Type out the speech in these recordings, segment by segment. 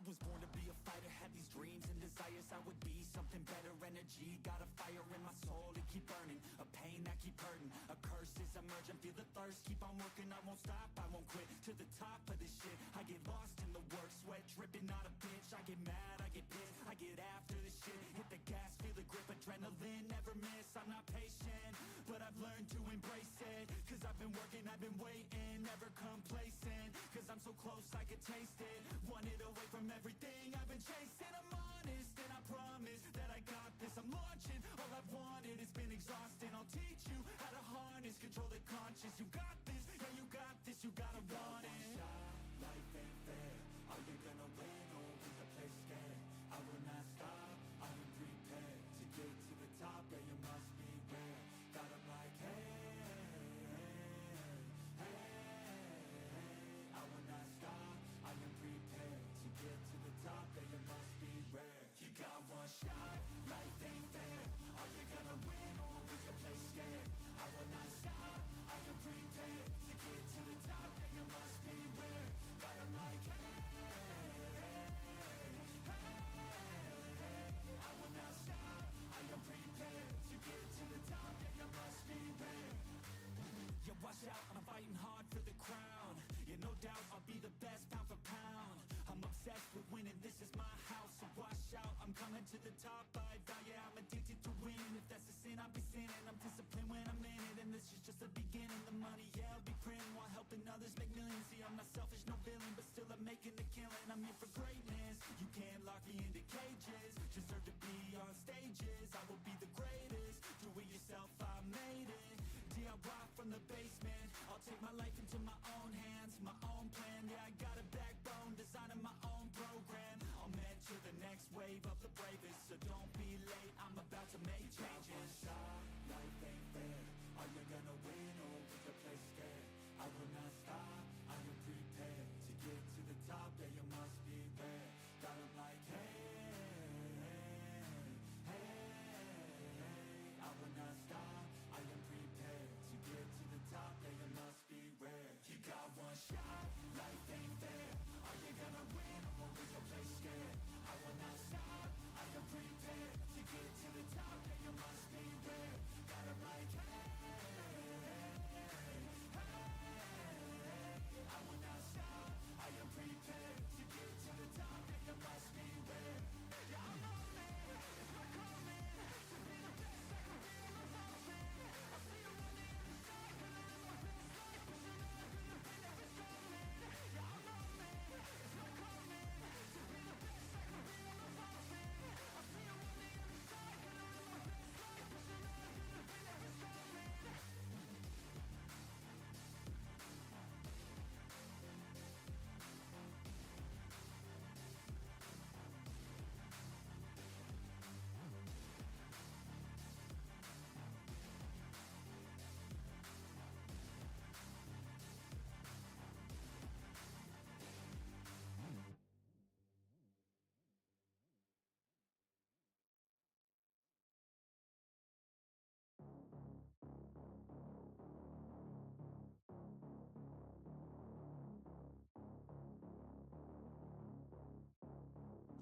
was born to be a fighter, had these dreams and desires. I would be something better, energy, got a fire in my soul to keep burning, a pain that keep hurting, a curse is emerging, feel the thirst, keep on working, I won't stop, I won't quit, to the top of this shit, I get lost in the work, sweat dripping, not a bitch, I get mad, I get pissed, I get after this shit, hit the gas, feel the grip, adrenaline, never miss, I'm not patient, but I've learned to embrace it, cause I've been working, I've been waiting, never complacent, cause I'm so close I could taste it, wanted away from everything I've been chasing, I'm honest and I promise that I got this, I'm launching, all I've wanted, it's been exhausting, I'll teach you how to harness, control the conscious, you got this, yeah you got this, you gotta want it. Life ain't fair, are you gonna win or will you play scared? I will not stop, I am prepared to get to the top, yeah you must be rare, got 'em like I will not stop, I am prepared to get to the top, yeah you must be rare. You got one shot, life ain't fair, are you gonna win or will you play scared? I will not stop, I am prepared to get to the top, yeah you must be rare. Got 'em like I will not stop, I am prepared to get to the top, yeah you must be rare. Yeah, watch out, I'm fighting hard for the crown. Yeah, no doubt I'll be the best pound for pound. I'm obsessed with winning, this is my house, so watch out, I'm coming to the top, I vow, yeah, I'm addicted to winning. If that's a sin, I'll be sinning, I'm disciplined when I'm in it, and this is just the beginning. The money, yeah, I'll be printing while helping others make millions. See, I'm not selfish, no villain, but still I'm making a killing. I'm here for greatness, you can't lock me into cages. Deserve to be on stages, I will be the greatest. Do it yourself, I made it. DIY from the basement, I'll take my life into my own hands, my own plan, yeah I got a backbone, designing my own program, I'll mentor the next wave of the bravest, so don't be late, I'm about to make changes. Life ain't fair, are you gonna win or will you play scared? I will not stop, I am prepared to get to the top, yeah you must be rare, got 'em like I will not stop, I am prepared to get to the top, yeah you must be rare. You got one shot, life ain't fair, are you gonna win or will you play scared? I will not stop, I am prepared to get to the top, yeah you must be rare. Got 'em like I will not stop, I am prepared to get to the top, yeah you must be rare. Yeah, I'm on it, it's not coming, to be the best I can be on the mountain. I see you running in the sky, gonna live my best life, pushing on through the pain that is coming. Yeah, I'm on it, it's not coming, to be the best I can be on the mountain. I see you running in the sky, gonna live my best life, pushing on through the pain that is coming.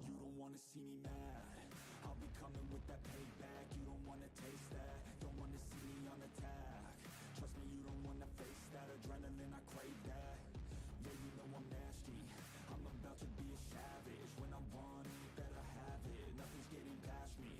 You don't wanna see me mad, I'll be coming with that payback. You don't wanna taste that, don't wanna see me on attack. Trust me, you don't wanna face that adrenaline, I crave that. Yeah, you know I'm nasty, I'm about to be a savage. When I want it, better have it, nothing's getting past me.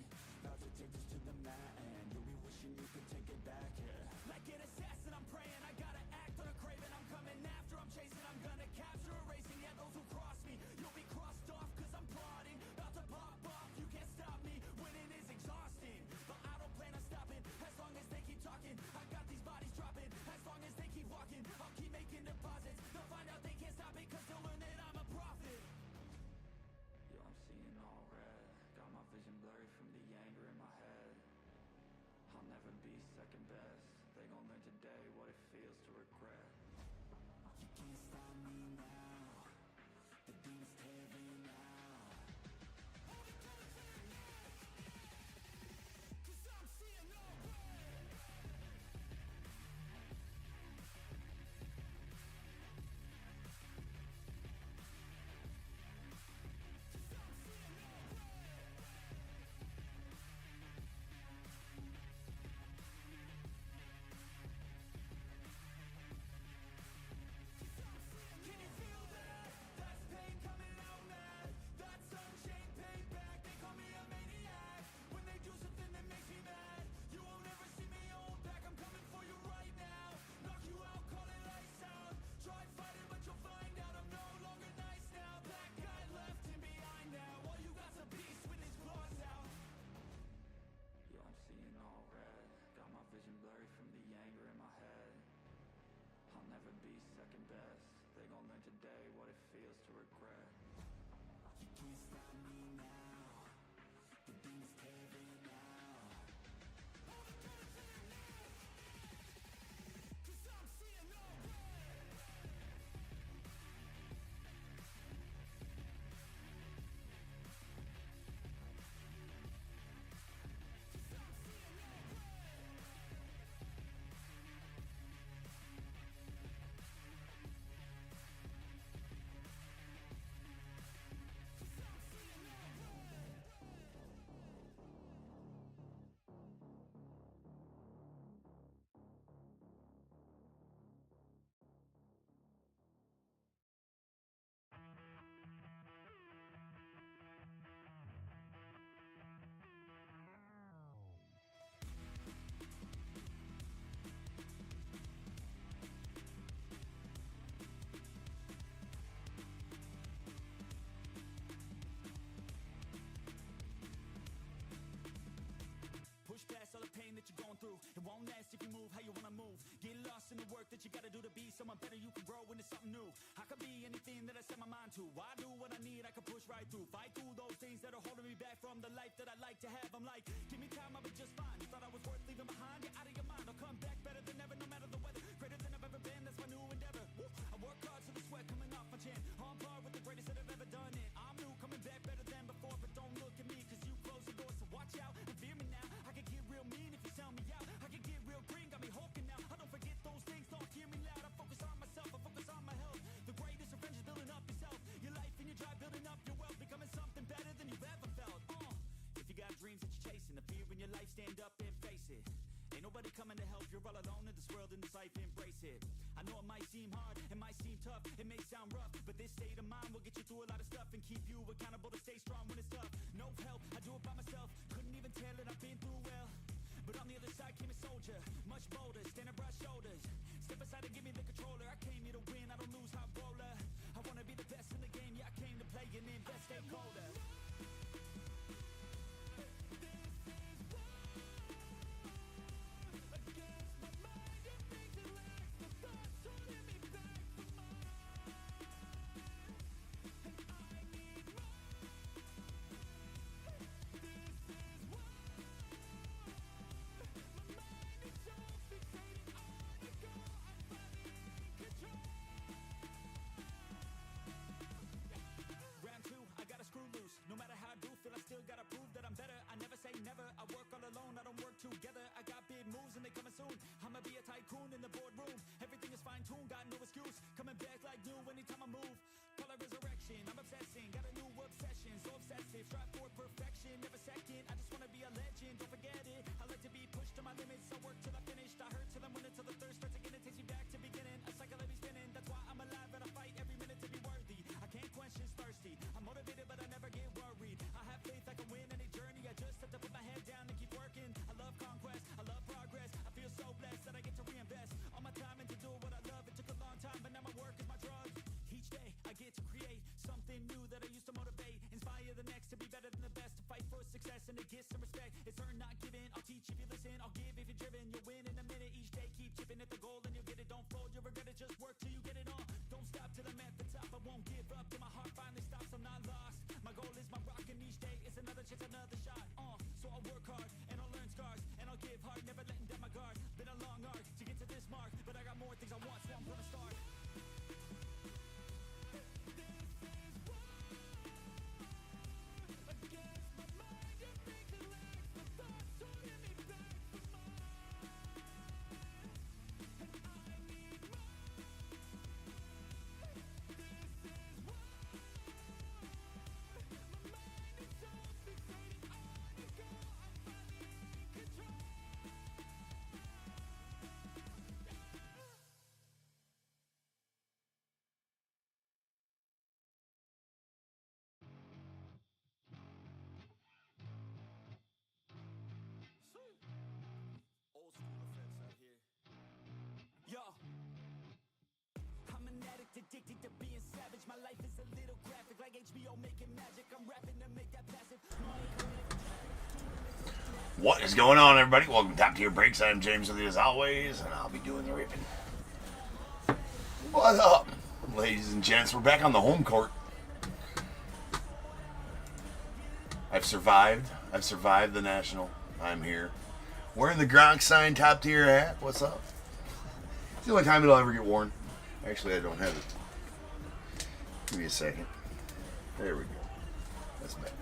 About to take this to the mat and you'll be wishing you could take it back, yeah. Like an assassin, I'm praying, I gotta act on a craving. I'm coming after, I'm chasing, I'm gonna capture, erasing. Yeah, those who cross me, you'll be crossed off, cause I'm plotting, about to pop off. You can't stop me, winning is exhausting, but I don't plan on stopping, as long as they keep talking. I got these bodies dropping, as long as they keep walking. I'll keep making deposits, they'll find out they can't stop it, cause they'll learn that I'm a prophet. Yo, I'm seeing all red, got my vision blurry from the anger in my head. I'll never be second best, They gon' learn today what it feels to regret. You can't stop me now. The beat is tearing out. All the colors in now. 'Cause I'm seeing no red. 'Cause I'm seeing no red. Push past all the pain that you're going through. It won't last if you move how you wanna move. Get lost in the work that you gotta do to be someone better. You can grow into something new. I could be anything that I set my mind to. I do what I need, I can push right through. Fight through those things that are holding me back from the life that I like to have. I'm like, give me time, I'll be just fine. You thought I was worth leaving behind? You're out of your mind. I'll come back better than ever, no matter the weather. Greater than I've ever been, that's my new endeavor. Woo. I work hard so the sweat coming off my chin. On par with the greatest that I've ever done it. I'm new, coming back better than before. But don't look at me, cause you closed the door. So watch out and fear me now. I can get real mean if you sell me out. I can get real green, got me hulking now. I don't forget those things, don't hear me loud. I focus on myself, I focus on my health. The greatest revenge is building up yourself. Your life and your drive, building up your wealth. Becoming something better than you've ever felt. If you got dreams that you're chasing, the fear in your life, stand up and face it. Ain't nobody coming to help, you're all alone in this world, in this life, embrace it. I know it might seem hard, it might seem tough, it may sound rough, but this state of mind will get you through a lot of stuff and keep you accountable to stay strong when it's tough. No help, I do it by myself, couldn't even tell it, I've been through well. But on the other side came a soldier, much bolder, standing broad shoulders. Step aside and give me the controller, I came here to win, I don't lose, high roller. I wanna be the best in the game, yeah, I came to play and invest, stay colder. No matter how I do feel, I still gotta prove that I'm better. I never say never, I work all alone, I don't work together. I got big moves and they coming soon. I'ma be a tycoon in the boardroom. Everything is fine-tuned, got no excuse. Coming back like new anytime I move. Call it resurrection, I'm obsessing. Got a new obsession, so obsessive. Strive for perfection, never second. I just wanna be a legend, don't forget it. I like to be pushed to my limits, I work till I finished. I hurt till I'm winning, till the thirst starts again. It takes me back to beginning, a cycle let me spinning. That's why I'm alive and I fight every minute to be worthy. I can't quench this thirsty, I'm motivated but I never get worried. I have faith I can win any journey, I just have to put my head down and keep working. I love conquest, I love progress. I feel so blessed that I get to reinvest all my time into doing what I love. It took a long time but now my work is my drug. Each day I get to create something new that I used to motivate. Inspire the next to be better than the best. To fight for success and to get some respect. It's earned not given, I'll teach if you listen. I'll give if you're driven, you'll win in a minute. Each day keep chipping at the goal and you'll get it. Don't fold, you'll regret it, just work till you get it on. Don't stop till I'm at the top, I won't give up till my heart finally stops. I'm not lost, my goal is my rock and each day is another chance, another shot. So I'll work hard and I'll learn scars and I'll give hard, never letting down my guard. Been a long arc to get to this mark, but I got more things I want, so I'm gonna start. Old school effects out here. Yo, I'm an addict, addicted to being savage. My life is a little graphic, like HBO making magic. I'm rapping to make that passive. What is going on, everybody? Welcome to Top Tier Breaks. I'm James with you as always, and I'll be doing the ripping. What up? ladies and gents. We're back on the home court. I've survived. I've survived the National. I'm here. Wearing the Gronk sign top tier hat. What's up? It's the only time it'll ever get worn. Actually, I don't have it. Give me a second. There we go. That's better.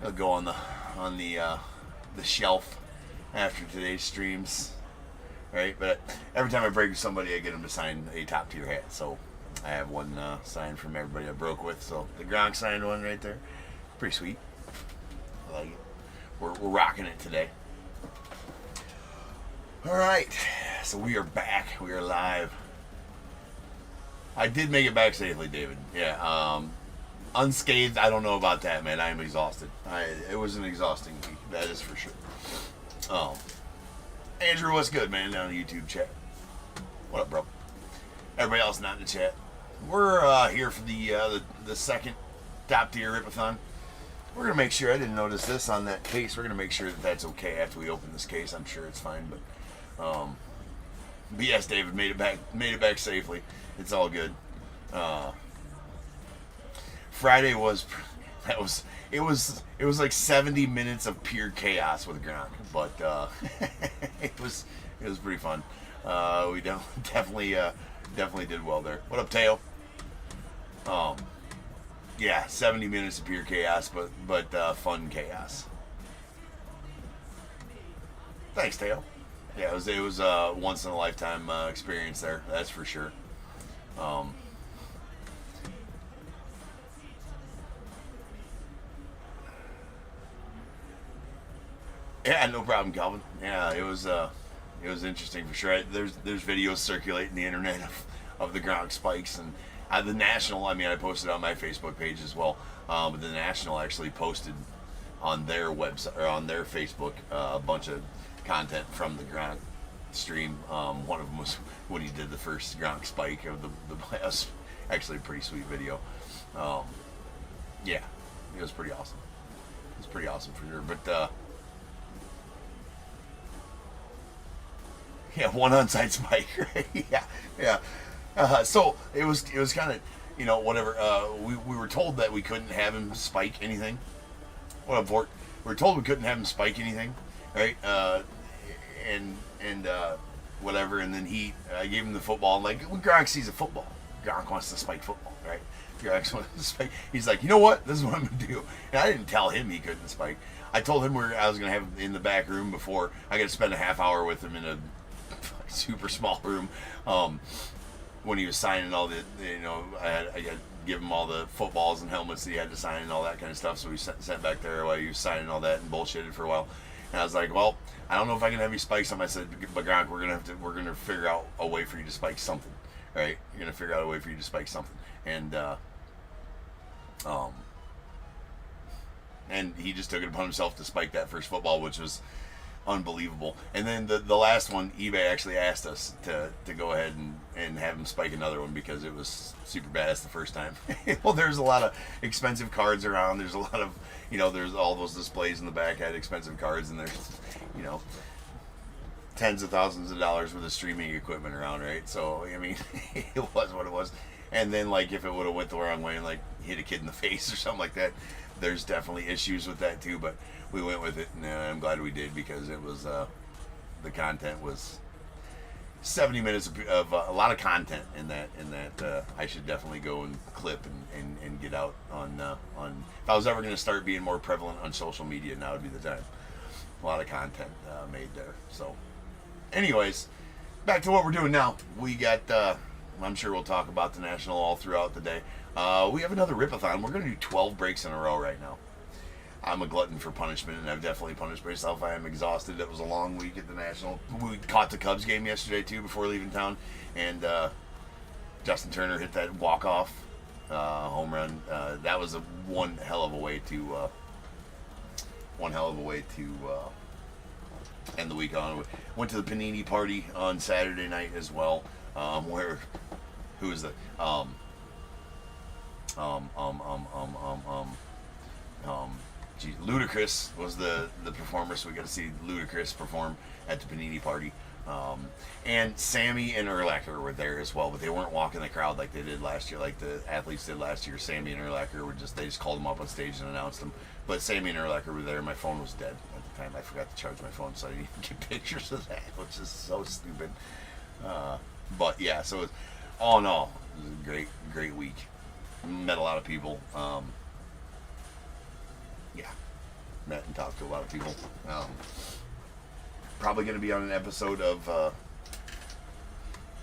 It'll go on the shelf after today's streams, right? But every time I break with somebody, I get them to sign a top tier hat. So I have one signed from everybody I broke with. So the Gronk signed one right there. Pretty sweet. I like it. We're rocking it today. All right, so we are back. We are live. I did make it back safely, David. Yeah, unscathed. I don't know about that, man. I am exhausted. It was an exhausting week. That is for sure. Andrew, what's good, man? Down in the YouTube chat. What up, bro? Everybody else not in the chat. We're here for the second top tier Ripathon. We're gonna make sure. I didn't notice this on that case. We're gonna make sure that that's okay after we open this case. I'm sure it's fine, but yes, David made it back safely. It's all good. Friday it was like 70 minutes of pure chaos with Gronk, but it was pretty fun. We definitely did well there. What up, Teo? Yeah, 70 minutes of pure chaos, but fun chaos. Thanks, Teo. Yeah, it was a once in a lifetime experience there. That's for sure. Yeah, no problem, Calvin. Yeah, it was interesting for sure. There's videos circulating the internet of the Gronk spikes and the National. I mean, I posted on my Facebook page as well. But the National actually posted on their website or on their Facebook a bunch of content from the Gronk stream. One of them was when he did the first Gronk spike of the blast. Actually, a pretty sweet video. Yeah, it was pretty awesome. It was pretty awesome for sure. But yeah, one onside spike, right? Yeah. So it was kind of, whatever. We were told that we couldn't have him spike anything. What up, Vort? We were told we couldn't have him spike anything, right? And whatever. And then I gave him the football. And like when Gronk sees a football, Gronk wants to spike football, right? Gronk wants to spike. He's like, you know what? This is what I'm gonna do. And I didn't tell him he couldn't spike. I told him I was gonna have him in the back room before. I got to spend a half hour with him in a super small room. When he was signing all the, I had to give him all the footballs and helmets that he had to sign and all that kind of stuff. So we sent back there while he was signing all that and bullshitted for a while. And I was like, well, I don't know if I can have you spike something. I said, but Gronk, we're gonna figure out a way for you to spike something, right? You're gonna figure out a way for you to spike something. And he just took it upon himself to spike that first football, which was unbelievable. And then the last one, eBay actually asked us to go ahead and have him spike another one because it was super badass the first time. Well, there's a lot of expensive cards around. There's a lot of, there's all those displays in the back had expensive cards, and there's, tens of thousands of dollars worth of streaming equipment around, right? So, I mean, it was what it was. And then, like, if it would have went the wrong way and, like, hit a kid in the face or something like that, there's definitely issues with that, too. But we went with it, and I'm glad we did because it was, the content was 70 minutes of a lot of content in that I should definitely go and clip and get out on if I was ever going to start being more prevalent on social media, now would be the time. A lot of content made there. So, anyways, back to what we're doing now. We got, I'm sure we'll talk about the National all throughout the day. We have another Ripathon. We're going to do 12 breaks in a row right now. I'm a glutton for punishment, and I've definitely punished myself. I am exhausted. It was a long week at the National. We caught the Cubs game yesterday, too, before leaving town. And Justin Turner hit that walk-off home run. That was one hell of a way to end the week on. Went to the Panini party on Saturday night as well. Who was the Ludacris was the performer, so we got to see Ludacris perform at the Panini party. And Sammy and Urlacher were there as well, but they weren't walking the crowd like they did last year, like the athletes did last year. Sammy and Urlacher they just called them up on stage and announced them. But Sammy and Urlacher were there. My phone was dead at the time. I forgot to charge my phone, so I didn't get pictures of that, which is so stupid. But yeah, so it was, all in all, it was a great week. Met a lot of people. Yeah, met and talked to a lot of people. Probably going to be on an episode of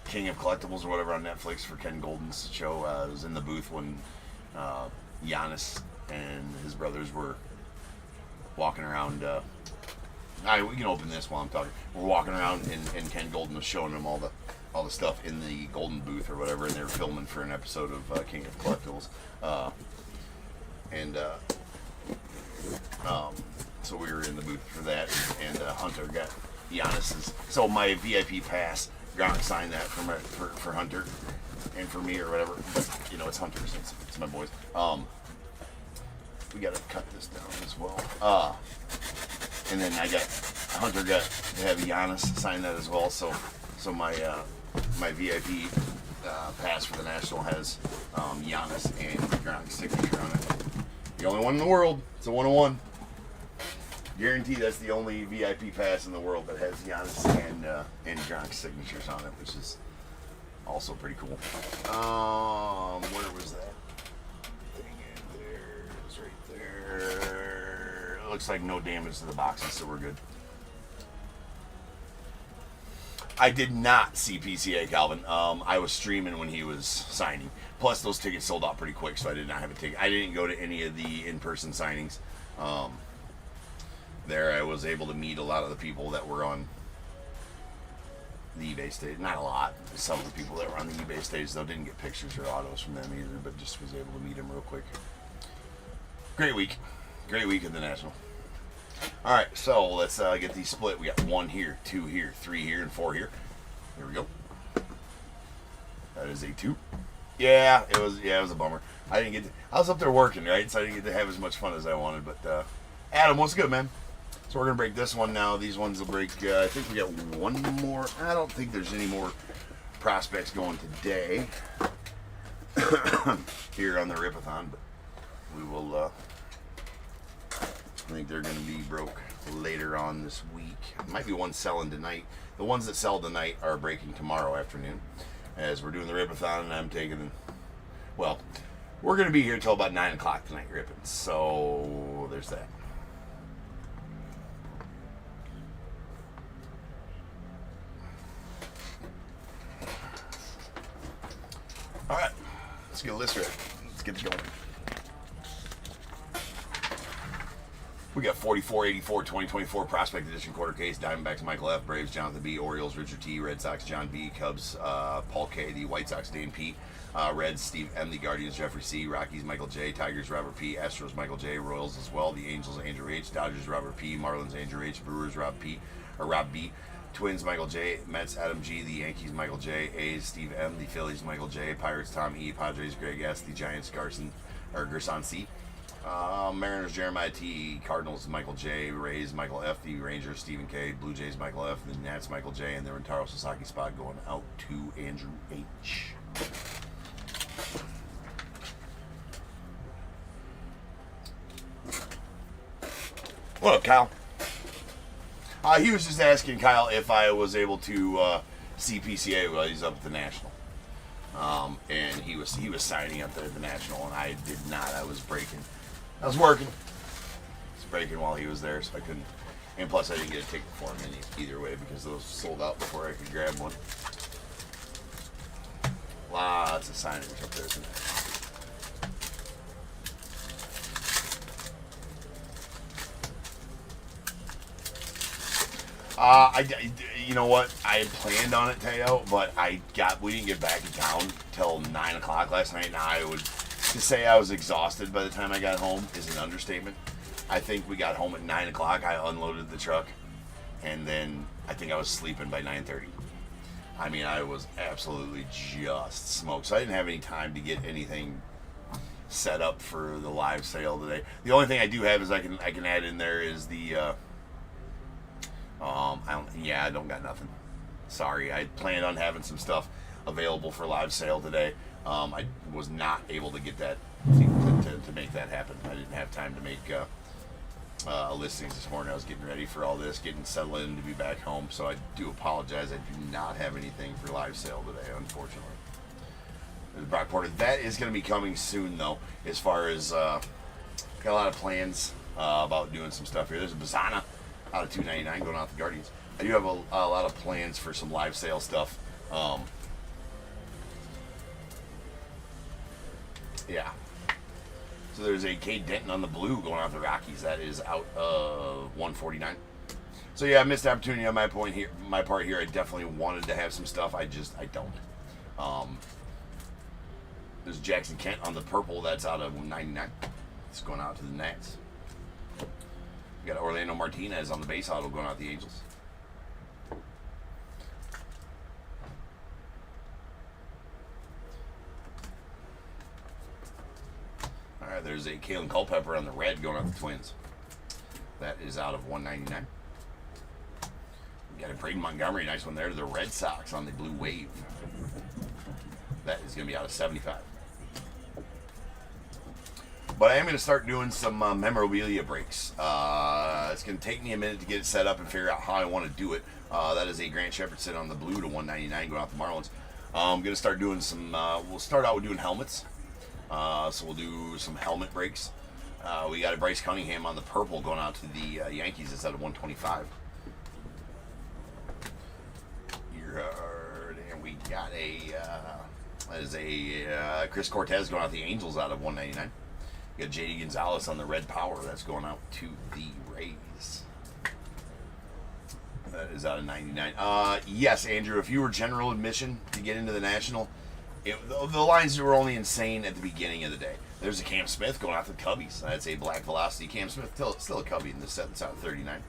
King of Collectibles or whatever on Netflix for Ken Golden's show. I was in the booth when Giannis and his brothers were walking around. We can open this while I'm talking. We're walking around and Ken Golden was showing them all the stuff in the Golden booth or whatever, and they were filming for an episode of King of Collectibles. So we were in the booth for that, and Hunter got Giannis's. So my VIP pass, Gronk signed that for Hunter and for me or whatever. But it's Hunter's. It's my boys. We got to cut this down as well. And then Hunter got to have Giannis sign that as well. So my VIP pass for the National has Giannis and Gronk's signature on it. The only one in the world. It's a 101. Guaranteed that's the only VIP pass in the world that has Giannis and Gronk's signatures on it, which is also pretty cool. Where was that thing in there? It's right there. It looks like no damage to the boxes, so we're good. I did not see PCA Calvin. I was streaming when he was signing. Plus, those tickets sold out pretty quick, so I did not have a ticket. I didn't go to any of the in-person signings. There, I was able to meet a lot of the people that were on the eBay stage. Not a lot. Some of the people that were on the eBay stage, though, didn't get pictures or autos from them either, but just was able to meet them real quick. Great week. Great week at the National. All right, so let's get these split. We got 1 here, 2 here, 3 here, and 4 here. Here we go. That is a 2. Yeah, it was a bummer. I was up there working, right? So I didn't get to have as much fun as I wanted. But Adam, what's good, man? So we're gonna break this one now. These ones will break. I think we got 1 more. I don't think there's any more prospects going today here on the Ripathon, but we will. I think they're going to be broke later on this week. Might be one selling tonight. The ones that sell tonight are breaking tomorrow afternoon, as we're doing the Ripathon, and I'm taking. Well, we're going to be here till about 9 o'clock tonight, ripping. So there's that. All right, let's get a list ready. Let's get it going. We got 44, 84, 2024 Prospect Edition quarter case. Diamondbacks, Michael F. Braves, Jonathan B. Orioles, Richard T. Red Sox, John B. Cubs, Paul K. The White Sox, Dane P. Reds, Steve M. The Guardians, Jeffrey C. Rockies, Michael J. Tigers, Robert P. Astros, Michael J. Royals as well. The Angels, Andrew H. Dodgers, Robert P. Marlins, Andrew H. Brewers, Rob B. Twins, Michael J. Mets, Adam G. The Yankees, Michael J. A's, Steve M. The Phillies, Michael J. Pirates, Tom E. Padres, Greg S. The Giants, Gerson C. Mariners, Jeremiah T. Cardinals, Michael J. Rays, Michael F. The Rangers, Stephen K. Blue Jays, Michael F. The Nats, Michael J. And the Rentaro Sasaki spot going out to Andrew H. What up, Kyle? He was just asking Kyle if I was able to see PCA while he's up at the National. And he was signing up there at the National, and I did not. I was working. I was breaking while he was there, so I couldn't. And plus, I didn't get a ticket for him either way because those sold out before I could grab one. Lots of signage up there tonight. You know what? I had planned on it, Teo, but we didn't get back in town till 9 o'clock last night. Now to say I was exhausted by the time I got home is an understatement. I think we got home at 9 o'clock. I unloaded the truck, and then I think I was sleeping by 9:30. I mean, I was absolutely just smoked. So I didn't have any time to get anything set up for the live sale today. The only thing I do have is I can add in there is the. I don't got nothing. Sorry, I planned on having some stuff available for live sale today. I was not able to get that to make that happen. I didn't have time to make listings this morning. I was getting ready for all this, getting settled in to be back home. So I do apologize. I do not have anything for live sale today, unfortunately. There's Brock Porter. That is going to be coming soon, though. As far as got a lot of plans about doing some stuff here. There's a Bazana out of $2.99 going out the Guardians. I do have a lot of plans for some live sale stuff. Yeah. So there's a Cade Denton on the blue going out the Rockies. That is out of $149. So yeah, missed opportunity on my part here. I definitely wanted to have some stuff. I don't. There's Jackson Kent on the purple. That's out of $199. It's going out to the Nats. We got Orlando Martinez on the base auto going out the Angels. Alright, there's a Kalen Culpepper on the red going out the Twins. That is out of $199. We got a Braden Montgomery, nice one there to the Red Sox on the blue wave. That is going to be out of $75. But I am going to start doing some memorabilia breaks. It's going to take me a minute to get it set up and figure out how I want to do it. That is a Grant Shepardson on the blue to $199 going out the Marlins. I'm going to start doing some, we'll start out with doing helmets. So we'll do some helmet breaks. We got a Bryce Cunningham on the purple going out to the Yankees. It's out of $125. And we got a Chris Cortez going out to the Angels out of $199. We got J.D. Gonzalez on the red power. That's going out to the Rays. That is out of $99. Yes, Andrew, if you were general admission to get into the National, the lines were only insane at the beginning of the day. There's a Cam Smith going out to the Cubbies. That's a black velocity Cam Smith. Still a Cubby in this set. That's out of $39.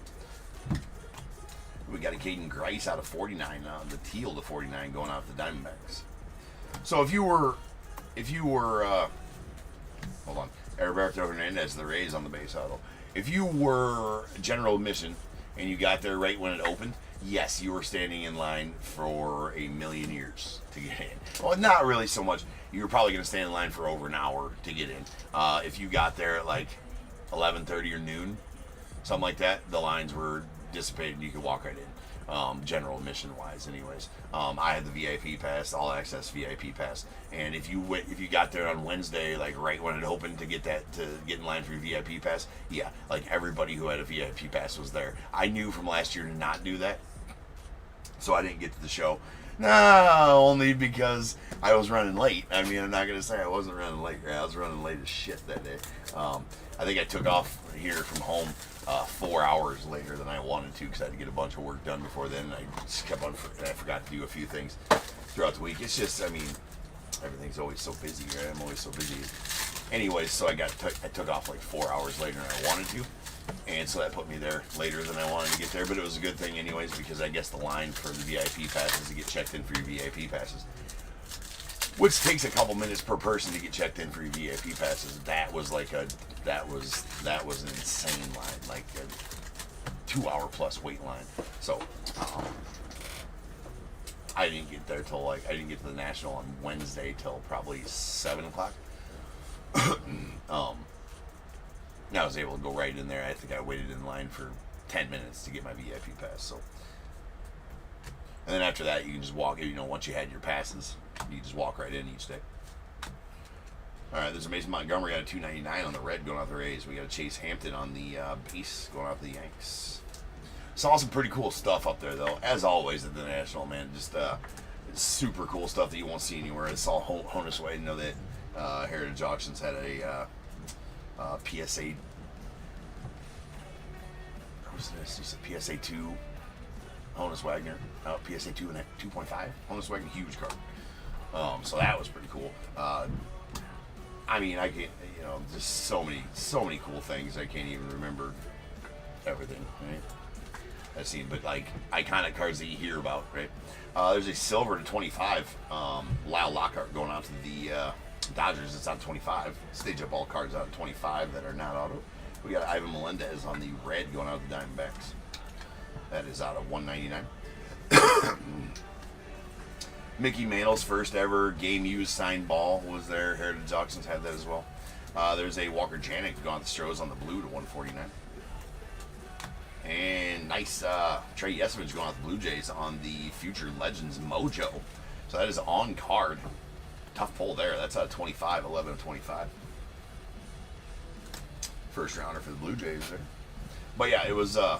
We got a Caden Grice out of $49. The teal to $49 going out the Diamondbacks. So if you were hold on, Heriberto Hernandez, the Rays on the base auto. If you were general admission and you got there right when it opened, yes, you were standing in line for a million years to get in. Well, not really so much. You were probably going to stand in line for over an hour to get in. If you got there at like 11:30 or noon, something like that, the lines were dissipated and you could walk right in. General admission wise, anyways. I had the VIP pass, all access VIP pass, and if you got there on Wednesday, like right when it opened to get in line for your VIP pass, yeah, like everybody who had a VIP pass was there. I knew from last year to not do that, so I didn't get to the show. No, only because I was running late. I mean, I'm not gonna say I wasn't running late. I was running late as shit that day. I think I took off here from home 4 hours later than I wanted to because I had to get a bunch of work done before then. And I just kept on, and I forgot to do a few things throughout the week. It's just, I mean, everything's always so busy, right? I'm always so busy. Anyways, so I took off like 4 hours later than I wanted to. And so that put me there later than I wanted to get there. But it was a good thing anyways, because I guess the line for the VIP passes to get checked in for your VIP passes, which takes a couple minutes per person to get checked in for your VIP passes. That was an insane line, like a 2 hour plus wait line. So I didn't get there till I didn't get to the National on Wednesday till probably 7 o'clock. I was able to go right in there. I think I waited in line for 10 minutes to get my VIP pass. So, and then after that, you can just walk. Once you had your passes, you just walk right in each day. All right, there's a Mason Montgomery out of $299 on the red going out the Rays. We got a Chase Hampton on the base going out the Yanks. Saw some pretty cool stuff up there, though, as always at the National, man. Just super cool stuff that you won't see anywhere. I saw Honus Way. Know that Heritage Auctions had a PSA. What was this? You said PSA 2. Honus Wagner. PSA 2 and 2.5. Honus Wagner, huge card. So that was pretty cool. I mean, I can't, just so many cool things. I can't even remember everything, right? I've seen, but like iconic cards that you hear about, right? There's a silver to 25. Lyle Lockhart going out to the Dodgers. It's out 25. Stage up all cards out of 25 that are not auto. We got Ivan Melendez on the red going out to the Diamondbacks. That is out of $199. Mickey Mantle's first ever game used signed ball was there. Heritage Auctions had that as well. There's a Walker Janik going to Stros on the blue to 149. And nice Trey Yesovich going out the Blue Jays on the Future Legends Mojo. So that is on card. Tough pull there. That's out of 25, 11 of 25. First rounder for the Blue Jays there. But yeah, it was an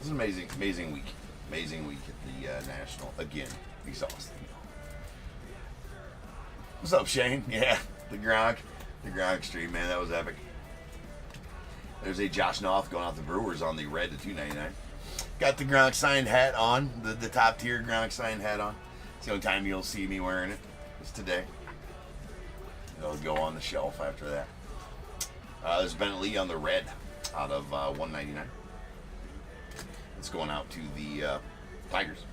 amazing week. Amazing week at the National. Again, exhausting. What's up, Shane? Yeah, the Gronk stream, man. That was epic. There's a Josh Noth going out the Brewers on the red to 299. Got the Gronk signed hat on, the top tier Gronk signed hat on. It's the only time you'll see me wearing it. It's today. It'll go on the shelf after that. There's Bennett Lee on the red out of 199. It's going out to the Tigers.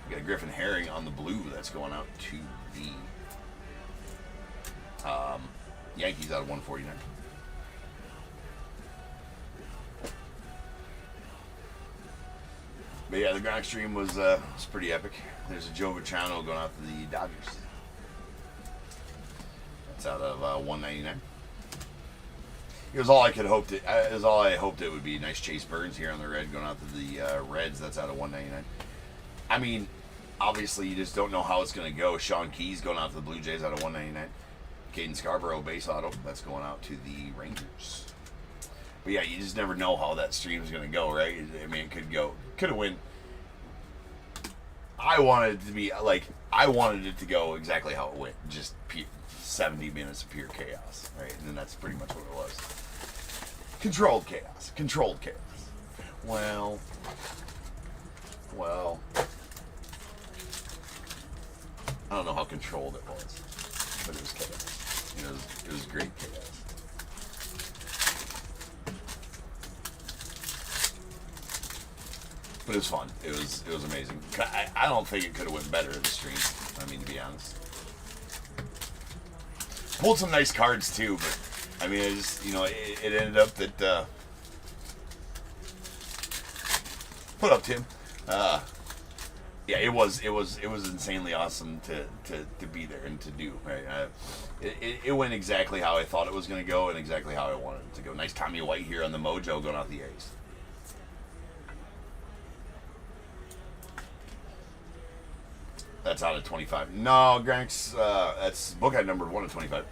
We got a Griffin Herring on the blue. That's going out to the Yankees out of 149. But yeah, the Gronk stream was pretty epic. There's a Joe Vacciano going out to the Dodgers. That's out of 199. It was all I could hope. It was all I hoped it would be. Nice Chase Burns here on the red going out to the Reds. That's out of 199. I mean, obviously you just don't know how it's going to go. Sean Keys going out to the Blue Jays out of 199. Caden Scarborough base auto. That's going out to the Rangers. But yeah, you just never know how that stream is going to go, right? I mean, it could have went. I wanted it to go exactly how it went. Just 70 minutes of pure chaos, right? And then that's pretty much what it was. Controlled chaos. Well. I don't know how controlled it was, but it was chaos. It was great chaos. But it was fun. It was amazing. I don't think it could have went better in the stream. I mean, to be honest. Pulled some nice cards too, but I mean, it just it ended up that. What up, Tim? Yeah, it was insanely awesome to be there and to do. Right, it went exactly how I thought it was going to go and exactly how I wanted it to go. Nice Tommy White here on the Mojo going out the A's. That's out of 25. No, Grank's, that's bookhead number 1 of 25.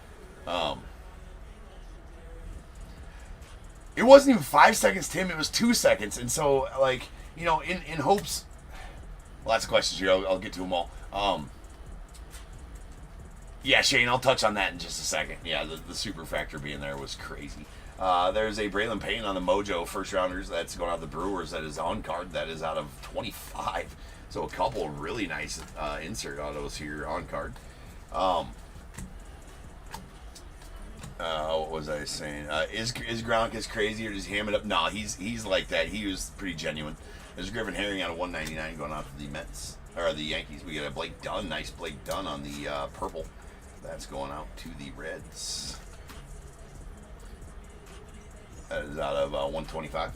It wasn't even 5 seconds, Tim. It was 2 seconds. And so, in hopes... Lots of questions here. I'll get to them all. Yeah, Shane, I'll touch on that in just a second. Yeah, the super factor being there was crazy. There's a Braylon Payne on the Mojo first rounders. That's going out the Brewers. That is on card. That is out of 25. So a couple of really nice insert autos here on card. What was I saying? Is Gronk as crazy or does he ham it up? No, he's like that. He was pretty genuine. There's Griffin Herring out of 199 going out to the Mets or the Yankees. We got a Blake Dunn, nice Blake Dunn on the purple. That's going out to the Reds. That is out of 125.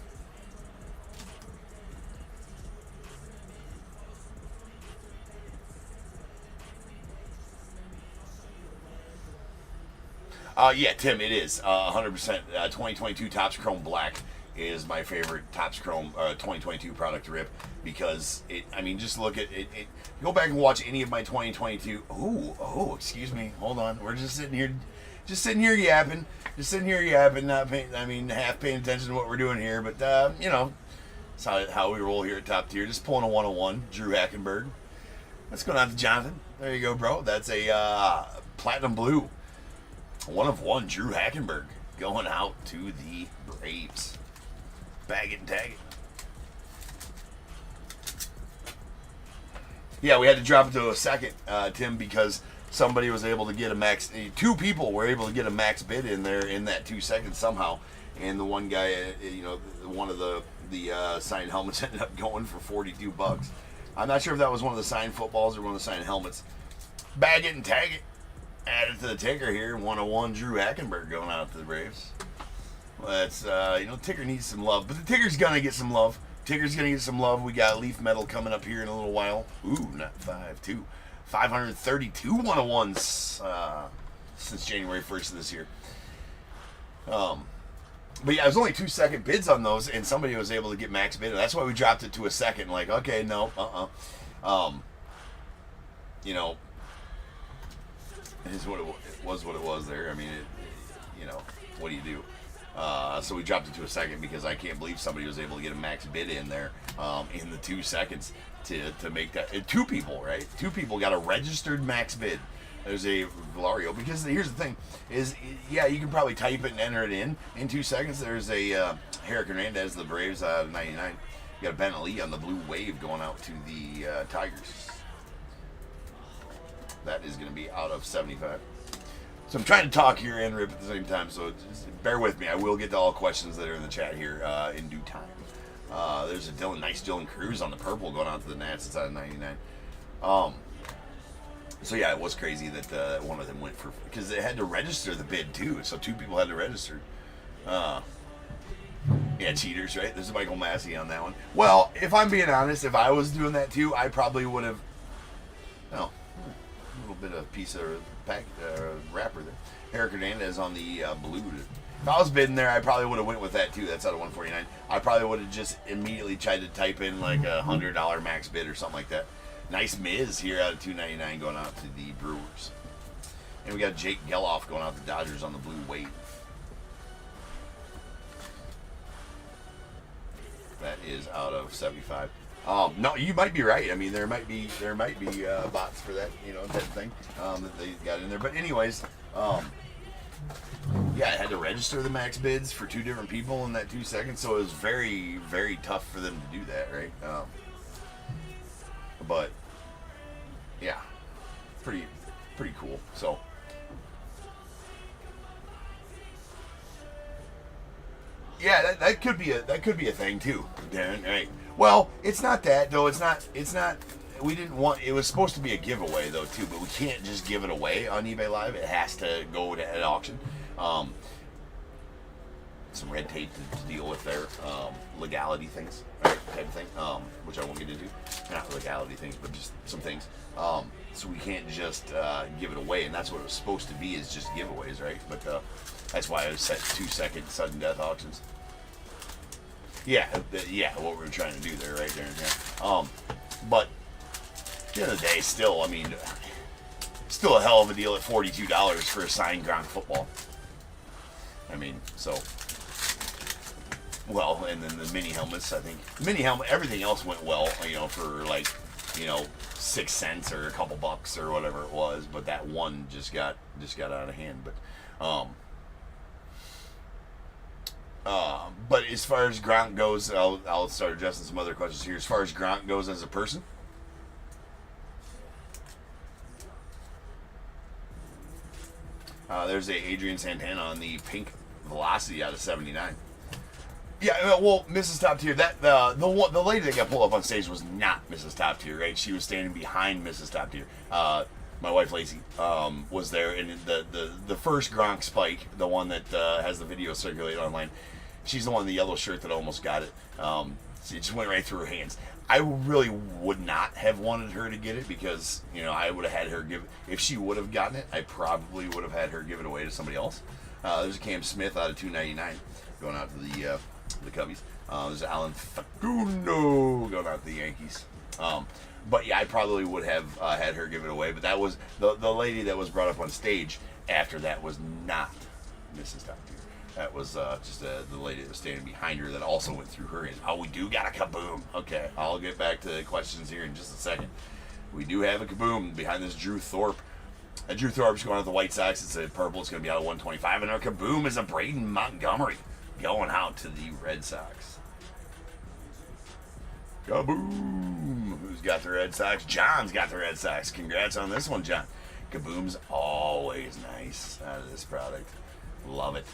Yeah, Tim, it is 100%. 2022 Topps Chrome Black is my favorite Topps Chrome 2022 product to rip because just look at it. Go back and watch any of my 2022. Oh, excuse me. Hold on. We're just sitting here yapping. Not paying, half paying attention to what we're doing here. But it's how we roll here at Top Tier. Just pulling a 101. Drew Hackenberg. Let's go down to Jonathan. There you go, bro. That's a platinum blue. 1 of 1, Drew Hackenberg going out to the Braves. Bag it and tag it. Yeah, we had to drop it to a second, Tim, because somebody was able to get a max. 2 people were able to get a max bid in there in that 2 seconds somehow, and the one guy, one of the signed helmets ended up going for $42. I'm not sure if that was one of the signed footballs or one of the signed helmets. Bag it and tag it. Add it to the ticker here. 101 Drew Hackenberg going out to the Braves. Well, that's, ticker needs some love. But the ticker's going to get some love Tigger's gonna get some love. We got Leaf Metal coming up here in a little while. Ooh, not 532 101s since January 1st of this year. But yeah, it was only 2-second bids on those, and somebody was able to get max bid. That's why we dropped it to a second. Like, okay, no, you know, it is what it was. What it was there. I mean, you know, what do you do? So we dropped it to a second because I can't believe somebody was able to get a max bid in there in the 2 seconds to make that. Two people, right? Two people got a registered max bid. There's a Valario, because here's the thing, is, yeah, you can probably type it and enter it in 2 seconds. There's a Herrick Hernandez, the Braves, 99. You got a Ben Ali on the Blue Wave going out to the Tigers. That is going to be out of 75. So I'm trying to talk here and rip at the same time, so just bear with me. I will get to all questions that are in the chat here in due time. There's a nice Dylan Cruz on the purple going out to the Nats. It's out of 99. So yeah, it was crazy that one of them went for, because they had to register the bid too. So 2 people had to register. Yeah, cheaters, right? There's a Michael Massey on that one. Well, if I'm being honest, if I was doing that too, I probably would have. Oh, a little bit of piece of wrapper there. Herrick Hernandez on the blue. If I was bidding there, I probably would have went with that too. That's out of 149. I probably would have just immediately tried to type in like $100 max bid or something like that. Nice Miz here out of 299 going out to the Brewers. And we got Jake Geloff going out to the Dodgers on the Blue Wave. That is out of 75. No, you might be right. I mean, there might be bots for that, you know, type of thing that they got in there. But anyways, yeah, I had to register the max bids for 2 different people in that 2 seconds, so it was very, very tough for them to do that, right? But yeah, pretty cool. So yeah, that could be a thing too, Darren. Right? Well, it's not that though. It's not. We didn't want. It was supposed to be a giveaway though too, but we can't just give it away on eBay Live. It has to go to an auction. Some red tape to deal with there, legality things, right, type of thing, which I won't get into. Not legality things, but just some things. So we can't just give it away, and that's what it was supposed to be, is just giveaways, right? But that's why I set 2-second sudden death auctions. Yeah, what we were trying to do there, right there. Yeah. But at the end of the day, still, I mean, still a hell of a deal at $42 for a signed Gronk football. I mean, so. Well, and then the mini helmets, I think. Mini helmet, everything else went well, you know, for like, you know, 6 cents or a couple bucks or whatever it was. But that one just got out of hand. But as far as Gronk goes, I'll start addressing some other questions here. As far as Gronk goes as a person, there's a Adrian Santana on the pink Velocity out of 79. Yeah, well, Mrs. Top Tier, that the lady that got pulled up on stage was not Mrs. Top Tier, right? She was standing behind Mrs. Top Tier. My wife Lacey was there, and the first Gronk spike, the one that has the video circulated online, she's the one in the yellow shirt that almost got it. So it just went right through her hands. I really would not have wanted her to get it because, you know, I would have had her give. If she would have gotten it, I probably would have had her give it away to somebody else. There's a Cam Smith out of 299 going out to the Cubbies. There's Alan Facundo going out to the Yankees. But yeah, I probably would have had her give it away. But that was the lady that was brought up on stage after that was not Mrs. Top Tier. That was just the lady that was standing behind her that also went through her hands. Oh, we do got a kaboom. Okay, I'll get back to the questions here in just a second. We do have a kaboom behind this Drew Thorpe. Drew Thorpe's going out to the White Sox. It's a purple. It's going to be out of 125. And our kaboom is a Braden Montgomery going out to the Red Sox. Kaboom! Who's got the Red Sox? John's got the Red Sox. Congrats on this one, John. Kaboom's always nice out of this product. Love it.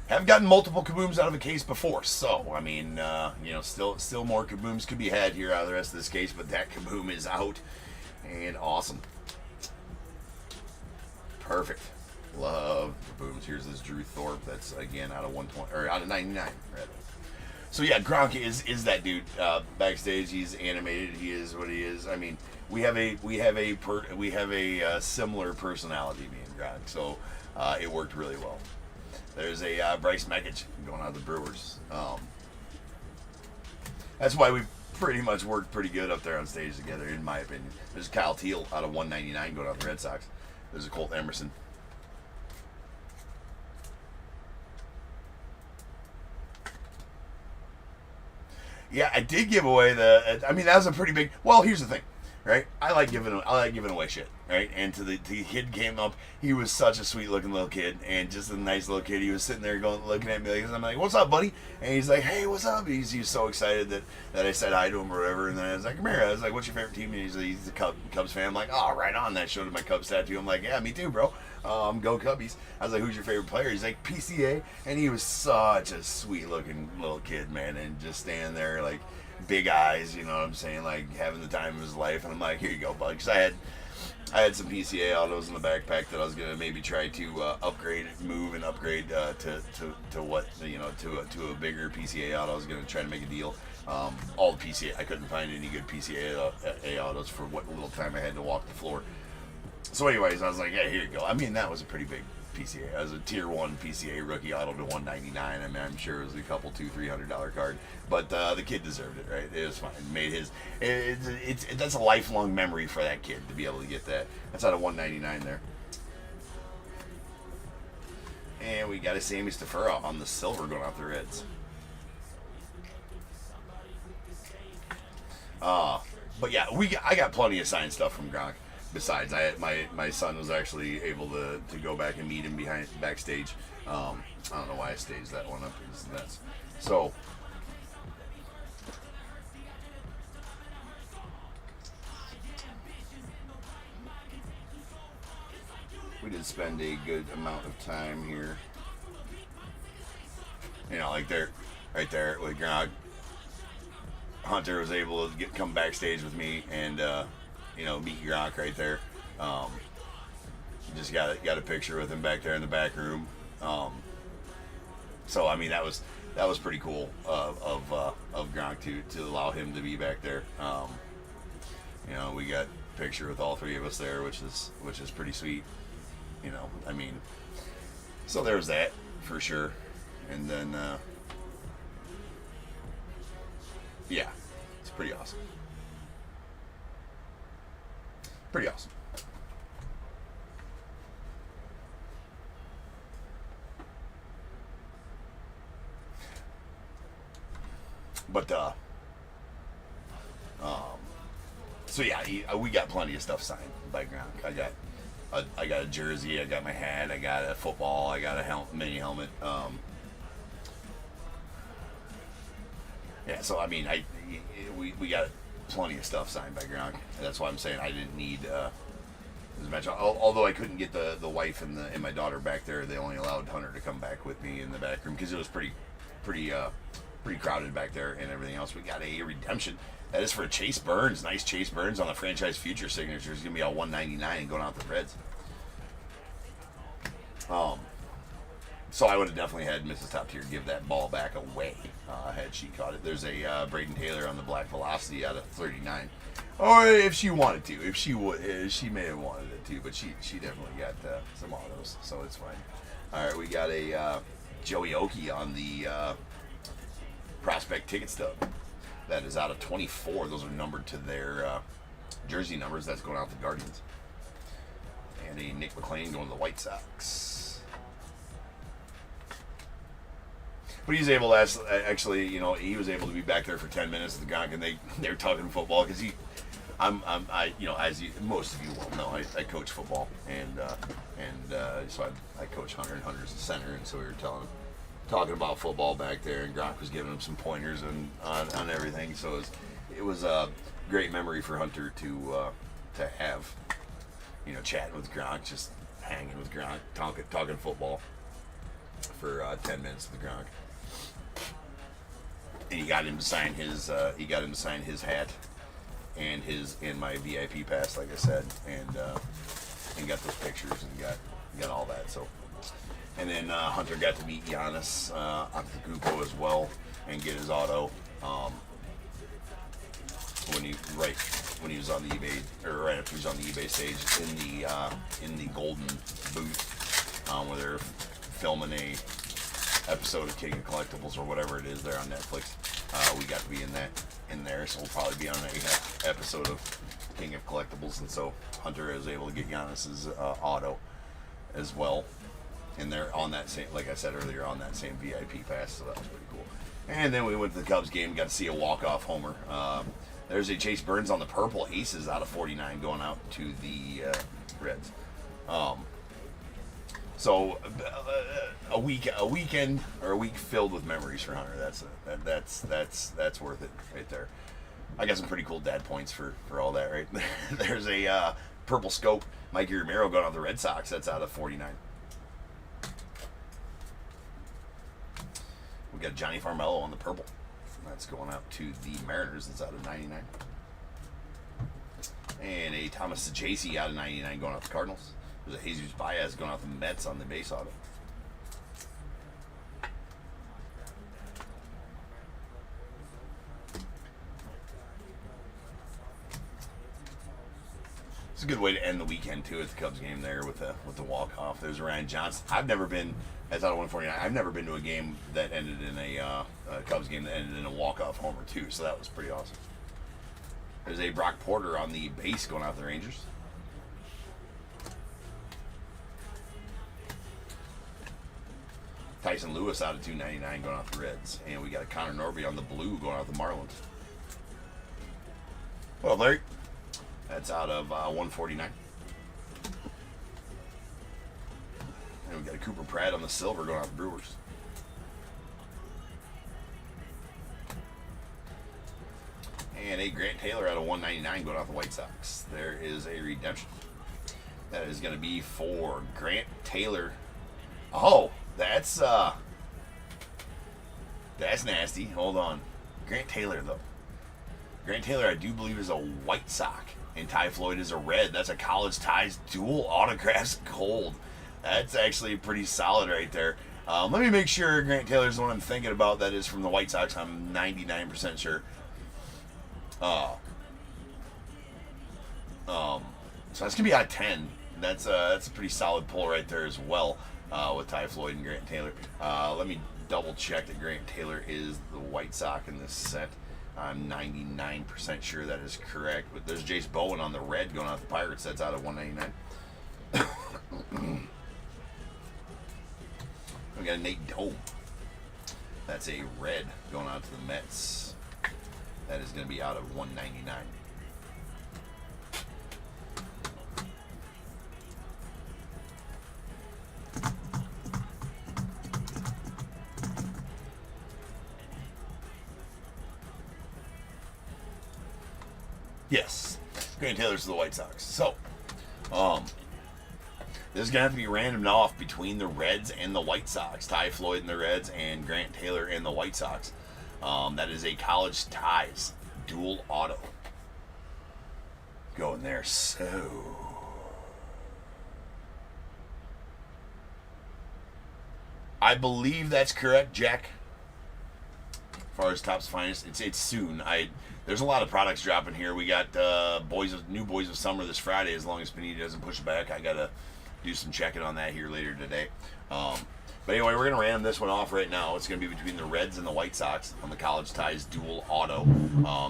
Haven't gotten multiple kabooms out of a case before, so I mean, you know, still more kabooms could be had here out of the rest of this case, but that kaboom is out and awesome. Perfect. Love kabooms. Here's this Drew Thorpe. That's again out of 120 or out of 99 rather. So yeah, Gronk is that dude backstage. He's animated. He is what he is. I mean, we have a similar personality, me and Gronk. So it worked really well. There's a Bryce Mekich going out of the Brewers. That's why we pretty much worked pretty good up there on stage together, in my opinion. There's Kyle Teal out of 199 going out the Red Sox. There's a Colt Emerson. Yeah, I did give away the. I mean, that was a pretty big. Well, here's the thing, right? I like giving away shit, right? And to the kid came up, he was such a sweet looking little kid, and just a nice little kid. He was sitting there looking at me like, I'm like, "What's up, buddy?" And he's like, "Hey, what's up?" He was so excited that I said hi to him or whatever. And then I was like, "Come here." I was like, "What's your favorite team?" And he's like, he's a Cubs fan. I'm like, "Oh, right on." That showed him my Cubs tattoo. I'm like, "Yeah, me too, bro. Go Cubbies." I was like, "Who's your favorite player?" He's like, "PCA." And he was such a sweet looking little kid, man, and just standing there like big eyes, you know what I'm saying, like having the time of his life. And I'm like, "Here you go, bud," because I had some PCA autos in the backpack that I was gonna maybe try to upgrade to what, you know, to a bigger PCA auto. I was gonna try to make a deal. All the PCA, I couldn't find any good PCA autos for what little time I had to walk the floor. So anyways, I was like, "Yeah, here you go." I mean, that was a pretty big PCA. It was a tier 1 PCA rookie auto to 199. I mean, I'm sure it was a couple $200-300 card, but the kid deserved it, right? It was fine. Made his. That's a lifelong memory for that kid to be able to get that. That's out of 199 there. And we got a Sammy Stafura on the silver going out the Reds. But yeah, I got plenty of signed stuff from Gronk. Besides, my son was actually able to go back and meet him backstage. I don't know why I staged that one up. It's nuts. So we did spend a good amount of time here. You know, like right there with Gronk. Hunter was able to come backstage with me and you know, meet Gronk right there. Just got a picture with him back there in the back room. So I mean, that was pretty cool of Gronk to allow him to be back there. You know, we got a picture with all three of us there, which is pretty sweet. You know, I mean, so there's that for sure. And then yeah, it's pretty awesome. Pretty awesome. But so yeah, we got plenty of stuff signed by Gronk. I got a jersey, I got my hat, I got a football, I got a mini helmet. Yeah, so I mean, we got plenty of stuff signed by Gronk. That's why I'm saying I didn't need as much. Although I couldn't get the wife and my daughter back there, they only allowed Hunter to come back with me in the back room because it was pretty crowded back there and everything else. We got a redemption. That is for Chase Burns. Nice Chase Burns on the franchise future signature. He's gonna be all 199 and going out the Reds. So I would have definitely had Mrs. Top Tier give that ball back away had she caught it. There's a Braden Taylor on the Black Velocity out of 39. Or if she wanted to. If she would, she may have wanted it too, but she definitely got some autos, so it's fine. All right, we got a Joey Oki on the Prospect Ticket Stub. That is out of 24. Those are numbered to their jersey numbers. That's going out to Guardians. And a Nick McLean going to the White Sox. But he's able to actually, you know, he was able to be back there for 10 minutes with the Gronk, and they were talking football because I, you know, as most of you will know, I coach football, and so I coach Hunter, and Hunter's the center, and so we were talking about football back there, and Gronk was giving him some pointers on everything. So it was a great memory for Hunter to have, you know, chatting with Gronk, just hanging with Gronk, talking football for 10 minutes with Gronk. And he got him to sign his hat and my VIP pass, like I said, and got those pictures and got all that. So And then Hunter got to meet Giannis Antetokounmpo as well and get his auto when he was on the eBay, or right after he was on the eBay stage in the golden booth where they're filming a episode of King of Collectibles or whatever it is there on Netflix. We got to be in there, so we'll probably be on an episode of King of Collectibles, and so Hunter is able to get Giannis's auto as well. And they're on that same, like I said earlier, on that same VIP pass, so that was pretty cool. And then we went to the Cubs game, got to see a walk-off homer. There's a Chase Burns on the purple aces out of 49 going out to the Reds. So a weekend or a week filled with memories for Hunter. That's worth it right there. I got some pretty cool dad points for all that right. There's a purple scope, Mikey Romero going out the Red Sox. That's out of 49. We got Johnny Farmello on the purple. That's going out to the Mariners. That's out of 99. And a Thomas Sajacy out of 99 going out to the Cardinals. There's a Jesus Baez going out to the Mets on the base auto. It's a good way to end the weekend too at the Cubs game there with the walk off. There's Ryan Johnson. I've never been, that's out of 149. I've never been to a game that ended in a Cubs game that ended in a walk off homer too. So that was pretty awesome. There's a Brock Porter on the base going out to the Rangers. Tyson Lewis out of 299 going out the Reds, and we got a Connor Norby on the blue going out the Marlins. Well, Larry. That's out of 149. And we got a Cooper Pratt on the silver going out the Brewers. And a Grant Taylor out of 199 going out the White Sox. There is a redemption. That is going to be for Grant Taylor. Oh, that's nasty. Hold on. Grant Taylor, though. Grant Taylor, I do believe, is a White Sox. And Ty Floyd is a red. That's a College Ties dual autographs gold. That's actually pretty solid right there. Let me make sure Grant Taylor's the one I'm thinking about. That is from the White Sox. I'm 99% sure. So that's going to be out of 10. That's a pretty solid pull right there as well with Ty Floyd and Grant Taylor. Let me double check that Grant Taylor is the White Sox in this set. I'm 99% sure that is correct. But there's Jace Bowen on the red going out the Pirates. That's out of 199. We got a Nate Dome. That's a red going out to the Mets. That is going to be out of 199. Yes, Grant Taylor's to the White Sox. So, this is going to have to be randomed off between the Reds and the White Sox. Ty Floyd and the Reds and Grant Taylor and the White Sox. That is a College Ties dual auto. Going there. So, I believe that's correct, Jack. As far as Topp's finest, it's soon. There's a lot of products dropping here. We got new Boys of Summer this Friday. As long as Panini doesn't push it back, I gotta do some checking on that here later today. But anyway, we're gonna random this one off right now. It's gonna be between the Reds and the White Sox on the College Ties dual auto.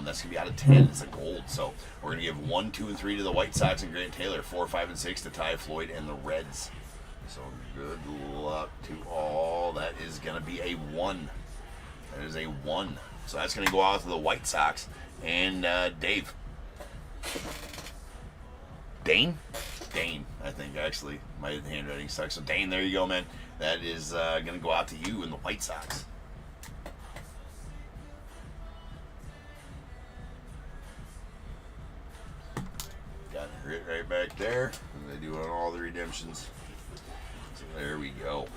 That's gonna be out of 10. It's a gold. So we're gonna give 1, 2, and 3 to the White Sox and Grant Taylor. 4, 5, and 6 to Ty Floyd and the Reds. So good luck to all. That is gonna be a 1. That is a 1. So that's going to go out to the White Sox and Dave. Dane, I think, actually. My handwriting sucks. So, Dane, there you go, man. That is going to go out to you and the White Sox. Got it right back there. And they do on all the redemptions. So, there we go.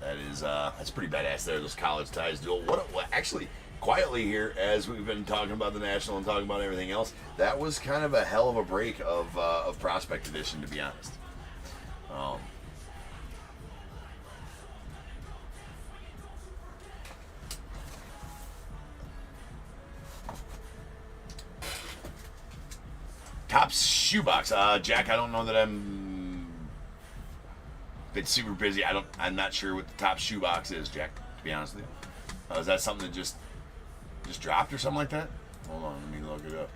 That is that's pretty badass there, those College Ties duel. What actually, quietly here, as we've been talking about the National and talking about everything else, that was kind of a hell of a break of Prospect Edition, to be honest. Top shoebox. Jack, I don't know that I'm been super busy. I'm not sure what the top shoebox is, Jack, to be honest with you. Is that something that just dropped or something like that? Hold on, let me look it up.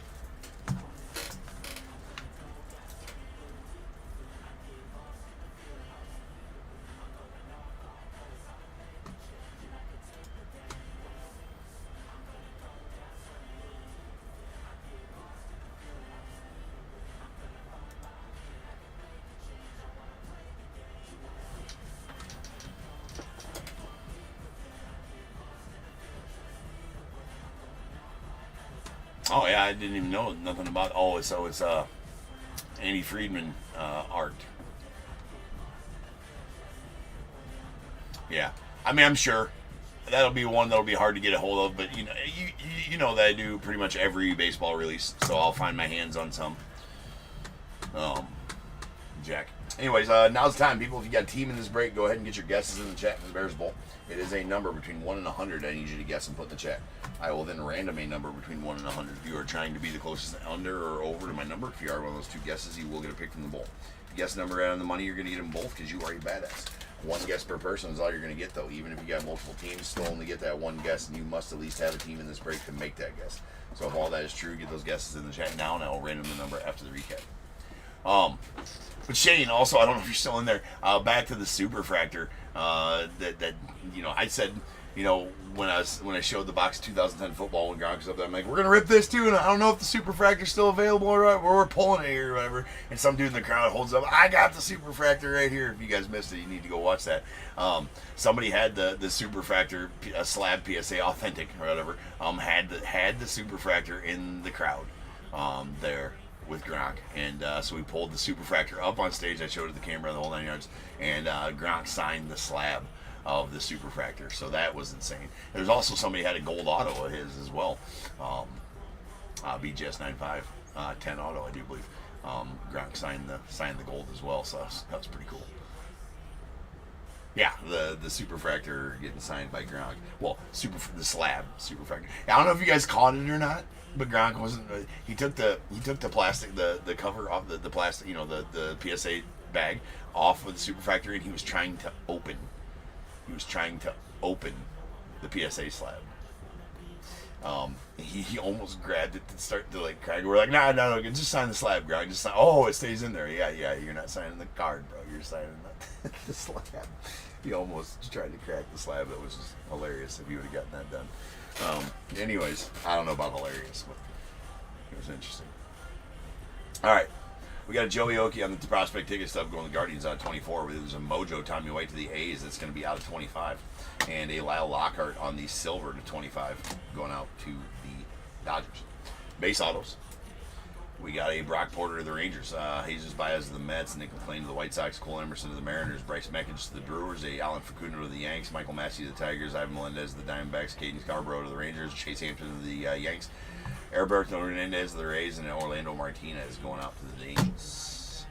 Oh yeah, I didn't even know nothing about. Oh, so it's Andy Friedman art. Yeah, I mean, I'm sure that'll be one that'll be hard to get a hold of, but you know that I do pretty much every baseball release, so I'll find my hands on some. Jack. Anyways, now's the time, people. If you got a team in this break, go ahead and get your guesses in the chat for the Bears Bowl. It is a number between 1 and 100. I need you to guess and put in the chat. I will then random a number between 1 and 100. If you are trying to be the closest under or over to my number, if you are one of those two guesses, you will get a pick from the bowl. If you guess number right on the money, you're going to get them both because you are a badass. One guess per person is all you're going to get, though. Even if you got multiple teams, still only get that one guess, and you must at least have a team in this break to make that guess. So if all that is true, get those guesses in the chat now, and I will random the number after the recap. But Shane, also, I don't know if you're still in there. Back to the superfractor. That I said, when I showed the box of 2010 football when Gronk was up there, I'm like, we're gonna rip this too, and I don't know if the superfractor's still available or we're pulling it here or whatever. And some dude in the crowd holds up, I got the superfractor right here. If you guys missed it, you need to go watch that. Somebody had the superfractor slab PSA authentic or whatever. Had the superfractor in the crowd there with Gronk, and so we pulled the superfractor up on stage. I showed it to the camera, the whole 9 yards, and Gronk signed the slab of the superfractor, so that was insane. There's also somebody had a gold auto of his as well, BGS 95 10 auto, I do believe. Gronk signed the gold as well, so that was pretty cool. Yeah, the superfractor getting signed by Gronk. Well, the slab superfractor. I don't know if you guys caught it or not, but Gronk wasn't. He took the plastic, the cover off the plastic, the PSA bag off of the superfractor, and he was trying to open. He was trying to open the PSA slab. He almost grabbed it to start to crack. We're like, no, just sign the slab, Gronk. Just sign. Oh, it stays in there. Yeah. You're not signing the card, bro. You're signing the slab. He almost tried to crack the slab. That was just hilarious if he would have gotten that done. Anyways, I don't know about hilarious, but it was interesting. All right. We got a Joey Oki on the prospect ticket stub going to the Guardians out of 24. There's a Mojo Tommy White to the A's that's going to be out of 25. And a Lyle Lockhart on the silver to 25 going out to the Dodgers. Base autos. We got a Brock Porter to the Rangers, Jesus Baez to the Mets, Nick McLean to the White Sox, Cole Emerson to the Mariners, Bryce Meckage to the Brewers, a Alan Facundo to the Yanks, Michael Massey to the Tigers, Ivan Melendez to the Diamondbacks, Caden Scarborough to the Rangers, Chase Hampton to the Yanks, Heriberto Hernandez to the Rays, and Orlando Martinez going out to the Angels.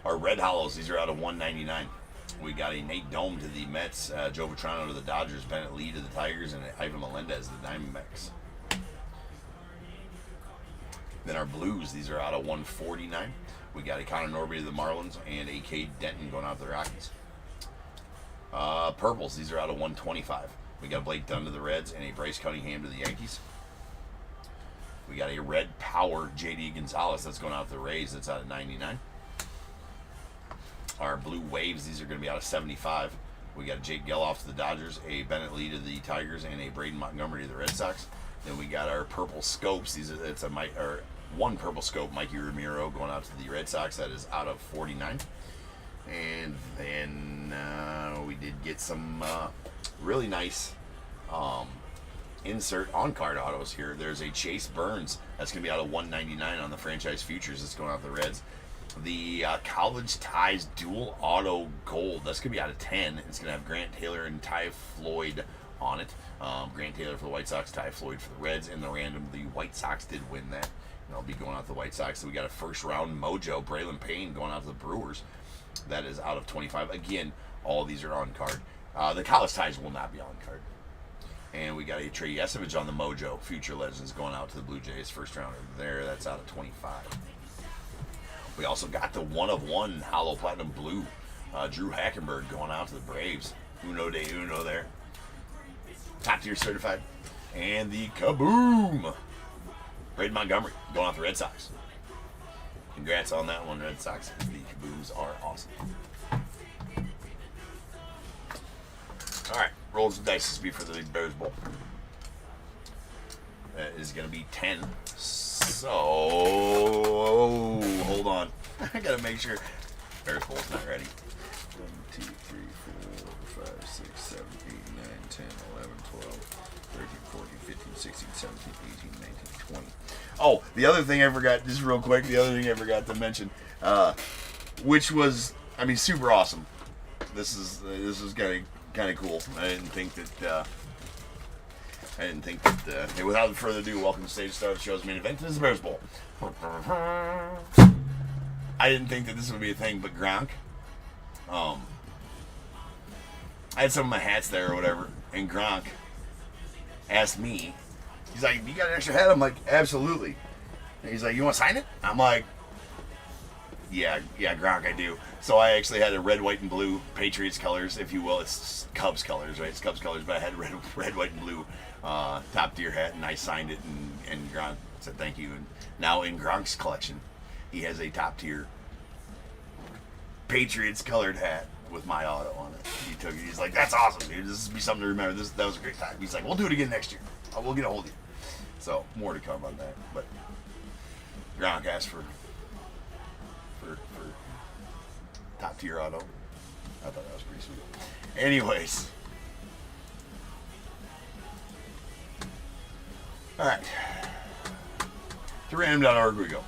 Our Red Hollows, these are out of 199. We got a Nate Dome to the Mets, Joe Vitrano to the Dodgers, Bennett Lee to the Tigers, and Ivan Melendez to the Diamondbacks. Then our Blues, these are out of 149. We got a Connor Norby to the Marlins and a Cade Denton going out to the Rockies. Purples, these are out of 125. We got Blake Dunn to the Reds and a Bryce Cunningham to the Yankees. We got a Red Power JD Gonzalez that's going out to the Rays, that's out of 99. Our Blue Waves, these are going to be out of 75. We got Jake Geloff to the Dodgers, a Bennett Lee to the Tigers, and a Braden Montgomery to the Red Sox. Then we got our Purple Scopes. One Purple Scope, Mikey Ramiro, going out to the Red Sox. That is out of 49. And then we did get some really nice insert on-card autos here. There's a Chase Burns. That's going to be out of 199 on the franchise futures. That's going out to the Reds. The College Ties Dual Auto Gold. That's going to be out of 10. It's going to have Grant Taylor and Ty Floyd on it. Grant Taylor for the White Sox, Ty Floyd for the Reds. In the random, the White Sox did win that. And I'll be going out to the White Sox. So we got a first-round Mojo, Braylon Payne, going out to the Brewers. That is out of 25. Again, all of these are on card. The College Ties will not be on card. And then we got a Trey Yesevich on the Mojo. Future Legends going out to the Blue Jays. First rounder there. That's out of 25. We also got the 1/1 Hollow Platinum Blue. Drew Hackenberg going out to the Braves. Uno de Uno there. Top tier certified. And the Kaboom! Braden Montgomery going out to the Red Sox. Congrats on that one, Red Sox. The Kabooms are awesome. Alright, rolls some dice. This will be for the Bears Bowl. That is going to be 10. So, hold on. I got to make sure. Bears Bowl's not ready. 1, 2, 3, 4, 5, 6, 7, 8, 9, 10, 11, 12, 13, 14, 15, 16, 17, 18, 19, 20. Oh, the other thing I forgot, just real quick, the other thing I forgot to mention, which was, I mean, super awesome. This is kind of cool. I didn't think that, hey, without further ado, welcome to Stage Star of the show's main event. This is the Bears Bowl. I didn't think that this would be a thing, but Gronk, I had some of my hats there or whatever, and Gronk asked me, he's like, you got an extra hat? I'm like, absolutely. And he's like, you want to sign it? I'm like, yeah, Gronk, I do. So I actually had a red, white, and blue Patriots colors, if you will. It's Cubs colors, right? It's Cubs colors, but I had red, white, and blue top tier hat, and I signed it, and Gronk said thank you. And now in Gronk's collection, he has a top tier Patriots colored hat with my auto on it. He took it. He's like, that's awesome, dude. This will be something to remember. That was a great time. He's like, we'll do it again next year. We'll get a hold of you. So more to come on that. But Gronk asked for top tier auto. I thought that was pretty sweet. Anyways. Alright. To random.org we go.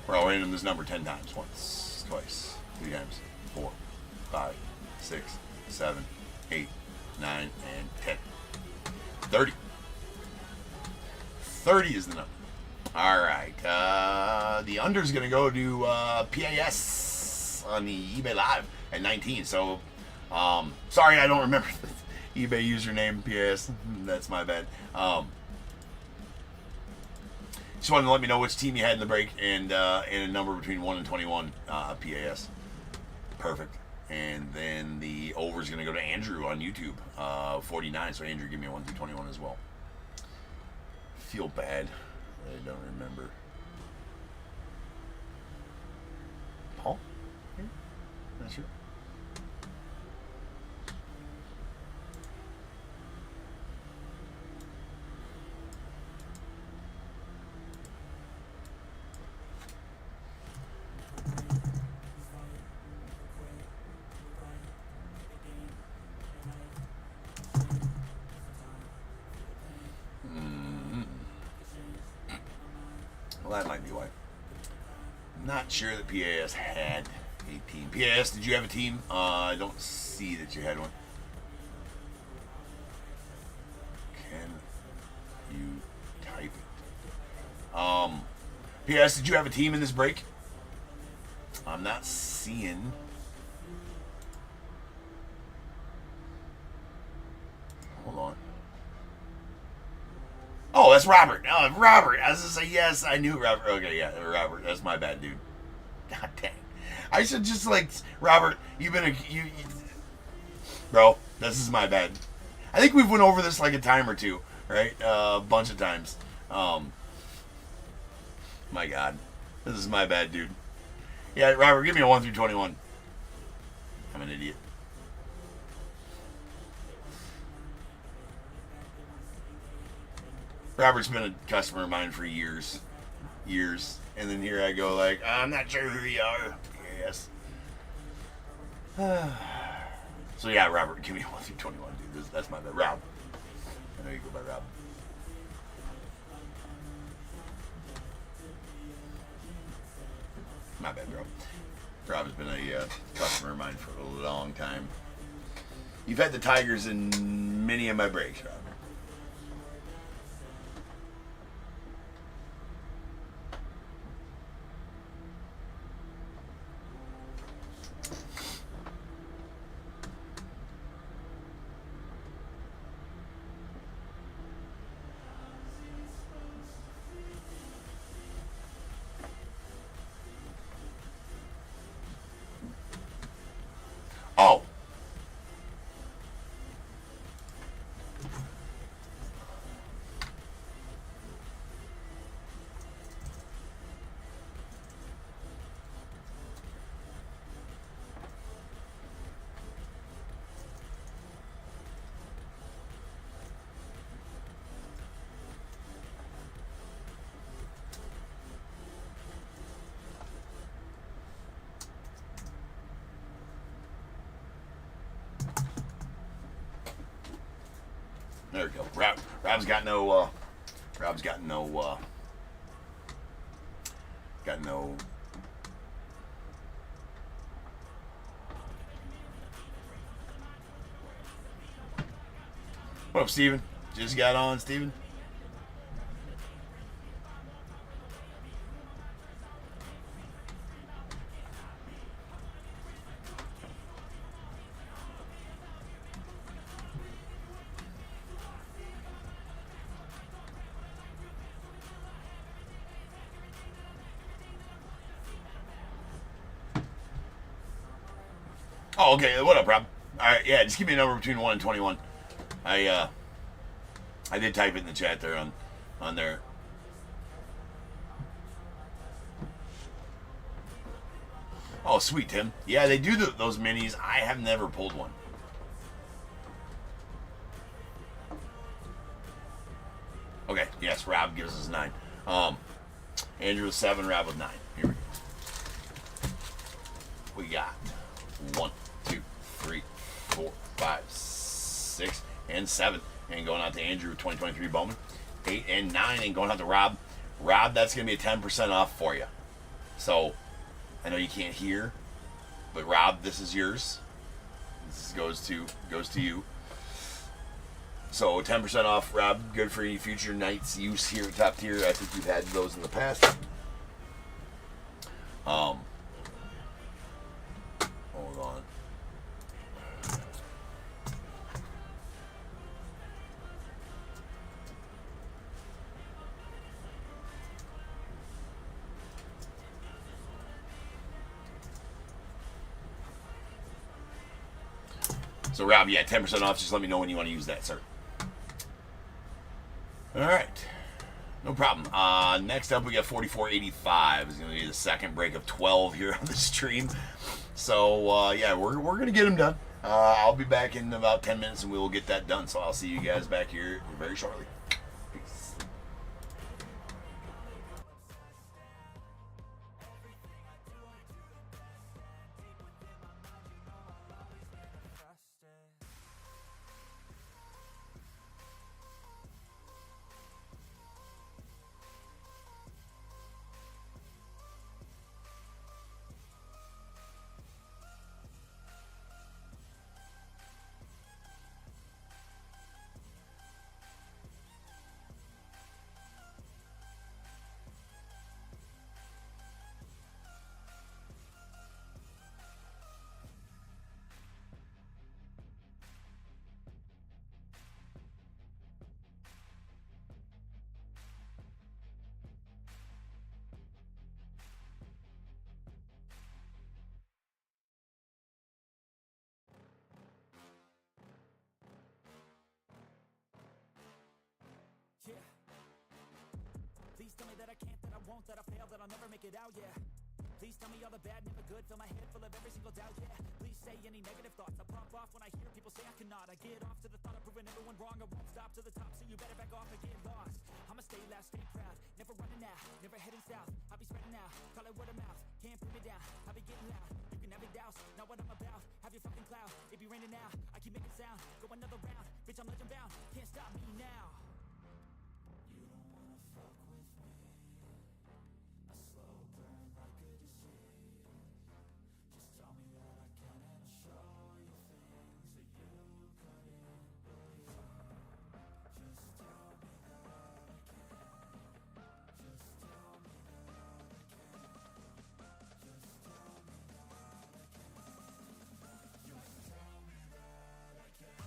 Where I'll random this number 10 times. Once, twice, 3 times, 4, 5, 6, 7, 8, 9, and 10. 30. 30 is the number. Alright. The under's going to go to PAS on the eBay Live at 19. So, sorry I don't remember the eBay username, PAS. That's my bad. Just wanted to let me know which team you had in the break and a number between 1 and 21 PAS. Perfect. And then the over is going to go to Andrew on YouTube, 49. So Andrew, give me a 1 through 21 as well. Feel bad. I don't remember. Paul? Yeah. Not sure. Well, that might be why. Not sure that PAS had a team. PAS, did you have a team? I don't see that you had one. Can you type it? PAS, did you have a team in this break? I'm not seeing. Hold on. Oh, that's Robert. Oh, Robert. I was going to say, yes, I knew Robert. Okay, yeah, Robert. That's my bad, dude. God dang. I should just, like, Robert, you've been bro, this is my bad. I think we've went over this like a time or two, right? A bunch of times. My God. This is my bad, dude. Yeah, Robert, give me a 1 through 21. I'm an idiot. Robert's been a customer of mine for years. And then here I go like, I'm not sure who you are. Yes. So yeah, Robert, give me a 1 through 21, dude. That's my bad. Rob. I know you go by Rob. My bad, bro. Rob has been a customer of mine for a long time. You've had the Tigers in many of my breaks, Rob. Oh. There we go. Rob's got no. Rob's got no. Got no. What up, Steven? Just got on, Steven. Oh, okay. What up, Rob? All right, yeah. Just give me a number between 1 and 21. I did type it in the chat there on there. Oh, sweet, Tim. Yeah, they do those minis. I have never pulled one. Okay, yes, Rob gives us 9. Andrew with 7, Rob with 9. Here we go. We got 1, 2, 3, 4, 5, 6, and 7. And going out to Andrew, 2023 Bowman. 8 and 9, and going out to Rob. Rob, that's going to be a 10% off for you. So, I know you can't hear, but Rob, this is yours. This goes to you. So 10% off, Rob. Good for any future nights use here at Top Tier. I think you've had those in the past. Hold on. So Rob, yeah, 10% off. Just let me know when you want to use that, sir. All right, no problem. Next up, we got 4485. It's going to be the second break of 12 here on the stream. So yeah, we're going to get them done. I'll be back in about 10 minutes, and we will get that done. So I'll see you guys back here very shortly. Peace. Yeah. Please tell me that I can't, that I won't, that I fail, that I'll never make it out, yeah. Please tell me all the bad, never good, fill my head full of every single doubt, yeah. Please say any negative thoughts, I pop off when I hear people say I cannot. I get off to the thought of proving everyone wrong, I won't stop to the top, so you better back off and get lost. I'ma stay loud, stay proud, never running out, never heading south. I'll be spreading out, call it word of mouth, can't put me down, I'll be getting loud. You can have it douse, not what I'm about, have your fucking cloud. It be raining now, I keep making sound, go another round, bitch I'm legend bound, can't stop me now. You don't wanna fuck with me, a slow burn like a disease. Just tell me that I can and I'll show you things that you couldn't believe. Just tell me that I can, just tell me that I can, just tell me that I can, just tell me that I can.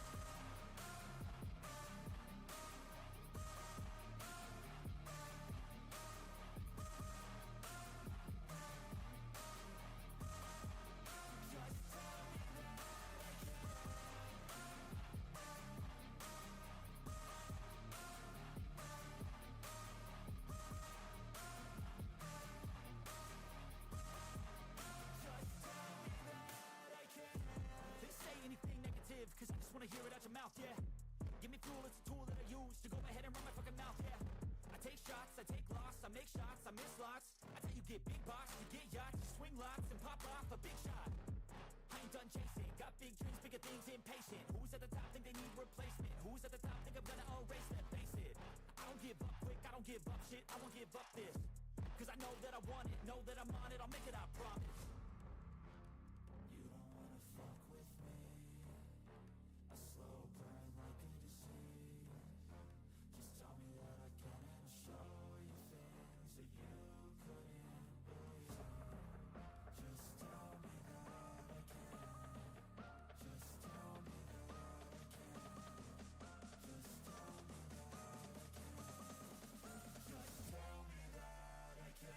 wanna hear it out your mouth, yeah. Give me fuel, it's a tool that I use to go ahead and run my fucking mouth, yeah. I take shots, I take loss, I make shots, I miss lots. That's how you get big box, you get yachts, you swing lots and pop off a big shot. I ain't done chasing, got big dreams, bigger things, impatient. Who's at the top think they need replacement? Who's at the top think I'm gonna erase them? Face it, I don't give up quick, I don't give up shit, I won't give up this. Cause I know that I want it, know that I'm on it, I'll make it, I promise. You don't wanna fuck with me, a slow burn like a disease. Just tell me that I can and I'll show you things that you couldn't believe. Just tell me that I can. Just tell me that I can. Just tell me that I can. Just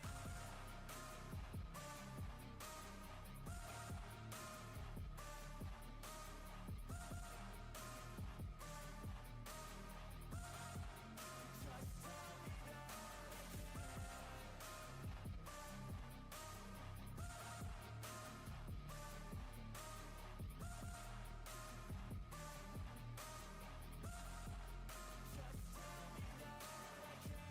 tell me that I can.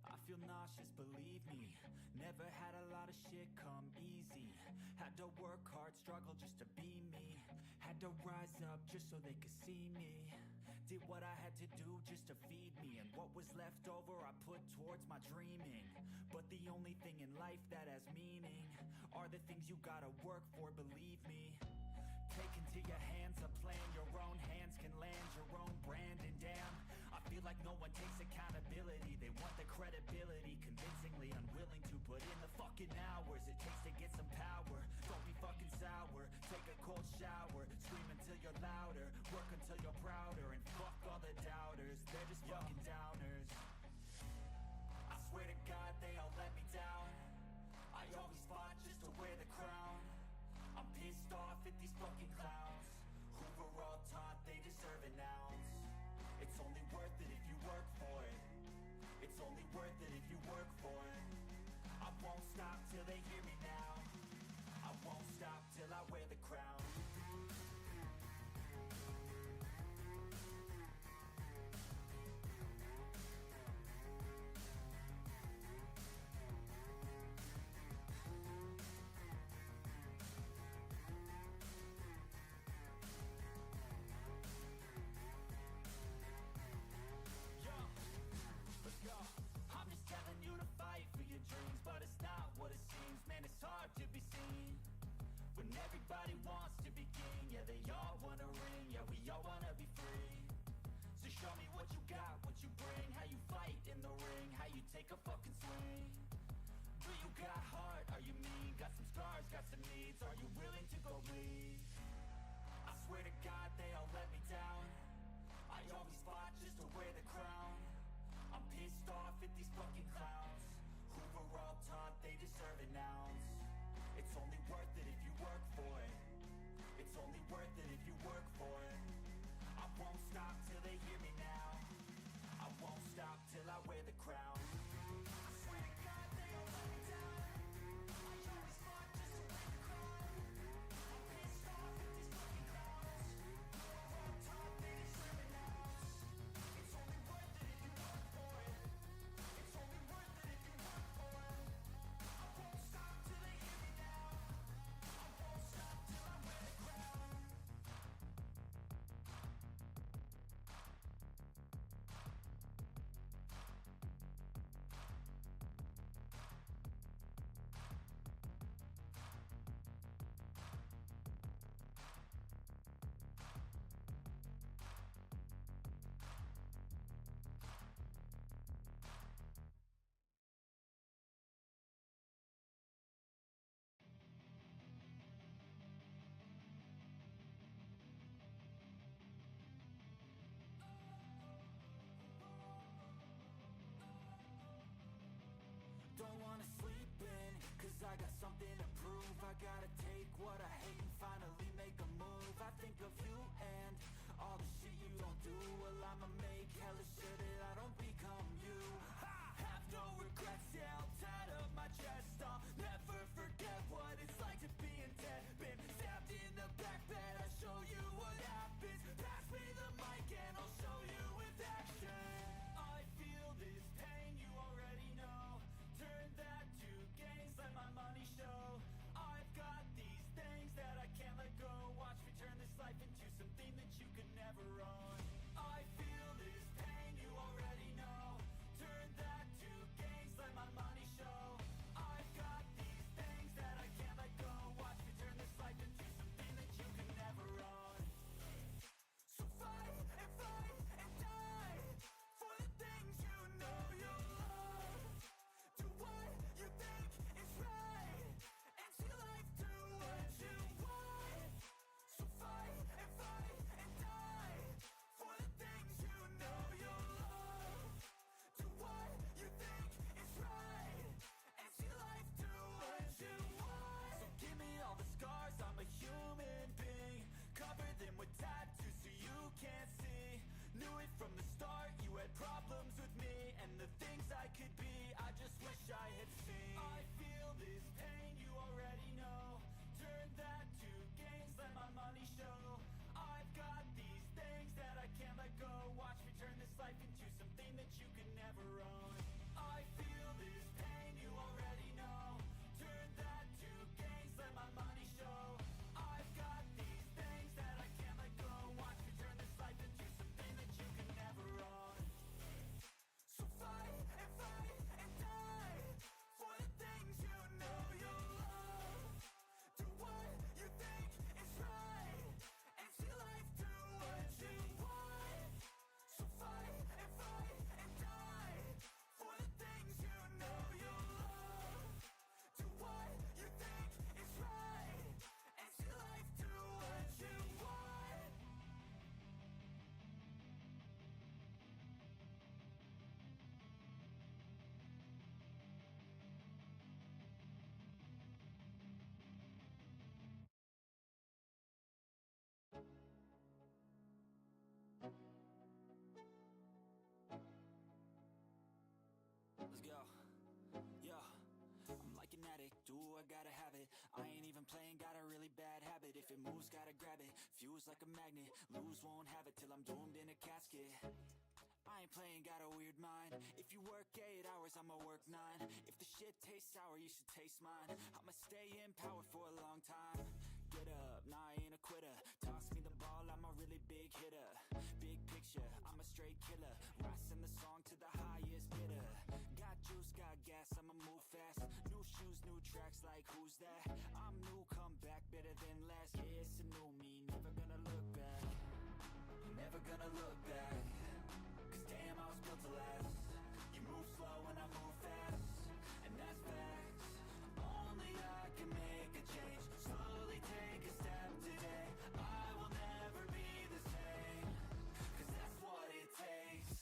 I feel nauseous, believe me. Never had a lot of shit come easy. Had to work hard, struggle just to be me. Had to rise up just so they could see me. Did what I had to do just to feed me. And what was left over I put towards my dreaming. But the only thing in life that has meaning are the things you gotta work for, believe me. Take into your hands a plan, your own hands can land your own brand. And damn, I feel like no one takes accountability. They want the credibility, convincingly unwilling to put in the fucking hours it takes to get some power. Don't be fucking sour, take a cold shower. Scream until you're louder, work until you're prouder. And fuck all the doubters, they're just fucking downers. I swear to God they all let me down. I always fought just to wear the crown. I'm pissed off at these fucking clowns who were all taught they deserve an ounce. It's only worth it if you work for it. It's only worth it if you work for it. I won't stop till they hear me now. I won't stop till I wear the crown. I'm just telling you to fight for your dreams, but it's not what it seems. Man, it's hard to be seen when everybody wants to be king. Yeah, they all wanna ring, yeah, we all wanna be free. So show me what you got, what you bring, how you fight in the ring, how you take a fucking swing. Do you got heart, are you mean? Got some scars, got some needs, are you willing to go bleed? I swear to God they all let me down. I always fought just to wear the crown. I'm pissed off at these fucking clowns who were all taught they deserve an ounce. It's only worth it if you work for it. It's only worth it if you work for it. I won't stop till they hear me now. I won't stop till I wear the crown. I swear to God they all let me down. I always fought just to wear the crown. I'm pissed off at these fucking clowns who were all taught they deserve an ounce. It's only worth it if you work for it. It's only worth it if you work for it. I won't stop till they hear me now. I won't stop till I wear the crown. Don't wanna sleep in, cause I got something to prove. I gotta take what I hate and finally make a move. I think of you and all the shit you don't do. Well, I'ma make hella sure that I don't become you. I have no regrets, yeah, I'll tie up my chest. I'll never forget that you could never own. I feel this pain, you already know. Turn that to gains, let my money show. I've got these things that I can't let go. Watch me turn this life into something that you can never own. So fight and die for the things you know you love. Do what you think is right and see life do what you want. So fight and die for the things you know you love. Do what you think is right and see life do what you want. So give me all the scars, I'm a human being. Cover them with tattoos so you can't see. Knew it from the start, you had problems with me and the things I could be, I just wish I had seen. I feel this pain, you already know. Turn that to gains, let my money show. I've got these things that I can't let go. Watch me turn this life into something that you can never own. I feel this pain, you already know. Turn that to gains, let my money show. I've got these things that I can't let go. Watch me turn this life into something that you can never own. So fight and die for the things you know you love. Do what you think is right and see life do what you want. So fight and die for the things you know you love. Do what you think is right and see life do what you want. Let's go. Yo, I'm like an addict, do I gotta have it. I ain't even playing, got a really bad habit. If it moves, gotta grab it. Fuse like a magnet, lose, won't have it till I'm doomed in a casket. I ain't playing, got a weird mind. If you work 8 hours, I'ma work 9. If the shit tastes sour, you should taste mine. I'ma stay in power for a long time. Get up, nah, I ain't a quitter. Toss me the ball, I'm a really big hitter. Big picture, I'm a straight killer. Rising the song to the highest bidder. Got juice, got gas, I'ma move fast. New shoes, new tracks, like who's that? I'm new, come back, better than last. Yeah, it's a new me, never gonna look back. Never gonna look back. Cause damn, I was built to last. You move slow and I move fast, and that's facts. Only I can make a change. Slowly take a step today. I will never be the same. Cause that's what it takes.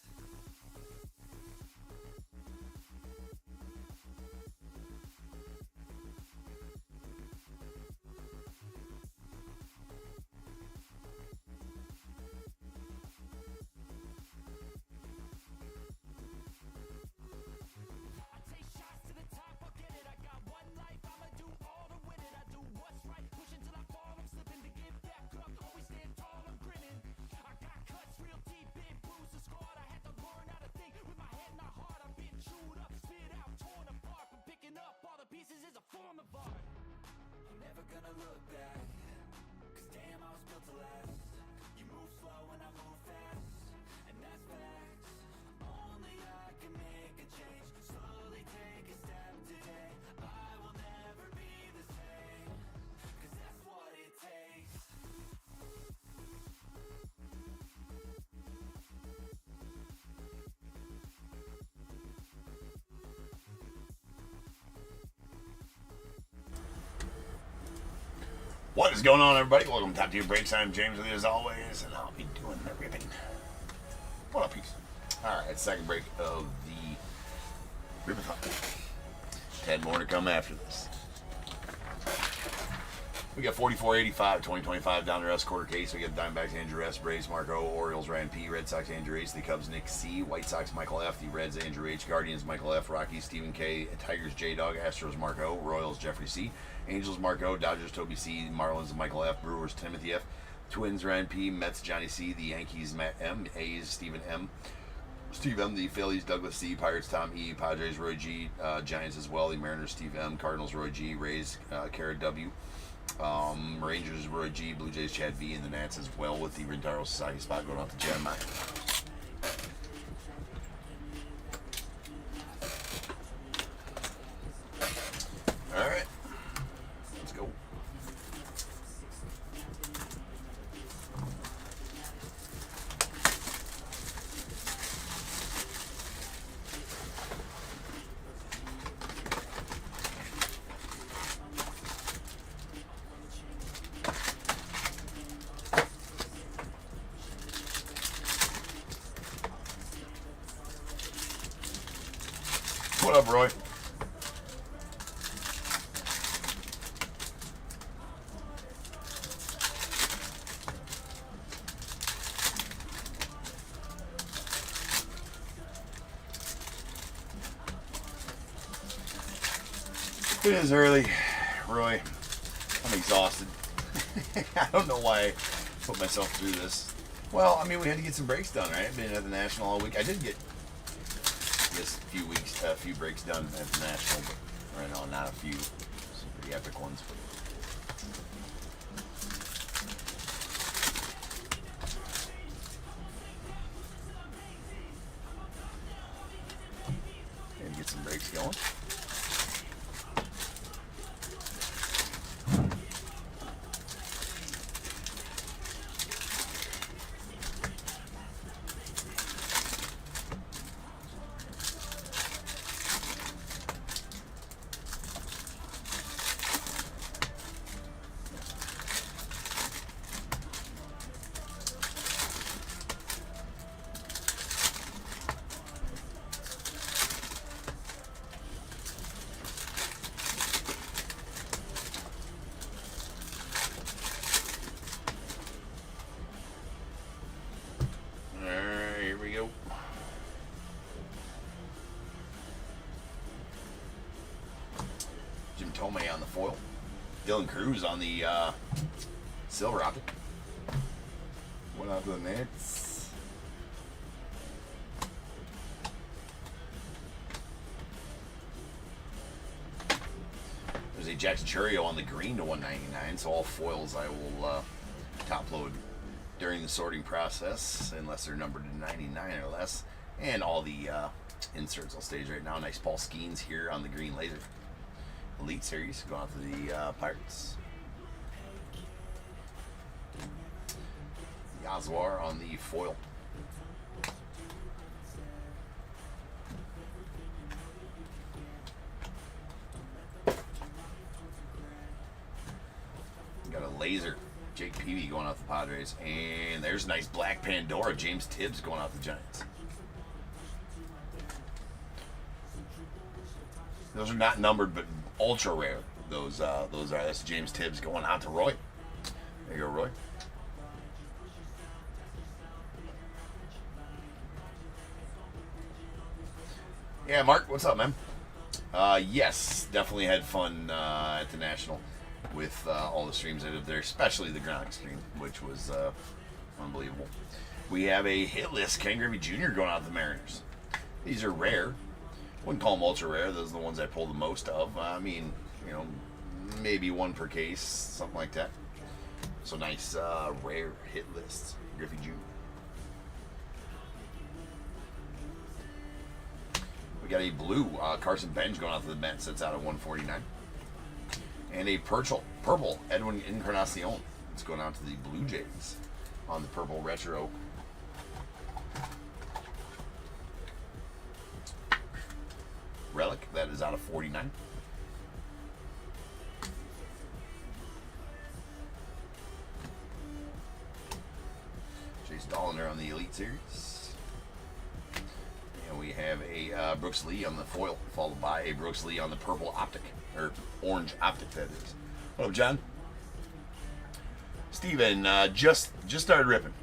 I take shots to the top, I'll get it. I got one life, I'ma do all to win it. I do what's right, pushing till I fall. I'm slipping to get back up, always stand tall, I'm grinning. I got cuts real deep, been bruised and scarred. I had to learn how to think with my head not hard. I've been chewed up, spit out, torn apart. But picking up all the pieces is a form of art. I'm never gonna look back. Cause damn, I was built to last. You move slow and I move fast, and that's facts. Only I can make a change. Slowly take a step today. I will never be the same. Cause that's what it takes. What is going on, everybody? Welcome to Top Tier Breaks. I'm James with you as always, and I'll be doing the ribbon. What up, peace? Alright, second break of the Ripathon. 10 more to come after this. We got 4485, 2025 Donruss quarter case. We got Diamondbacks Andrew S, Braves Marco, Orioles Ryan P, Red Sox Andrew H, the Cubs Nick C, White Sox Michael F, the Reds Andrew H, Guardians Michael F, Rockies Stephen K, Tigers J Dog, Astros Marco, Royals Jeffrey C, Angels Marco, Dodgers Toby C, Marlins Michael F, Brewers Timothy F, Twins Ryan P, Mets Johnny C, the Yankees Matt M, A's Stephen M, Steve M, the Phillies Douglas C, Pirates Tom E, Padres Roy G, Giants as well, the Mariners Steve M, Cardinals Roy G, Rays Kara W, Rangers, Roy G, Blue Jays, Chad B, and the Nats as well with the Rintaro Society spot going out to Jeremiah. All right, let's go. What up, Roy? It is early, Roy. I'm exhausted. I don't know why I put myself through this. Well, I mean, we had to get some breaks done, right? Been at the National all week. I did get this a few breaks done at the National, but right now, not a few. Some pretty epic ones. And get some breaks going. Tomei on the foil. Dylan Cruz on the silver optic. Went out to the Nets. There's a Jackson Churio on the green to 199. So all foils I will top load during the sorting process, unless they're numbered to 99 or less. And all the inserts I'll stage right now. Nice Paul Skeens here on the green laser. Elite Series going out to the Pirates. Yazwar on the foil. Got a laser. Jake Peavy going out the Padres. And there's a nice black Pandora. James Tibbs going out the Giants. Those are not numbered, but ultra rare. Those are. That's James Tibbs going out to Roy. There you go, Roy. Yeah, Mark, what's up, man? Yes, definitely had fun at the National with all the streams I did there, especially the Gronk stream, which was unbelievable. We have a hit list, Ken Griffey Jr. going out to the Mariners. These are rare. Wouldn't call them ultra rare. Those are the ones I pull the most of. I mean, you know, maybe one per case, something like that. So nice rare hit list, Griffey Jr. We got a blue Carson Bench going out to the Mets. That's out of 149. And a purple Edwin Encarnacion. It's going out to the Blue Jays on the purple retro. Relic, that is out of 49. Chase Dollander on the Elite Series. And we have a Brooks Lee on the foil, followed by a Brooks Lee on the purple optic, or orange optic, that is. What up, John? Steven, just started ripping.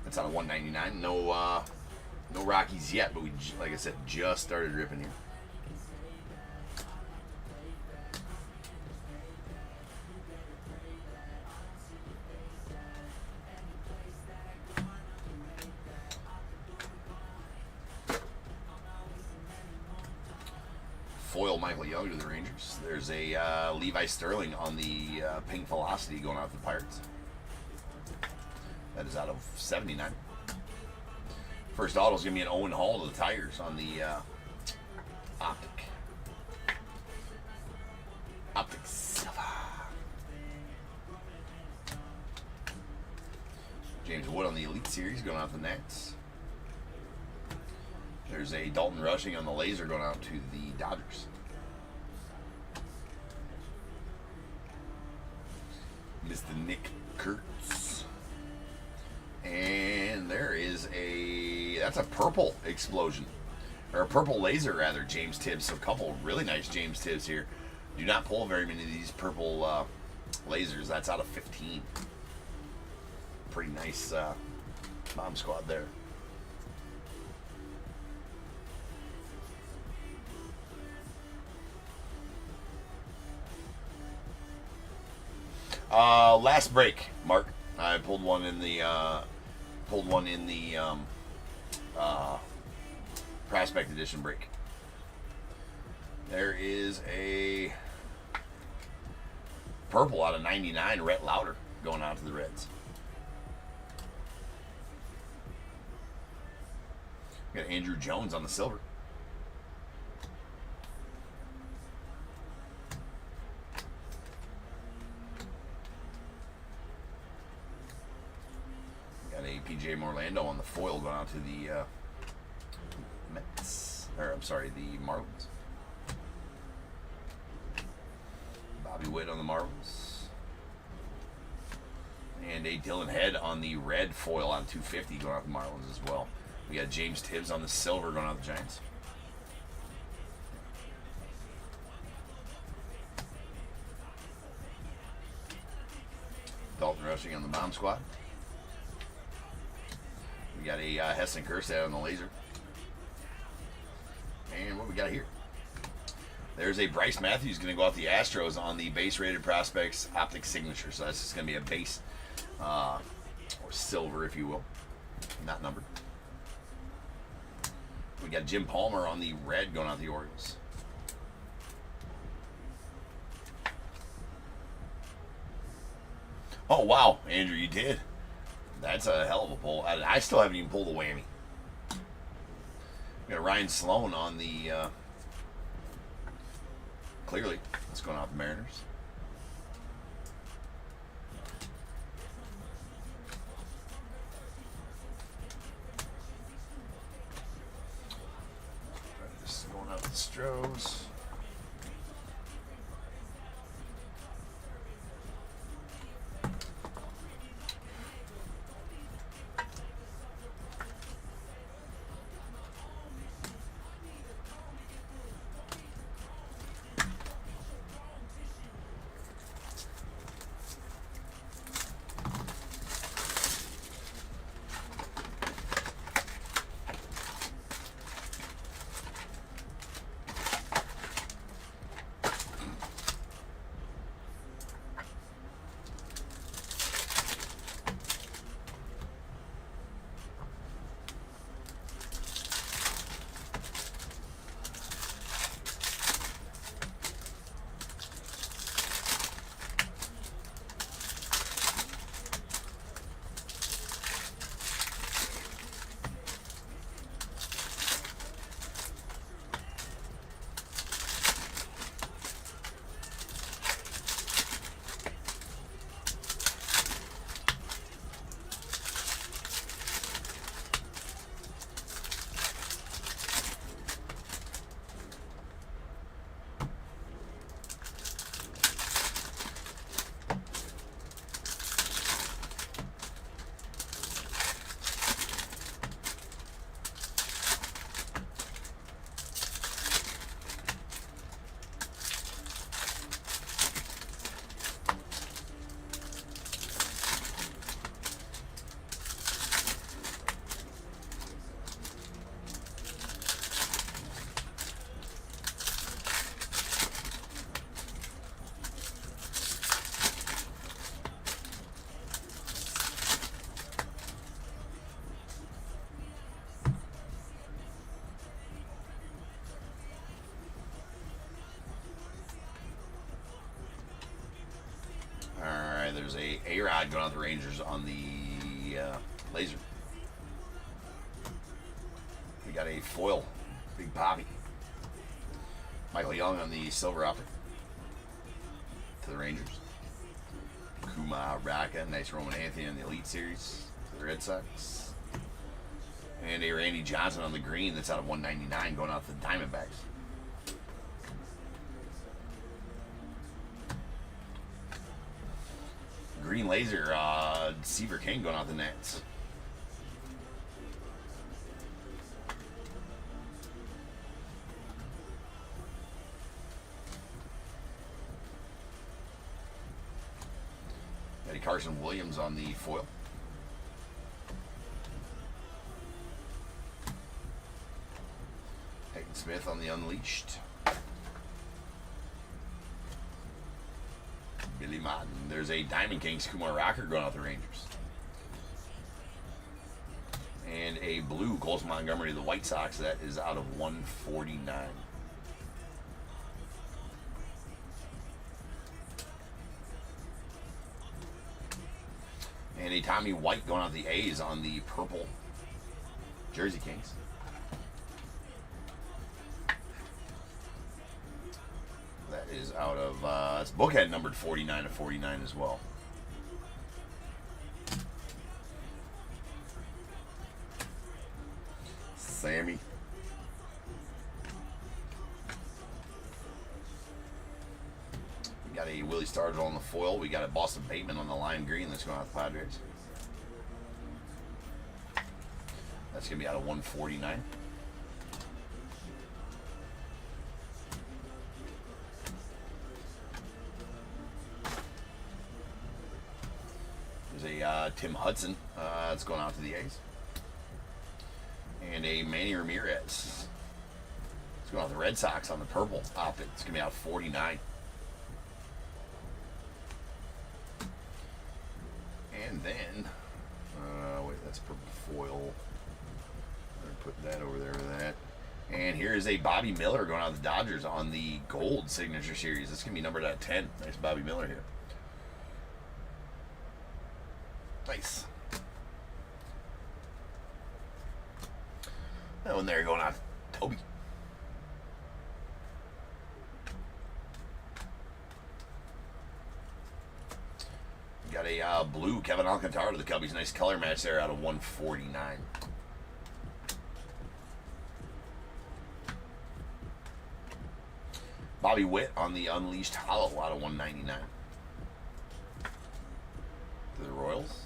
That's out of 199. No Rockies yet, but we, like I said, just started ripping here. Foil Still Michael Young to the Rangers. There's a Levi Sterling on the pink Velocity going out to the Pirates. That is out of 79. First auto is going to be an Owen Hall to the Tigers on the Optic. Optic Silver. James Wood on the Elite Series going out to the Nets. There's a Dalton Rushing on the Laser going out to the Dodgers. Mr. Nick Kurtz. And there is that's a purple explosion. Or a purple laser, rather, James Tibbs. So a couple really nice James Tibbs here. Do not pull very many of these purple lasers. That's out of 15. Pretty nice bomb squad there. Last break, Mark. I pulled one in the Prospect Edition break. There is a purple out of 99, Rhett Lauder, going out to the Reds. We got Andrew Jones on the silver. Got a PJ Orlando on the foil going out to the Mets. Or, I'm sorry, the Marlins. Bobby Witt on the Marlins. And a Dylan Head on the red foil on 250 going out to the Marlins as well. We got James Tibbs on the silver going out to the Giants. Dalton Rushing on the bomb squad. We got a Heston Kjerstad on the laser. And what we got here? There's a Bryce Matthews going to go out the Astros on the base rated prospects optic signature. So that's just going to be a base or silver, if you will, not numbered. We got Jim Palmer on the red going out the Orioles. Oh, wow, Andrew, you did. That's a hell of a pull. I still haven't even pulled the whammy. We got Ryan Sloan on the clearly. What's going on with the Mariners? This is going out with the Stros. there's a A-Rod going out the Rangers on the laser. We got a foil, Big Bobby. Michael Young on the silver optic to the Rangers. Kuma Raka, nice Roman Anthony on the Elite Series to the Red Sox. And a Randy Johnson on the green that's out of 199 going out to the Diamondbacks. Green laser, Seaver King going out the Nets. Eddie Carson Williams on the foil. Hayden Smith on the Unleashed. Billy Martin. There's a Diamond Kings Kumar Rocker going out the Rangers. And a blue Colson Montgomery to the White Sox. That is out of 149. And a Tommy White going out the A's on the purple Jersey Kings. That is out of, it's bookhead numbered 49 to 49 as well. Sammy. We got a Willie Stargell on the foil. We got a Boston Bateman on the lime green that's going out the Padres. That's going to be out of 149. There's a Tim Hudson that's going out to the A's. And a Manny Ramirez. It's going out to the Red Sox on the purple optic. It's going to be out 49. And then, wait, that's purple foil. Put that over there with that. And here is a Bobby Miller going out to the Dodgers on the gold signature series. This is going to be numbered at 10. Nice Bobby Miller here. Nice. That one there going out to Toby. Got a blue Kevin Alcantara to the Cubbies. Nice color match there out of 149. Bobby Witt on the Unleashed Hollow out of 199. To the Royals.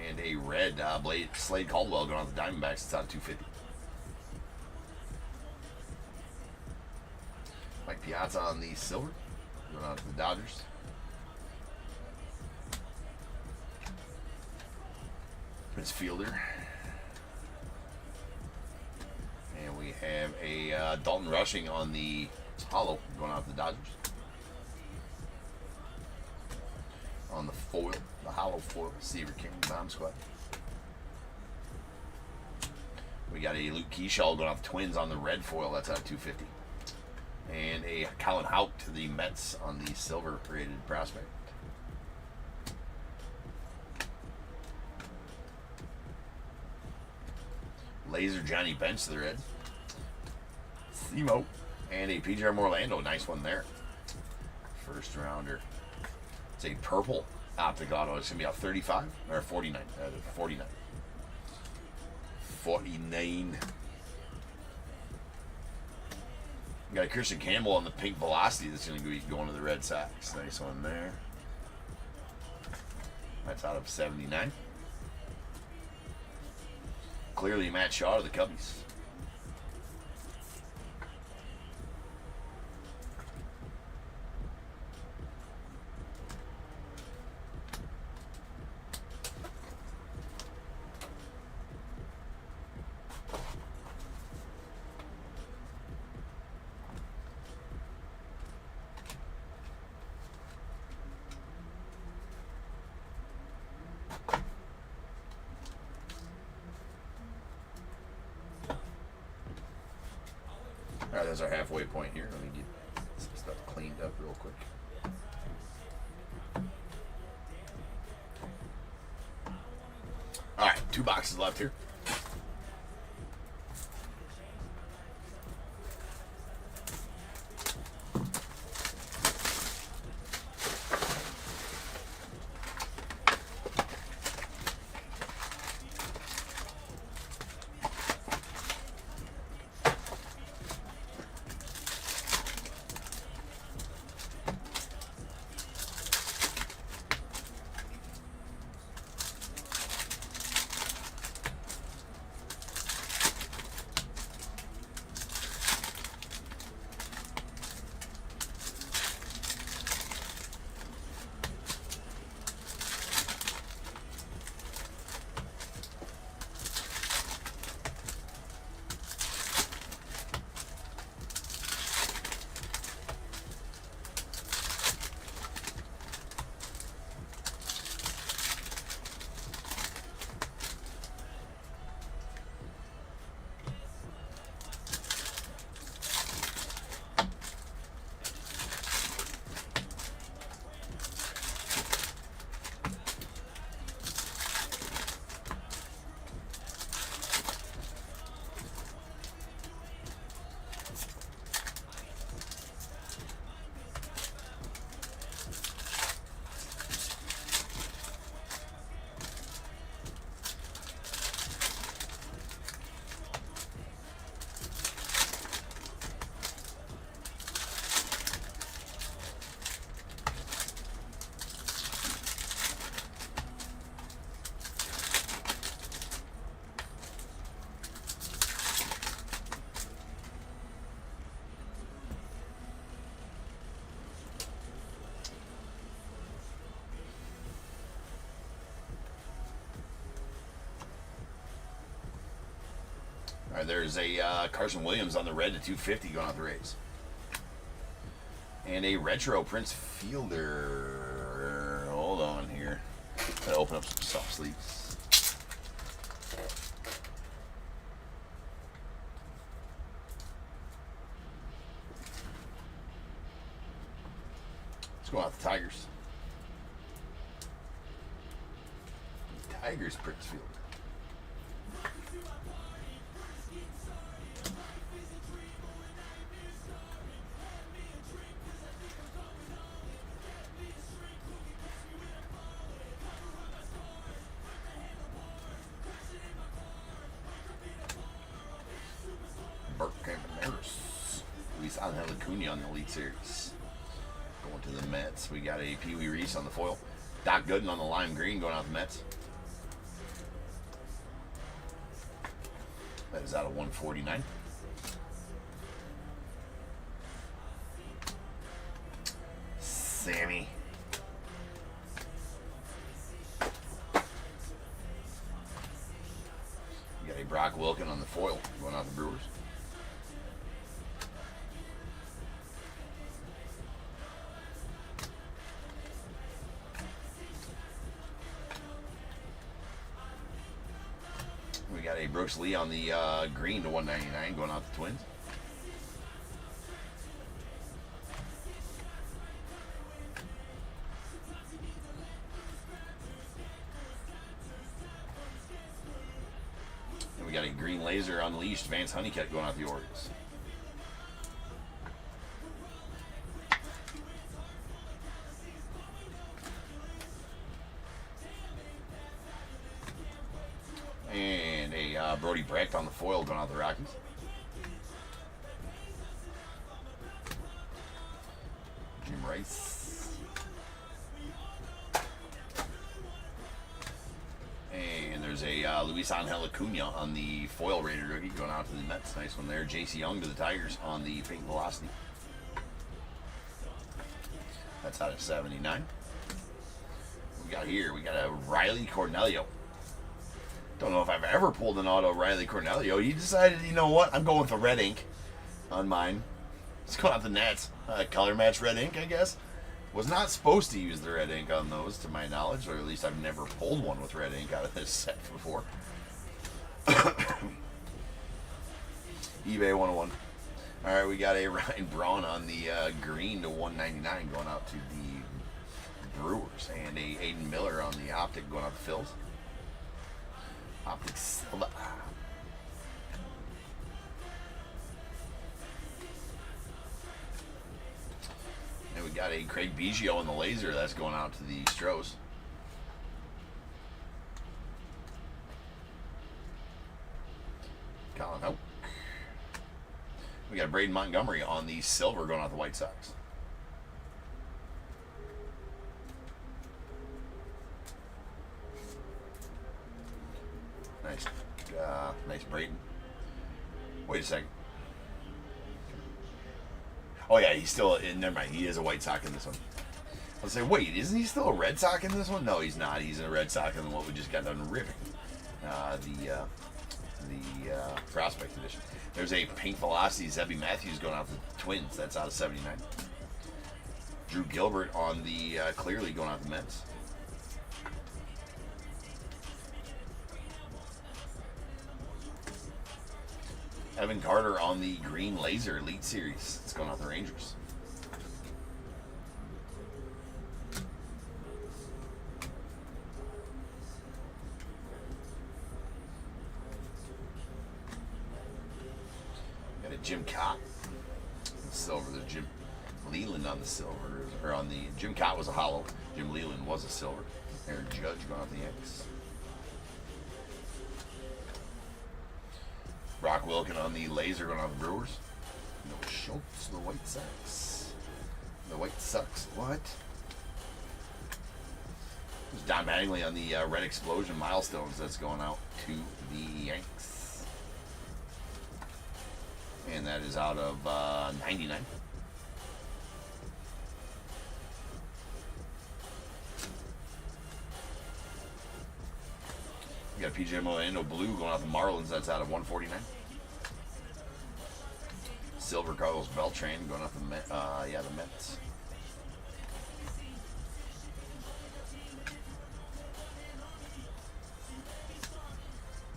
And a red Slade Caldwell going on the Diamondbacks. It's out of 250. Mike Piazza on the silver. Going on to the Dodgers. Prince Fielder. And we have a Dalton Rushing on the hollow going out to the Dodgers. On the foil, the hollow foil, Seaver King Bomb Squad. We got a Luke Keyshaw going off Twins on the red foil. That's out of 250. And a Colin Houck to the Mets on the silver rated prospect. Laser Johnny Bench to the red. Simo. And a PJ Orlando. Nice one there. First rounder. It's a purple optic auto. It's going to be out 35 or 49. 49. 49. We got a Christian Campbell on the pink Velocity that's going to be going to the Red Sox. Nice one there. That's out of 79. Clearly Matt Shaw to the Cubbies. Alright, that's our halfway point here. Let me get some stuff. cleaned up real quick. All right, 2 boxes left here. All right, there's a Carson Williams on the red to 250 going out the Rays. And a retro Prince Fielder. Hold on here. Gotta open up some soft sleeves. Let's go out the Tigers. Tigers Prince Fielder. On the Elite Series. Going to the Mets. We got a Pee Wee Reese on the foil. Doc Gooden on the lime green going out the Mets. That is out of 149. Sammy. We got a Brock Wilken on the foil going out the Brewers. We got a Brooks Lee on the green to 199 going out the Twins. And we got a green laser unleashed Vance Honeycutt going out the Orioles. And a Brody Brecht on the foil going out the Rockies. Jim Rice. And there's a Luis Angel Acuna on the foil Raider rookie going out to the Mets. Nice one there. J.C. Young to the Tigers on the pink velocity. That's out of 79. We got a Riley Cornelio. Don't know if I've ever pulled an auto Riley Cornelio. He decided, you know what? I'm going with the red ink on mine. Let's go out the Nats. Color match red ink, I guess. Was not supposed to use the red ink on those, to my knowledge, or at least I've never pulled one with red ink out of this set before. eBay 101. All right, we got a Ryan Braun on the green to 199 going out to the Brewers, and a Aiden Miller on the optic going out to Phils. Optic Silva. And we got a Craig Biggio on the laser that's going out to the Stros. Colin Hope. We got Braden Montgomery on the silver going out the White Sox. Nice. Nice Braden. Wait a second. Oh yeah, he's still in. Never mind. He is a White Sox in this one. I'll say, wait, isn't he still a Red Sox in this one? No, he's not. He's a Red Sox in what we just got done ripping. The prospect edition. There's a Pink Velocity Zebby Matthews going out to the Twins. That's out of 79. Drew Gilbert on the clearly going out to the Mets. Evan Carter on the green laser Elite Series. It's going out the Rangers. Got a Jim Cott on the silver. There's Jim Leland on the silver. Or on the Jim Cott was a hollow. Jim Leland was a silver. Aaron Judge going out the Yankees. Brock Wilkin on the laser going on the Brewers. No Schultz, the White Sox. The White Sox, what? There's Don Mattingly on the Red Explosion Milestones. That's going out to the Yanks. And that is out of 99. We got PJ Orlando Blue going out the Marlins. That's out of 149. Silver Carlos Beltran going out the the Mets.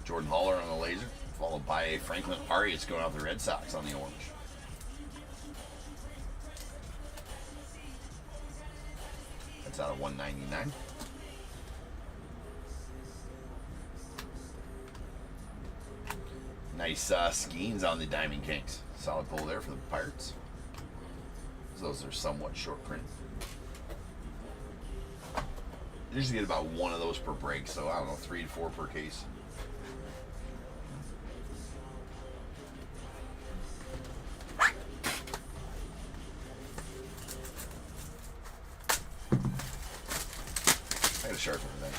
Jordan Haller on the laser, followed by Franklin Arias going out the Red Sox on the orange. That's out of 199. Nice Skeens on the Diamond Kings. Solid pull there for the Pirates. Those are somewhat short print. Usually get about one of those per break, so I don't know, 3 to 4 per case. I got a sharpen today.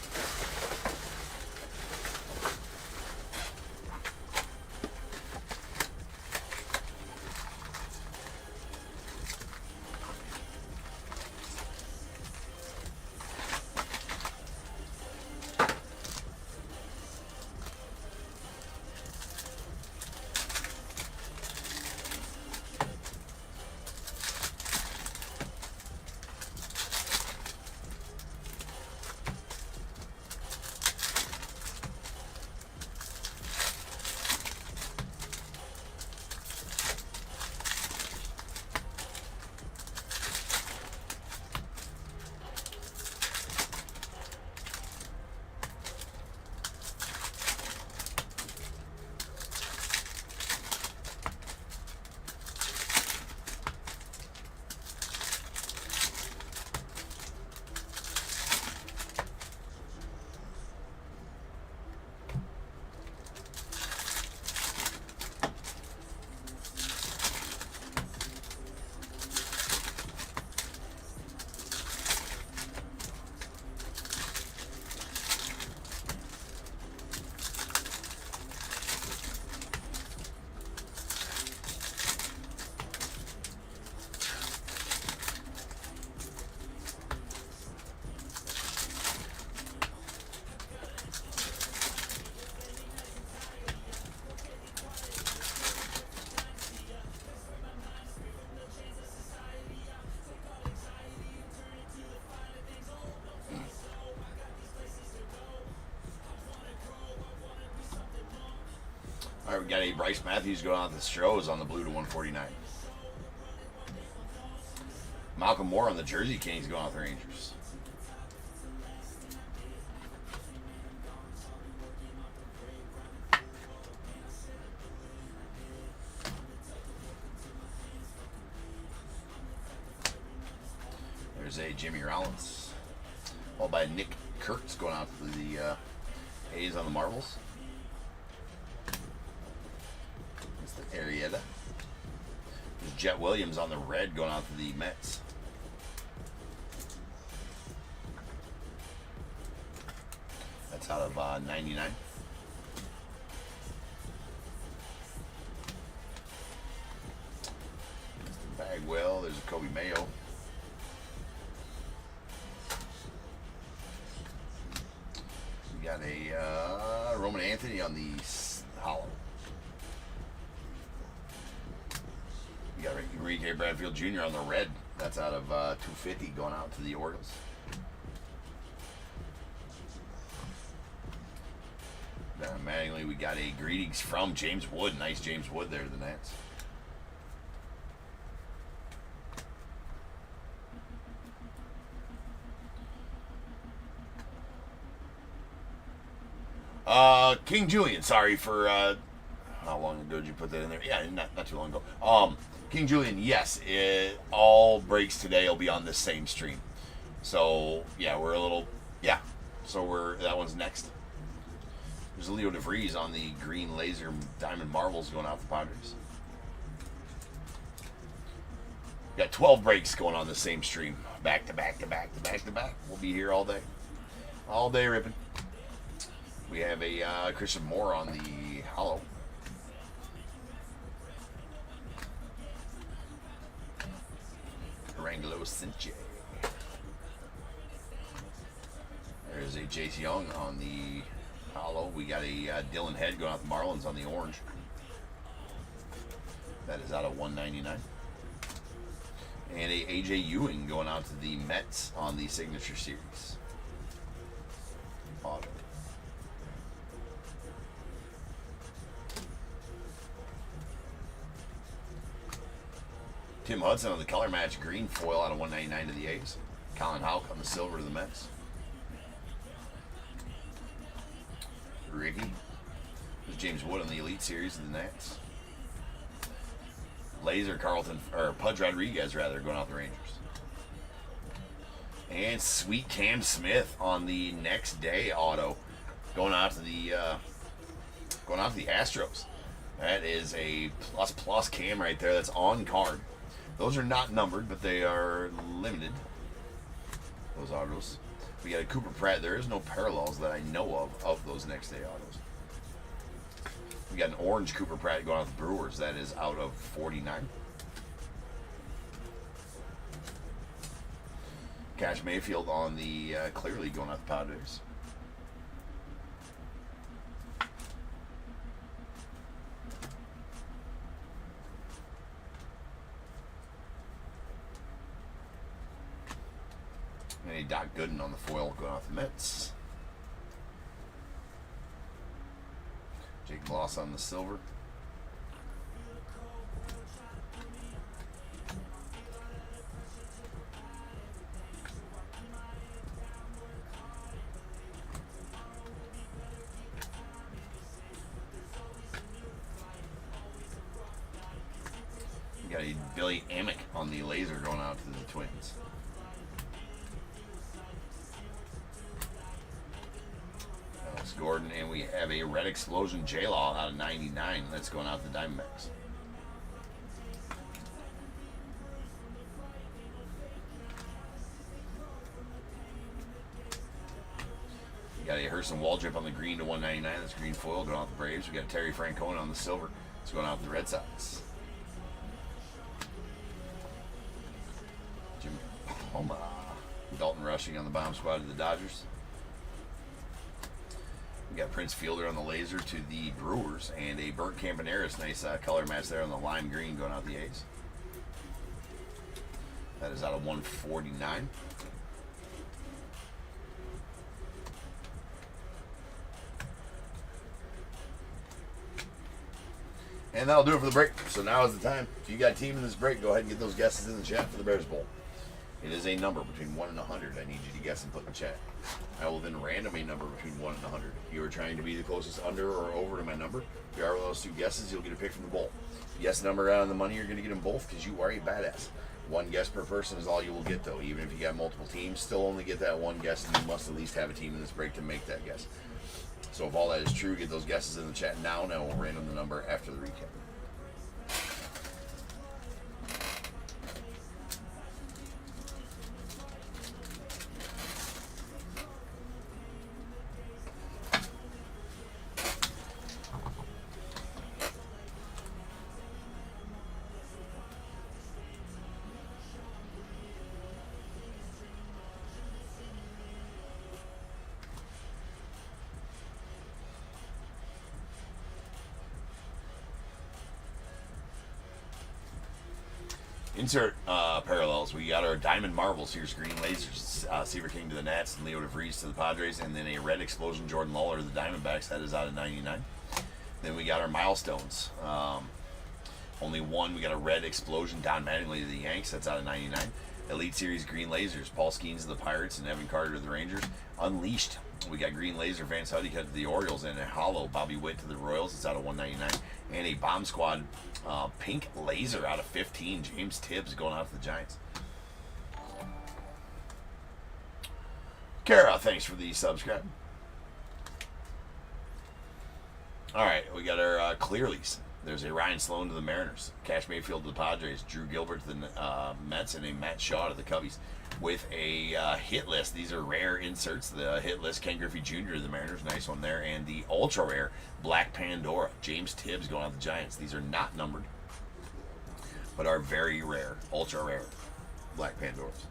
All right, we got a Bryce Matthews going out the Stros on the blue to 149. Malcolm Moore on the Jersey Kings going out the Rangers. There's a Jimmy Rollins. Followed by Nick Kurtz going out to the A's on the Marbles. That's the Arrieta. There's Jet Williams on the red going out to the Mets. That's out of 99. Bagwell. There's a Kobe Mayo. We got a Roman Anthony on the hollow. We got Enrique Bradfield Jr. on the red. That's out of 250 going out to the Orioles. Automatically, we got a greetings from James Wood. Nice James Wood there to the Nats. King Julian, sorry for how long ago did you put that in there? Yeah, not too long ago. King Julian, yes, all breaks today will be on this same stream. So yeah, we're a little So that one's next. There's a Leo DeVries on the green laser diamond marbles going out the Padres. We got 12 breaks going on the same stream, back to back to back to back to back. We'll be here all day ripping. We have a Christian Moore on the hollow. Angelo Cinche. There's a Jace Young on the hollow. We got a Dylan Head going out the Marlins on the orange. That is out of 199. And a AJ Ewing going out to the Mets on the Signature Series. Auto. Tim Hudson on the color match green foil out of 199 to the A's. Colin Houck on the silver to the Mets. Ricky. There's James Wood on the Elite Series to the Nats. Laser Pudge Rodriguez going out the Rangers. And sweet Cam Smith on the next day auto going out to the Astros. That is a plus Cam right there. That's on card. Those are not numbered, but they are limited. Those autos. We got a Cooper Pratt. There is no parallels that I know of those next day autos. We got an orange Cooper Pratt going out the Brewers. That is out of 49. Cash Mayfield on the clearly going out the Padres. And a Doc Gooden on the foil going off the Mets. Jake Bloss on the silver. We got a Billy Amick on the laser going out to the Twins. Gordon, and we have a Red Explosion J-Law out of 99 that's going out to the Diamondbacks. We got a Hurston Waldrip on the green to 199. That's green foil going out the Braves. We got Terry Francona on the silver. It's going out the Red Sox. Jim Palma. Dalton Rushing on the bomb squad to the Dodgers. We got Prince Fielder on the laser to the Brewers, and a Bert Campaneris, nice color match there on the lime green going out the A's. That is out of 149. And that'll do it for the break. So now is the time. If you got a team in this break, go ahead and get those guesses in the chat for the Bears Bowl. It is a number between 1 and 100. I need you to guess and put in the chat. I will then random a number between 1 and 100. If you are trying to be the closest under or over to my number, if you are one of those two guesses, you'll get a pick from the bowl. Yes, number out on the money, you're going to get them both because you are a badass. One guess per person is all you will get, though. Even if you got multiple teams, still only get that one guess, and you must at least have a team in this break to make that guess. So if all that is true, get those guesses in the chat now, and I will random the number after the recap. Insert parallels. We got our Diamond Marvels. Here's Green Lasers. Seaver King to the Nats and Leo DeVries to the Padres. And then a Red Explosion Jordan Lawler to the Diamondbacks. That is out of 99. Then we got our Milestones. Only one. We got a Red Explosion Don Mattingly to the Yanks. That's out of 99. Elite Series Green Lasers. Paul Skeens to the Pirates and Evan Carter to the Rangers. Unleashed. We got Green Laser Vance Huddycut to the Orioles and a Hollow Bobby Witt to the Royals. It's out of 199. And a Bomb Squad Pink Laser out of 15. James Tibbs going out to the Giants. Kara, thanks for the subscribe. All right, we got our Clearlies. There's a Ryan Sloan to the Mariners, Cash Mayfield to the Padres, Drew Gilbert to the Mets, and a Matt Shaw to the Cubbies. With a hit list. These are rare inserts. The hit list, Ken Griffey Jr. to the Mariners. Nice one there. And the ultra rare Black Pandora, James Tibbs going out to the Giants. These are not numbered, but are very rare, ultra rare Black Pandoras.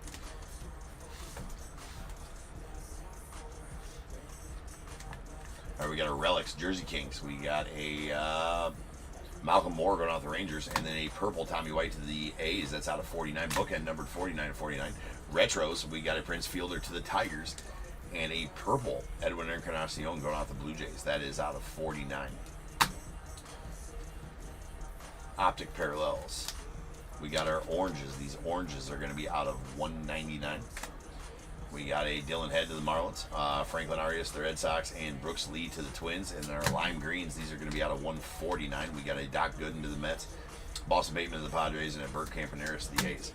All right, we got our Relics, Jersey Kings. We got a Malcolm Moore going out to the Rangers, and then a purple Tommy White to the A's. That's out of 49. Bookend numbered 49/49. Retros, we got a Prince Fielder to the Tigers, and a purple Edwin Encarnacion going out to the Blue Jays. That is out of 49. Optic parallels. We got our oranges. These oranges are going to be out of 199. We got a Dylan Head to the Marlins, Franklin Arias to the Red Sox, and Brooks Lee to the Twins. And our lime greens, these are going to be out of 149. We got a Doc Gooden to the Mets, Boston Bateman to the Padres, and a Burt Campaneris to the A's.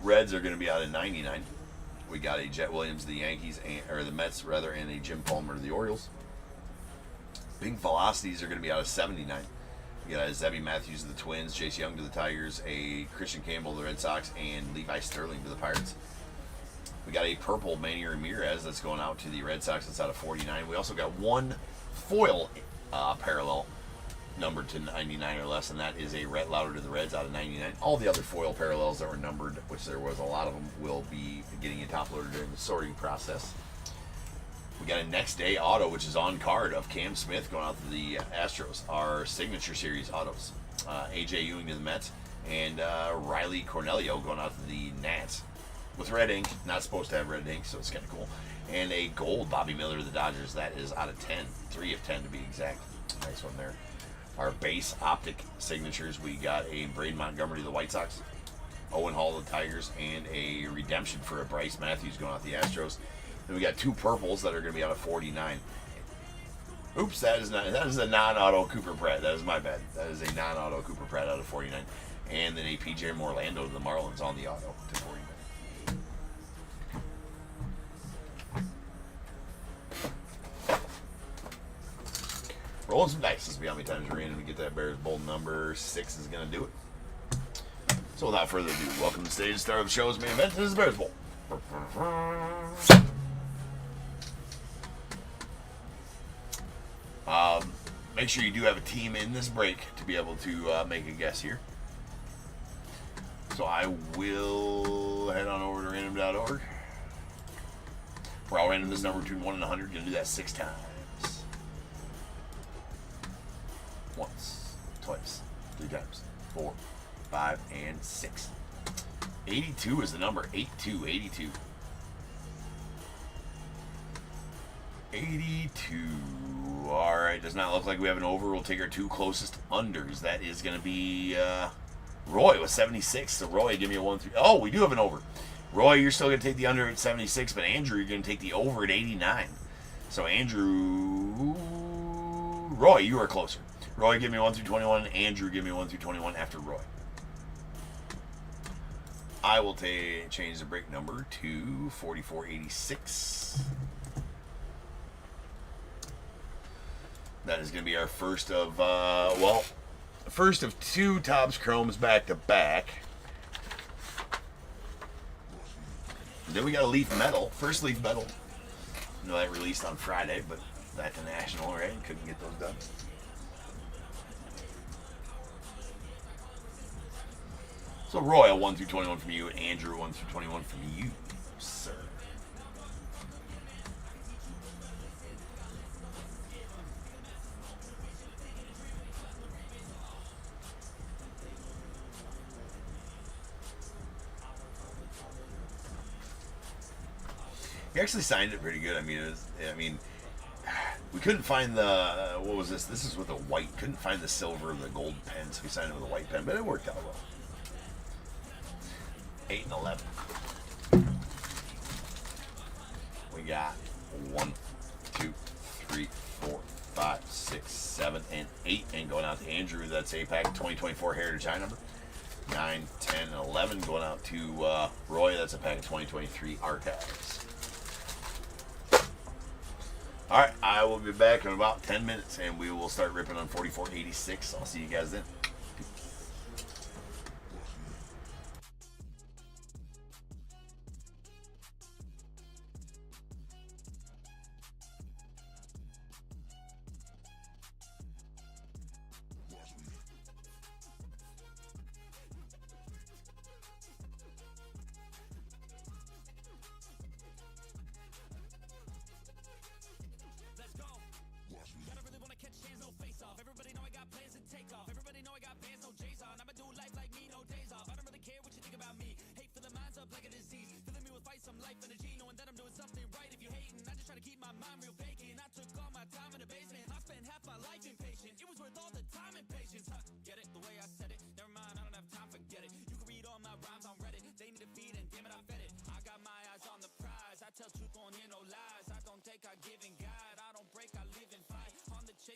Reds are going to be out of 99. We got a Jet Williams to the Yankees, or the Mets rather, and a Jim Palmer to the Orioles. Pink Velocities are going to be out of 79. We got a Zebby Matthews to the Twins, Chase Young to the Tigers, a Christian Campbell to the Red Sox, and Levi Sterling to the Pirates. We got a purple Manny Ramirez that's going out to the Red Sox. That's out of 49. We also got one foil parallel numbered to 99 or less, and that is a Rhett Lauder to the Reds out of 99. All the other foil parallels that were numbered, which there was a lot of them, will be getting a top loader during the sorting process. We got a next day auto, which is on card, of Cam Smith going out to the Astros. Our signature series autos. AJ Ewing to the Mets, and Riley Cornelio going out to the Nats. With red ink, not supposed to have red ink, so it's kind of cool. And a gold Bobby Miller to the Dodgers. That is out of 10. 3 of 10 to be exact. Nice one there. Our base optic signatures, we got a Braden Montgomery to the White Sox, Owen Hall to the Tigers, and a redemption for a Bryce Matthews going out to the Astros. Then we got 2 purples that are going to be out of 49. Oops, that is a non-auto Cooper Pratt. That is my bad. That is a non-auto Cooper Pratt out of 49. And then a PJ Morlando to the Marlins on the auto to 49. Rolling some dice. This will be how many times we're in to get that Bears Bowl number 6 is going to do it. So without further ado, welcome to the stage, star of the show's main event. This is the Bears Bowl. Make sure you do have a team in this break to be able to make a guess here. So I will head on over to random.org, where I'll random this number between 1 and 100. Going to do that 6 times. Once, twice, 3 times, 4, 5, and 6. 82 is the number. 82, 82. 82. All right, does not look like we have an over. We'll take our two closest unders. That is going to be Roy with 76. So Roy, give me a 1-3. Oh, we do have an over. Roy, you're still going to take the under at 76, but Andrew, you're going to take the over at 89. So Andrew, Roy, you are closer. Roy, give me 1 through 21. Andrew, give me 1 through 21 after Roy. I will change the break number to 4486. That is going to be our first of, first of two Topps Chromes back to back. Then we got a Leaf Metal, first Leaf Metal. I know that released on Friday, but that's a national, right? Couldn't get those done. So Roy, 1 through 21 from you, and Andrew, 1 through 21 from you, sir. He actually signed it pretty good. I mean, we couldn't find the, what was this? This is with a white. Couldn't find the silver or the gold pen, so we signed it with a white pen, but it worked out well. 8 and 11. We got 1, 2, 3, 4, 5, 6, 7, and 8. And going out to Andrew, that's a pack of 2024 Heritage High number. 9, 10, and 11. Going out to Roy, that's a pack of 2023 Archives. All right, I will be back in about 10 minutes, and we will start ripping on 4486. I'll see you guys then.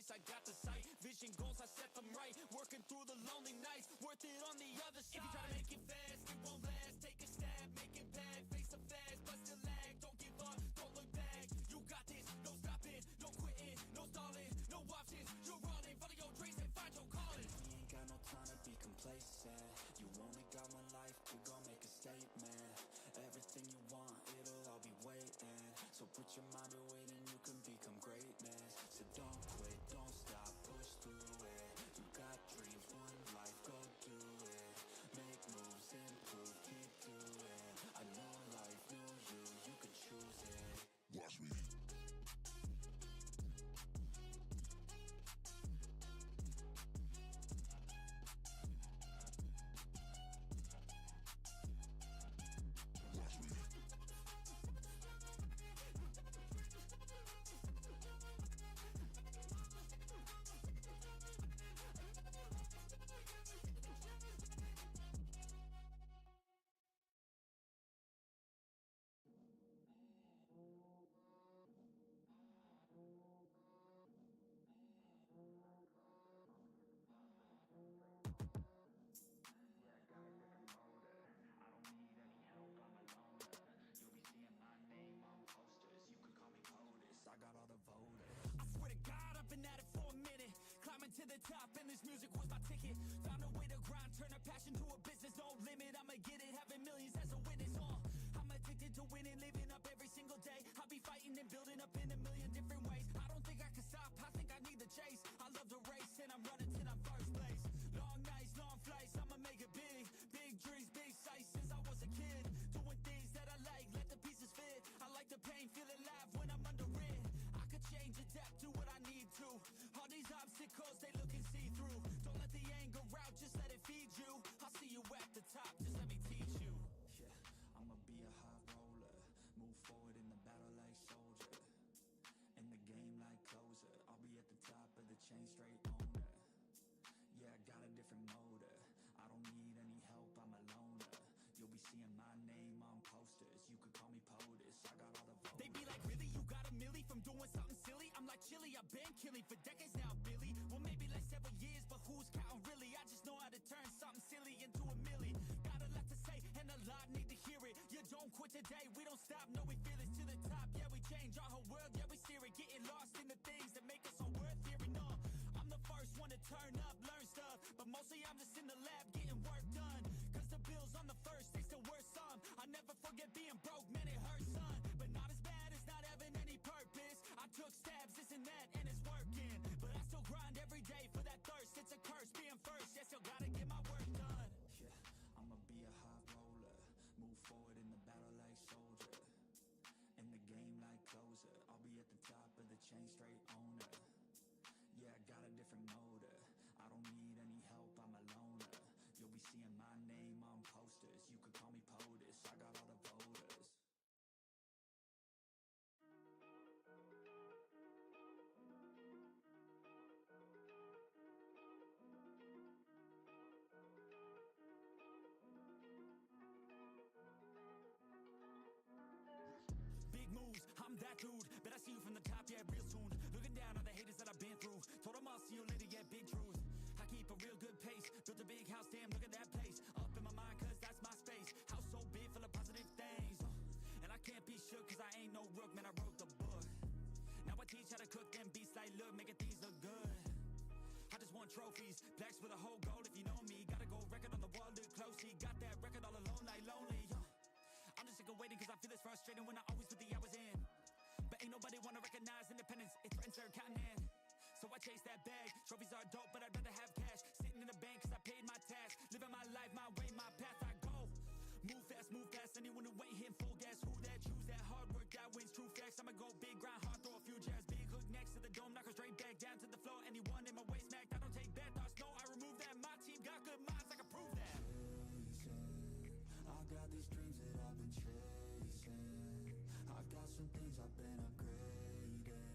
I got the sight, vision goals, I set them right. Working through the lonely nights, worth it on the other side. If you try to make it fast, it won't last. Take a stab, make it bad. Face the fast, but still lag. Don't give up, don't look back. You got this, no stopping, no quitting, no stalling, no options. You're all in, follow your dreams and find your calling. You ain't got no time to be complacent. You only got one life to go make a statement. Everything you want, it'll all be waiting. So put your mind to it and you can become greatness. So don't quit, don't stop, push through it. You got dreams, one life, go do it. Make moves, improve, keep doing. I know life knew you, you can choose it. Watch me. To the top, and this music was my ticket. Found a way to grind, turn a passion to a business. No limit, I'ma get it, having millions as a witness. I'm addicted to winning, living up every single day. I'll be fighting and building up in a million different ways. I don't think I can stop, I think I need the chase. I love the race, and I'm running till I'm first place. Long nights, long flights, I'ma make it big. Big dreams, big sights since I was a kid. Doing things that I like, let the pieces fit. I like the pain, feel alive when I'm under it. I could change, adapt, do what I need to. All these obstacles, they looking see-through. Don't let the anger out, just let it feed you. I'll see you at the top, just let me teach chilly, I've been killing for decades now, Billy. Well, maybe like several years, but who's counting really? I just know how to turn something silly into a milli. Got a lot to say, and a lot need to hear it. You don't quit today, we don't stop, no, we feel it to the top. Yeah, we change our whole world, yeah, we steer it. Getting lost in the things that make us all worth hearing. No, I'm the first one to turn up, learn stuff, but mostly I'm just in the lab getting work done. Cause the bills on the first, they still worth some. I never forget being broke, man, it hurts, son. But not as bad as not having any purpose. I took stabs, this and that, and it's working. But I still grind every day for that thirst. It's a curse being first, yeah, still gotta get my work done. Yeah, I'ma be a high roller, move forward in the battle like soldier, in the game like closer. I'll be at the top of the chain, straight owner. Yeah, I got a different motor, I don't need any help, I'm a loner. You'll be seeing my name on posters, you could call me POTUS, I got all the voters. Big moves, I'm that dude. Bet I see you from the top, yeah, real soon. Looking down on the haters that I've been through. Told them I'll see you later, yeah, big truth. I keep a real good pace. Built a big house, damn, look at that place. Up in my mind, cause that's my space. House so big, full of positive things. And I can't be shook, cause I ain't no rook, man, I wrote the book. Now I teach how to cook them beats like, look, making things look good. I just want trophies, plaques with a whole goal if you know me. Gotta go record on the wall, look closely. Got that record all alone like lonely. I'm just sick of waiting cause I feel it's frustrating when I always put the hours in. But ain't nobody wanna recognize independence, it threatens their continent. So I chase that bag, trophies are dope but I'd rather have cash. Sitting in the bank cause I paid my tax. Living my life, my way, my path, I go. Move fast, anyone who ain't hitting full gas. Who that, choose that, hard work, that wins, true facts. I'ma go big, grind hard, throw a few jabs. Big hook next to the dome, knock her straight back down to the floor. Anyone in my way smacked, I don't take bad thoughts, no, I remove that. My team got good minds, I can prove that. I got these dreams that I've been chasing. I got some things I've been upgrading.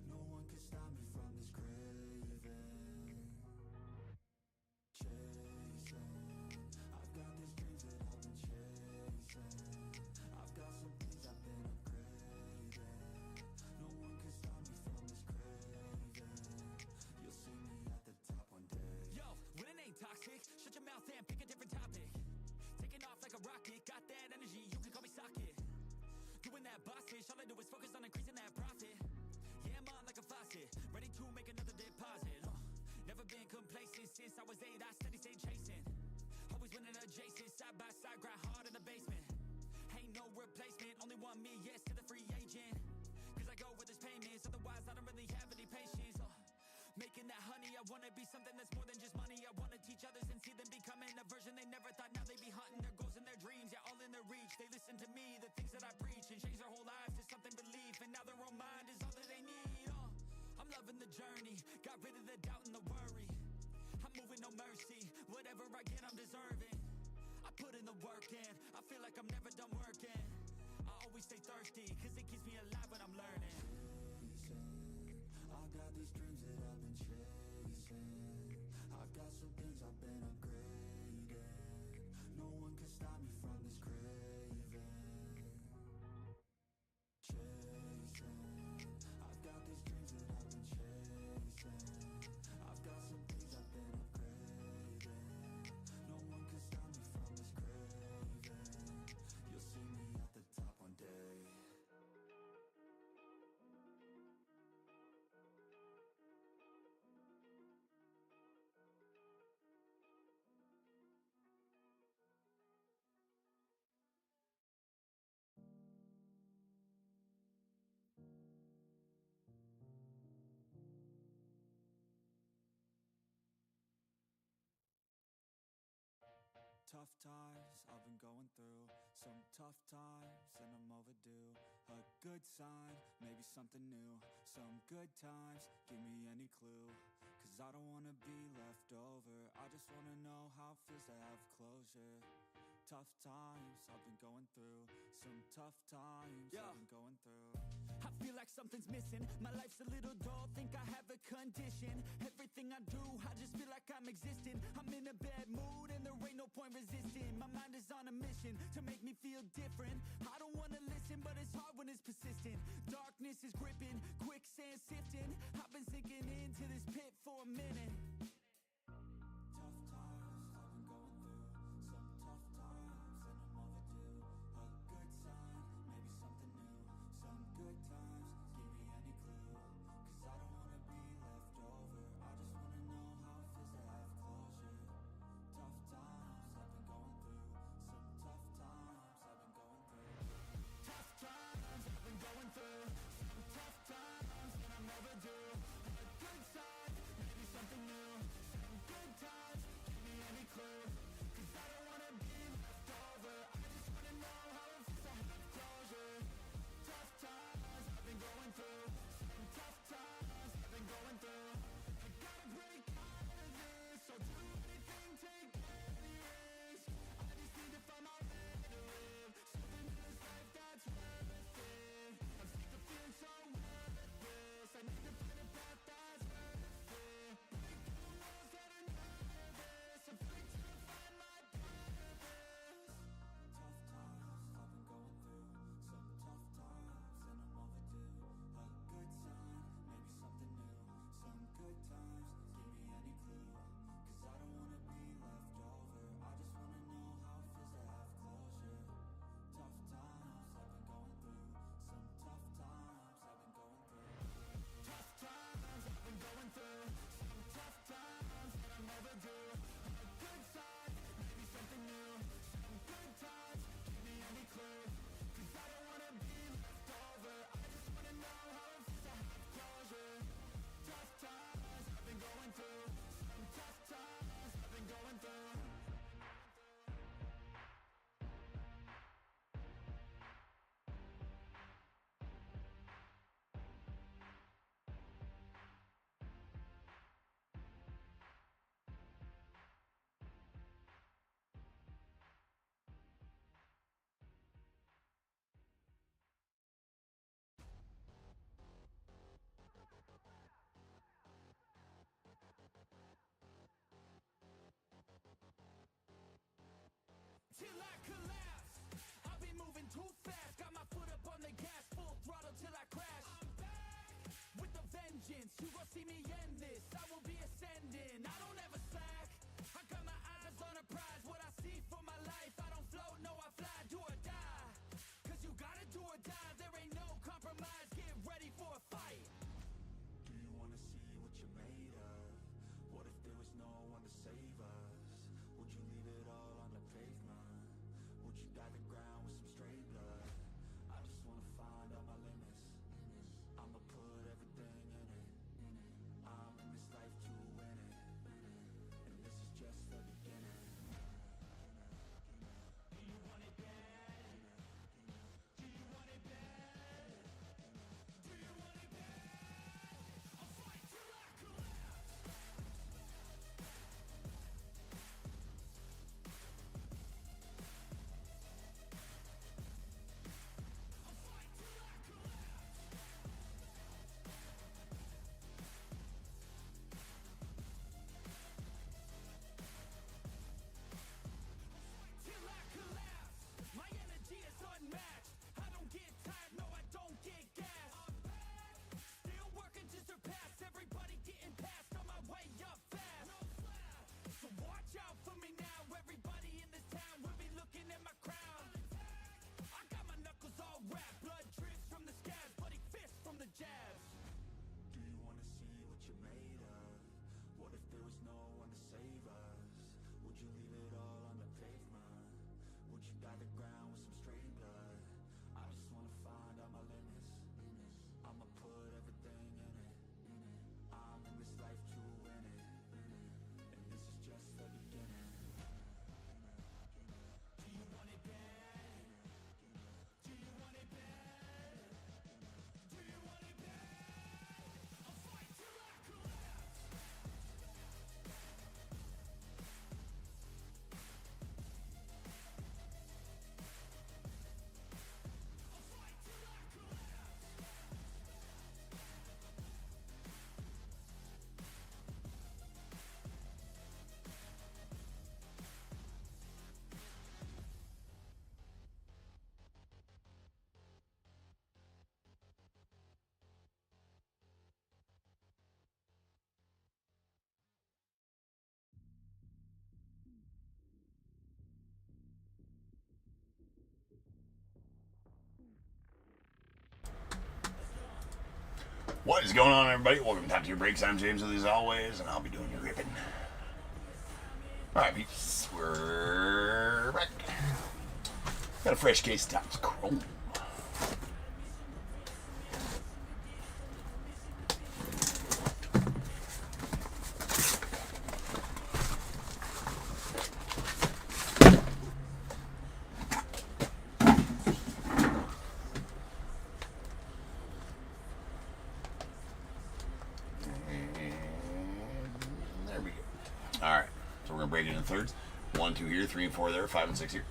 No one can stop me from this craving. Chasing. I've got these dreams that I've been chasing. I've got some things I've been upgrading. No one can stop me from this craving. You'll see me at the top one day. Yo, winning ain't toxic. Shut your mouth and pick a different topic. Taking off like a rocket, got that energy, you can call me socket. Doing that boss fish, all I do is focus on increasing that profit. Yeah, I'm on like a faucet, ready to make another deposit. Never been complacent since I was 8, I steady stay chasing. Always winning adjacent, side by side, grind hard in the basement. Ain't no replacement, only one me, yes to the free agent. Cause I go with his payments, otherwise I don't really have any patience. Making that honey, I wanna be something that's more than just money. I wanna teach others and see them becoming a version they never thought. Now they be hunting their goals and their dreams, yeah, all in their reach. They listen to me, the things that I preach, and change their whole lives to something belief. And now their own mind is all that they need. I'm loving the journey, got rid of the doubt and the worry. I'm moving no mercy, whatever I get I'm deserving. I put in the work in, I feel like I'm never done working. I always stay thirsty, cause it keeps me alive when I'm learning. I got these dreams that I've been chasing. I've got some things I've been upgrading. No one can stop me from this craving. Chasing. I've got these dreams that I've been chasing. I've got some things I've been upgrading. No one can stop me from this craving. You'll see me at the top one day. Tough times I've been going through, some tough times and I'm overdue. A good sign, maybe something new. Some good times, give me any clue. Cause I don't wanna be left over, I just wanna know how it feels to have closure. Tough times I've been going through, some tough times I've been going through. I feel like something's missing, my life's a little dull, think I have a condition. Everything I do, I just feel like I'm existing. I'm in a bad mood and there ain't no point resisting. My mind is on a mission to make me feel different. I don't wanna listen, but it's hard when it's persistent. Darkness is gripping, quicksand sifting. What is going on, everybody? Welcome to Top Tier Breaks. I'm James with you as always, and I'll be doing your ripping. Alright, peeps. We're back. Got a fresh case of Topp's Chrome. Alright, so we're going to break it in thirds. 1, 2 here, 3 and 4 there, 5 and 6 here.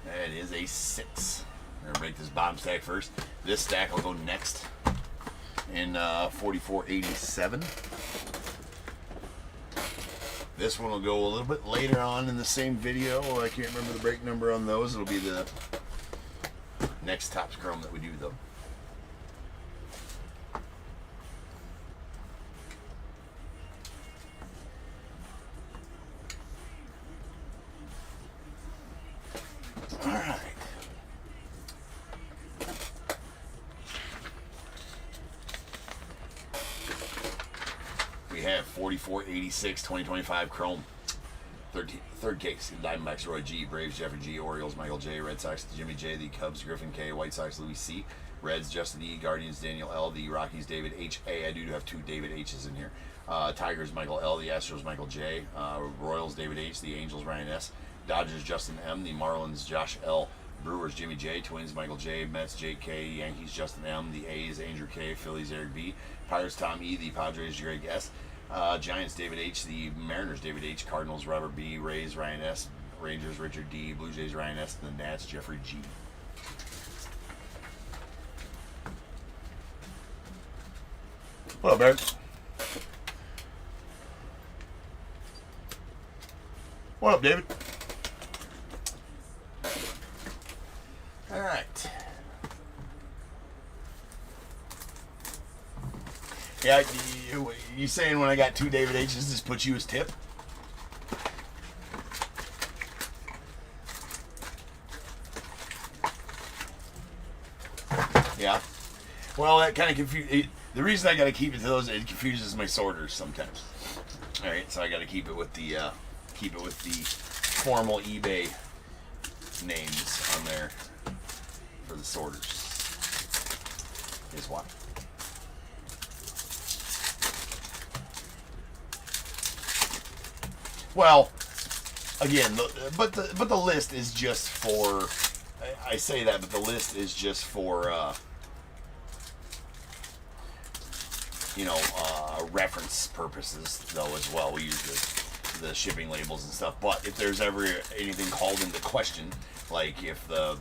That is a 6. We're going to break this bottom stack first. This stack will go next in 4487. This one will go a little bit later on in the same video. I can't remember the break number on those. It'll be the next Tops Chrome that we do, though. Alright. We have 4486 2025 Chrome. Third case. Diamondbacks Roy G, Braves Jeffrey G, Orioles Michael J, Red Sox Jimmy J, the Cubs Griffin K, White Sox Louis C, Reds Justin E, Guardians Daniel L, the Rockies David H A. I do have 2 David H's in here. Tigers Michael L, the Astros Michael J, Royals David H, the Angels Ryan S, Dodgers Justin M, the Marlins Josh L, Brewers Jimmy J, Twins Michael J, Mets Jake K, Yankees Justin M, the A's Andrew K, Phillies Eric B, Pirates Tom E, the Padres Greg S, Giants David H, the Mariners David H, Cardinals Robert B, Rays Ryan S, Rangers Richard D, Blue Jays Ryan S, and the Nats Jeffrey G. What up, Barrett? What up, David? All right. Yeah, you saying when I got 2 David H's, just put you as tip? Yeah. Well, that kind of confuses. The reason I got to keep it to those, it confuses my sorters sometimes. All right, so I got to keep it with the formal eBay names on there for the sorters. Is why. Well, again, but the list is just for. I say that, but the list is just for reference purposes, though, as well. We use the shipping labels and stuff. But if there's ever anything called into question, like if for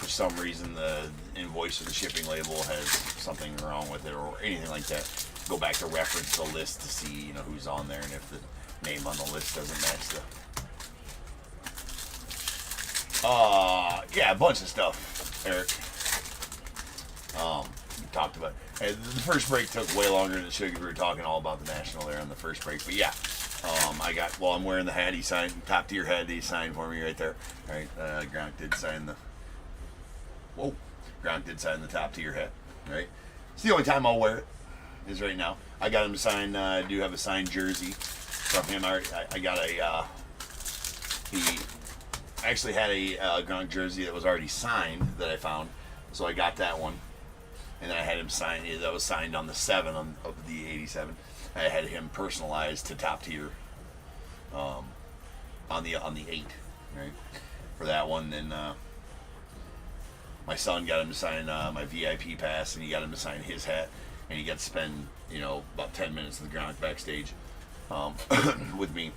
some reason the invoice or the shipping label has something wrong with it or anything like that, go back to reference the list to see who's on there, and if the name on the list doesn't match a bunch of stuff, Eric. We talked about the first break took way longer than it should because we were talking all about the National there on the first break. But yeah, I'm wearing the hat he signed, Top Tier hat he signed for me right there. All right, Gronk did sign the Top Tier hat. Right, it's the only time I'll wear it is right now. I got him to sign. I do have a signed jersey from him. I got he actually had a Gronk jersey that was already signed that I found, so I got that one. And then I had him sign. That was signed on the 7 of the 87. I had him personalized to Top Tier on the 8, right, for that one. Then my son got him to sign my VIP pass, and he got him to sign his hat, and he got to spend about 10 minutes in the ground backstage with me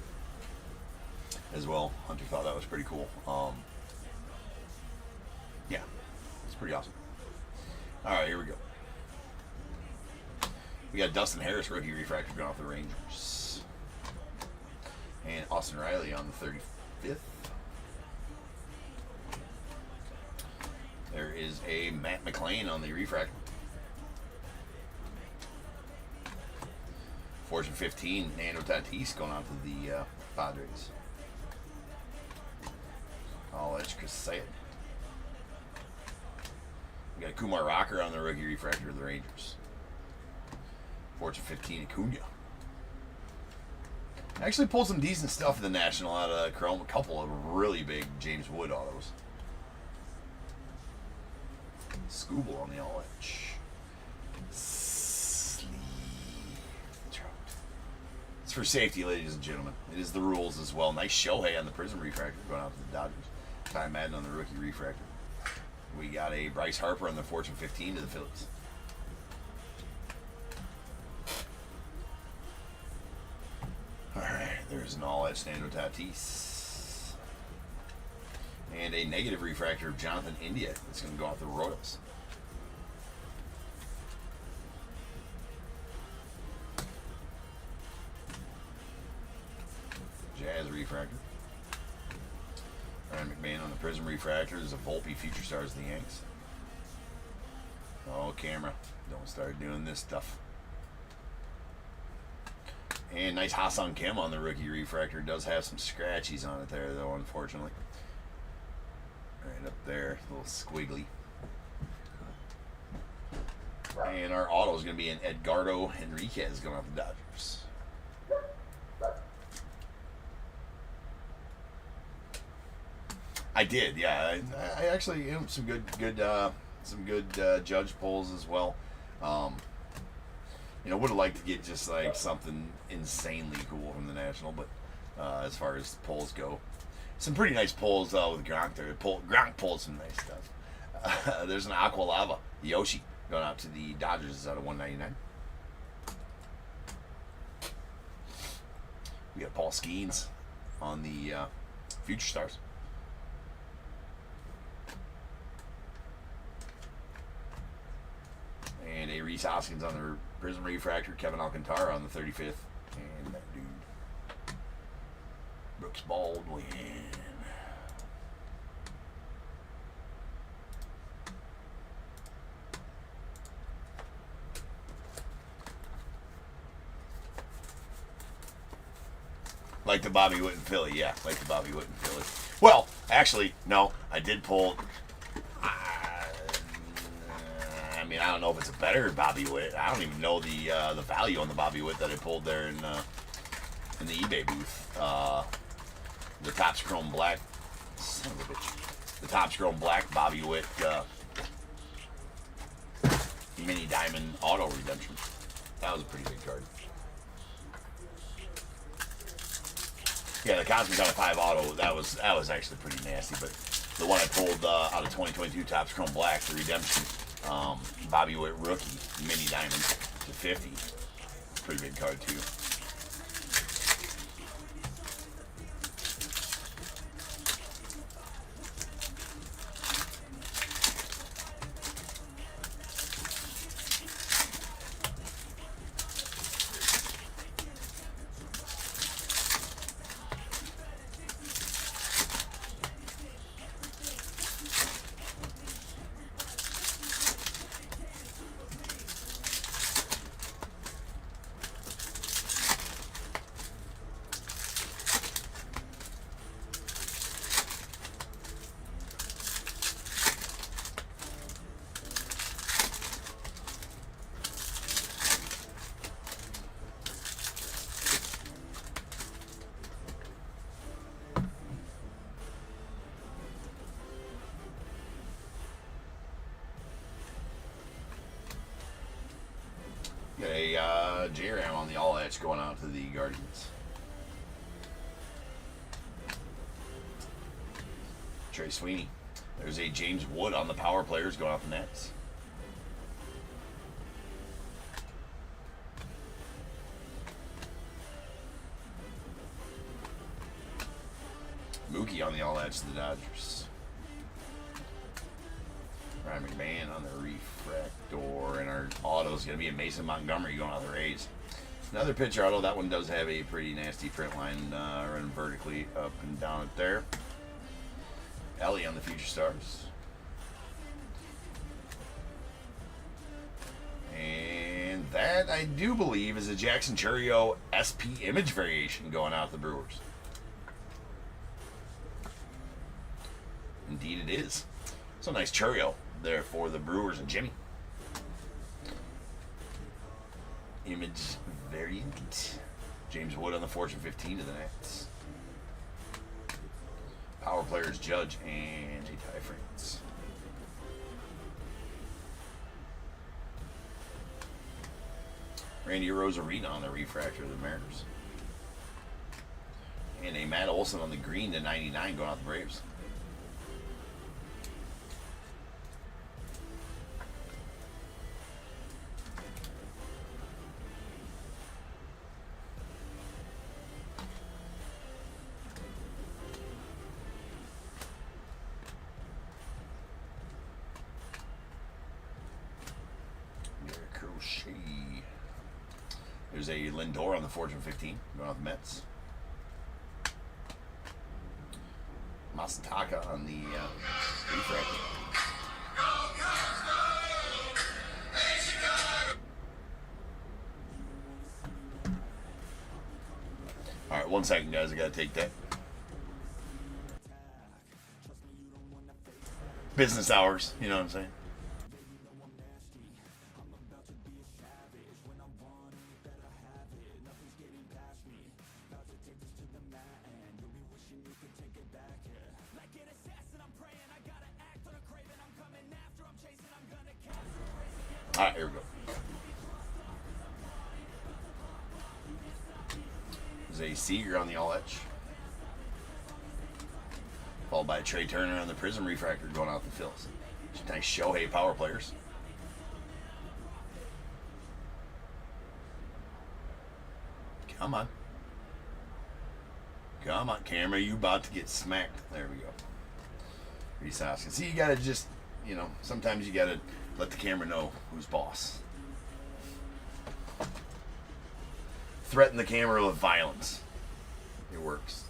as well. Hunter thought that was pretty cool. Yeah, it's pretty awesome. All right, here we go. We got Dustin Harris, rookie refractor, going off the Rangers. And Austin Riley on the 35th. There is a Matt McLean on the refractor. Fortune 15, Nando Tatis going out to the Padres. Oh, that's Chris Sale. We got Kumar Rocker on the rookie refractor of the Rangers. Fortune 15 Acuna. Actually pulled some decent stuff in the National out of Chrome. A couple of really big James Wood autos. Scooble on the all edge. It's for safety, ladies and gentlemen. It is the rules as well. Nice Shohei on the Prism refractor going out to the Dodgers. Ty Madden on the rookie refractor. We got a Bryce Harper on the Fortune 15 to the Phillies. Alright, there's an all-edge Fernando Tatis. And a negative refractor of Jonathan India. It's going to go out the Royals. Jazz refractor. Ryan McMahon on the Prism refractor. There's a Volpe Future Stars of the Yanks. Oh, camera. Don't start doing this stuff. And nice Ha-Seong Kim on the rookie refractor. Does have some scratchies on it there, though, unfortunately. Right up there, a little squiggly. And our auto is going to be an Edgardo Henriquez going off the Dodgers. I did, yeah. I actually, some good judge polls as well. Would have liked to get just like something insanely cool from the National, but as far as polls go, some pretty nice polls with Gronk there. Gronk pulled some nice stuff. There's an Aqua Lava Yoshi going out to the Dodgers out of 199. We got Paul Skeens on the Future Stars. And a Reese Hoskins on the Prism refractor. Kevin Alcantara on the 35th. And that dude, Brooks Baldwin. Like the Bobby Witt in Philly, yeah. Like the Bobby Witt in Philly. Well, actually, no. I did pull... I don't know if it's a better Bobby Witt. I don't even know the value on the Bobby Witt that I pulled there in the eBay booth. The Topp's Chrome Black. Son of a bitch. The Topp's Chrome Black Bobby Witt Mini Diamond Auto Redemption. That was a pretty big card. Yeah, the Cosmic out of 5 Auto, that was actually pretty nasty. But the one I pulled out of 2022 Topp's Chrome Black, the Redemption. Bobby Witt rookie mini diamond to 50. Pretty big card too. Got a J-Ram on the all edge going out to the Guardians. Trey Sweeney. There's a James Wood on the power players going out the Nets. Mookie on the all edge to the Dodgers. Ryan McMahon on the refractor, and our auto is going to be a Mason Montgomery going out the Rays. Another pitcher auto. That one does have a pretty nasty print line running vertically up and down it there. Ellie on the Future Stars. And that, I do believe, is a Jackson Chourio SP image variation going out the Brewers. Indeed it is. So nice Chourio there for the Brewers and Jimmy. Image variant. James Wood on the Fortune 15 to the Nets. Power players Judge and Ty France. Randy Rosarina on the refractor of the Mariners. And a Matt Olson on the green to 99 going out the Braves. There's a Lindor on the Fortune 15 going out the Mets. Masataka on the refractor. All right, 1 second, guys. I gotta take that. Business hours, you know what I'm saying? All right, here we go. There's a Seager on the all etch. Followed by Trey Turner on the Prism refractor going out the Phils. Nice Shohei power players. Come on. Come on, camera. You about to get smacked. There we go. Reese Hoskins. See, you got to just, you know, sometimes you got to let the camera know who's boss. Threaten the camera with violence. It works.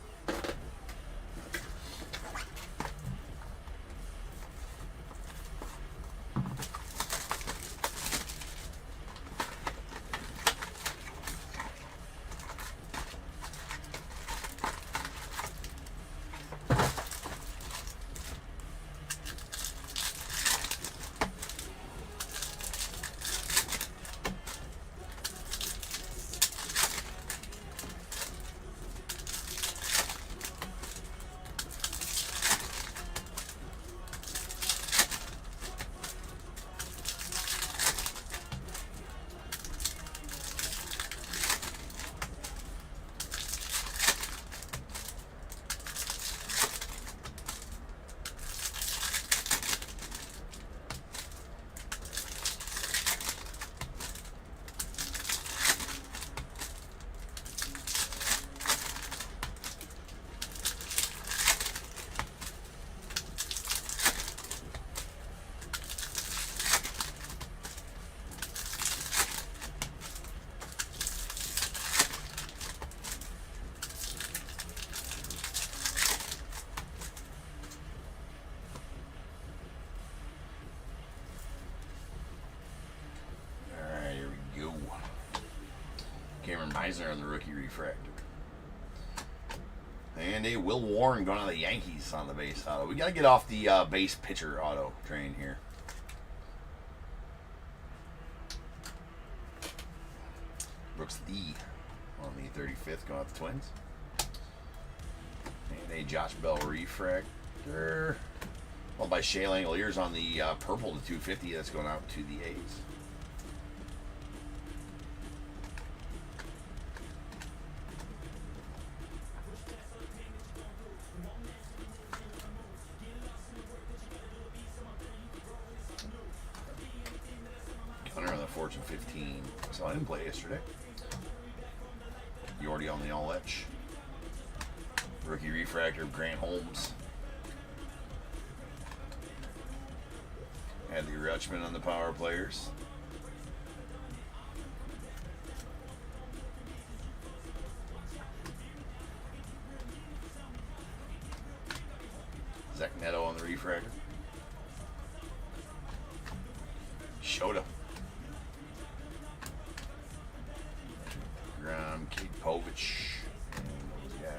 Cameron Meisner on the rookie refractor. And a Will Warren going on the Yankees on the base auto. We got to get off the base pitcher auto train here. Brooks Lee on the 35th going out the Twins. And a Josh Bell refractor. Followed by Shea Langoliers on the purple to 250. That's going out to the A's. Fortune 15. So I didn't play yesterday. Yordi on the all etch. Rookie refractor of Grant Holmes. Adley Rutschman on the power players. Zach Neto on the refractor. Shota. Kate Povich. And got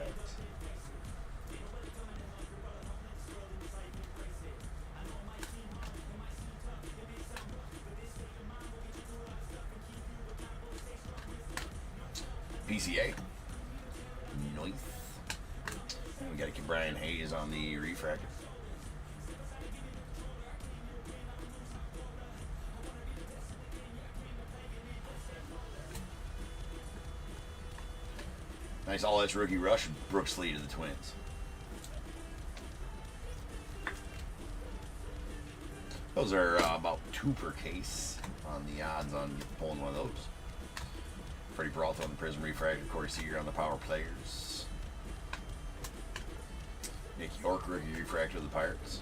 PCA. Nice. And we got to Brian Hayes on the refractor. Nice all-edge rookie rush, Brooks Lee to the Twins. Those are about 2 per case on the odds on pulling one of those. Freddie Peralta on the Prism Refractor, Corey Seager on the Power Players. Nick York, rookie refractor of the Pirates.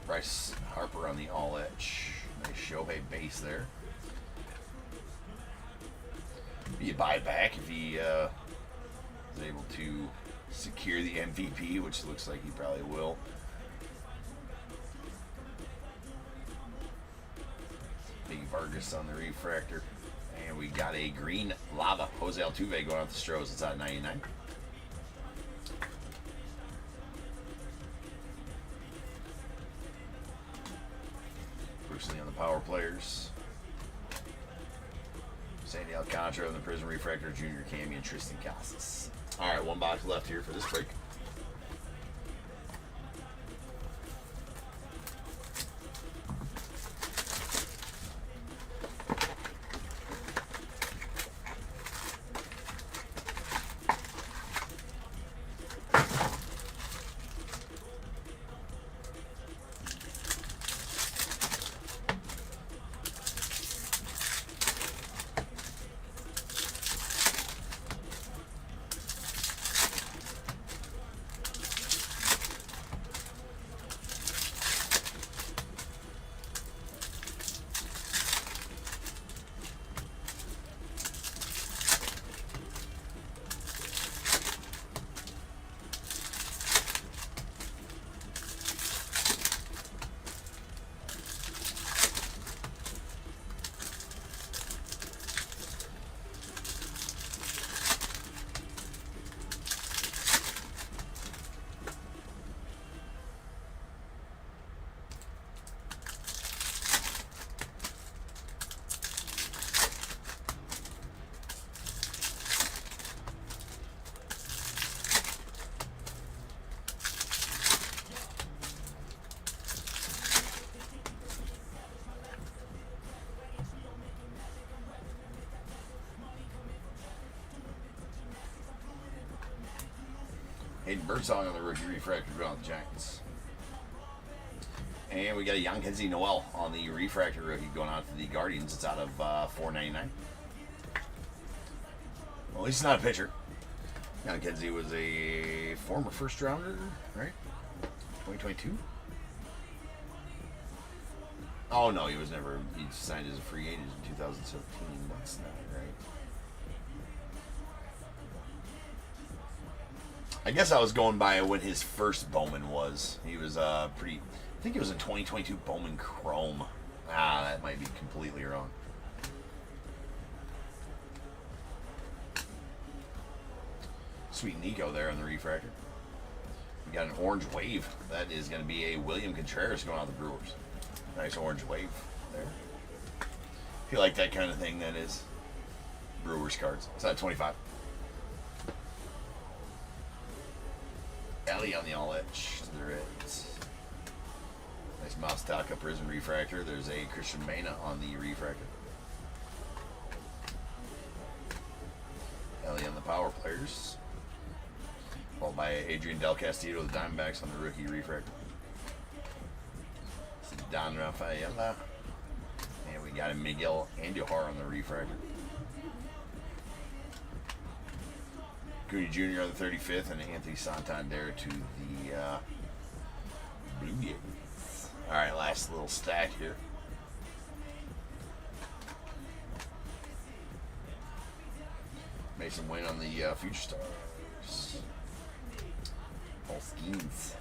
Bryce Harper on the all-edge. Nice Shohei base there. Be a buyback if he is able to secure the MVP, which looks like he probably will. Big Vargas on the refractor. And we got a green lava. Jose Altuve going out the Stros. It's out 99. Bruce Lee on the Power Players. Sandy Alcantara on the Prism Refractor, Junior Cammy, and Tristan Casas. All right, 1 box left here for this break. Hayden Birdsong on the rookie refractor going on the Giants. And we got a Yankenzi Noel on the refractor rookie going out to the Guardians. It's out of $4.99. Well, at least it's not a pitcher. Yankenzi was a former first rounder, right? 2022? Oh, no, he was never. He signed as a free agent in 2017. That's not right. I guess I was going by when his first Bowman was. He was pretty. I think it was in 2022 Bowman Chrome. That might be completely wrong. Sweet Nico there on the refractor. We got an orange wave. That is going to be a William Contreras going out the Brewers. Nice orange wave there. If you like that kind of thing, that is Brewers cards. It's at 25. Ellie on the all edge to the Reds. Nice Masataka Prism refractor. There's a Christian Mena on the refractor. Ellie on the Power Players. Followed by Adrian Del Castillo, the Diamondbacks on the rookie refractor. Don Rafaela. And we got a Miguel Andujar on the refractor. Goody Jr. on the 35th, and Anthony Santander to the Blue Jays. All right, last little stack here. Mason Wynn on the Future Stars. All Skeens.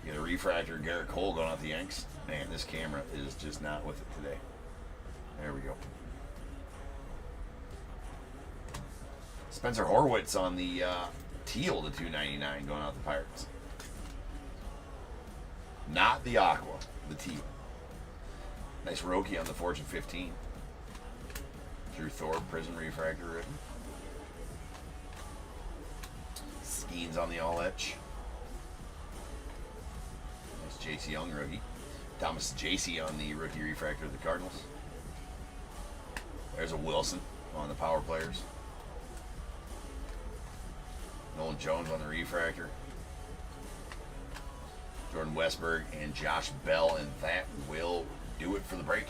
You got a refractor, Garrett Cole going out the Yanks. Man, this camera is just not with it today. There we go. Spencer Horwitz on the teal to $2.99 going out the Pirates. Not the aqua, the teal. Nice Roki on the Fortune 15. Drew Thorpe, Prism Refractor written. Skeens on the All Etch. Nice J.C. Young rookie. Thomas J.C. on the Rookie Refractor of the Cardinals. There's a Wilson on the Power Players. Nolan Jones on the Refractor. Jordan Westberg and Josh Bell, and that will do it for the break.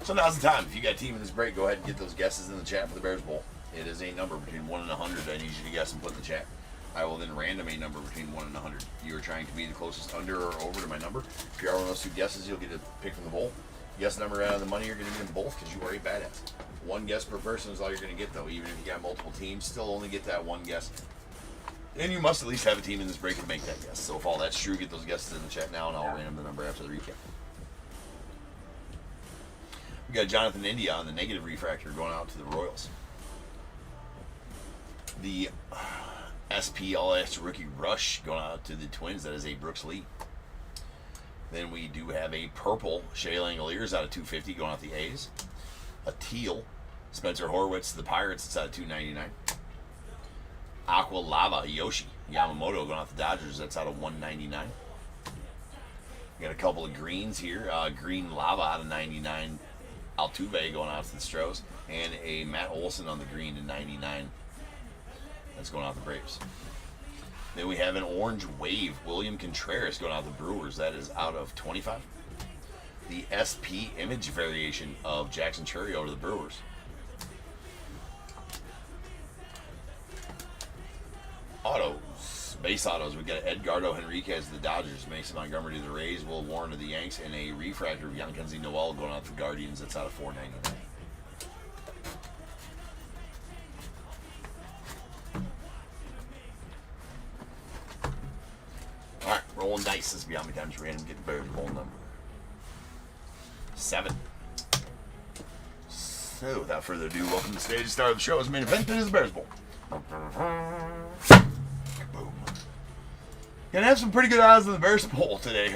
So now's the time. If you got a team in this break, go ahead and get those guesses in the chat for the Bears Bowl. It is a number between 1 and 100. I need you to guess and put in the chat. I will then random a number between 1 and 100. You are trying to be the closest under or over to my number. If you are one of those 2 guesses, you'll get a pick from the bowl. Guess the number out of the money, you're going to get them both because you are a badass. 1 guess per person is all you're going to get, though. Even if you got multiple teams, still only get that 1 guess. And you must at least have a team in this break to make that guess. So if all that's true, get those guesses in the chat now, and I'll random the number after the recap. We got Jonathan India on the negative refractor going out to the Royals. The SP All-S Rookie Rush going out to the Twins. That is a Brooks Lee. Then we do have a purple Shea Langoliers out of 250 going out the A's. A teal Spencer Horwitz to the Pirates. It's out of 299. Aqua Lava Yoshi Yamamoto going out the Dodgers. That's out of 199. We got a couple of greens here. Green Lava out of 99. Altuve going out to the Stros, and a Matt Olson on the green in 99. That's going out the Braves. Then we have an orange wave, William Contreras going out the Brewers. That is out of 25. The SP image variation of Jackson Chourio to the Brewers. Autos, base autos. We got Edgardo Henriquez to the Dodgers, Mason Montgomery to the Rays, Will Warren to the Yanks, and a refractor of Giancarlo Noel going out to the Guardians. That's out of 499. All right, rolling dice. This will be how many times random get the Bears bowl number. 7. So without further ado, welcome to the stage. The star of the show is main event. It is the Bears Bowl. Boom. Gonna have some pretty good odds in the Bears Bowl today.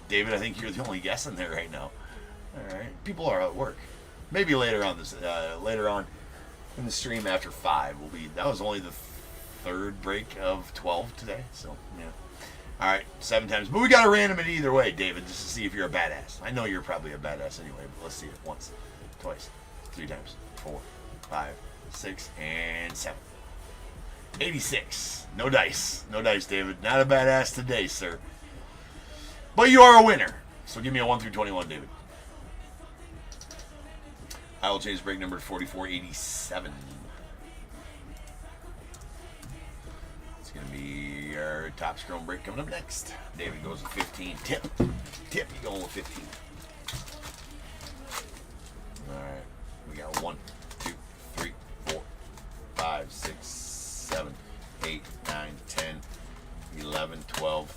David, I think you're the only guess in there right now. All right, people are at work. Maybe later on in the stream after 5 will be. That was only the 3rd break of 12 today, so yeah. All right, 7 times, but we got to random it either way, David, just to see if you're a badass. I know you're probably a badass anyway, but let's see it once, twice, 3 times, 4, 5, 6, and 7. 86. No dice. No dice, David. Not a badass today, sir. But you are a winner. So give me a 1 through 21, David. I will change break number to 4487. It's going to be our top scrum break coming up next. David goes with 15. Tip, you going with 15. All right. We got 1, 2, 3, 4, 5, 6, 7, 8, 9, 10, 11, 12,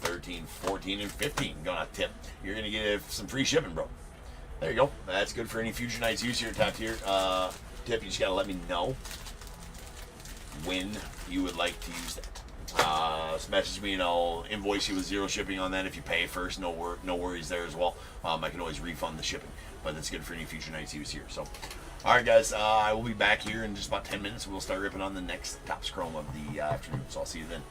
13, 14, and 15. Going out tip. You're going to get some free shipping, bro. There you go. That's good for any future nights use here, top tier. Tip, you just got to let me know when you would like to use that. Just message me and I'll invoice you with 0 shipping on that. If you pay first, no worries there as well. I can always refund the shipping, but that's good for any future nights use here. So, all right, guys, I will be back here in just about 10 minutes. We'll start ripping on the next top scrum of the afternoon. So I'll see you then.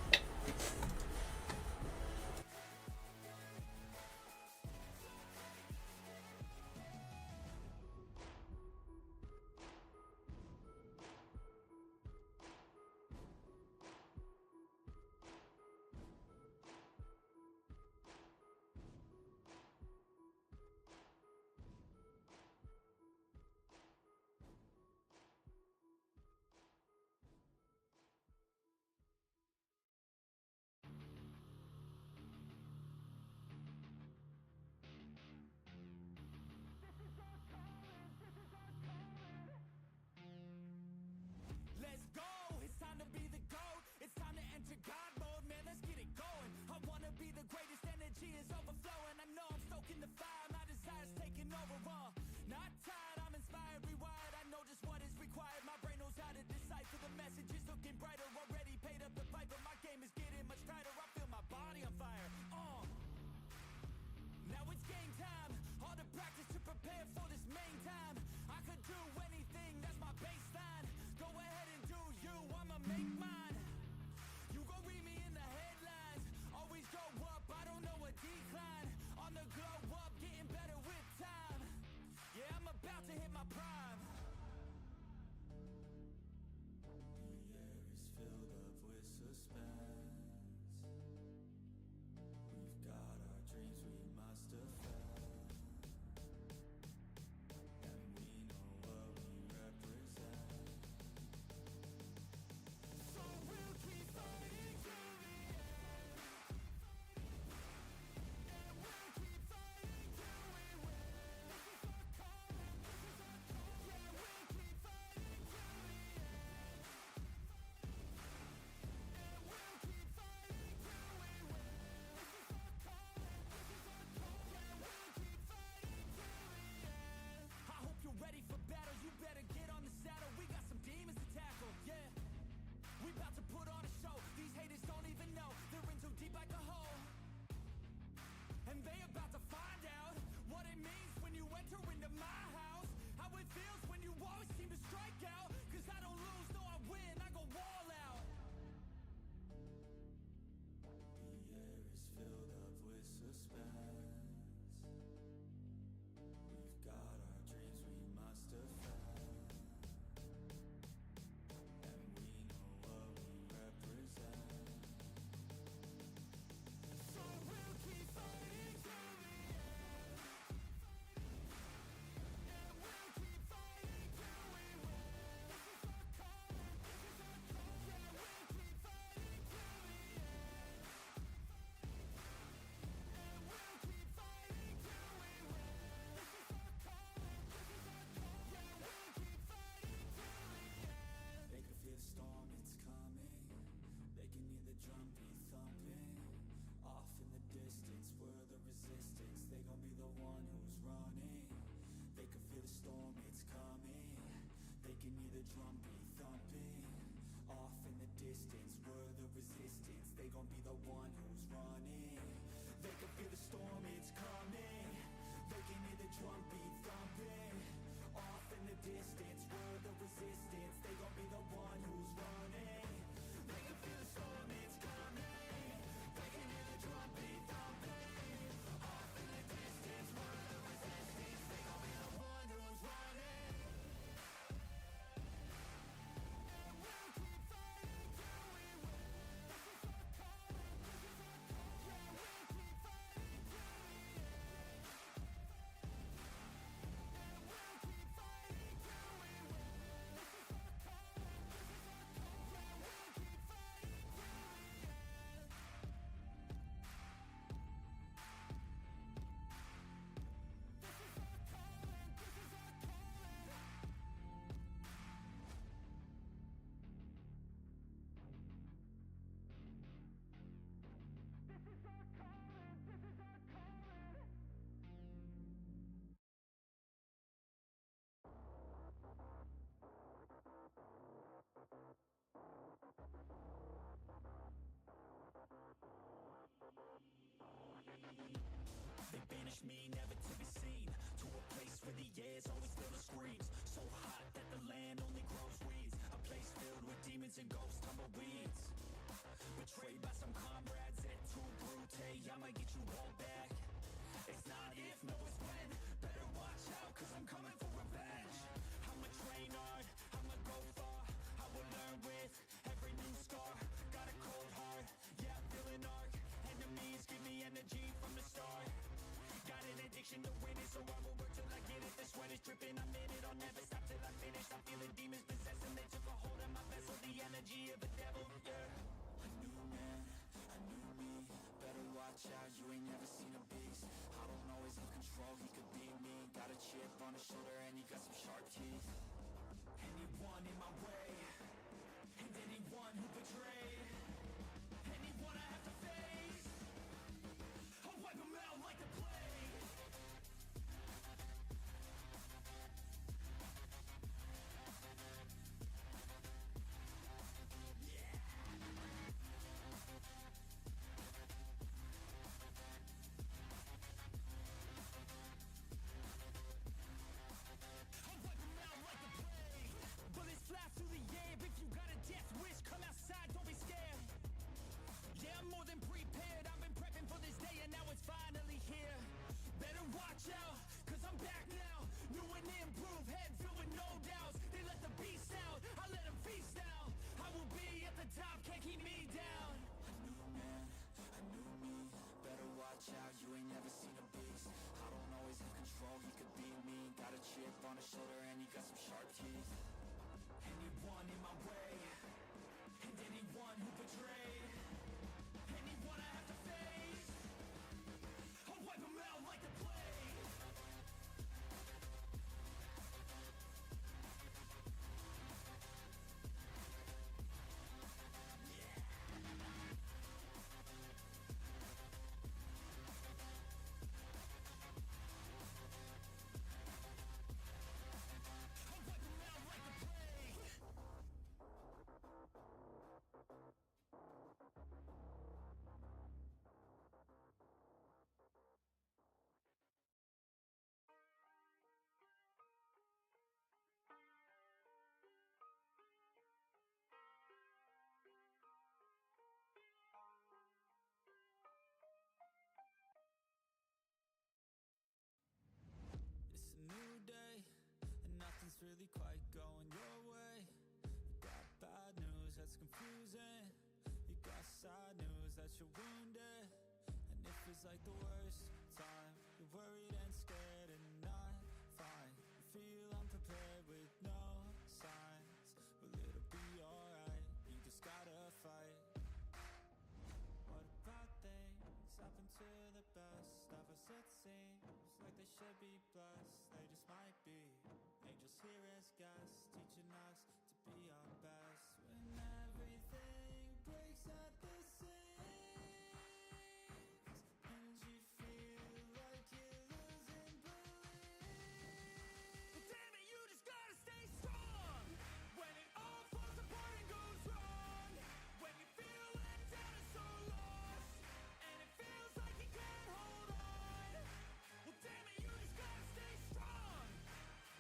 Let's go, it's time to be the GOAT. It's time to enter God mode, man, let's get it going. I wanna be the greatest, energy is overflowing. I know I'm stoking the fire, my desire's taking over. Not tired, I'm inspired, rewired. I know just what is required. My brain knows how to decipher the messages, looking brighter. Already paid up the fight, but my game is getting much tighter. I feel my body on fire. Now it's game time. practice to prepare for this main time. I could do anything, that's my baseline. Go ahead and do you, I'ma make mine. You gon' read me in the headlines. Always go up, I don't know a decline. On the glow up, getting better with time. Yeah, I'm about to hit my prime. The air is filled up with suspense. We've got our dreams we must defend. And we know what we represent. So we'll keep fighting till the end. And we'll keep fighting till we win. This is our calling, this is our calling. Yeah, we'll keep fighting till the end. And we'll keep fighting till we win. This is our calling, this is our calling. Yeah, we'll keep fighting till the end. I hope you're ready for battle, you better get on the saddle. We got some demons to tackle, yeah. We about to put on a show. These haters don't even know they're in too deep like a hole. And they about to find out what it means when you enter into my house. How it feels when you always seem to strike out. Cause I don't lose, no I win, I go all out. The air is filled up with suspense. We've got our dreams we must defend. And we know what we represent. So we'll keep fighting till the end. And we'll keep fighting till we win. This is our calling, this is our calling. Yeah, we'll keep fighting till the end. And we'll keep fighting till we win. This is our calling, this is our calling. Yeah, we'll keep fighting till the end. They can feel the storm, it's coming. They can hear the drum beat thumping. Off in the distance, we're the resistance. They gon' be the one who's running. They can feel the storm, it's coming. They can hear the drum beat thumping. Off in the distance, we're the resistance. They gon' be the one who's running. They can feel the storm, it's coming. They can hear the drum beat thumping. Off in the distance, we're the resistance. They gon' be the one who's running. They can feel the storm, it's coming. They can hear the drum beat thumping. Off in the distance, we're the resistance. They gon' be the one who's running. And we'll keep fighting till we win. This is our calling, this is our calling. Yeah, we'll keep fighting till the end. And we'll keep fighting till we win. This is our calling, this is our calling. Yeah, we'll keep fighting till the end. This is our calling, this is our calling. This is our calling, this is our calling. They banish me, never to be seen. To a place where the air's always filled with screams. So hot that the land only grows weeds. A place filled with demons and ghosts, tumbleweeds. Betrayed by some comrades, et tu brute. I'ma get you all back. It's not if, no it's when. Better watch out, cause I'm coming for revenge. I'ma train hard, I'ma go far. I will learn with every new scar. Got a cold heart, yeah, I'm feeling arc. Enemies give me energy from the start. Got an addiction to winning, so I will work till I get it. The sweat is dripping, I'm in it, I'll never stop till I finish. I'm feeling demons possessing, they took a hold of my vessel. The energy of the devil, yeah. A new man, a new me. Better watch out, you ain't never seen a beast. I don't always have control, he could be me. Got a chip on his shoulder and he got some sharp teeth. Anyone in my way, and anyone who betrayed, anyone I have to face, I'll wipe them out like the plague. control, he could beat me. Got a chip on his shoulder and he got some sharp teeth. Anyone in my way, and anyone who betrayed, anyone I have to face, I'll wipe them out like the plague. It's a new day, and nothing's really quite going your way. You got bad news that's confusing. You got sad news that you're wounded. And it feels like the worst time. You're worried and scared and not fine. You feel unprepared with no signs, but it'll be alright. You just gotta fight. What about things happen to the best of us? It seems like they should be blessed. They just might be angels here as guests, teaching us to be our best. When everything breaks at the seams and you feel like you're losing belief, but damn it, you just gotta stay strong. When it all falls apart and goes wrong, when you feel let down and so lost, and it feels like you can't hold on, well damn it, you just gotta stay strong.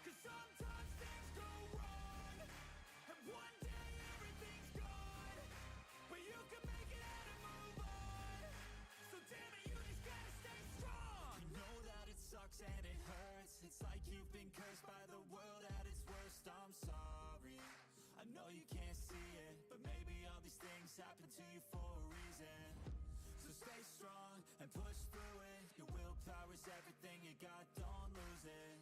Cause sometimes things go wrong, and one day everything's gone, but you can make it out and move on. So damn it, you just gotta stay strong. You know that it sucks and it hurts. It's like you've been cursed by the world at its worst. I'm sorry, I know you can't see it, but maybe all these things happen to you for a reason. So stay strong and push through it. Your willpower is everything you got, don't lose it.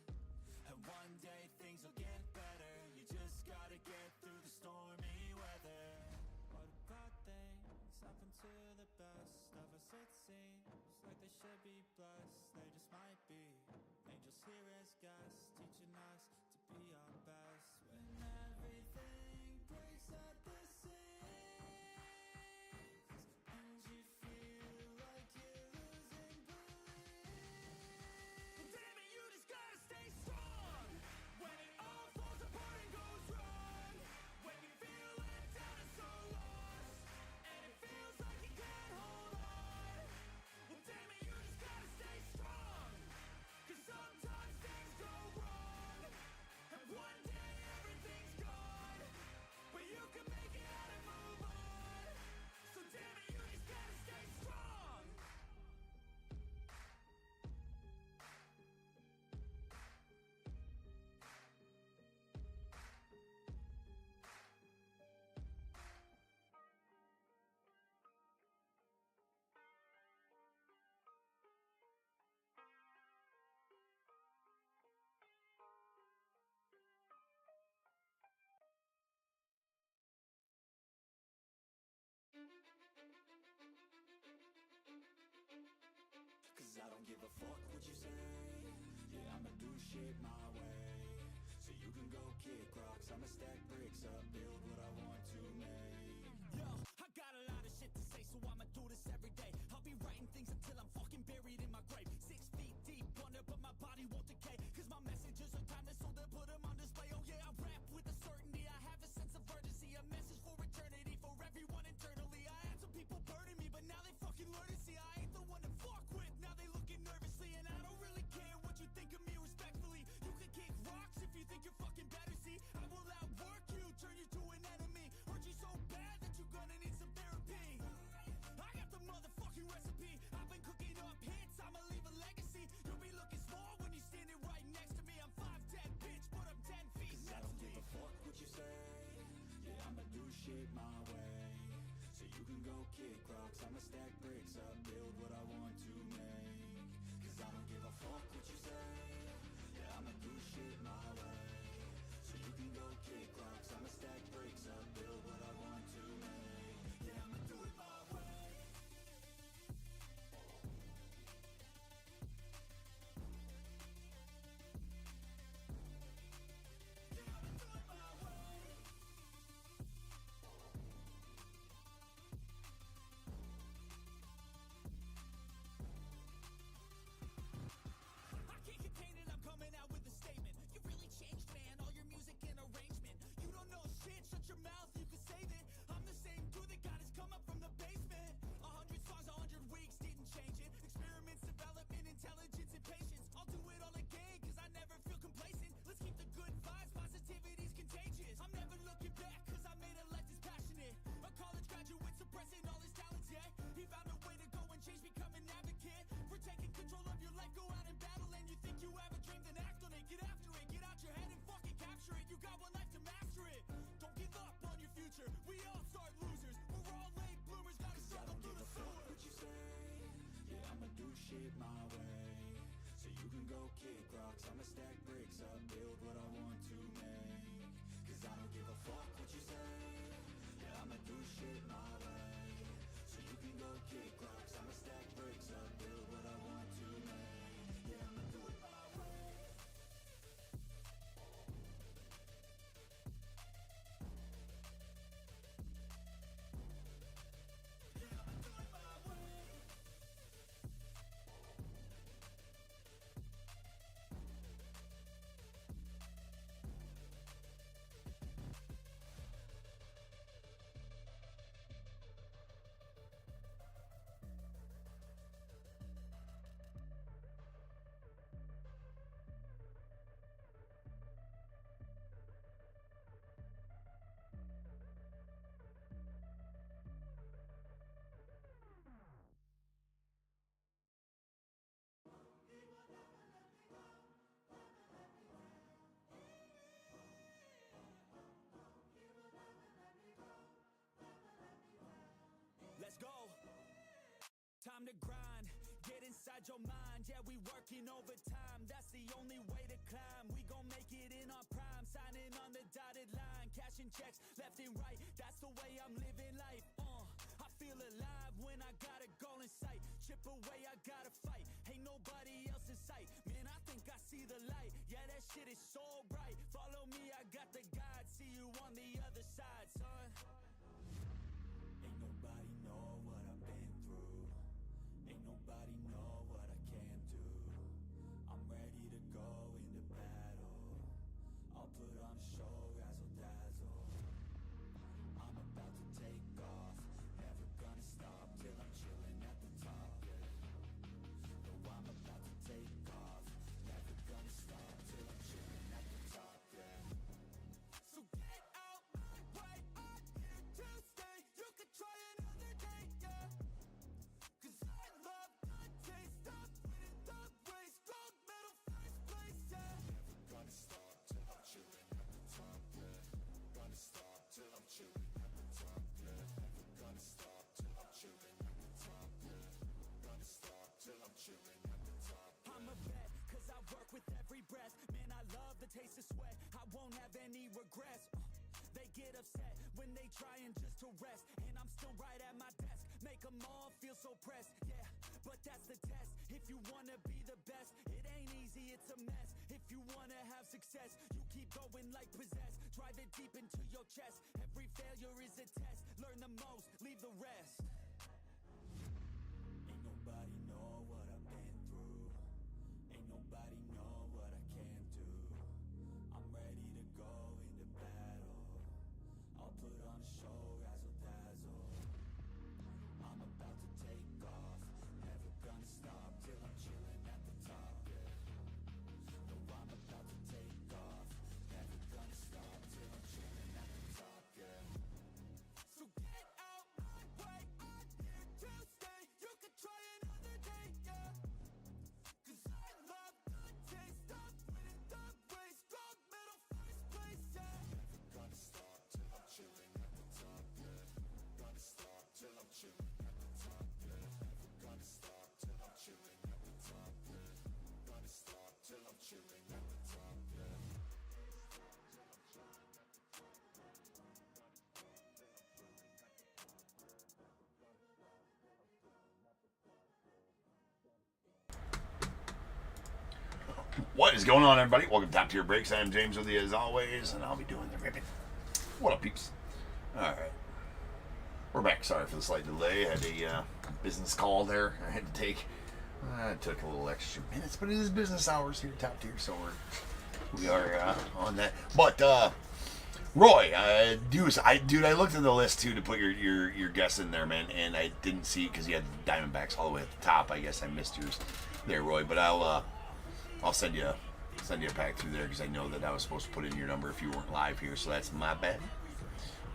And one day things will get better. You just gotta get through the stormy weather. What about things happen to the best of us? It seems like they should be blessed. They just might be angels here as guests, teaching us to be our best. When everything breaks at the seams and you feel like you're losing belief, well, damn it, you just gotta stay strong. When it all falls apart and goes wrong, when you feel let down and so lost, and it feels like you can't hold on, well damn it, you just gotta stay strong. Cause sometimes things go wrong, and one day everything's gone, but you can make it out and move on. So damn it, you just gotta stay strong. Cause I don't give a fuck what you say. Yeah, I'ma do shit my way. So you can go kick rocks, I'ma stack bricks up, build what I want to make. Yo, I got a lot of shit to say, so I'ma do this every day. I'll be writing things until I'm fucking buried in my grave. 6 feet deep under, but my body won't decay. Cause my messages are timeless, so they'll put them on display. Oh yeah, I rap with a certainty, I have a sense of urgency. A message for eternity, for everyone internally. I had some people burning me, but now they fucking learn to see I ain't the one to fuck with. Now they looking nervously, and I don't really care what you think of me respectfully. You can kick rocks if you think you're fucking better, see. I will outwork you, turn you to an enemy. Hurt you so bad that you're gonna need some therapy. I got the motherfucking recipe. I've been cooking up hits, I'ma leave a legacy. You'll be looking small when you're standing right next to me. I'm 5'10", bitch, but I'm 10 feet. Cause I don't give a fuck what you say. Yeah, I'ma do shit my way. So you can go kick rocks, I'ma stack bricks up, build what I want to make. Cause I don't give a fuck what you say. go kick rocks, I'ma stack bricks up, build what I want to make. Yeah, I'ma do it my way. Yeah, I'ma do it my way. I can't contain it, I'm coming out with a statement. You really changed, man, all your music and arrangement. You don't know shit, shut your mouth, you can save it. I'm the same dude that got his come up from the basement. 100 songs, 100 weeks, didn't change it. Experiments, development, intelligence, and patience. I'll do it all again, cause I never feel complacent. Let's keep the good vibes, positivity's contagious. I'm never looking back, cause I made a life that's passionate. A college graduate suppressing all his talents, yeah. He found a way to go and change, become an advocate. For taking control of your life, go out and battle. And you think you have a dream, then act on it. Get after it, get out your head and fucking capture it. You got one life to master it. Don't give up on your future, we all start losers. We're all late bloomers, gotta struggle through the sewer. What you say? Yeah, I'ma do shit my way. So you can go kick rocks, I'ma stack bricks up, build what I want to make. Cause I don't give a fuck what you say. Yeah, I'ma do shit my way. So you can go kick rocks, I'ma stack bricks up, build what I want to make. Yeah, I'ma do it my way. Yeah, I'ma do it my way. Let's go. Time to grind, get inside your mind. Yeah, we working overtime, that's the only way to climb. We gon' make it in our prime, signing on the dotted line. Cashing checks left and right, that's the way I'm living life. I feel alive when I got a goal in sight. Chip away, I gotta fight, ain't nobody else in sight. Man, I think I see the light, yeah, that shit is so bright. Follow me, I got the guide, see you on the other side, son. Ain't nobody know what I've been through. Ain't nobody know what I can do. I'm ready to go into battle. I'll put on a show, razzle dazzle. I'm about to take off, never gonna stop till I'm chilling at the top. No, I'm about to take off, never gonna stop till I'm chilling at the top. Yeah. So get out my way, I'm here to stay. You could try another day, yeah. Cause I love the taste of winning the race. Gold medal, first place, yeah. Never gonna stop till I'm chilling at the top, yeah. Gonna stop till I'm chilling at the top, yeah. Never gonna stop till I'm chilling at the top, yeah. Gonna stop till I'm chilling at the top, yeah. I'm a vet, cause I work with every breath. Man, I love the taste of sweat, I won't have any regrets. They get upset when they trying just to rest. And I'm still right at my desk, make them all feel so pressed. Yeah, but that's the test. If you wanna be the best, it ain't easy, it's a mess. If you wanna have success, you keep going like possessed. Drive it deep into your chest. Every failure is a test. Learn the most, leave the rest. Ain't nobody know what I've been through. Ain't nobody know what I can do. I'm ready to go into battle. I'll put on a show, razzle dazzle. I'm about to take off, never gonna stop till I'm chilling at the top, yeah. No, I'm about to take off, never gonna stop till I'm chilling at the top, yeah. So get out my way, I'm here to stay. You could try another day, yeah. What is going on, everybody? Welcome to Top Tier Breaks. I'm James with you as always, and I'll be doing the ripping. What up, peeps? Alright. We're back. Sorry for the slight delay. I had a business call there I had to take. It took a little extra minutes, but it is business hours here at Top Tier, so we are on that. But, Roy, dude, I looked at the list, too, to put your guess in there, man, and I didn't see, because you had Diamondbacks all the way at the top. I guess I missed yours there, Roy, but I'll send you a pack through there because I know that I was supposed to put in your number if you weren't live here, so that's my bad.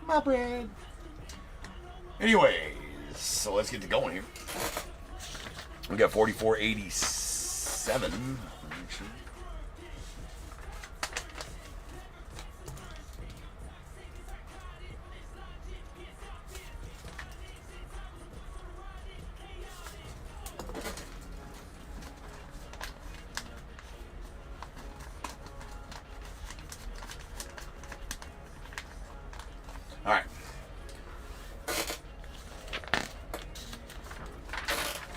My bad. Anyways, so let's get to going here. We got 4487. Make sure. All right.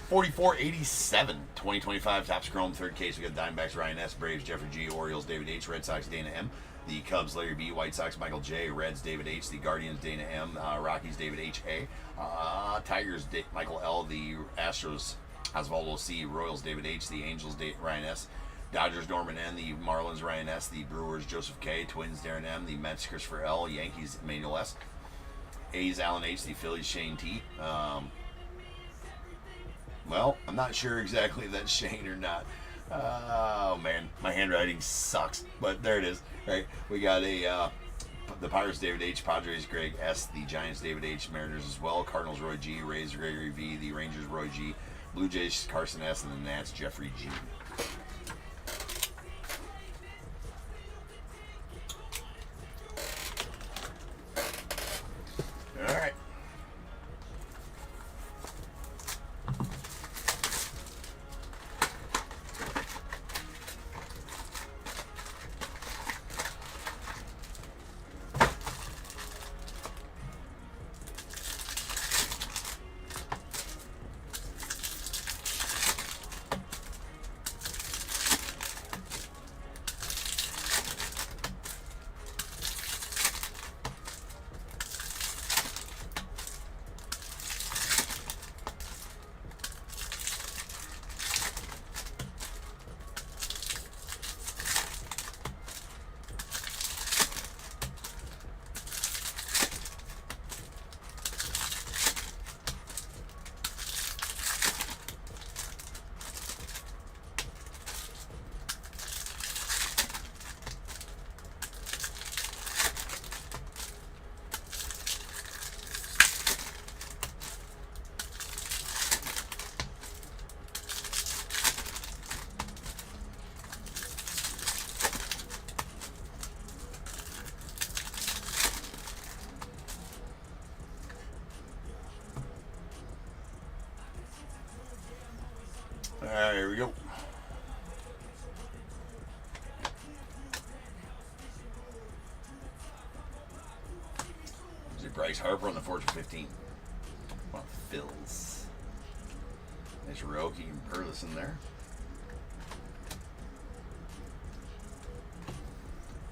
4487, 2025 Topps Chrome, third case. We got Diamondbacks, Ryan S., Braves, Jeffrey G., Orioles, David H., Red Sox, Dana M., the Cubs, Larry B., White Sox, Michael J., Reds, David H., the Guardians, Dana M., Rockies, David H. A., Tigers, Michael L., the Astros, Osvaldo C., Royals, David H., the Angels, Ryan S., Dodgers, Norman N., the Marlins, Ryan S., the Brewers, Joseph K., Twins, Darren M., the Mets, Christopher L., Yankees, Emmanuel S., A's, Alan H., the Phillies, Shane T. Well, I'm not sure exactly if that's Shane or not. Oh, man, my handwriting sucks, but there it is. Right, we got the Pirates, David H., Padres, Greg S., the Giants, David H., Mariners as well, Cardinals, Roy G., Rays, Gregory V., the Rangers, Roy G., Blue Jays, Carson S., and the Nats, Jeffrey G. All right. All right, here we go. Is it Bryce Harper on the Fortune 15? Come on, Phils. Nice Roki and Perlis in there.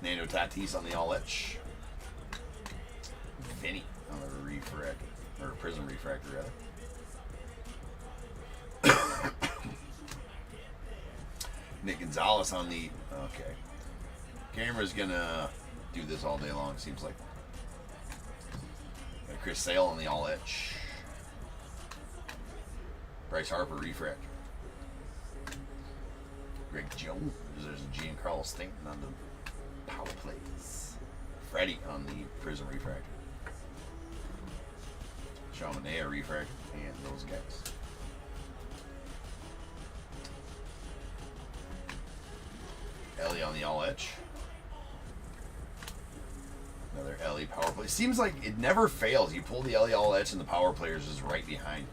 Nando Tatis on the All-Etch. Vinny on the refractor, or Prism refractor rather. Nick Gonzalez on the, okay. Camera's gonna do this all day long, seems like. Got Chris Sale on the All-Etch. Bryce Harper refractor. Greg Jones, there's a Giancarlo Stanton on the power plays. Freddie on the Prism refractor. Sean Manaea refractor, and those guys. Ellie on the All-Etch. Another Ellie power play. Seems like it never fails. You pull the Ellie All-Etch and the power players is right behind.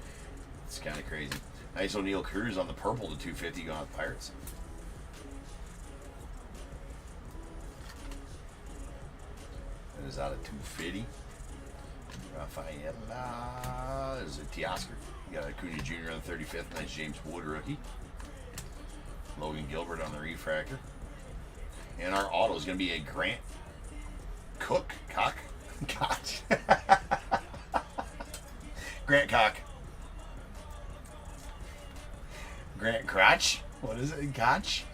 It's kind of crazy. Nice O'Neal Cruz on the purple to 250 going with Pirates. That is out of 250. Rafaela. There's a Teoscar. You got Acuna Jr. on the 35th. Nice James Wood rookie. Logan Gilbert on the refractor. And our auto is going to be a Grant Cook. Koch. Grant Koch. Grant Crotch? What is it? Koch?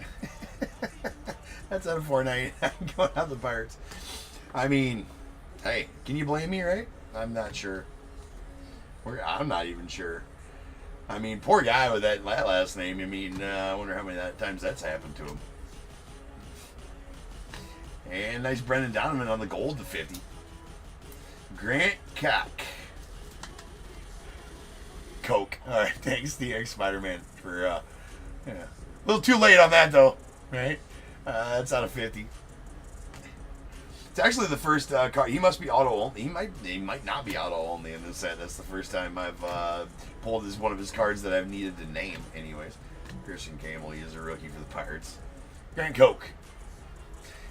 That's out of 499 going out the Pirates. I mean, hey, can you blame me, right? I'm not sure. I'm not even sure. I mean, poor guy with that last name. I mean, I wonder how many times that's happened to him. And nice Brendan Donovan on the gold to 50. Grant Coke. All right, thanks, DX Spider-Man, for, yeah. A little too late on that, though, right? That's out of 50. It's actually the first card. He must be auto only. He might not be auto only in this set. That's the first time I've pulled one of his cards that I've needed to name. Anyways, Christian Campbell. He is a rookie for the Pirates. Grant Coke.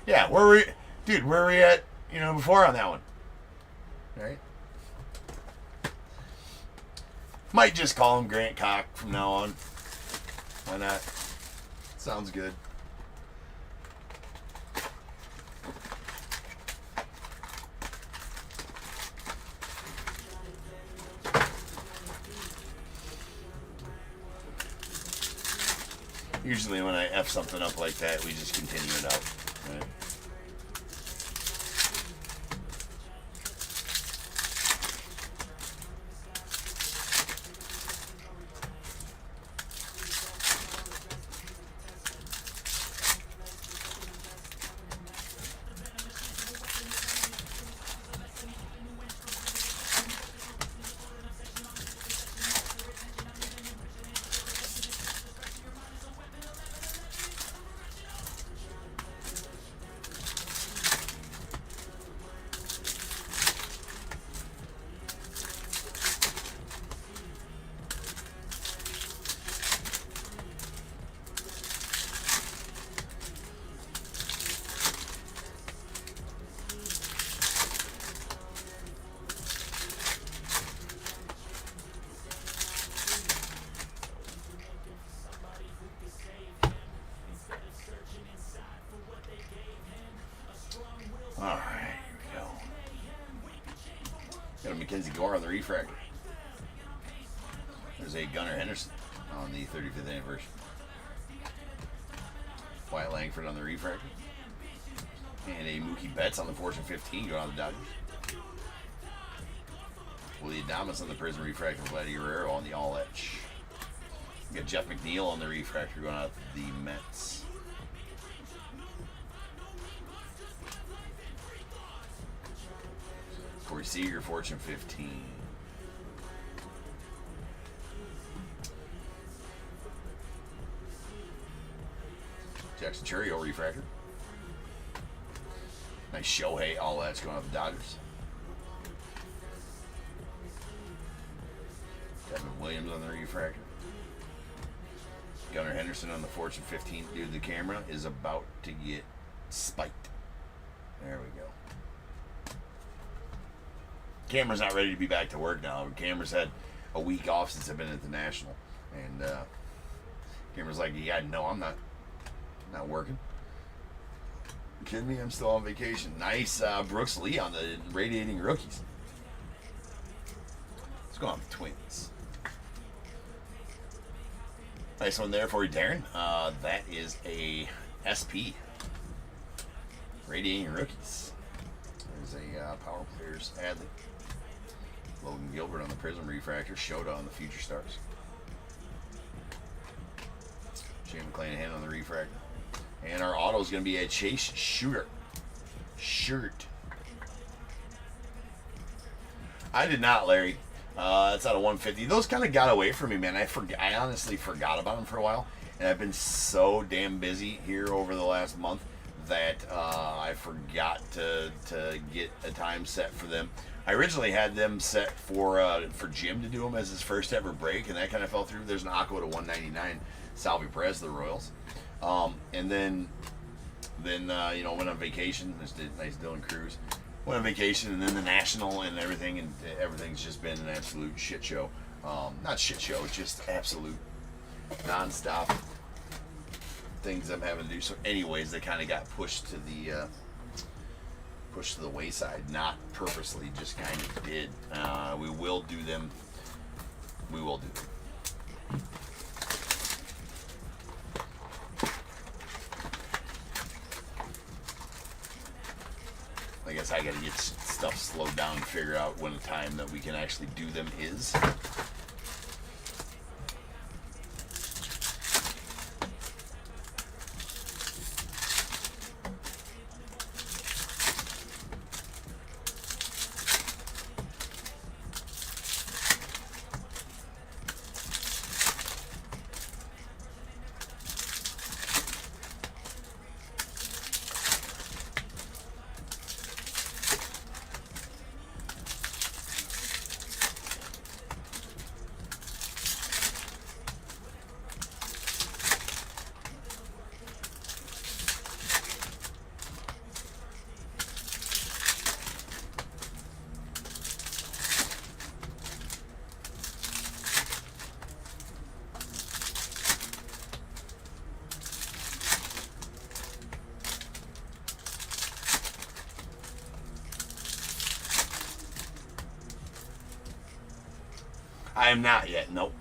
Yeah, where were we at? Before on that one, right? Might just call him Grant Cock from now on. Why not? Sounds good. Usually when I F something up like that, we just continue it out, right? Alright, here we go. Got a Mackenzie Gore on the refractor. There's a Gunnar Henderson on the 35th anniversary. Wyatt Langford on the refractor. And a Mookie Betts on the Fortune 15 going on the Dodgers. Willie Adames on the Prism refractor. Vladdy Guerrero on the All Etch. We got Jeff McNeil on the refractor going out the Mets. Corey Seager, Fortune 15. Jackson Churio refractor. Nice Shohei, all that's going up the Dodgers. Kevin Williams on the refractor. Gunnar Henderson on the Fortune 15. Dude, the camera is about to get spiked. There we go. Camera's not ready to be back to work now. Camera's had a week off since I've been at the National. And Camera's like, yeah, no, I'm not working. You kidding me? I'm still on vacation. Nice Brooks Lee on the Radiating Rookies. Let's go on the Twins. Nice one there for you, Darren. That is a SP. Radiating Rookies. There's a Power Players Adley. Logan Gilbert on the Prism refractor. Shota on the Future Stars. Shane McClanahan on the refractor. And our auto is going to be a Chase Shirt. I did not, Larry. It's out of 150. Those kind of got away from me, man. I honestly forgot about them for a while. And I've been so damn busy here over the last month that I forgot to get a time set for them. I originally had them set for Jim to do them as his first ever break, and that kind of fell through. There's an Aqua to 199, Salvi Perez, the Royals. And then went on vacation. Just did nice Dylan Cruz. Went on vacation, and then the National and everything's just been an absolute shit show. Not shit show, just absolute nonstop things I'm having to do. So, anyways, they kind of got pushed to the wayside. Not purposely, just kind of did. We will do them. We will do them. I guess I got to get stuff slowed down and figure out when the time that we can actually do them is. I am not yet. Nope.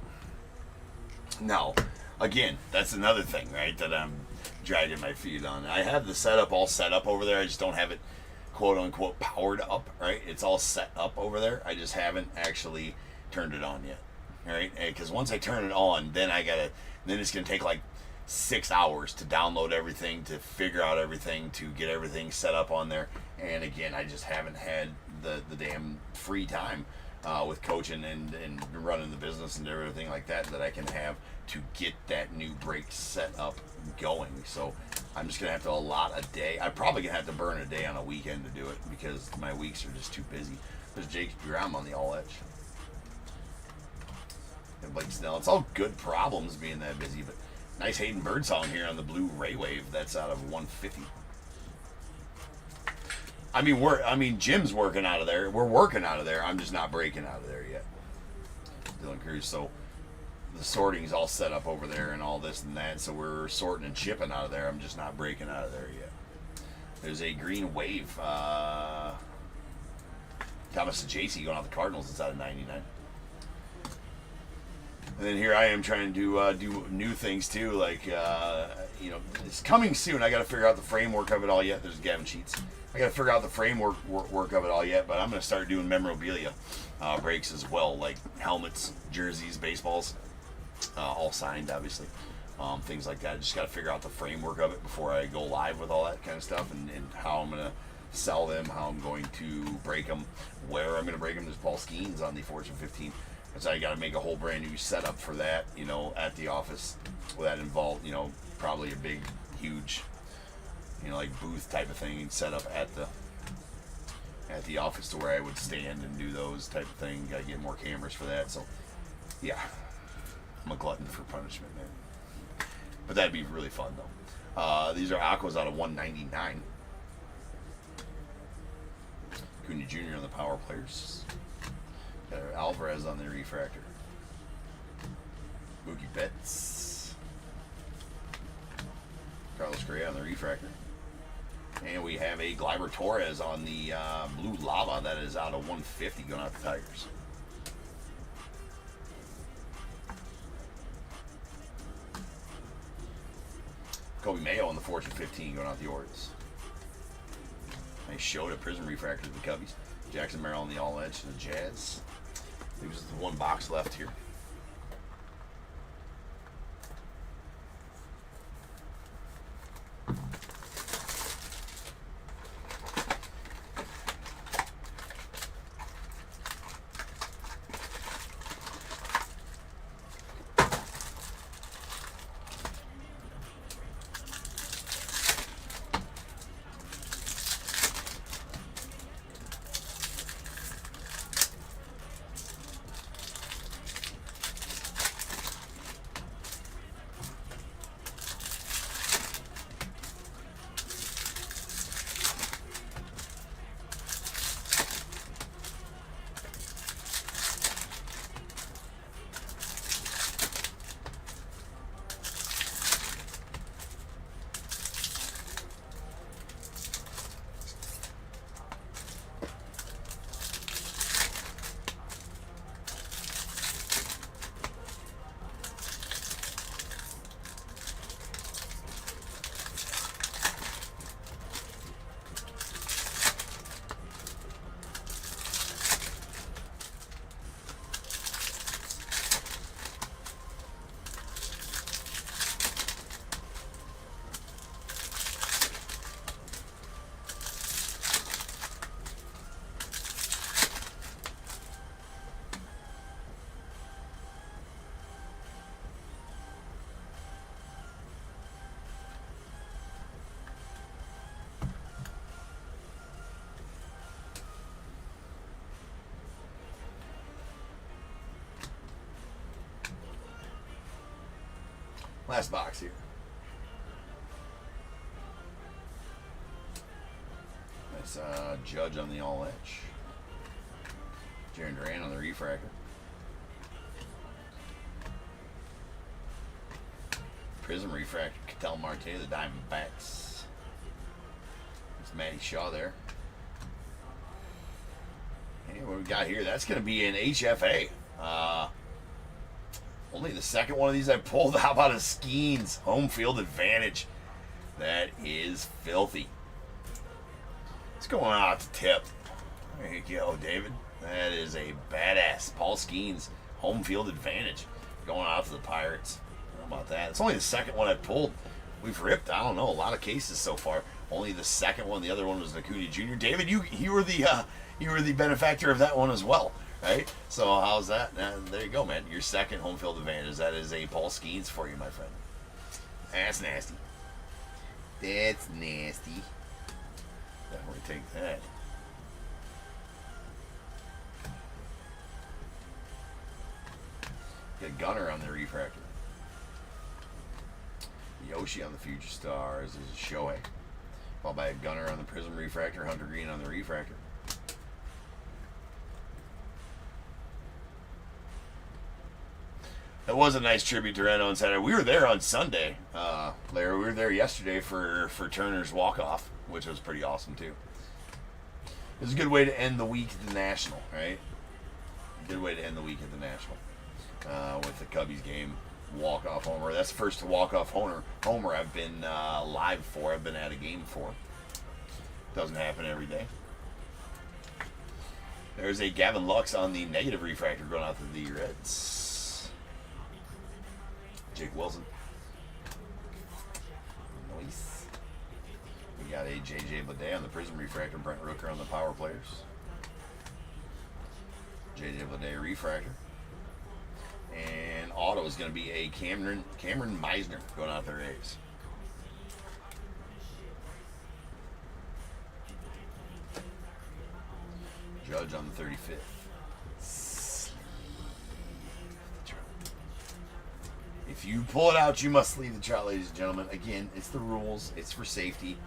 No. Again, that's another thing, right? That I'm dragging my feet on. I have the setup all set up over there. I just don't have it, quote unquote, powered up, right? It's all set up over there. I just haven't actually turned it on yet, right? Because once I turn it on, then it's gonna take like 6 hours to download everything, to figure out everything, to get everything set up on there. And again, I just haven't had the damn free time with coaching and running the business and everything like that I can have to get that new brake set up going. So I'm just gonna have to allot a day. I'm probably gonna have to burn a day on a weekend to do it because my weeks are just too busy. There's Jake Graham on the all edge. And Blake Snell. It's all good problems being that busy, but nice Hayden Birdsong here on the blue Ray Wave. That's out of 150. Jim's working out of there. We're working out of there. I'm just not breaking out of there yet. Dylan Cruz. So the sorting's all set up over there and all this and that. So we're sorting and shipping out of there. I'm just not breaking out of there yet. There's a green wave. Thomas JC going off the Cardinals. It's out of 99. And then here I am trying to do new things too. Like, it's coming soon. I got to figure out the framework of it all yet. There's Gavin Sheets. I got to figure out the framework work of it all yet, but I'm going to start doing memorabilia breaks as well, like helmets, jerseys, baseballs, all signed, obviously, things like that. I just got to figure out the framework of it before I go live with all that kind of stuff, and how I'm going to sell them, how I'm going to break them, where I'm going to break them. There's Paul Skeens on the Fortune 15. So I got to make a whole brand new setup for that, at the office. Well, that involved, probably a big, huge, like booth type of thing set up at the office to where I would stand and do those type of thing. Got to get more cameras for that. So, yeah, I'm a glutton for punishment, man. But that'd be really fun, though. These are Aquas out of 199. Cunha Jr. on the power players. Got Alvarez on the refractor. Mookie Betts. Carlos Correa on the refractor. And we have a Gleyber Torres on the blue lava. That is out of 150 going out the Tigers. Kobe Mayo on the Fortune 15 going out the Orioles. Nice Showed a Prism refractor to the Cubbies. Jackson Merrill on the all edge to the Jazz. Leaves us the one box left here. Last box here. Nice Judge on the all edge. Jaron Duran on the refractor. Prism refractor, Ketel Marte, the Diamondbacks. It's Matty Shaw there. And what we got here, that's going to be an HFA. Only the second one of these I pulled. How about a Skeens home field advantage? That is filthy. It's going out to Tip. There you go, David. That is a badass. Paul Skeens home field advantage. Going out to the Pirates. How about that? It's only the second one I pulled. We've ripped, I don't know, a lot of cases so far. Only the second one. The other one was Nakuda Jr. David, you were the benefactor of that one as well, right? So how's that? There you go, man. Your second home field advantage. That is a Paul Skeens for you, my friend. That's nasty. That's nasty. Definitely take that. Get Gunner on the refractor. Yoshi on the Future Stars. This is Shohei. Followed by a Gunner on the Prism refractor. Hunter Green on the refractor. That was a nice tribute to Reno on Saturday. We were there on Sunday, Larry. We were there yesterday for Turner's walk-off, which was pretty awesome, too. It was a good way to end the week at the National, right? A good way to end the week at the National. With the Cubbies game, walk-off homer. That's the first walk-off homer I've been live for. I've been at a game for. Doesn't happen every day. There's a Gavin Lux on the negative refractor going out to the Reds. Jake Wilson. Nice. We got a JJ Bleday on the Prism refractor. Brent Rooker on the power players. JJ Bleday refractor. And auto is going to be a Cameron Meisner going out the Rays. Judge on the 35th. If you pull it out, you must leave the trot, ladies and gentlemen. Again, it's the rules. It's for safety.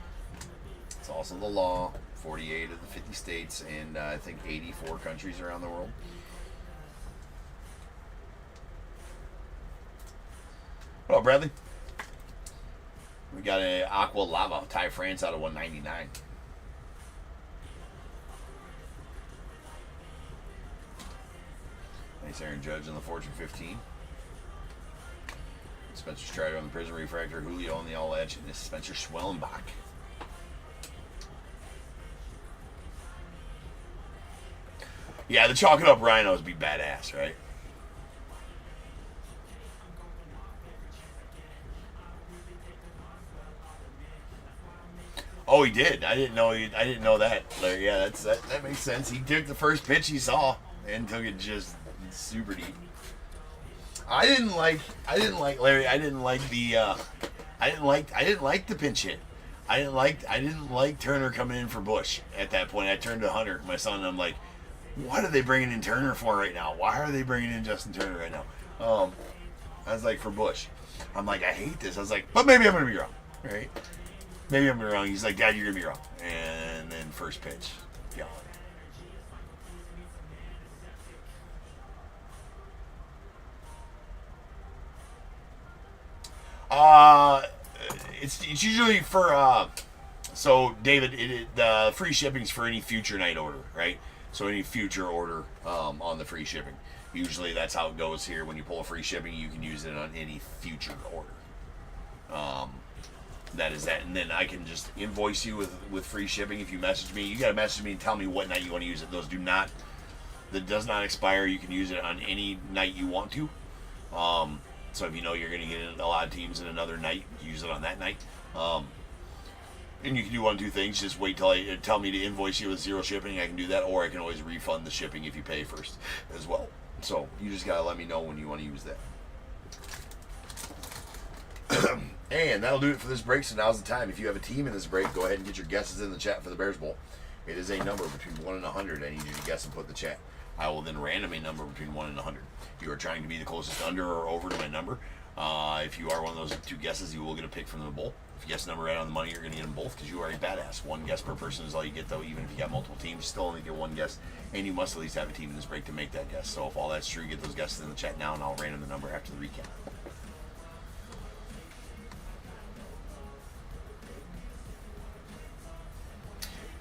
It's also the law. 48 of the 50 states and I think 84 countries around the world. What up, Bradley? We got a Aqua Lava, Ty France out of 199. Nice Aaron Judge on the Fortune 15. Spencer Strider on the Prism refractor. Julio on the all edge. And this is Spencer Schwellenbach. Yeah, the chalk it up rhinos be badass, right? Oh, he did. I didn't know that. Larry. Yeah, that makes sense. He took the first pitch he saw and took it just super deep. I didn't like Larry. I didn't like the pinch hit. I didn't like Turner coming in for Bush at that point. I turned to Hunter, my son, and I'm like, what are they bringing in Turner for right now? Why are they bringing in Justin Turner right now? I was like, for Bush. I'm like, I hate this. I was like, but maybe I'm gonna be wrong, right? Maybe I'm wrong. He's like, Dad, you're gonna be wrong. And then first pitch, yeah. It's usually for so David, the free shipping's for any future night order, right? So any future order on the free shipping. Usually that's how it goes here. When you pull a free shipping, you can use it on any future order. That is that, and then I can just invoice you with free shipping. If you message me, you got to message me and tell me what night you want to use it. That does not expire. You can use it on any night you want to. So if you know you're going to get a lot of teams in another night, use it on that night. And you can do one of two things. Just wait till tell me to invoice you with zero shipping. I can do that, or I can always refund the shipping if you pay first as well. So you just got to let me know when you want to use that. And that'll do it for this break, so now's the time. If you have a team in this break, go ahead and get your guesses in the chat for the Bears Bowl. It is a number between 1 and 100. I need you to guess and put in the chat. I will then random a number between 1 and 100. If you are trying to be the closest under or over to my number, If you are one of those 2 guesses, you will get a pick from the bowl. If you guess the number right on the money, you're going to get them both because you are a badass. 1 guess per person is all you get, though. Even if you got multiple teams, you still only get 1 guess. And you must at least have a team in this break to make that guess. So if all that's true, get those guesses in the chat now, and I'll random the number after the recap.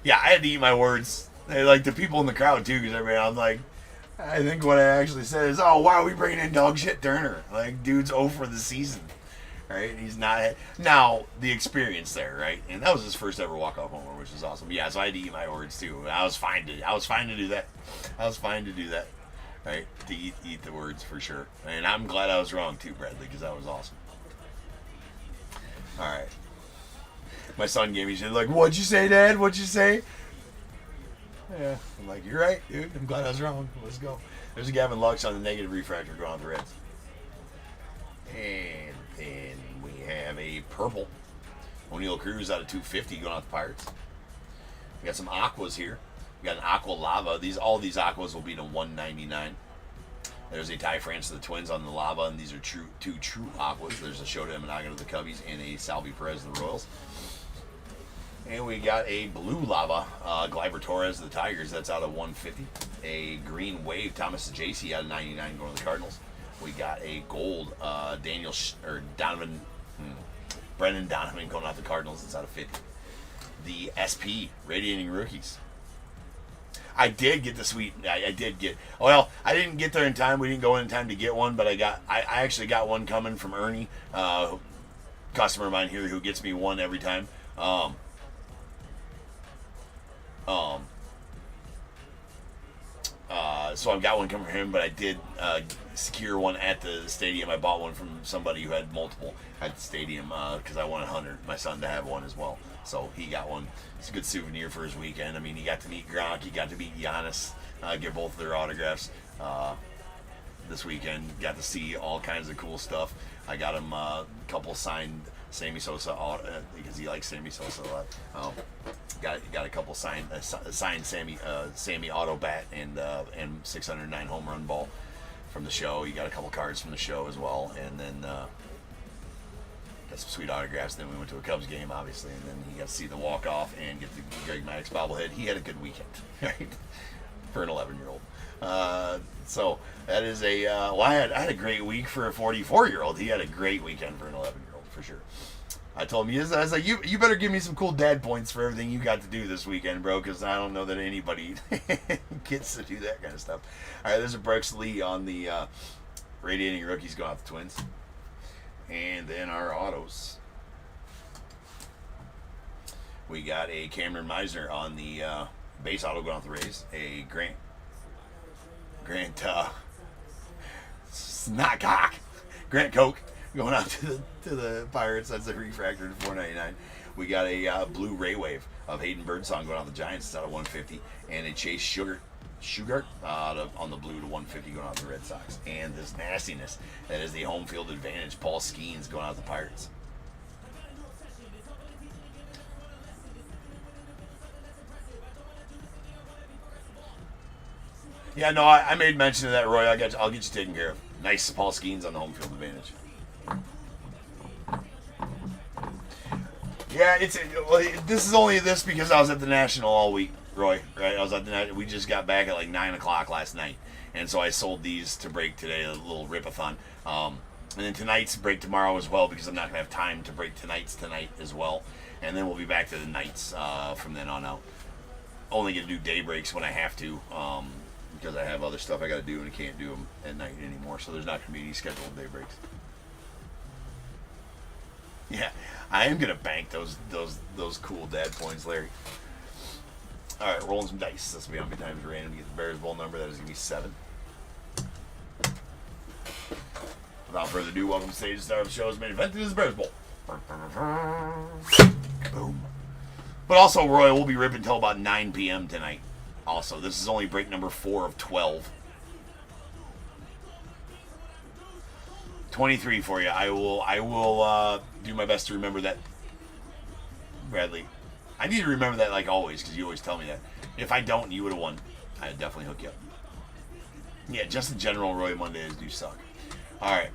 Yeah, I had to eat my words. Like the people in the crowd, too, because I'm like, I think what I actually said is, oh, wow, we bringing in dog shit Turner. Like, dude's 0 for the season. Right? He's not. Now, the experience there, right? And that was his first ever walk-off homer, which is awesome. Yeah, so I had to eat my words, too. I was fine to do that. Right? To eat the words, for sure. And I'm glad I was wrong, too, Bradley, because that was awesome. All right. My son gave me shit like, what'd you say, Dad? What'd you say? Yeah, I'm like, you're right, dude. I'm glad I was wrong. Let's go. There's a Gavin Lux on the negative refractor going on the Reds. And then we have a purple O'Neal Cruz out of 250 going off the Pirates. We got some aquas here. We got an aqua lava. All these aquas will be to 199. There's a Ty France to the Twins on the lava, and these are 2 true aquas. There's a Shota Imanaga to the Cubbies and a Salvi Perez to the Royals. And we got a blue lava, Gleyber Torres to the Tigers. That's out of 150. A green wave, Thomas JC out of 99 going to the Cardinals. We got a gold, Brendan Donovan going out the Cardinals. It's out of 50. The SP, Radiating Rookies. I did get the sweet. I did get. Well, I didn't get there in time. We didn't go in time to get one, but I actually got one coming from Ernie, customer of mine here who gets me one every time. So I've got one coming from him, but I did secure one at the stadium. I bought one from somebody who had multiple at the stadium because I wanted Hunter, my son, to have one as well. So he got one. It's a good souvenir for his weekend. I mean, he got to meet Gronk, he got to meet Giannis, get both of their autographs this weekend. Got to see all kinds of cool stuff. I got him a couple signed Sammy Sosa because he likes Sammy Sosa a lot. Got a couple signed Sammy auto bat and 609 home run ball from the show. You got a couple cards from the show as well, and then got some sweet autographs. Then we went to a Cubs game, obviously, and then he got to see the walk off and get the Greg Maddux bobblehead. He had a good weekend, right, for an 11-year-old. So that is I had a great week for a 44-year-old. He had a great weekend for an 11-year-old, for sure. I told him, I was like, you better give me some cool dad points for everything you got to do this weekend, bro, because I don't know that anybody gets to do that kind of stuff. All right, there's a Brooks Lee on the Radiating Rookies going off the Twins. And then our autos. We got a Cameron Meisner on the base auto going off the Rays. A Grant Koch going out to the Pirates. That's a refractor to 499. We got a blue Ray Wave of Hayden Birdsong going out the Giants. It's out of 150. And a Chase Sugart on the blue to 150 going out the Red Sox. And this nastiness, that is the home field advantage. Paul Skeens going out the Pirates. Yeah, no, I made mention of that, Roy. I'll get you taken care of. Nice Paul Skeens on the home field advantage. Yeah, this is only this because I was at the National all week, Roy. Right? I was at the we just got back at like 9 o'clock last night, and so I sold these to break today, a little Ripathon. And then tonight's break tomorrow as well because I'm not gonna have time to break tonight's tonight as well. And then we'll be back to the nights from then on out. Only gonna do day breaks when I have to. Because I have other stuff I got to do and I can't do them at night anymore. So there's not going to be any scheduled day breaks. Yeah, I am going to bank those cool dad points, Larry. All right, rolling some dice. This will be how many times random to get the Bears Bowl number. That is going to be 7. Without further ado, welcome to stage star of the show's main event. This is the Bears Bowl. Boom. But also, Roy, we'll be ripping until about 9 p.m. tonight. Also, this is only break number 4 of 12. 23 for you. I will do my best to remember that, Bradley. I need to remember that like always because you always tell me that. If I don't, you would have won. I'd definitely hook you up. Yeah, just in general, Roy Mondays do suck. All right.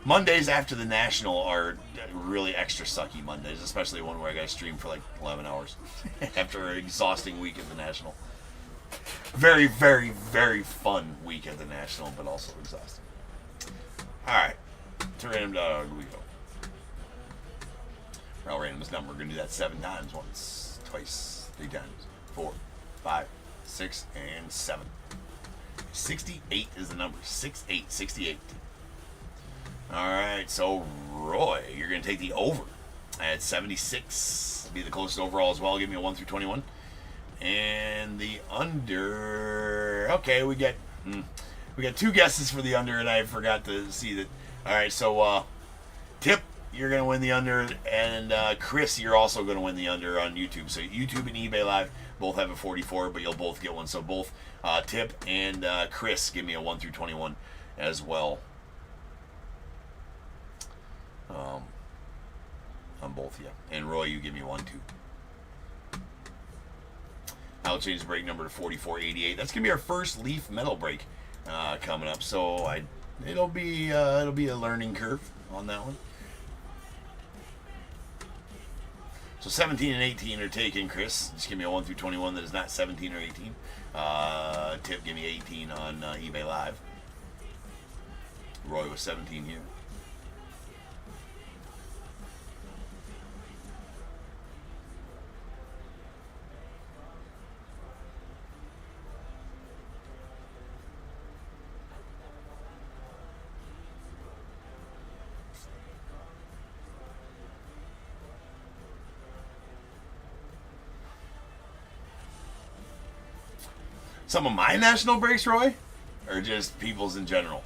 Mondays after the National are really extra sucky Mondays, especially one where I got to stream for like 11 hours after an exhausting week at the National. Very, very, very fun week at the National, but also exhausting. All right, to random we go. I'll random this number. We're gonna do that 7 times. Once, twice, 3 times, 4, 5, 6, and 7. 68 is the number. 68, 68. All right, so Roy, you're going to take the over at 76. Be the closest overall as well. Give me a 1 through 21. And the under. Okay, we got 2 guesses for the under, and I forgot to see that. All right, so Tip, you're going to win the under, and Chris, you're also going to win the under on YouTube. So YouTube and eBay Live both have a 44, but you'll both get one. So both Tip and Chris give me a 1 through 21 as well. On both of you. And Roy, you give me 1, 2. I'll change the break number to 4488. That's gonna be our first Leaf Metal break coming up. So it'll be a learning curve on that one. So 17 and 18 are taken, Chris. Just give me a 1 through 21 that is not 17 or 18. Tip, give me 18 on eBay Live. Roy was 17 here. Some of my national breaks, Roy? Or just people's in general?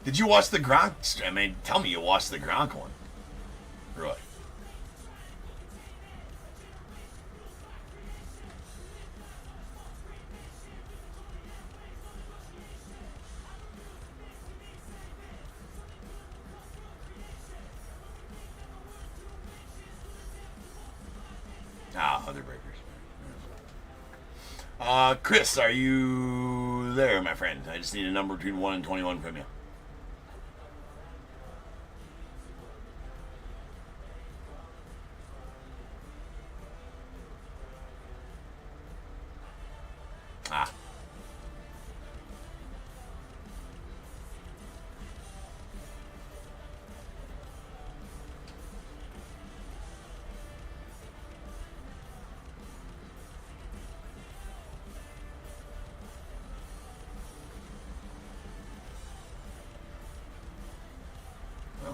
Did you watch the Gronk? I mean, tell me you watched the Gronk one, Roy. Other breakers. Chris, are you there, my friend? I just need a number between 1 and 21 from you.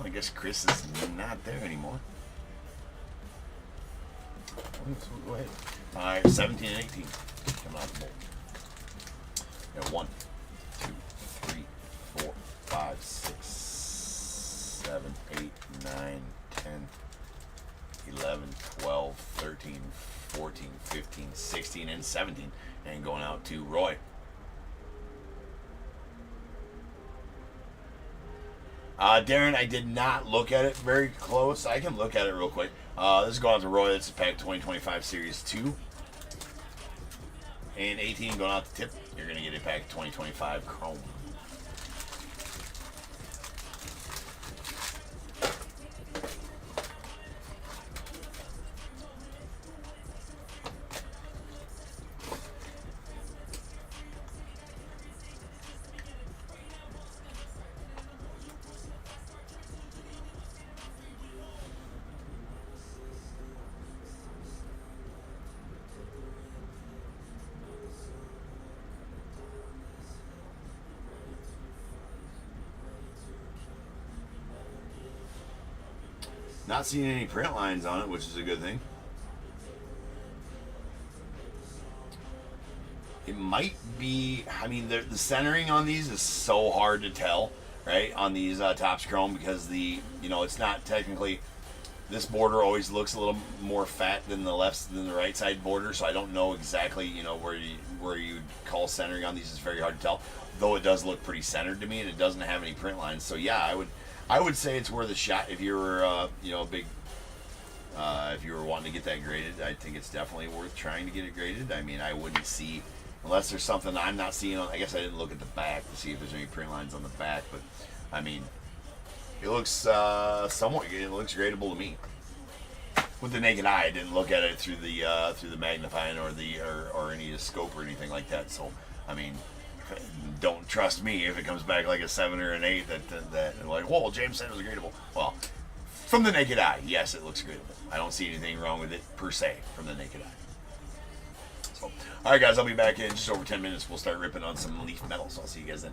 I guess Chris is not there anymore. Go ahead. All right, 17 and 18 coming out the bowl. Yeah, 1, 2, 3, 4, 5, 6, 7, 8, 9, 10, 11, 12, 13, 14, 15, 16, and 17. And going out to Roy. Darren, I did not look at it very close. I can look at it real quick. This is going out to Roy. It's a pack 2025 Series 2. And 18 going out to Tip. You're going to get a pack 2025 Chrome. Not seeing any print lines on it, which is a good thing. It might be, I mean, the centering on these is so hard to tell, right? On these Topps Chrome, because it's not technically, this border always looks a little more fat than the right side border, so I don't know exactly, where you call centering on these is very hard to tell. Though it does look pretty centered to me, and it doesn't have any print lines. So yeah, I would say it's worth a shot if you're a big If you were wanting to get that graded, I think it's definitely worth trying to get it graded. I mean, I wouldn't see, unless there's something I'm not seeing on, I guess I didn't look at the back to see if there's any print lines on the back, but I mean, it looks somewhat, it looks gradable to me. With the naked eye, I didn't look at it through the magnifying or any scope or anything like that. So, I mean, don't trust me if it comes back like a 7 or an 8 that like, whoa, James said it was gradable. Well, from the naked eye, yes, it looks gradable. I don't see anything wrong with it per se from the naked eye. So, all right, guys, I'll be back in just over 10 minutes. We'll start ripping on some leaf metal. So I'll see you guys then.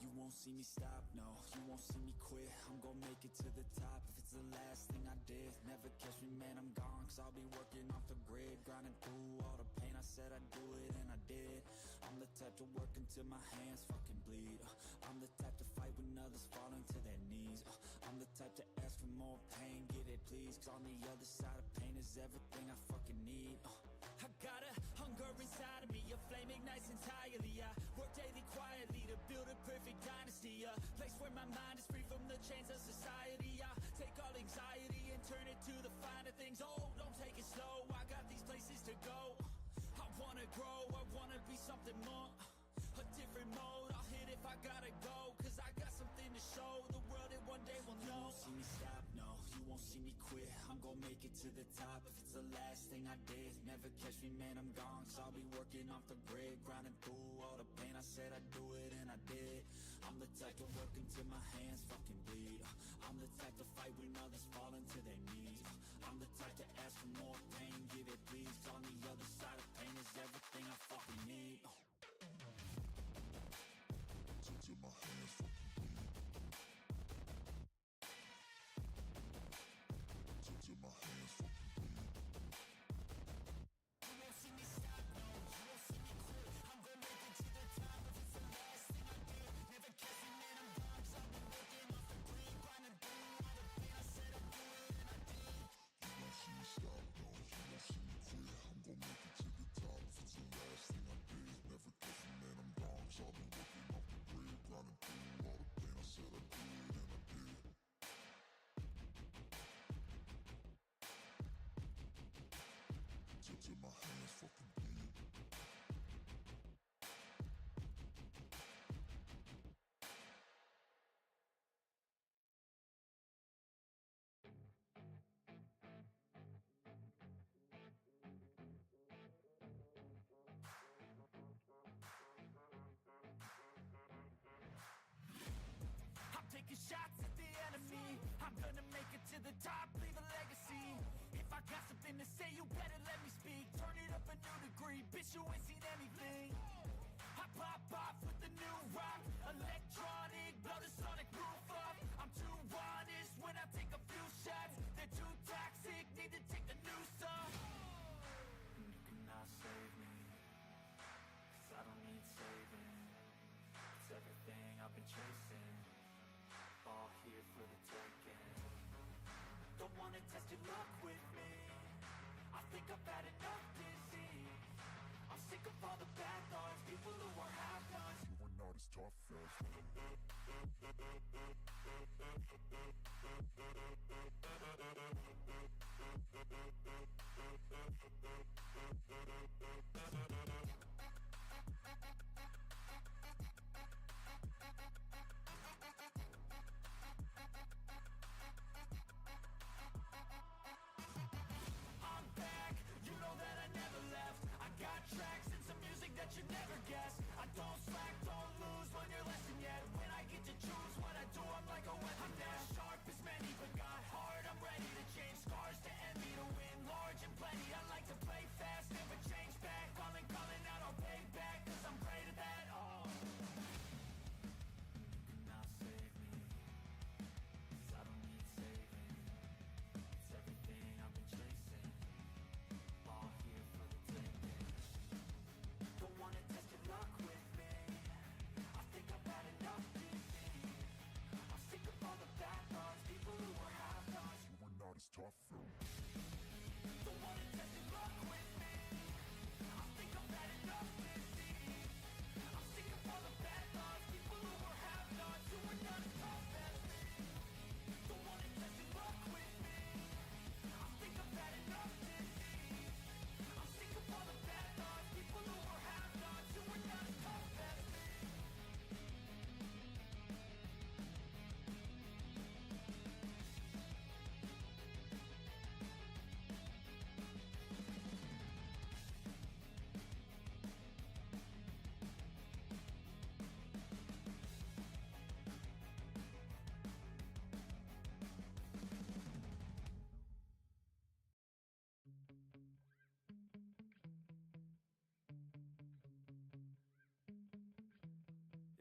You won't see me stop, no, you won't see me quit. I'm gonna make it to the top if it's the last thing I did. Never catch me, man, I'm gone, cause I'll be working off the grid. Grinding through all the pain, I said I'd do it and I did. I'm the type to work until my hands fucking bleed. I'm the type to fight when others falling to their knees. I'm the type to ask for more pain, get it please. Cause on the other side of pain is everything I fucking need. I got a hunger inside of me, a flame ignites entirely. I work daily quietly to build a perfect dynasty. A place where my mind is free from the chains of society. I take all anxiety and turn it to the finer things. Oh, don't take it slow, I got these places to go. I wanna grow, I wanna be something more. A different mode, I'll hit if I gotta go. Cause I got something to show the world that one day will know. You won't see me stop, no, you won't see me quit. I'm gonna make it to the top if it's the last thing I did. Never catch me, man, I'm gone, cause I'll be working off the grid. Grinding through all the pain, I said I'd do it and I did. I'm the type to work until my hands fucking bleed. I'm the type to fight when others fall into their knees. I'm the type to ask for more pain, give it please. On the other side of pain is everything I fucking need. Till my hands fucking bleed. Till my hands fucking bleed. You won't see me stop, no, you won't see me quit. I'm gonna make it to the top if it's the last thing I did. Never catch me, man, I'm gone, cause I've been working off the grid. Grinding through all the pain, I said I'd do it and I did. You won't see me stop, no, you won't see me quit. I'm gonna make it to the top if it's the last thing I did. Never catch me, man, I'm gone, cause I've been working off the grid. Grinding through all the pain, I said I'd do it and I did. Till my hands fucking bleed. I'm taking shots at the enemy. I'm gonna make it to the top, leave a legacy. If I got something to say, you better let me speak. Turn it up a new degree, bitch, you ain't seen anything. I pop off with the new rock, electronic, blow the sonic roof up. I'm too honest when I take a few shots. They're too toxic, need to take the new stuff. And you cannot save me, cause I don't need saving. It's everything I've been chasing. All sick of all the bad thoughts, people who are half-nots. You were not as tough as I'm back, you know that I never left. I got tracks and some music that you never guessed. I don't slack, don't lose, learn your lesson yet. When I get to choose what I do, I'm like a weapon. I'm not sharp as many, but got heart. I'm ready to change scars to envy, to win large and plenty. I like to play fast, never change back. Calling out, I'll pay back, cause I'm great at that. Oh, you cannot save me, cause I don't need saving. It's everything I've been chasing, all here for the taking. Don't wanna test your luck with me, I think I've had enough defeat. I'm sick of all the bad thoughts, people who are half-nots. you were not as tough though. Don't wanna test your luck with me, I think I've had enough defeat. I'm sick of all the bad thoughts, people who are half-nots, who are not as tough as me. Don't wanna test your luck with me, I think I've had enough defeat. I'm sick of all the bad thoughts, people who are half-nots, who are not as tough as me.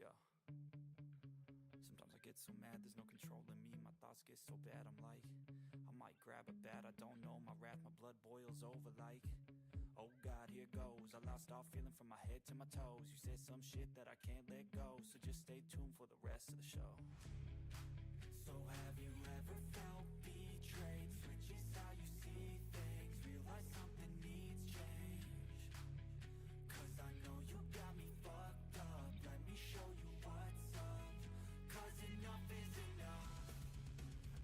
Yeah. Sometimes I get so mad, there's no controlling me. My thoughts get so bad, I'm like, I might grab a bat, I don't know. My wrath, my blood boils over like, oh God, here goes. I lost all feeling from my head to my toes. You said some shit that I can't let go, so just stay tuned for the rest of the show. So have you ever felt betrayed? Switches how you see things, realize something needs change. Cause I know you got me fucked up, let me show you what's up. Cause enough is enough.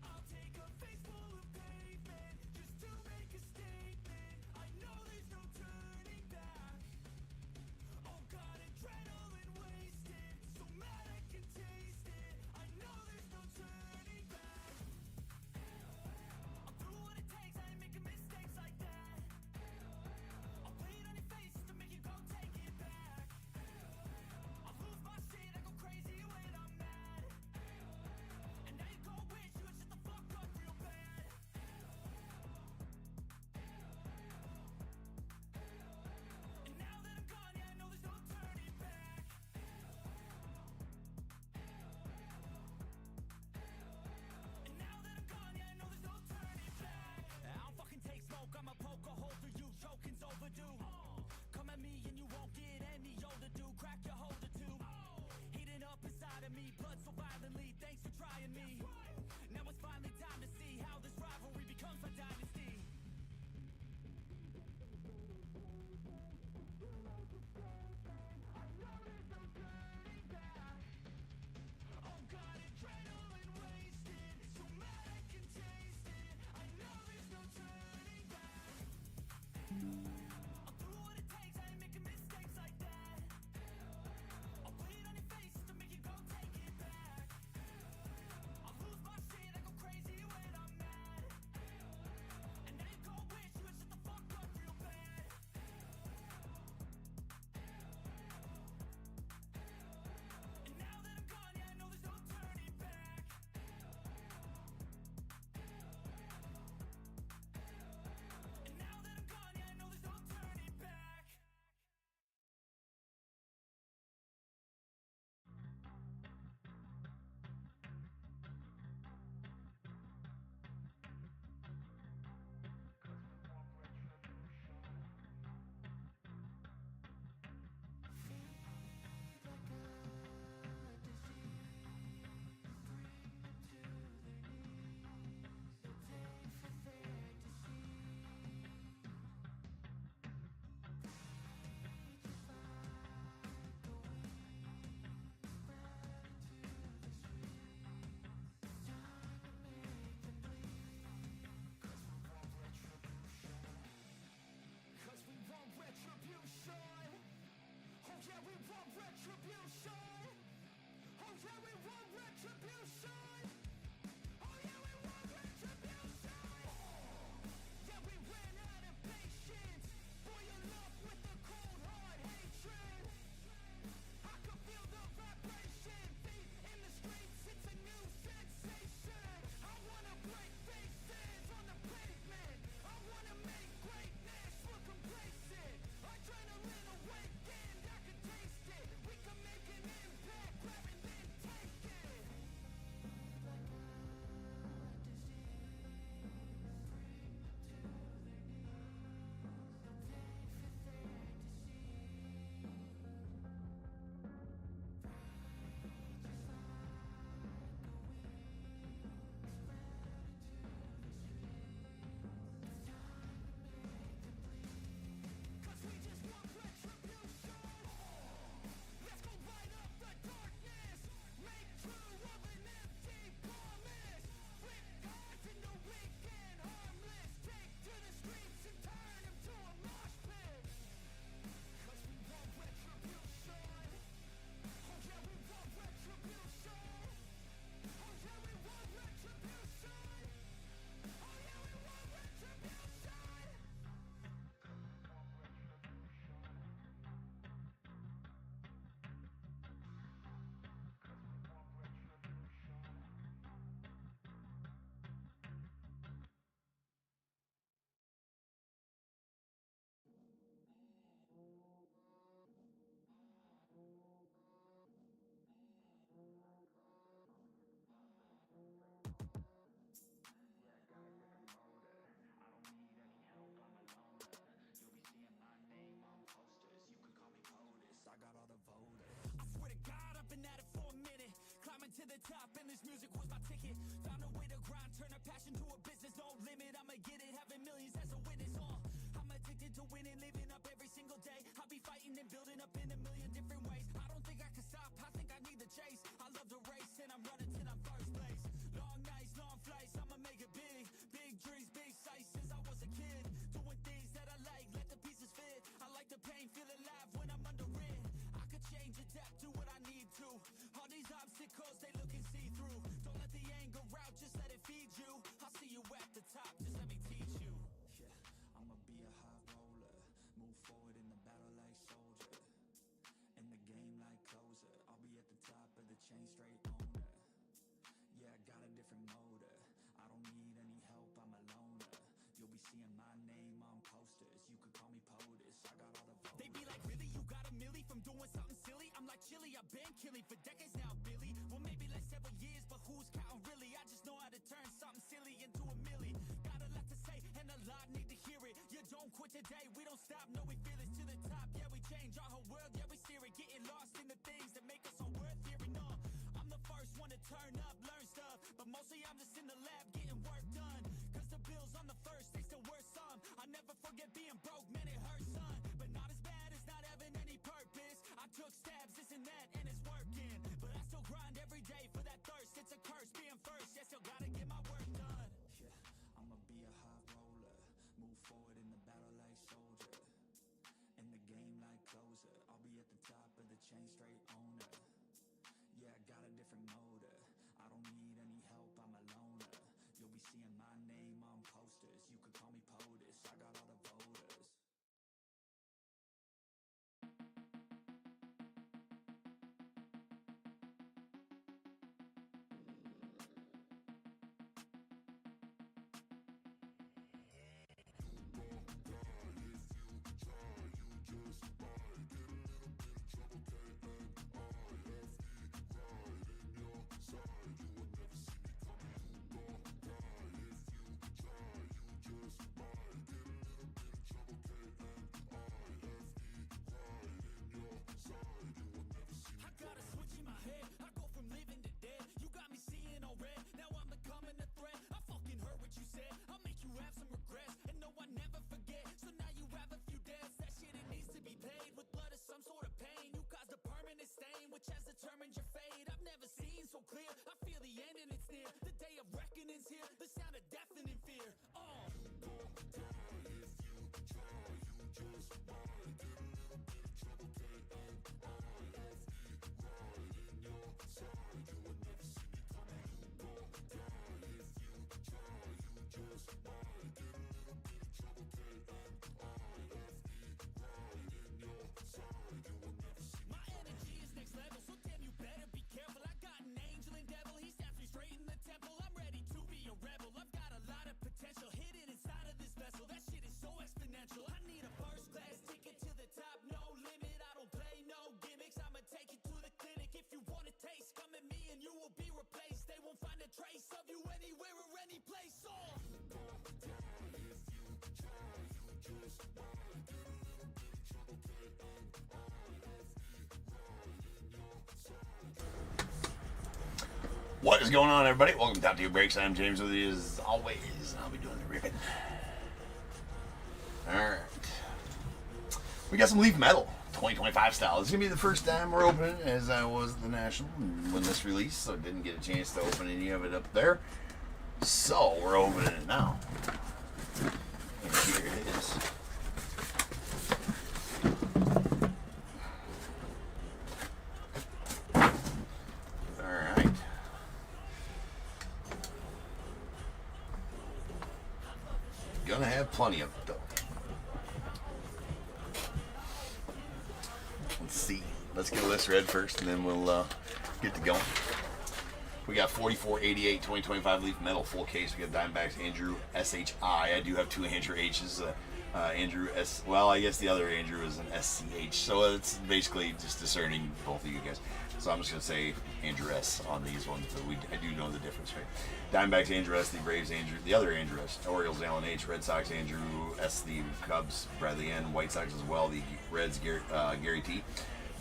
I'll take a face full of pavement just to make a statement. I know there's no turning back. Oh God, adrenaline wasted, so mad I can taste it. I know there's no turning back. I'll do what it takes, I ain't making mistakes like that. I'll play it on your face to make you go take it back. I'll lose my shit, I go crazy when I'm mad. And now you go wish you would shut the fuck up real bad. And now that I'm gone, yeah, I know there's no turning back. And now that I'm gone, yeah, I know there's no turning back. I'll fucking take smoke, I'ma poke a hole through you, choking's overdue. Come at me and you won't get any older, dude. Crack your holder too. Heating up inside of me, blood so violently. Thanks for trying me. Now it's finally time to see how this rivalry becomes a dynasty. Oh God, adrenaline wasted, so mad I can taste it. I know there's no turning back. I'll do what it takes, I ain't making mistakes like that. I'll put it on your face to make you go take it back. I'll living at it for a minute. Climbing to the top and this music was my ticket. Found a way to grind, turn a passion to a business. No limit, I'ma get it, having millions as a witness. I'm addicted to winning, living up every single day. I'll be fighting and building up in a million different ways. I don't think I can stop, I think I need the chase. I love the race and I'm running till I'm first place. Long nights, long flights, I'ma make it big. Big dreams, big sights since I was a kid. Doing things that I like, let the pieces fit. I like the pain, feel alive when I'm under it. I could change, adapt, do what I need to. All these obstacles, they look and see through. Don't let the anger out, just let it feed you. I'll see you at the top, just let me teach you. Yeah, I'ma be a high roller. Move forward in the battle like soldier. In the game like closer. I'll be at the top of the chain, straight owner. Yeah, I got a different motor. I don't need any help, I'm a loner. You'll be seeing my name on posters. You could call me POTUS, I got all the voters. They be like, really, you got a milli from doing something silly? I'm like, chilly, I've been killing for decades now, Billy. Well, maybe like several years, but who's counting really? I just know how to turn something silly into a milli. Got a lot to say, and a lot need to hear it. You don't quit today, we don't stop, no, we feel it. To the top, yeah, we change our whole world, yeah, we steer it. Getting lost in the things that make us so worth hearing. No, I'm the first one to turn up, learn stuff, but mostly I'm just in the lab getting work done. Cause the bills on the first, they still worth some. I never forget being broke, man, it hurts, son. But not as bad as not having any purpose. I took stabs, this and that, and it's working. But I still grind every day for that thirst. It's a curse being first, yeah, still gotta get my work done. Yeah, I'ma be a high roller. Move forward in the battle like soldier. In the game like closer. I'll be at the top of the chain, straight owner. Yeah, I got a different motor. I don't need any help, I'm a loner. You'll be seeing my name on posters. You could call me POTUS, I got all the voters. Which has determined your fate. I've never seen so clear. I feel the end and it's near. The day of reckoning's here. The sound of deafening fear. Trace of you anywhere or any place. What is going on, everybody? Welcome to Top Tier Breaks. I'm James with you as always. I'll be doing the ripping. Alright. We got some Leaf Metal 2025 style. This is going to be the first time we're opening as I was at the National when this released, so didn't get a chance to open any of it up there. So we're opening it now. And here it is. Alright. Gonna have plenty of it though. Let's see. Let's get a list read first, and then we'll get to going. We got 4488 2025 Leaf Metal full case. We got Diamondbacks Andrew SHI. I do have two Andrew H's. Andrew S. Well, I guess the other Andrew is an SCH. So it's basically just discerning both of you guys. So I'm just gonna say Andrew S on these ones, but I do know the difference, right? Diamondbacks Andrew S, the Braves Andrew, the other Andrew S, Orioles Alan H, Red Sox Andrew S, the Cubs Bradley N, White Sox as well, the Reds Gary T,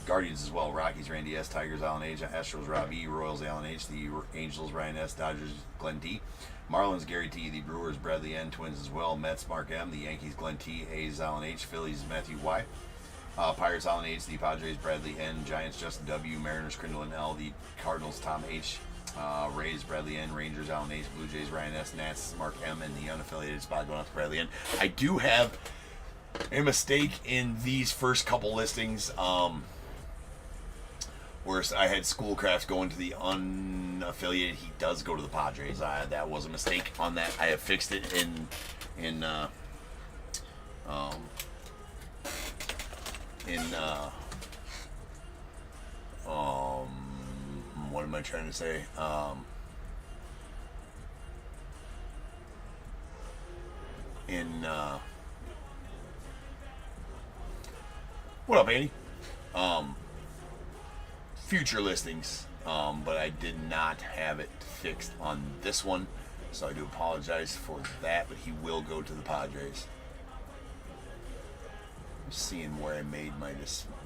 Guardians as well. Rockies, Randy S. Tigers, Alan H. Astros, Rob E. Royals, Alan H. The Angels, Ryan S. Dodgers, Glenn T. Marlins, Gary T. The Brewers, Bradley N. Twins as well. Mets, Mark M. The Yankees, Glenn T. A's, Alan H. Phillies, Matthew Y. Pirates, Alan H. The Padres, Bradley N. Giants, Justin W. Mariners, Crindle L. The Cardinals, Tom H. Rays, Bradley N. Rangers, Alan H. Blue Jays, Ryan S. Nats, Mark M. And the unaffiliated spot going out to Bradley N. I do have a mistake in these first couple listings. Where I had Schoolcraft going to the unaffiliated, he does go to the Padres. That was a mistake on that. I have fixed it in what am I trying to say? What up, Andy? Future listings, but I did not have it fixed on this one, so I do apologize for that, but he will go to the Padres. I'm seeing where I made my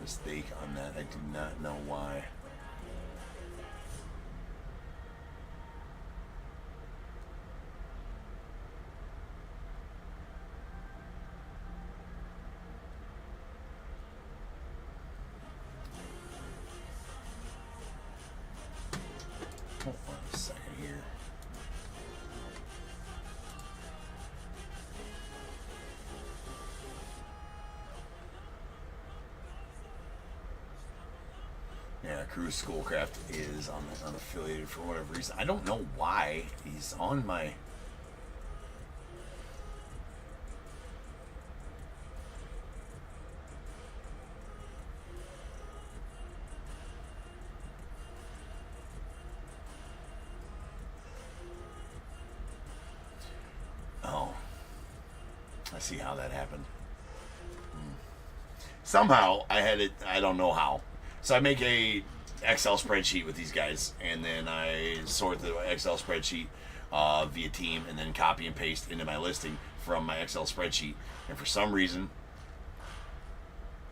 mistake on that. I do not know why. Hold on a second here. Yeah, Cruz Schoolcraft is on the unaffiliated for whatever reason. I don't know why he's on my. Oh, I see how that happened. Somehow I had it. I don't know how. So I make a Excel spreadsheet with these guys, and then I sort the Excel spreadsheet via team, and then copy and paste into my listing from my Excel spreadsheet. And for some reason,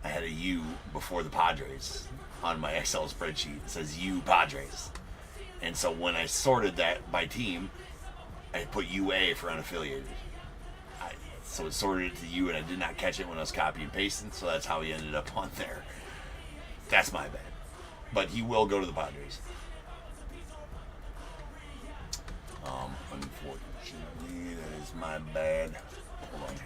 I had a U before the Padres on my Excel spreadsheet. It says U Padres. And so when I sorted that by team, I put UA for unaffiliated. So it sorted it to U, and I did not catch it when I was copy and pasting, so that's how he ended up on there. That's my bad. But he will go to the Padres. Unfortunately, that is my bad. Hold on here.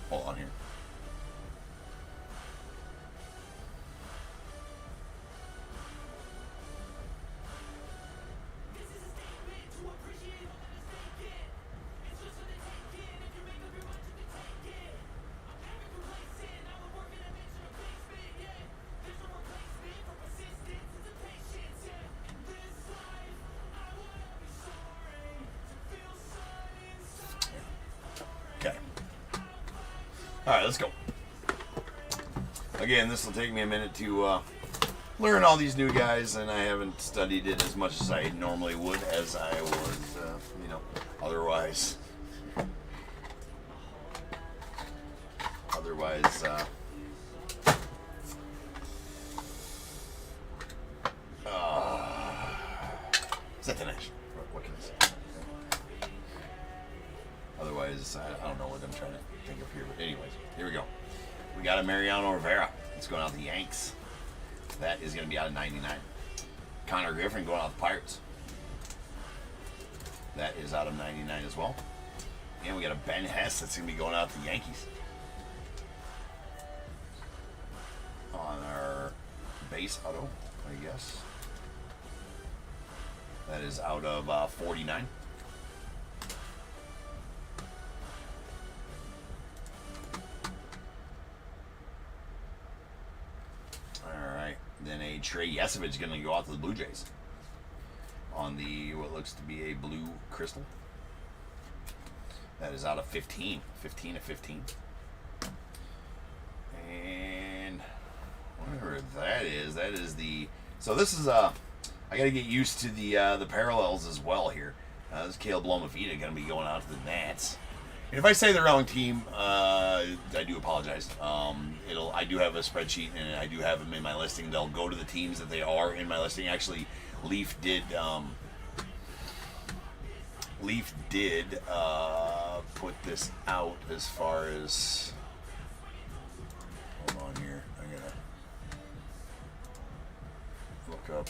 Hold on here. Okay. All right, let's go. Again, this will take me a minute to learn all these new guys, and I haven't studied it as much as I normally would, as I was, otherwise. Set the next. What can I say? Otherwise, I don't know what I'm trying to think of here. But anyways, here we go. We got a Mariano Rivera. It's going out to the Yanks. That is going to be out of 99. Connor Griffin going out to the Pirates. That is out of 99 as well. And we got a Ben Hess that's going to be going out to the Yankees. base auto, I guess. That is out of 49. Alright, then a Trey Yesovich is going to go out to the Blue Jays on the what looks to be a blue crystal. That is out of 15. 15 of 15. And whatever that is the... So this is, I got to get used to the parallels as well here. This is Caleb Lomavita going to be going out to the Nats. And if I say the wrong team, I do apologize. I do have a spreadsheet, and I do have them in my listing. They'll go to the teams that they are in my listing. Actually, Leaf did put this out as far as... Hold on here. I gotta look up.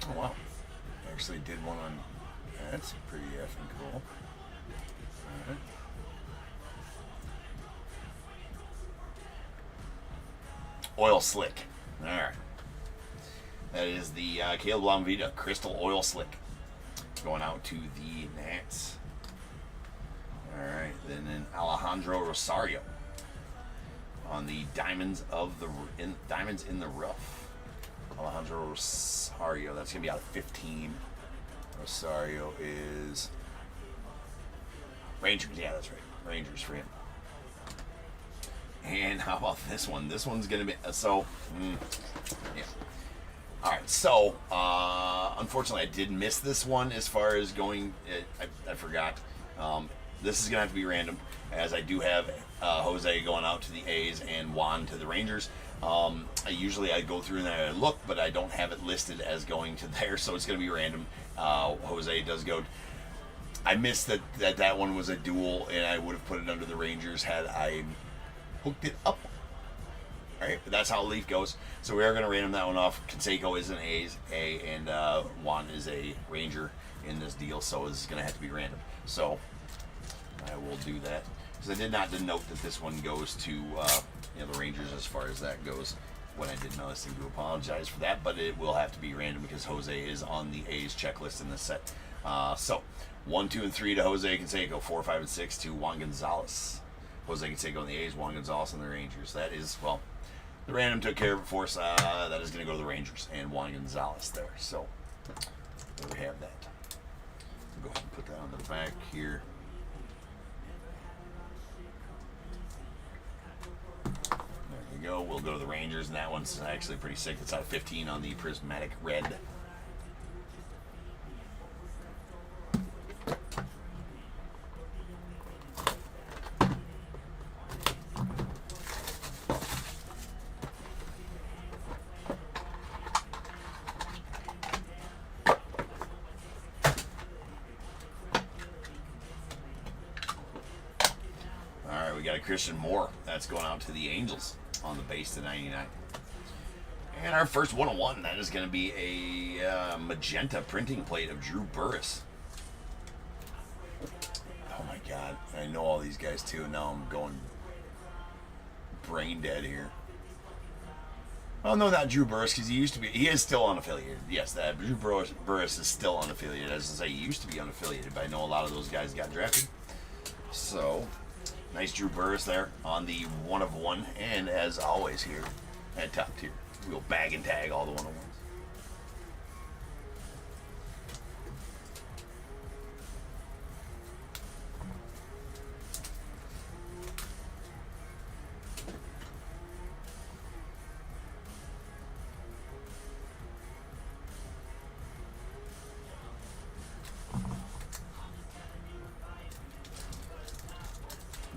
Oh wow, I actually did one on, that's pretty effing cool. Alright. Oil Slick. Alright. That is the Caleb Lomavita Crystal Oil Slick. Going out to the Nats. Alright, then an Alejandro Rosario on the Diamonds in the Rough. Alejandro Rosario, that's going to be out of 15. Rosario is Rangers, yeah, that's right. Rangers for him. And how about this one? This one's going to be, yeah. Alright, so, unfortunately I did miss this one as far as going, I forgot. This is going to have to be random, as I do have Jose going out to the A's and Juan to the Rangers. I go through and I look, but I don't have it listed as going to there, so it's going to be random. Jose does go. I missed that one was a duel, and I would have put it under the Rangers had I hooked it up. All right, but that's how Leaf goes. So we are going to random that one off. Canseco is an A, and Juan is a Ranger in this deal, so it's going to have to be random. So I will do that, because I did not denote that this one goes to the Rangers as far as that goes. When I did notice, I do apologize for that, but it will have to be random because Jose is on the A's checklist in this set. So 1, 2, and 3 to Jose Canseco. 4, 5, and 6 to Juan Gonzalez. Jose Canseco on the A's, Juan Gonzalez on the Rangers. That is, well, the random took care of it for us. That is going to go to the Rangers and Juan Gonzalez there. So there we have that. Go ahead and put that on the back here. There we go. We'll go to the Rangers, and that one's actually pretty sick. It's out of 15 on the Prismatic Red. Alright, we got a Christian Moore. That's going out to the Angels on the base to 99. And our first 101, that is going to be a magenta printing plate of Drew Burress. Oh my god, I know all these guys too. Now I'm going brain dead here. Well, no, not Drew Burress, because he is still unaffiliated. Yes, that Drew Burress is still unaffiliated. As I say, he used to be unaffiliated, but I know a lot of those guys got drafted. So, nice Drew Burress there on the 1 of 1, and as always here at Top Tier, we'll bag and tag all the 101s.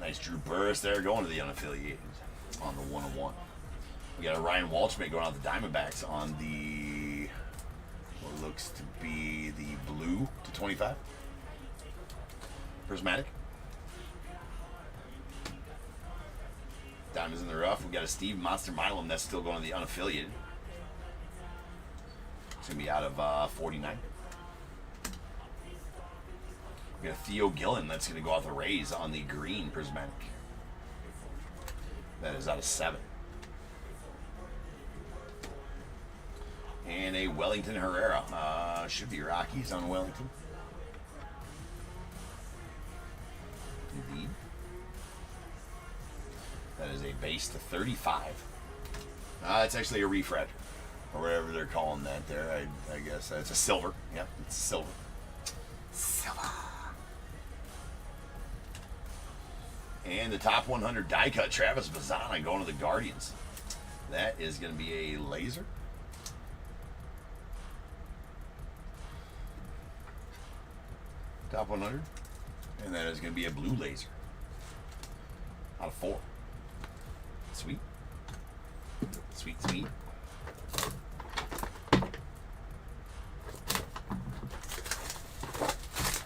Nice Drew Burress there going to the unaffiliated on the 1 of 1. We got a Ryan Walshman going out the Diamondbacks on the what looks to be the blue to 25. Prismatic. Diamonds in the rough. We got a Steve Monster Milam that's still going to the unaffiliated. It's going to be out of 49. We got a Theo Gillen that's going to go out the Rays on the green prismatic. That is out of 7. And a Wellington Herrera. Should be Rockies on Wellington. Indeed. That is a base to 35. It's actually a refractor, or whatever they're calling that there. I guess it's a silver. Yep, it's silver. Silver. And the top 100 die cut, Travis Bazana going to the Guardians. That is going to be a laser. Top 100. And that is going to be a blue laser. Out of 4. Sweet. Sweet, sweet.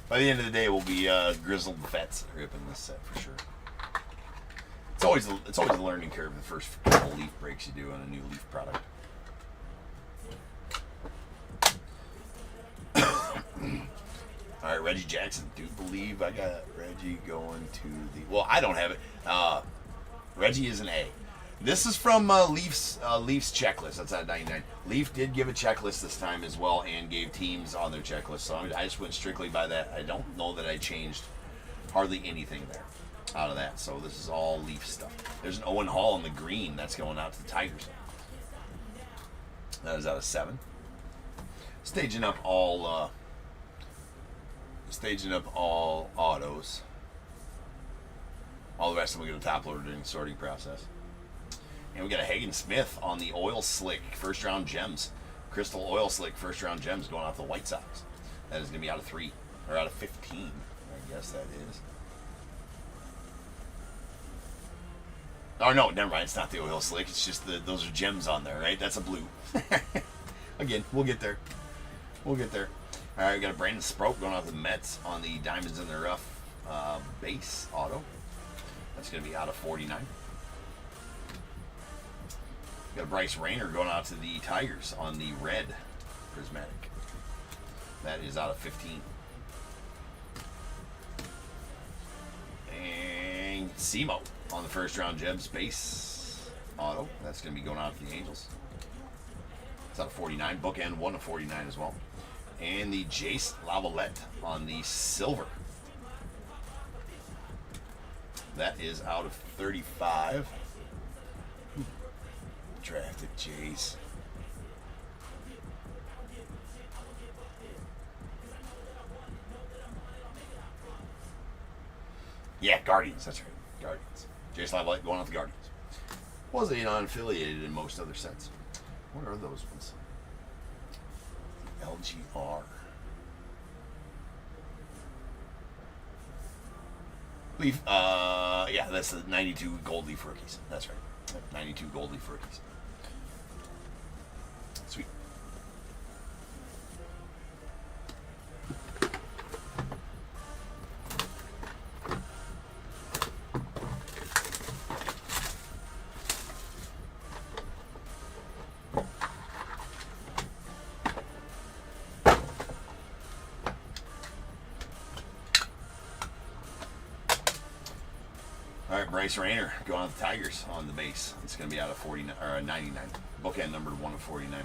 By the end of the day, we'll be grizzled vets ripping this set for sure. It's always a learning curve, the first couple leaf breaks you do on a new leaf product. All right, Reggie Jackson. Do believe I got Reggie going to the... Well, I don't have it. Reggie is an A. This is from Leaf's checklist. That's out of 99. Leaf did give a checklist this time as well and gave teams on their checklist. So I just went strictly by that. I don't know that I changed hardly anything there out of that. So this is all Leaf stuff. There's an Owen Hall in the green. That's going out to the Tigers. That is out of 7. Staging up all autos. All the rest of them will get a top loader during the sorting process. And we got a Hagen Smith on the Oil Slick first round gems. Crystal Oil Slick first round gems going out the White Sox. That is going to be out of 3. Or out of 15. I guess that is. Oh, no, never mind. It's not the Oil Slick. It's just those are gems on there, right? That's a blue. Again, we'll get there. We'll get there. All right, we got a Brandon Sproat going out the Mets on the Diamonds in the Rough base auto. That's going to be out of 49. We got a Bryce Rayner going out to the Tigers on the red prismatic. That is out of 15. And Simo on the first round gems base auto. That's going to be going out to the Angels. It's out of 49. Bookend 1 of 49 as well. And the Jace Lavalette on the silver. That is out of 35. Drafted Jace. Yeah, Guardians. That's right. Guardians. Jace Lavalette going off the Guardians. Was a non-affiliated in most other sets. What are those ones? LGR. Leaf, yeah, that's the 92 gold leaf rookies. That's right. 92 gold leaf rookies. Sweet. All right, Bryce Rayner going out the Tigers on the base. It's going to be out of 49 or 99. Bookend numbered 1 of 49.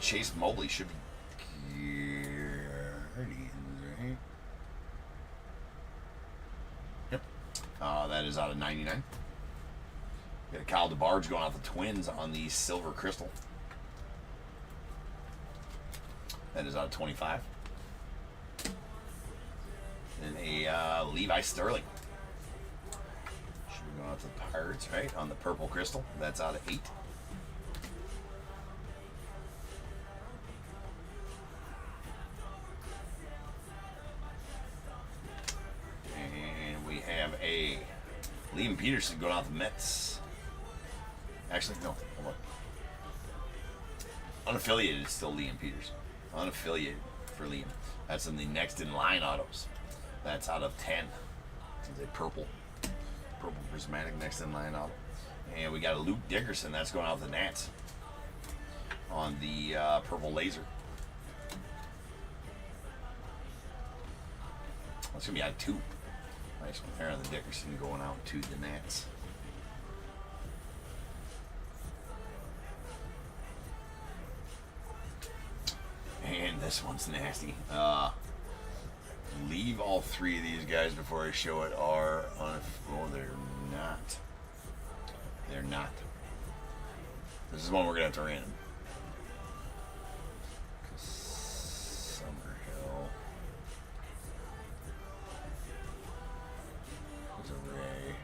Chase Mobley should be Guardians, right? Yep. That is out of 99. We got a Kyle DeBarge going out the Twins on the silver crystal. That is out of 25. And a Levi Sterling. Going out to the Pirates, right? On the purple crystal. That's out of 8. And we have a Liam Peterson going out the Mets. Actually, no. Hold on. Unaffiliated is still Liam Peterson. Unaffiliated for Liam. That's in the next in line autos. That's out of 10. It's a purple prismatic next in line auto. And we got a Luke Dickerson. That's going out the Nats on the purple laser. That's going to be out 2. Nice one there on the Dickerson going out to the Nats. And this one's nasty. Leave all 3 of these guys before I show it are on. Oh, they're not. They're not. This is one we're going to have to random. Summerhill. There's a Ray.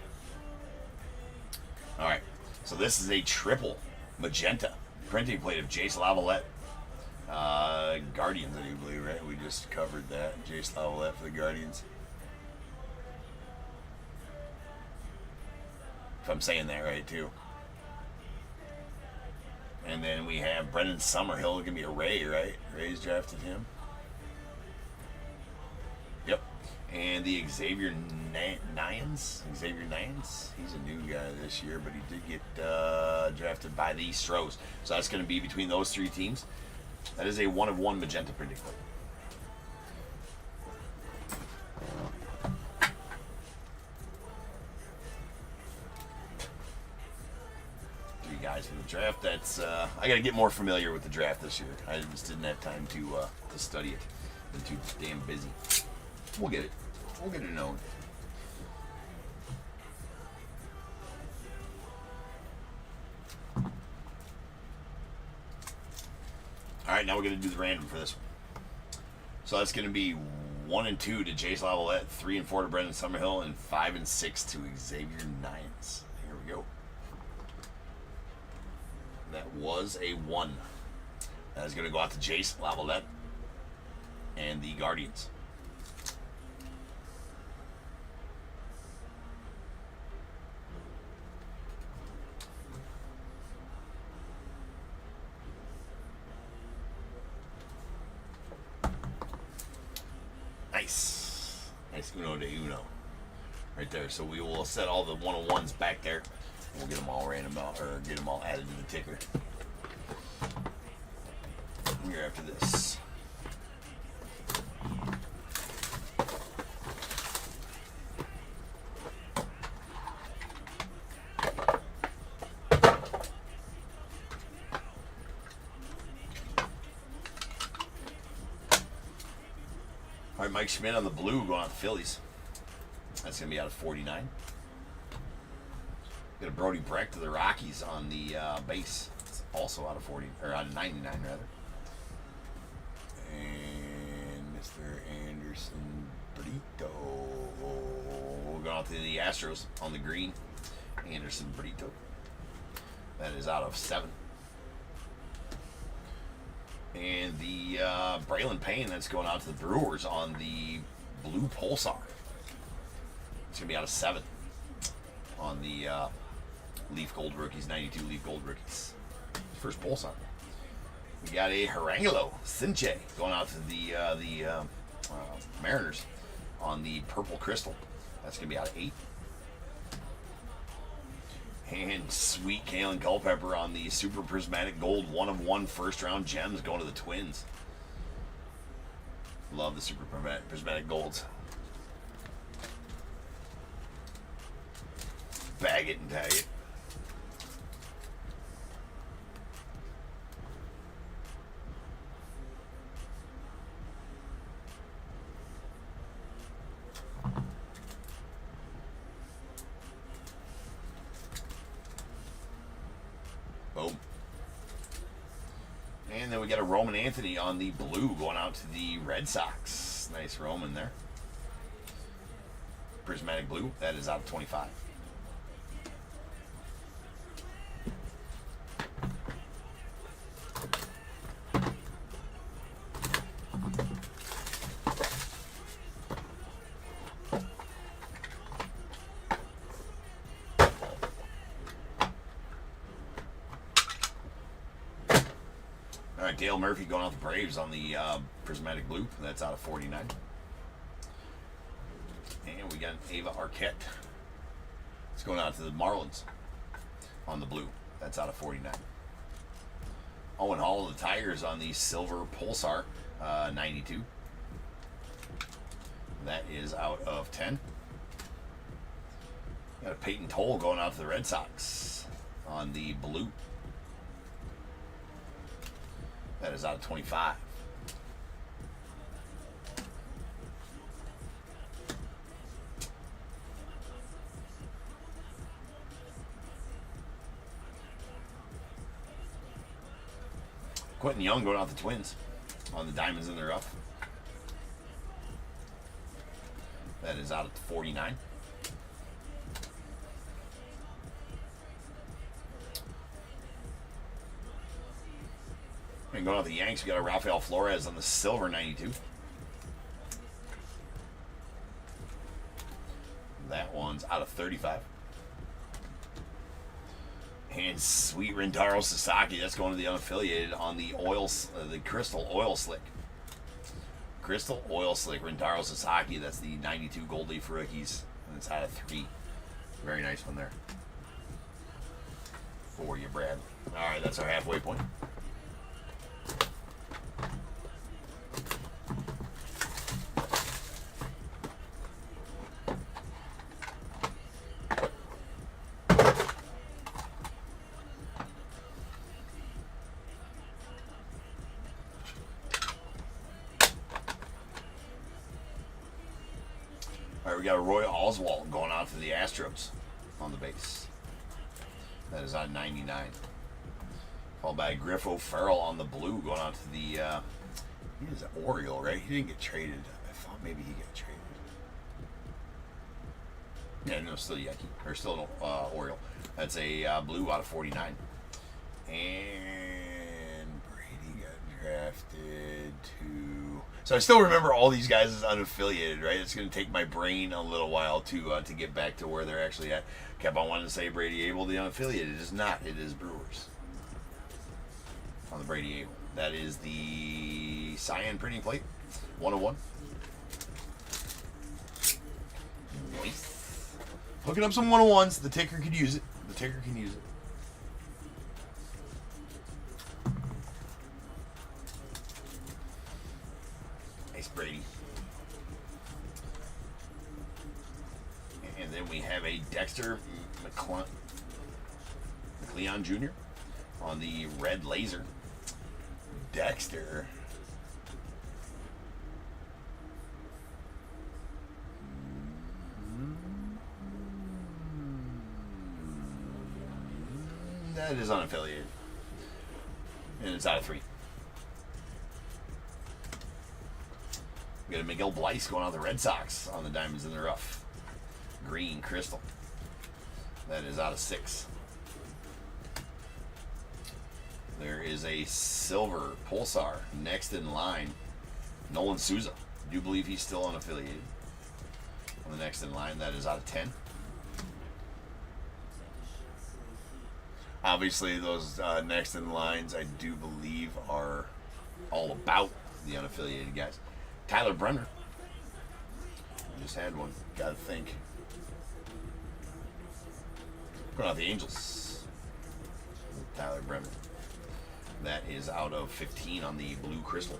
Alright. So this is a triple magenta printing plate of Jace Lavalette. Guardians, I do believe, right? We just covered that. Jace Lavalette for the Guardians. If I'm saying that right, too. And then we have Brendan Summerhill. It's going to be a Ray, right? Ray's drafted him. Yep. And the Xavier Nyans. He's a new guy this year, but he did get drafted by the Stros. So that's going to be between those 3 teams. That is a 1/1 magenta printing plate. Three guys for the draft. That's I got to get more familiar with the draft this year. I just didn't have time to study it. Been too damn busy. We'll get it. We'll get it known. Alright, now we're going to do the random for this one. So that's going to be 1 and 2 to Jace Lavalette, 3 and 4 to Brendan Summerhill, and 5 and 6 to Xavier Nyans. Here we go. That was a 1. That is going to go out to Jace Lavalette and the Guardians. Nice uno de uno. Right there. So we will set all the 101s back there. We'll get them all random out, or get them all added to the ticker. Here after this. All right, Mike Schmidt on the blue going out to Phillies. That's going to be out of 49. Got a Brody Brecht to the Rockies on the base. It's also out of 40, or out of 99 rather. And Mr. Anderson Brito going out to the Astros on the green. Anderson Brito. That is out of 7. And the Braylon Payne, that's going out to the Brewers on the blue Pulsar. It's going to be out of 7 on the Leaf Gold Rookies, 92 Leaf Gold Rookies. First Pulsar. We got a Harangelo Sinche going out to the Mariners on the purple Crystal. That's going to be out of 8. And sweet Kalen Culpepper on the Super Prismatic Gold 1/1 first round gems going to the Twins. Love the Super Prismatic Golds. Bag it and tag it. Boom. And then we got a Roman Anthony on the blue going out to the Red Sox. Nice Roman there. Prismatic blue. That is out of 25. got Dale Murphy going out the Braves on the prismatic blue. That's out of 49. And we got Ava Arquette. It's going out to the Marlins on the blue. That's out of 49. Owen Hall of the Tigers on the silver Pulsar, 92. That is out of 10. Got a Peyton Toll going out to the Red Sox on the blue. That is out of 25. Quentin Young going out the Twins on the diamonds in the rough. That is out of 49. And going out the Yanks, we got a Rafael Flores on the silver 92. That one's out of 35. And sweet Rintaro Sasaki, that's going to the unaffiliated on the the Crystal Oil Slick. Crystal Oil Slick Rintaro Sasaki, that's the 92 Gold Leaf for rookies. And it's out of 3. Very nice one there. For you, Brad. All right, that's our halfway point. All right, we got a Roy Oswalt going out to the Astros on the base. That is on 99. Followed by Griff O'Farrell on the blue going out to the, he is an Oriole, right? He didn't get traded. I thought maybe he got traded. Yeah, no, still Yankee, or still an Oriole. That's a blue out of 49. And Brady got drafted to... So I still remember all these guys as unaffiliated, right? It's going to take my brain a little while to get back to where they're actually at. Kept on wanting to say Brady Abel, the unaffiliated. It is not. It is Brewers. On the Brady Abel. That is the cyan printing plate. 101. Nice. Hooking up some 101s. The ticker could use it. The ticker can use it. Brady. And then we have a Dexter McLeon Jr. on the red laser. Dexter. That is unaffiliated. And it's out of 3. We got a Miguel Bleis going on the Red Sox on the diamonds in the rough. Green crystal. That is out of 6. There is a silver Pulsar next in line. Nolan Souza. I do believe he's still unaffiliated. On the next in line, that is out of 10. Obviously, those next in lines, I do believe, are all about the unaffiliated guys. Tyler Brenner. I just had one. Gotta think. Going out the Angels. Tyler Brenner. That is out of 15 on the blue crystal.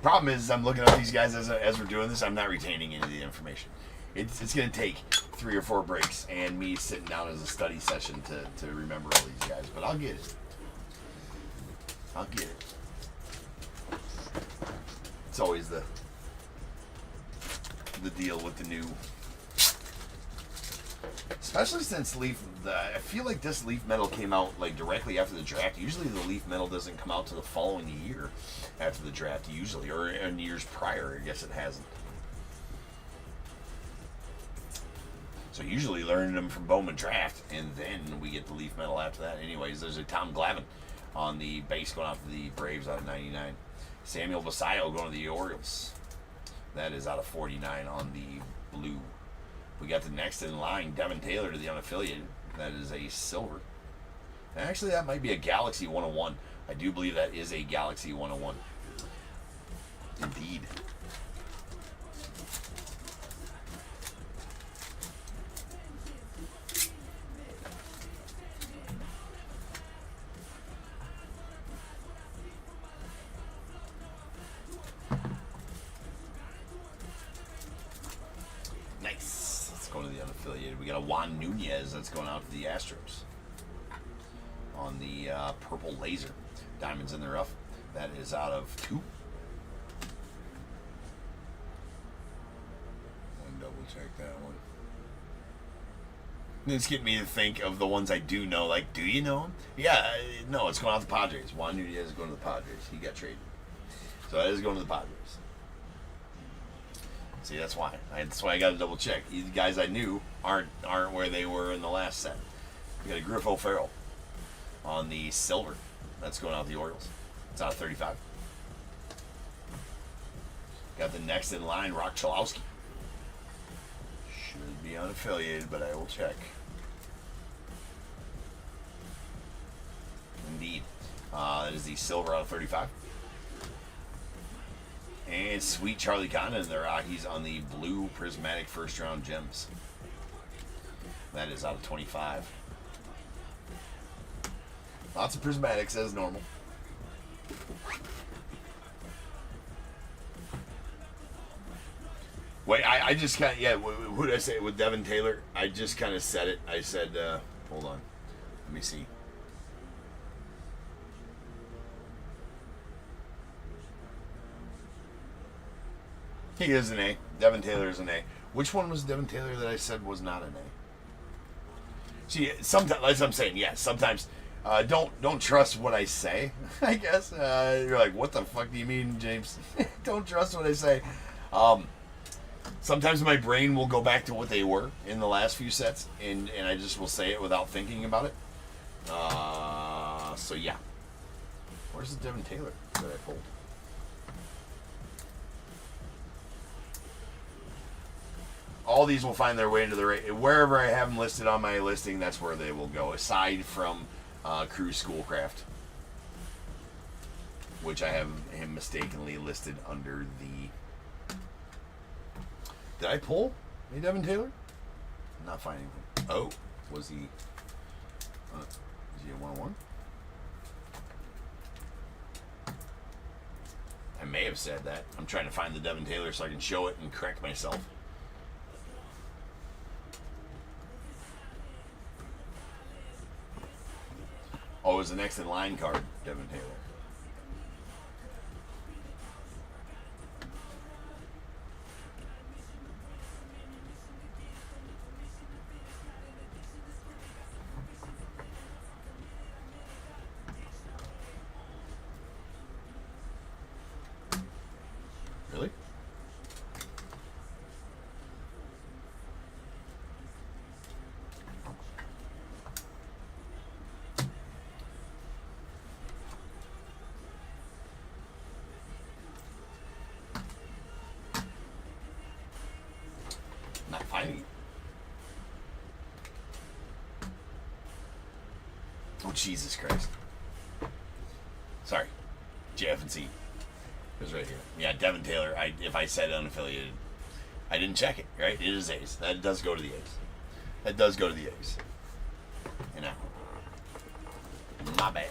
Problem is, I'm looking up these guys as we're doing this. I'm not retaining any of the information. It's going to take 3 or 4 breaks and me sitting down as a study session to remember all these guys. But I'll get it. I'll get it. It's always the deal with the new, especially since I feel like this Leaf Metal came out like directly after the draft. Usually the Leaf Metal doesn't come out to the following year after the draft, usually, or in years prior. I guess it hasn't. So usually learning them from Bowman Draft, and then we get the Leaf Metal after that. Anyways, there's a Tom Glavine on the base going off of the Braves out of 99. Samuel Basayo going to the Orioles. That is out of 49 on the blue. We got the next in line, Devin Taylor to the unaffiliated. That is a silver. Actually, that might be a Galaxy 101. I do believe that is a Galaxy 101. Indeed. Nice. Let's go to the unaffiliated. We got a Juan Nunez that's going out to the Astros on the purple laser. Diamonds in the rough. That is out of 2. Double check that one. It's getting me to think of the ones I do know. Like, do you know him? Yeah, no, it's going out to the Padres. Juan Nunez is going to the Padres. He got traded. So that is going to the Padres. See, that's why. That's why I got to double check. These guys I knew aren't where they were in the last set. We got a Griff O'Farrell on the silver. That's going out to the Orioles. It's out of 35. Got the next in line, Rock Chalowski. Should be unaffiliated, but I will check. Indeed. That is the silver out of 35. And sweet Charlie Condon in the Rockies on the blue prismatic first round gems. That is out of 25. Lots of prismatics as normal. Wait, I just kind of, yeah, who did I say? With Devin Taylor? I just kind of said it. I said, hold on. Let me see. He is an A. Devin Taylor is an A. Which one was Devin Taylor that I said was not an A? See, sometimes, as I'm saying, yes, sometimes don't trust what I say, I guess. You're like, what the fuck do you mean, James? Don't trust what I say. Sometimes my brain will go back to what they were in the last few sets, and I just will say it without thinking about it. So, yeah. Where's the Devin Taylor that I pulled? All these will find their way into the rate. Wherever I have them listed on my listing, that's where they will go, aside from Cruise Schoolcraft, which I have him mistakenly listed under the... Did I pull a Devin Taylor? I'm not finding him. Oh, was he... is he a 101? I may have said that. I'm trying to find the Devin Taylor so I can show it and correct myself. Oh, it was the next in line card, Devin Taylor. Really? Not finding it. Oh, Jesus Christ. Sorry. JF and C. It was right here. Yeah, Devin Taylor. If I said unaffiliated, I didn't check it, right? It is A's. That does go to the A's. That does go to the A's. You know. My bad.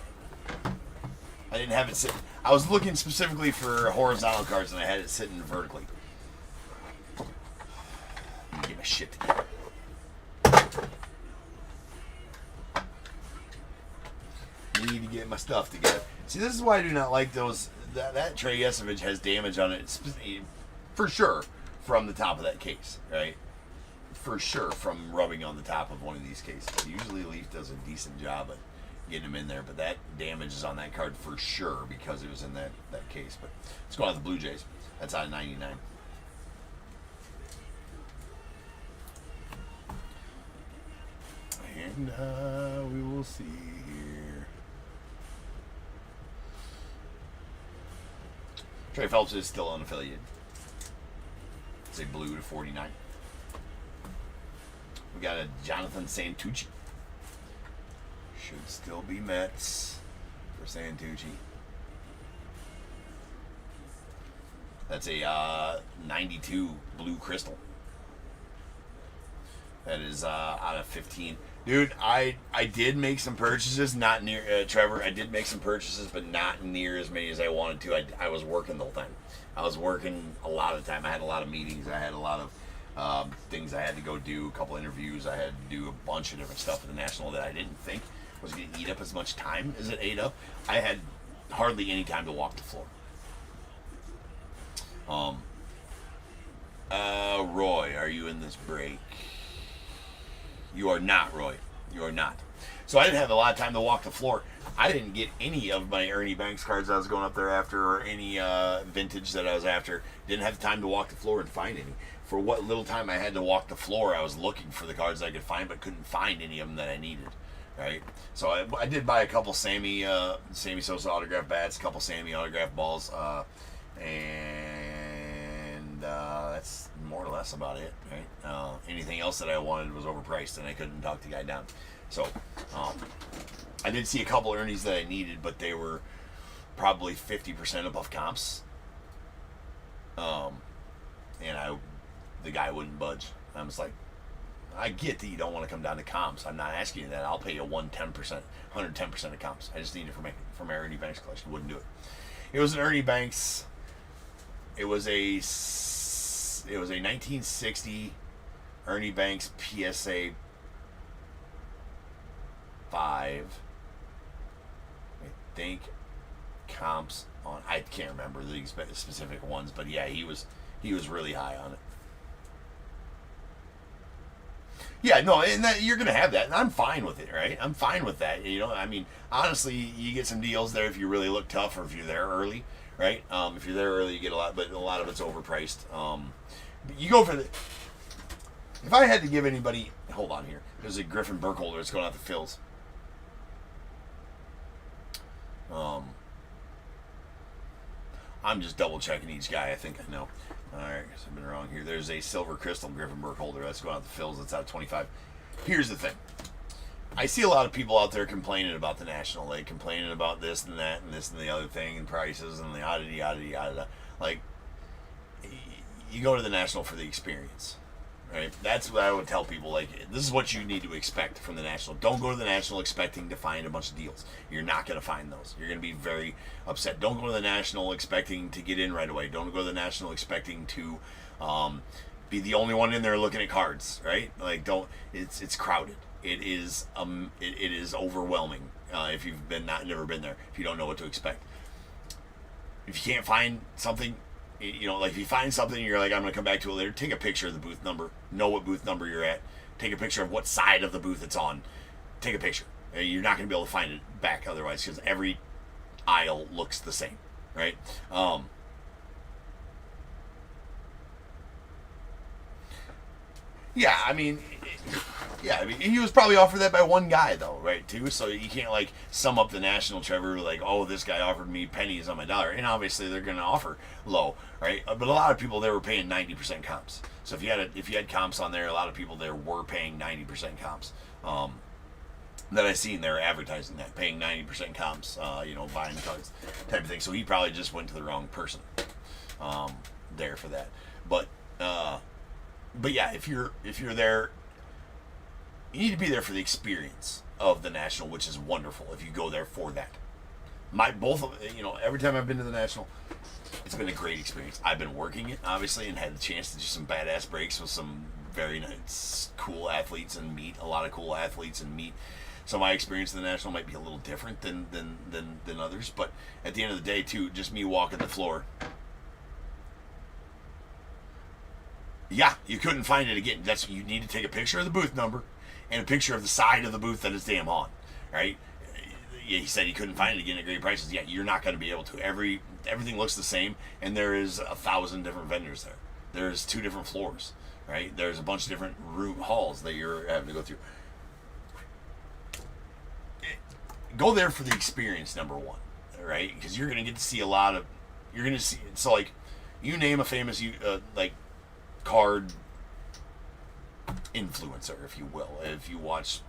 I didn't have it sitting. I was looking specifically for horizontal cards, and I had it sitting vertically. Let me get my shit together. Need to get my stuff together. See, this is why I do not like those. That Trey Yesovich has damage on it, for sure, from the top of that case, right? For sure, from rubbing on the top of one of these cases. Usually Leaf does a decent job at getting them in there, but that damage is on that card for sure because it was in that case. But let's go on to the Blue Jays. That's out of 99. And we will see here. Trey Phelps is still unaffiliated. It's a blue to 49. We got a Jonathan Santucci. Should still be Mets for Santucci. That's a 92 blue crystal. That is out of 15. Dude, I did make some purchases, not near, Trevor, I did make some purchases, but not near as many as I wanted to. I was working the whole time. I was working a lot of the time. I had a lot of meetings. I had a lot of things I had to go do, a couple interviews. I had to do a bunch of different stuff at the National that I didn't think was going to eat up as much time as it ate up. I had hardly any time to walk the floor. Roy, are you in this break? You are not, Roy. You are not. So I didn't have a lot of time to walk the floor. I didn't get any of my Ernie Banks cards I was going up there after, or any vintage that I was after. Didn't have time to walk the floor and find any. For what little time I had to walk the floor, I was looking for the cards I could find, but couldn't find any of them that I needed. Right? So I did buy a couple Sammy Sosa autograph bats, a couple Sammy autograph balls, and that's more or less about it, right? Anything else that I wanted was overpriced, and I couldn't talk the guy down. So I did see a couple Ernies that I needed, but they were probably 50% above comps. And the guy wouldn't budge. I was like, I get that you don't want to come down to comps. I'm not asking you that. I'll pay you 110% of comps. I just need it for my Ernie Banks collection. Wouldn't do it. It was an Ernie Banks. It was a 1960 Ernie Banks PSA 5. I think comps on. I can't remember the specific ones, but yeah, he was really high on it. Yeah, no, and that, you're gonna have that, and I'm fine with it, right? I'm fine with that. You know, I mean, honestly, you get some deals there if you really look tough, or if you're there early, right? If you're there early, you get a lot, but a lot of it's overpriced. But you go for the. If I had to give anybody, hold on here. There's a Griffin Burkholder that's going out to Phils. I'm just double checking each guy. I think I know. All right, guess I've been wrong here. There's a silver crystal Griffin Burkholder that's going out to Phils. That's out of 25. Here's the thing. I see a lot of people out there complaining about the National. Like, complaining about this and that and this and the other thing and prices and the yada yada yada. Like, you go to the National for the experience, right? That's what I would tell people. Like, this is what you need to expect from the National. Don't go to the National expecting to find a bunch of deals. You're not going to find those. You're going to be very upset. Don't go to the National expecting to get in right away. Don't go to the National expecting to be the only one in there looking at cards, right? Like, don't. It's crowded. It is overwhelming if you've never been there. If you don't know what to expect. If you can't find something. You know, like if you find something, you're like, I'm going to come back to it later. Take a picture of the booth number. Know what booth number you're at. Take a picture of what side of the booth it's on. Take a picture. You're not going to be able to find it back otherwise, because every aisle looks the same, right? Yeah, I mean, he was probably offered that by one guy, though, right, too? So you can't, like, sum up the National, Trevor, like, oh, this guy offered me pennies on my dollar. And obviously they're going to offer low, right? But a lot of people there were paying 90% comps. So if you had comps on there, a lot of people there were paying 90% comps. That I seen there advertising that, paying 90% comps, buying cards type of thing. So he probably just went to the wrong person there for that. But yeah, if you're there, you need to be there for the experience of the National, which is wonderful if you go there for that. Every time I've been to the National, it's been a great experience. I've been working it, obviously, and had the chance to do some badass breaks with some very nice, cool athletes and meet a lot of cool athletes and meet. So my experience in the National might be a little different than others, but at the end of the day, too, just me walking the floor. Yeah, you couldn't find it again. You need to take a picture of the booth number and a picture of the side of the booth that it's damn on, right? He said he couldn't find it again at great prices. Yeah, you're not going to be able to. Everything looks the same, and there is 1,000 different vendors there. There's 2 different floors, right? There's a bunch of different halls that you're having to go through. Go there for the experience, number one, right? Because you're going to get to see a lot of You're gonna see. So like, you name a famous like card influencer, if you will. If you watch,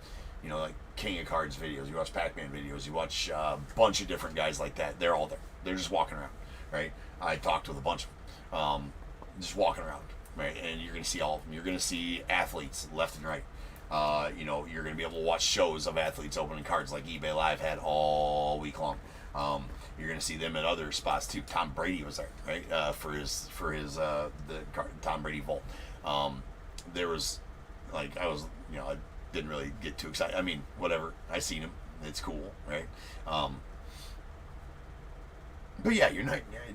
like King of Cards videos, you watch Pac-Man videos, you watch a bunch of different guys like that. They're all there. They're just walking around, right? I talked with a bunch of them, just walking around, right? And you're gonna see all of them. You're gonna see athletes left and right. You're gonna be able to watch shows of athletes opening cards like eBay Live had all week long. You're gonna see them at other spots too. Tom Brady was there, right? For his Tom Brady Vault. There was, like, I didn't really get too excited. I mean, whatever. I seen him. It's cool, right? But yeah,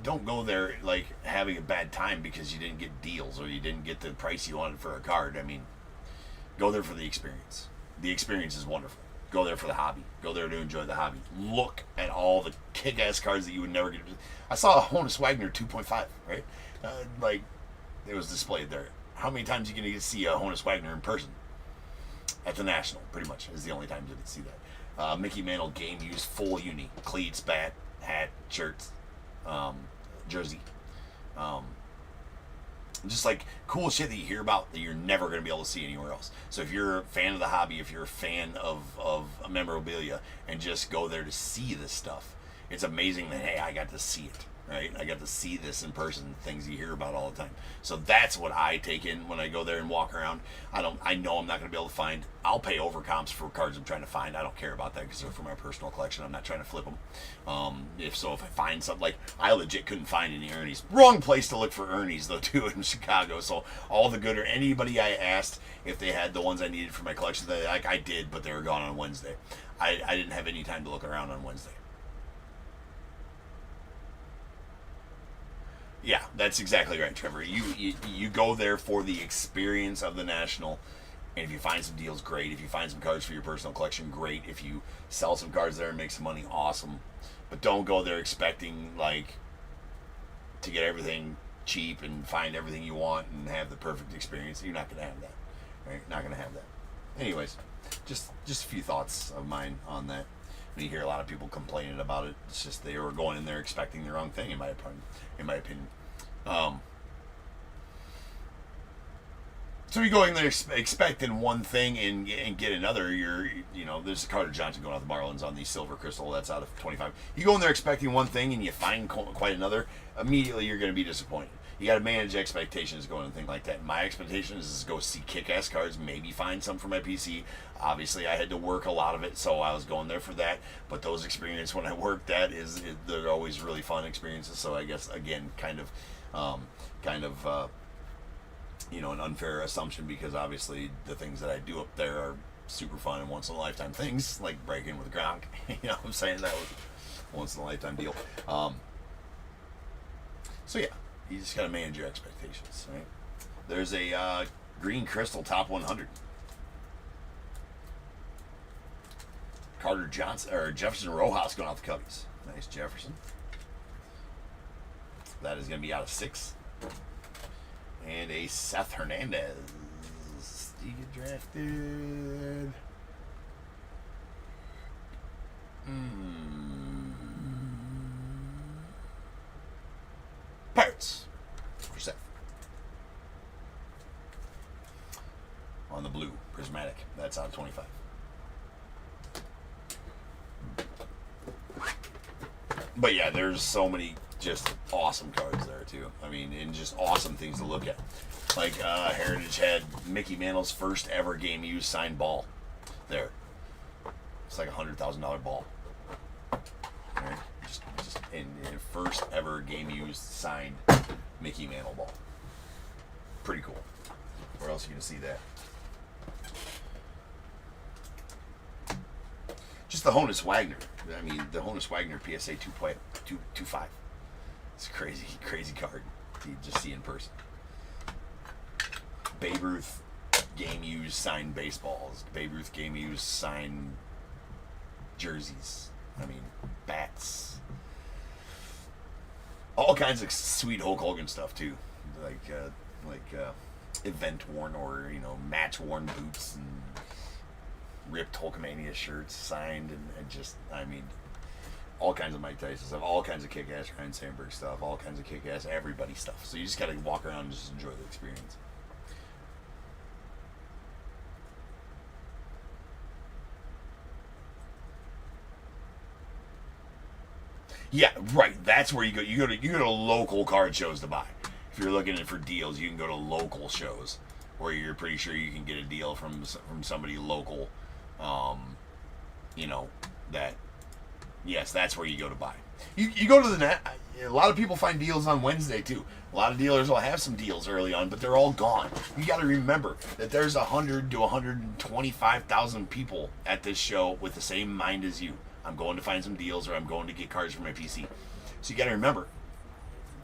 don't go there like having a bad time because you didn't get deals or you didn't get the price you wanted for a card. I mean, go there for the experience. The experience is wonderful. Go there for the hobby. Go there to enjoy the hobby. Look at all the kick-ass cards that you would never get. I saw a Honus Wagner 2.5, right? Like, it was displayed there. How many times are you going to see a Honus Wagner in person? At the National, pretty much, is the only time you can see that. Mickey Mantle game used full uni. Cleats, bat, hat, shirts, jersey. Just like cool shit that you hear about that you're never going to be able to see anywhere else. So if you're a fan of the hobby, if you're a fan of memorabilia, and just go there to see this stuff, it's amazing that, hey, I got to see it, right? I got to see this in person, things you hear about all the time. So that's what I take in when I go there and walk around. I know I'm not going to be able to find. I'll pay over comps for cards I'm trying to find. I don't care about that because they're for my personal collection. I'm not trying to flip them. If I find something, like, I legit couldn't find any Ernie's. Wrong place to look for Ernie's, though, too, in Chicago. So all the good, or anybody I asked if they had the ones I needed for my collection, I did, but they were gone on Wednesday. I didn't have any time to look around on Wednesday. Yeah, that's exactly right, Trevor. You go there for the experience of the National, and if you find some deals, great. If you find some cards for your personal collection, great. If you sell some cards there and make some money, awesome. But don't go there expecting, like, to get everything cheap and find everything you want and have the perfect experience. You're not going to have that, right? Not going to have that. Anyways, just a few thoughts of mine on that. You hear a lot of people complaining about it. It's just they were going in there expecting the wrong thing, in my opinion. So you go in there expecting one thing and get another. There's a Carter Johnson going out the Marlins on the silver crystal that's out of 25. You go in there expecting one thing and you find quite another. Immediately you're going to be disappointed. You got to manage expectations going and things like that. My expectations is to go see kick-ass cards, maybe find some for my PC. Obviously, I had to work a lot of it, so I was going there for that. But those experiences when I worked, they're always really fun experiences. So I guess, again, kind of an unfair assumption, because obviously the things that I do up there are super fun and once-in-a-lifetime things, like breaking with Gronk. You know what I'm saying? That was a once-in-a-lifetime deal. So yeah. You just got to manage your expectations, right? There's a green crystal top 100. Carter Johnson or Jefferson Rojas going out the Cubbies. Nice Jefferson. That is going to be out of 6. And a Seth Hernandez. He get drafted. Pirates for Seth. On the blue, prismatic. That's out of 25. But yeah, there's so many just awesome cards there too. I mean, and just awesome things to look at. Like Heritage had Mickey Mantle's first ever game used signed ball. There. It's like $100,000 ball. Right? Just in first ever game used signed Mickey Mantle ball. Pretty cool. Where else are you gonna see that? Just the Honus Wagner. I mean, the Honus Wagner PSA 2.25. It's a crazy card you just see in person. Babe Ruth game used signed baseballs. Babe Ruth game used signed jerseys. I mean, bats. All kinds of sweet Hulk Hogan stuff too, like event worn or match worn boots and ripped Hulkamania shirts signed and just, I mean, all kinds of Mike Tyson stuff, all kinds of kick-ass Ryan Sandberg stuff, all kinds of kick-ass everybody stuff. So you just got to walk around and just enjoy the experience. Yeah, right. That's where you go. You go to local card shows to buy. If you're looking for deals, you can go to local shows where you're pretty sure you can get a deal from somebody local. You know that. Yes, that's where you go to buy. You go to the net. A lot of people find deals on Wednesday too. A lot of dealers will have some deals early on, but they're all gone. You got to remember that there's 100 to 125,000 people at this show with the same mind as you. I'm going to find some deals, or I'm going to get cards for my PC. So you got to remember,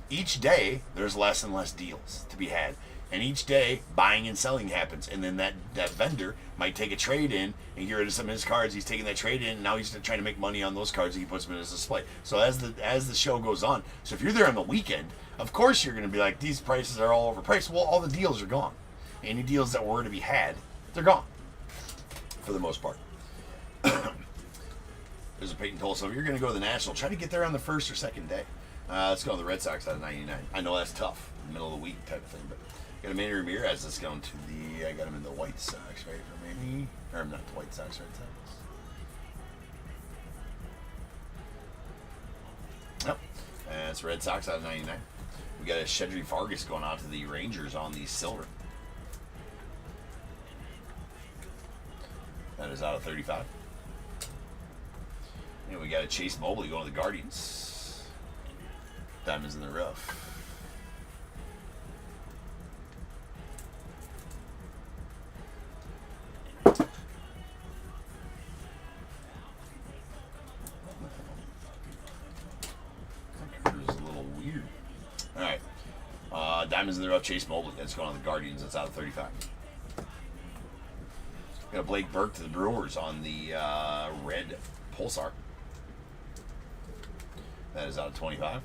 each day there's less and less deals to be had, and each day buying and selling happens. And then that vendor might take a trade in and get rid of some of his cards. He's taking that trade in, and now he's trying to make money on those cards, and he puts them in his display. So as the show goes on, so if you're there on the weekend, of course you're going to be like, these prices are all overpriced. Well, all the deals are gone. Any deals that were to be had, they're gone for the most part. There's a Peyton Toll. So if you're going to go to the National, try to get there on the first or second day. Let's go on the Red Sox out of 99. I know that's tough, middle of the week type of thing, but got a Manny Ramirez that's going to the. I got him in the White Sox, right? Or maybe, or I'm not the White Sox, Red Sox. Nope. That's Red Sox out of 99. We got a Shedry Vargas going out to the Rangers on the silver. That is out of 35. And we got a Chase Mobley going to the Guardians. Diamonds in the rough. Computer's a little weird. All right. Diamonds in the rough, Chase Mobley. That's going on the Guardians. That's out of 35. Got a Blake Burke to the Brewers on the red Pulsar. That is out of 25.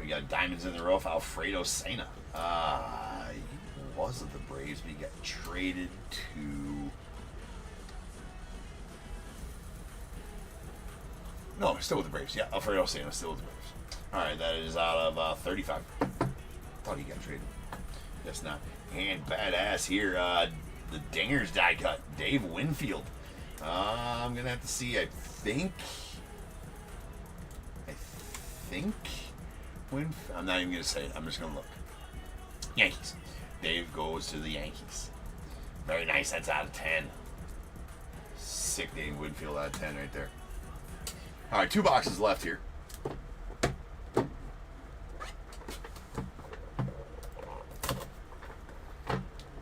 We got diamonds in the rough, Alfredo Sena. He was at the Braves, but he got traded to... No, he's still with the Braves. Yeah, Alfredo Sena still with the Braves. Alright, that is out of 35. Thought he got traded. Guess not. And badass here, the Dingers die cut, Dave Winfield. I'm going to have to see, I think I'm not even going to say it. I'm just going to look. Yankees. Dave goes to the Yankees. Very nice. That's out of 10. Sick Dave Winfield out of 10 right there. All right, 2 boxes left here.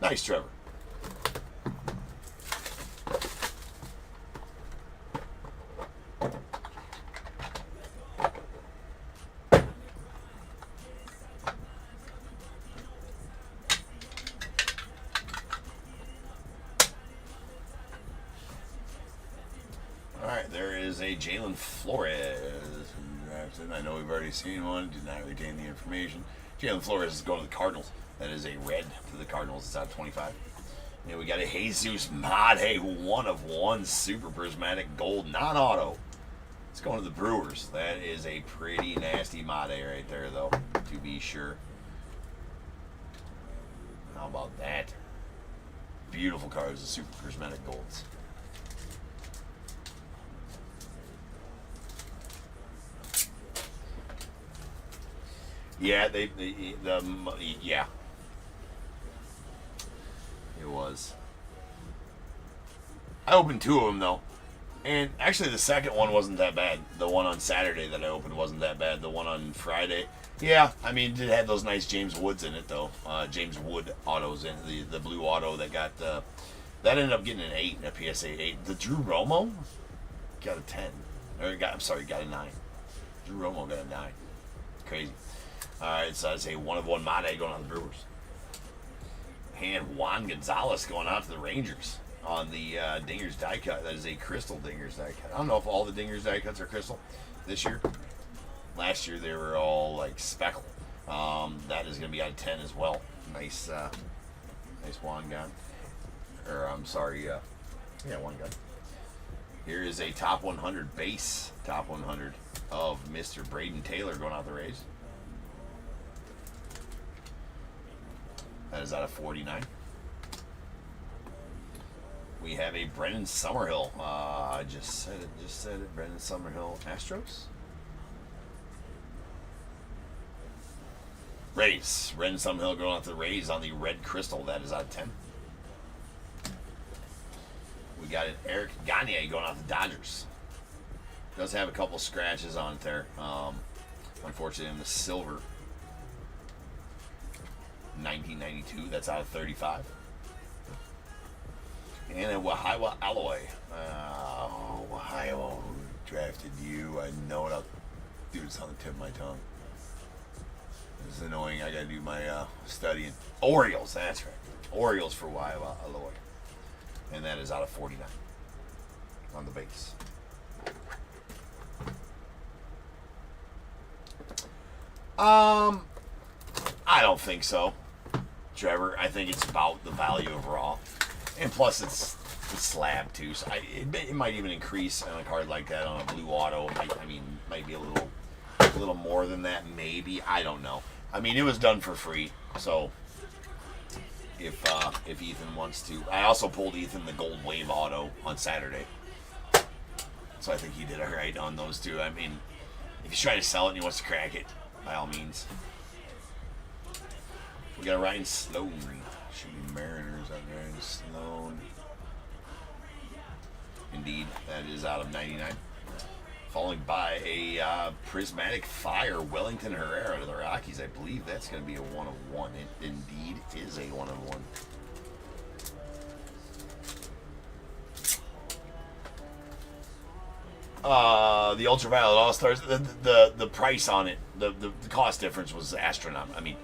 Nice, Trevor. There is a Jalen Flores. I know we've already seen one. Did not retain the information. Jalen Flores is going to the Cardinals. That is a red to the Cardinals. It's out of 25. And we got a Jesus Made 1/1 Super Prismatic Gold non-auto. It's going to the Brewers. That is a pretty nasty Made right there, though, to be sure. How about that? Beautiful cards, the Super Prismatic Golds. Yeah, yeah. It was. I opened 2 of them, though. And actually, the second one wasn't that bad. The one on Saturday that I opened wasn't that bad. The one on Friday, yeah, I mean, it had those nice James Woods in it, though. James Wood autos in the blue auto that got, that ended up getting an 8 in a PSA 8. The Drew Romo got a 10. Got a 9. Drew Romo got a 9. Crazy. Alright, so that's a 1/1 Made going on the Brewers. And Juan Gonzalez going out to the Rangers on the Dingers die cut. That is a crystal Dingers die cut. I don't know if all the Dingers die cuts are crystal this year. Last year they were all like speckle. That is going to be out of 10 as well. Nice Juan gun. Or I'm sorry, yeah, Juan gun. Here is a top 100 base, top 100 of Mr. Braden Taylor going out the Rays. That is out of 49. We have a Brennan Summerhill. I just said it. Brennan Summerhill, Astros. Rays. Brennan Summerhill going out to the Rays on the red crystal. That is out of 10. We got an Eric Gagne going out to Dodgers. Does have a couple scratches on it there. Unfortunately, in the silver. 1992. That's out of 35. And a Wahiwa Alloy. Wahiwa, who drafted you? I know it. Dude, it's on the tip of my tongue. This is annoying. I gotta do my studying. Orioles, that's right. Orioles for Wahiwa Alloy. And that is out of 49 on the base. I don't think so, Trevor. I think it's about the value overall. And plus, it's slab too, so it might even increase on a card like that on a blue auto. Might be a little more than that, maybe. I don't know. I mean, it was done for free, so if Ethan wants to, I also pulled Ethan the Gold Wave auto on Saturday, so I think he did all right on those two. I mean, if he's trying to sell it and he wants to crack it, by all means. We got Ryan Sloan. Should be Mariners on Ryan Sloan. Indeed, that is out of 99. Followed by a Prismatic Fire Wellington Herrera to the Rockies. I believe that's going to be a 1/1. It indeed is a 1/1. The Ultraviolet All-Stars, the price on it, the cost difference was astronomical. I mean,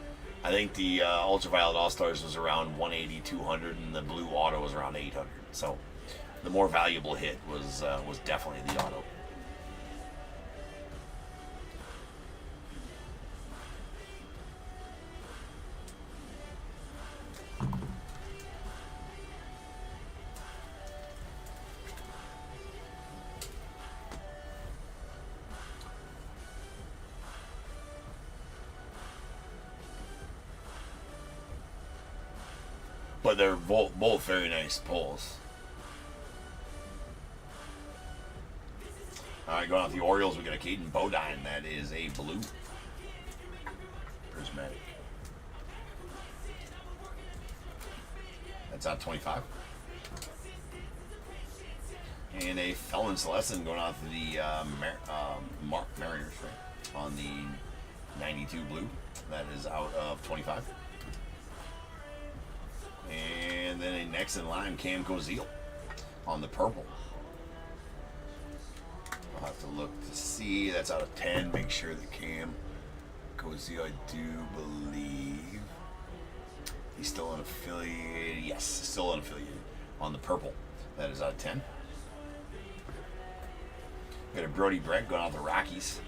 I think the Ultraviolet All-Stars was around 180, 200, and the Blue Auto was around 800. So the more valuable hit was definitely the auto. But they're both very nice pulls. All right, going out the Orioles, we got a Caden Bodine. That is a blue prismatic. That's out 25. And a Felon Celestin going out to the Mariners, right? On the 92 blue. That is out of 25. And then a next in line, Cam Cozile on the purple. I'll have to look to see. That's out of 10. Make sure that Cam Cozile, I do believe he's still unaffiliated. Yes, still unaffiliated on the purple. That is out of 10. We got a Brody Brett going out the Rockies.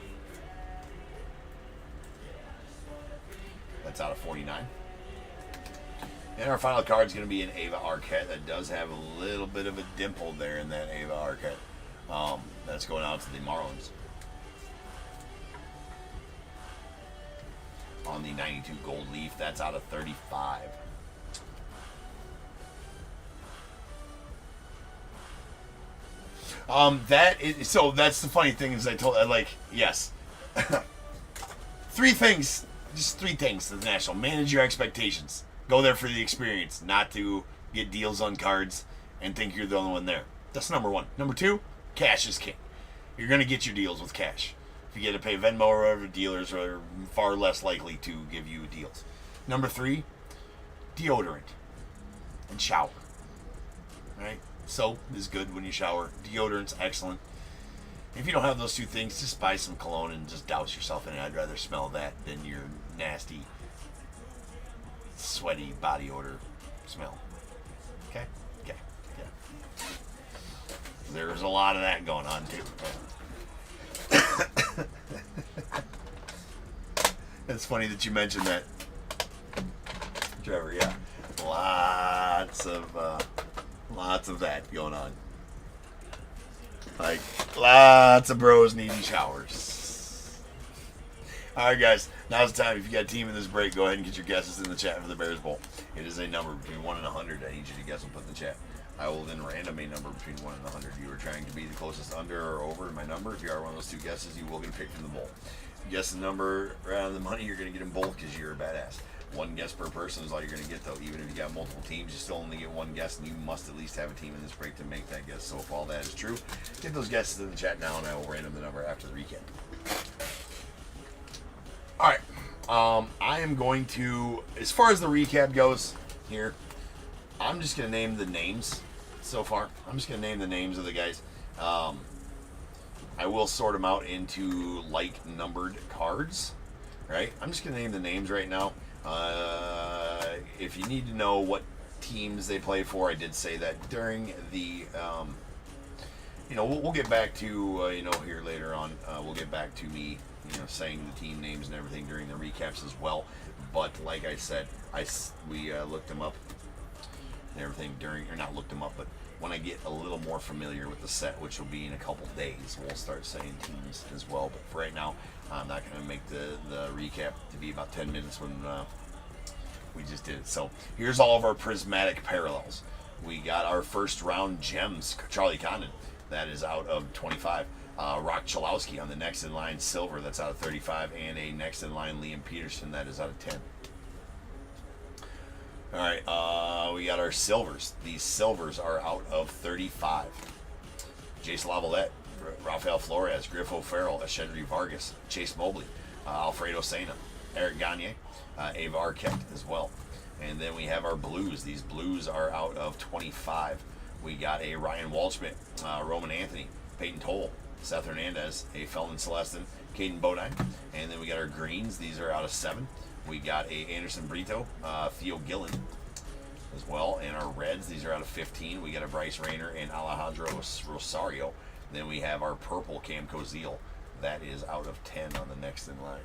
That's out of 49. And our final card is going to be an Ava Arquette. That does have a little bit of a dimple there in that Ava Arquette. That's going out to the Marlins. On the 92 Gold Leaf, that's out of 35. So that's the funny thing is yes. Three things to the National. Manage your expectations. Go there for the experience, not to get deals on cards and think you're the only one there. That's number one. Number two, cash is king. You're going to get your deals with cash. If you get to pay Venmo or whatever, dealers are far less likely to give you deals. Number three, deodorant and shower. All right? Soap is good when you shower. Deodorant's excellent. If you don't have those two things, just buy some cologne and just douse yourself in it. I'd rather smell that than your nasty, sweaty body odor smell. Okay? Okay. Yeah. There's a lot of that going on too. It's funny that you mentioned that, Trevor. Yeah, lots of that going on. Like, lots of bros needing showers. All right, guys. Now's the time. If you got a team in this break, go ahead and get your guesses in the chat for the Bears Bowl. It is a number between 1 and 100. I need you to guess and put in the chat. I will then random a number between 1 and 100. You are trying to be the closest under or over my number. If you are one of those two guesses, you will get picked from the bowl. If you guess the number around the money, you're going to get them both because you're a badass. One guess per person is all you're going to get, though. Even if you got multiple teams, you still only get one guess, and you must at least have a team in this break to make that guess. So if all that is true, get those guesses in the chat now, and I will random the number after the recap. All right. I am going to, as far as the recap goes here, I'm just going to name the names so far. I'm just going to name the names of the guys. I will sort them out into like numbered cards, right? I'm just going to name the names right now. If you need to know what teams they play for, I did say that during the, we'll get back to, here later on, we'll get back to me, saying the team names and everything during the recaps as well. But like I said, we looked them up and everything not looked them up, but when I get a little more familiar with the set, which will be in a couple days, we'll start saying teams as well. But for right now, I'm not going to make the recap to be about 10 minutes when we just did it. So here's all of our prismatic parallels. We got our first round gems, Charlie Condon. That is out of 25. Rock Chalowski on the next in line, silver. That's out of 35. And a next in line, Liam Peterson. That is out of 10. All right, we got our silvers. These silvers are out of 35. Jace Lavalette, Rafael Flores, Griff O'Farrell, Ashedri Vargas, Chase Mobley, Alfredo Sena, Eric Gagne, Ava Arquette as well. And then we have our blues. These blues are out of 25. We got a Ryan Waldschmidt, Roman Anthony, Peyton Toll, Seth Hernandez, a Felton Celestin, Caden Bodine. And then we got our greens. These are out of 7. We got a Anderson Brito, Theo Gillen as well. And our reds, these are out of 15. We got a Bryce Rayner and Alejandro Rosario. Then we have our purple Cam Cozile. That is out of 10 on the next in line.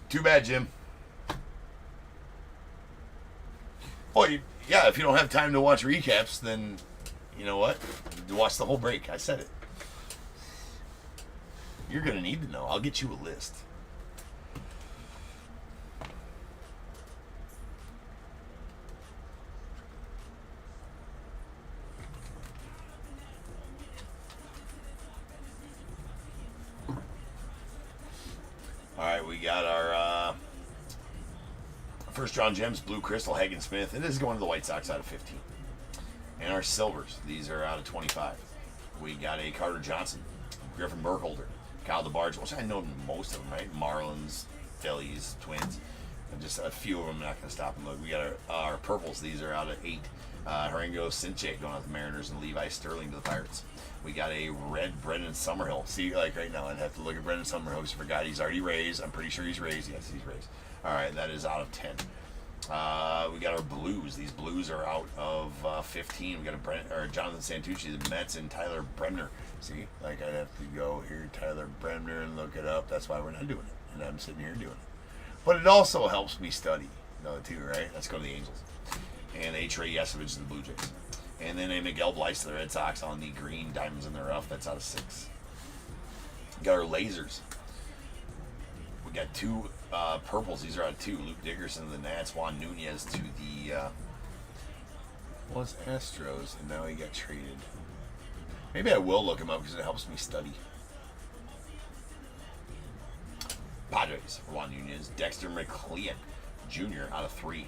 Too bad, Jim. Well, yeah, if you don't have time to watch recaps, then you know what? Watch the whole break. I said it. You're going to need to know. I'll get you a list. All right, we got our first round gems, Blue Crystal, Hagen Smith. It is going to the White Sox out of 15. And our silvers, these are out of 25. We got a Carter Johnson, Griffin Burkholder, Kyle DeBarge, which I know most of them, right? Marlins, Phillies, Twins, and just a few of them. I'm not going to stop and look. We got our purples. These are out of 8. Harango Sinche going out to the Mariners and Levi Sterling to the Pirates. We got a red Brendan Summerhill. See, like right now, I'd have to look at Brendan Summerhill. I forgot he's already raised. I'm pretty sure he's raised. Yes, he's raised. All right, that is out of 10. We got our blues. These blues are out of 15. We got a Jonathan Santucci, the Mets, and Tyler Bremner. See, like I'd have to go here, Tyler Bremner, and look it up. That's why we're not doing it, and I'm sitting here doing it. But it also helps me study, too, right? Let's go to the Angels. And a Trey Yesovich to the Blue Jays. And then a Miguel Bleis to the Red Sox on the green, diamonds in the rough. That's out of 6. We got our lasers. We got 2 purples. These are out of 2. Luke Dickerson to the Nats. Juan Nunez to the Astros. And now he got traded. Maybe I will look him up because it helps me study. Padres. Juan Nunez. Dexter McLean Jr. out of 3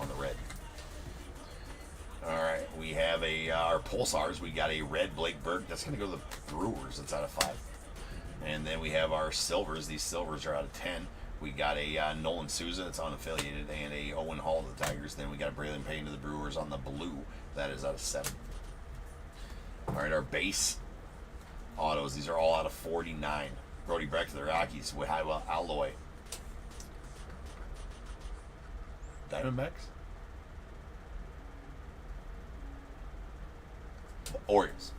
on the red. All right, we have our Pulsars. We got a red Blake Burke. That's going to go to the Brewers. That's out of 5. And then we have our silvers. These silvers are out of 10. We got a Nolan Souza that's unaffiliated, and a Owen Hall to the Tigers. Then we got a Braylon Payne to the Brewers on the blue. That is out of 7. All right, our base autos. These are all out of 49. Brody Breck to the Rockies with Highwell Alloy. Diamondbacks? Orioles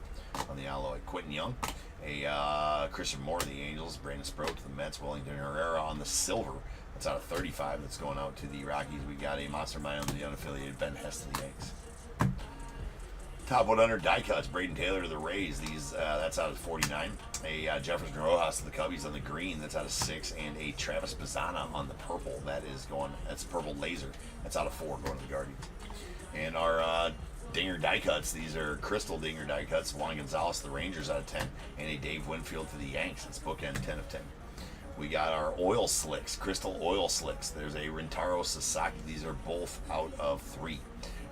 on the alloy. Quentin Young, a Christian Moore to the Angels, Brandon Sproat to the Mets, Wellington Herrera on the silver. That's out of 35. That's going out to the Rockies. We got a Monster Mine on the unaffiliated, Ben Hess to the Yanks. Top 100 die cuts. Braden Taylor of the Rays. These that's out of 49. A Jefferson Rojas of the Cubbies on the green. That's out of 6. And a Travis Bazzana on the purple. That's purple laser. That's out of 4 going to the Guardians. And our Dinger die cuts. These are crystal Dinger die cuts. Juan Gonzalez, the Rangers, out of 10. And a Dave Winfield for the Yanks. It's bookend 10 of 10. We got our oil slicks, crystal oil slicks. There's a Rintaro Sasaki. These are both out of 3.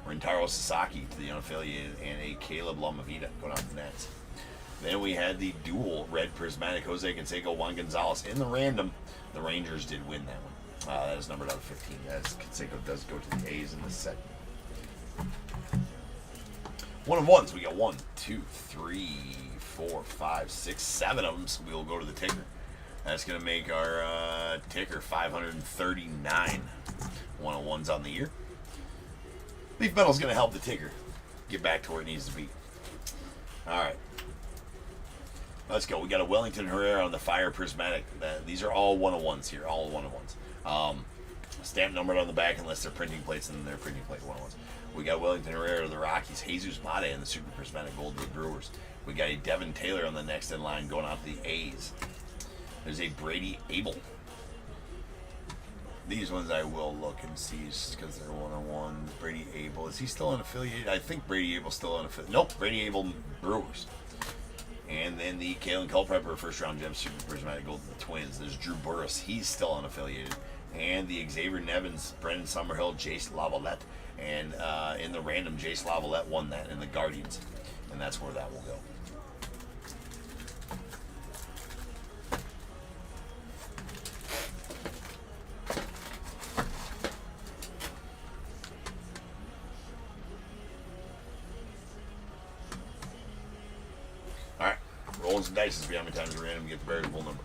Rintaro Sasaki to the unaffiliated, and a Caleb Lamavita going out the Nets. Then we had the dual red prismatic Jose Canseco, Juan Gonzalez in the random. The Rangers did win that one. That is numbered out of 15. As Canseco does go to the A's in this set. 1 of 1s. We got 1, 2, 3, 4, 5, 6, 7 of them. So we will go to the ticker. That's going to make our ticker 539. 1 of 1s on the year. Leaf metal is going to help the ticker get back to where it needs to be. All right. Let's go. We got a Wellington Herrera on the Fire Prismatic. These are all 1 of 1s here. All 1 of 1s. Stamp numbered on the back unless they're printing plates, and they're printing plate 1 of 1s. We got Wellington Herrera of the Rockies. Jesus Mate in the Super Prismatic Gold to the Brewers. We got a Devin Taylor on the next in line going out to the A's. There's a Brady Abel. These ones I will look and see because they're 1 of 1. Brady Abel. Is he still unaffiliated? I think Brady Abel's still unaffiliated. Nope, Brady Abel Brewers. And then the Kalen Culpepper first round gem Super Prismatic Gold to the Twins. There's Drew Burris. He's still unaffiliated. And the Xavier Nevins, Brendan Summerhill, Jace Lavalette. And in the random, Jace Lavalette won that in the Guardians. And that's where that will go. Rolling some dice to see how many times we random get the variable number.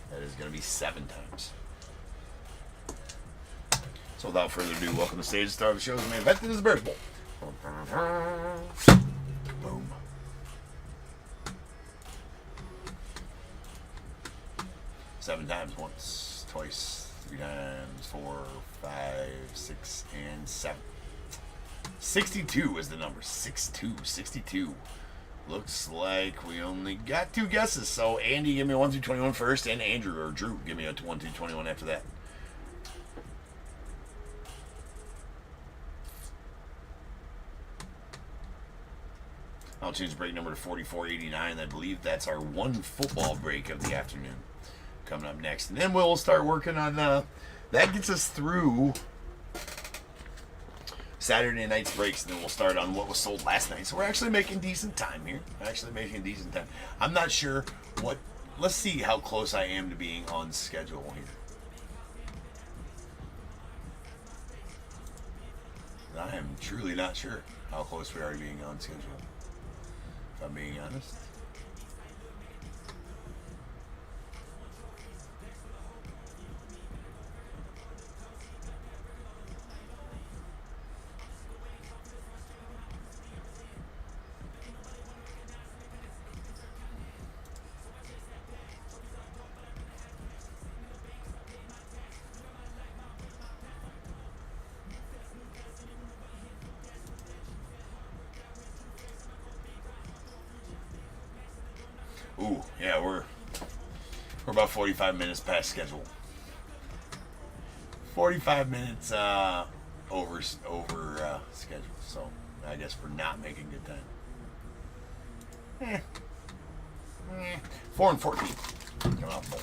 That is going to be 7 times. So without further ado, welcome to the stage. Star of the show is the main event. This is the Bears Bowl. Boom. Seven times. Once, twice, 3 times, 4, 5, 6, and 7. 62 is the number. 62. Looks like we only got 2 guesses. So Andy, give me 1 through 21 first, and Andrew or Drew, give me a 1 through 21 after that. I'll change break number to 4489. I believe that's our 1 football break of the afternoon coming up next, and then we'll start working on that. Gets us through Saturday night's breaks, and then we'll start on what was sold last night. So we're actually making decent time here. I'm not sure what. Let's see how close I am to being on schedule here. I am truly not sure how close we are to being on schedule, if I'm being honest. Ooh, yeah, we're about 45 minutes past schedule. 45 minutes over schedule. So I guess we're not making good time. 4 and 14. Coming out full.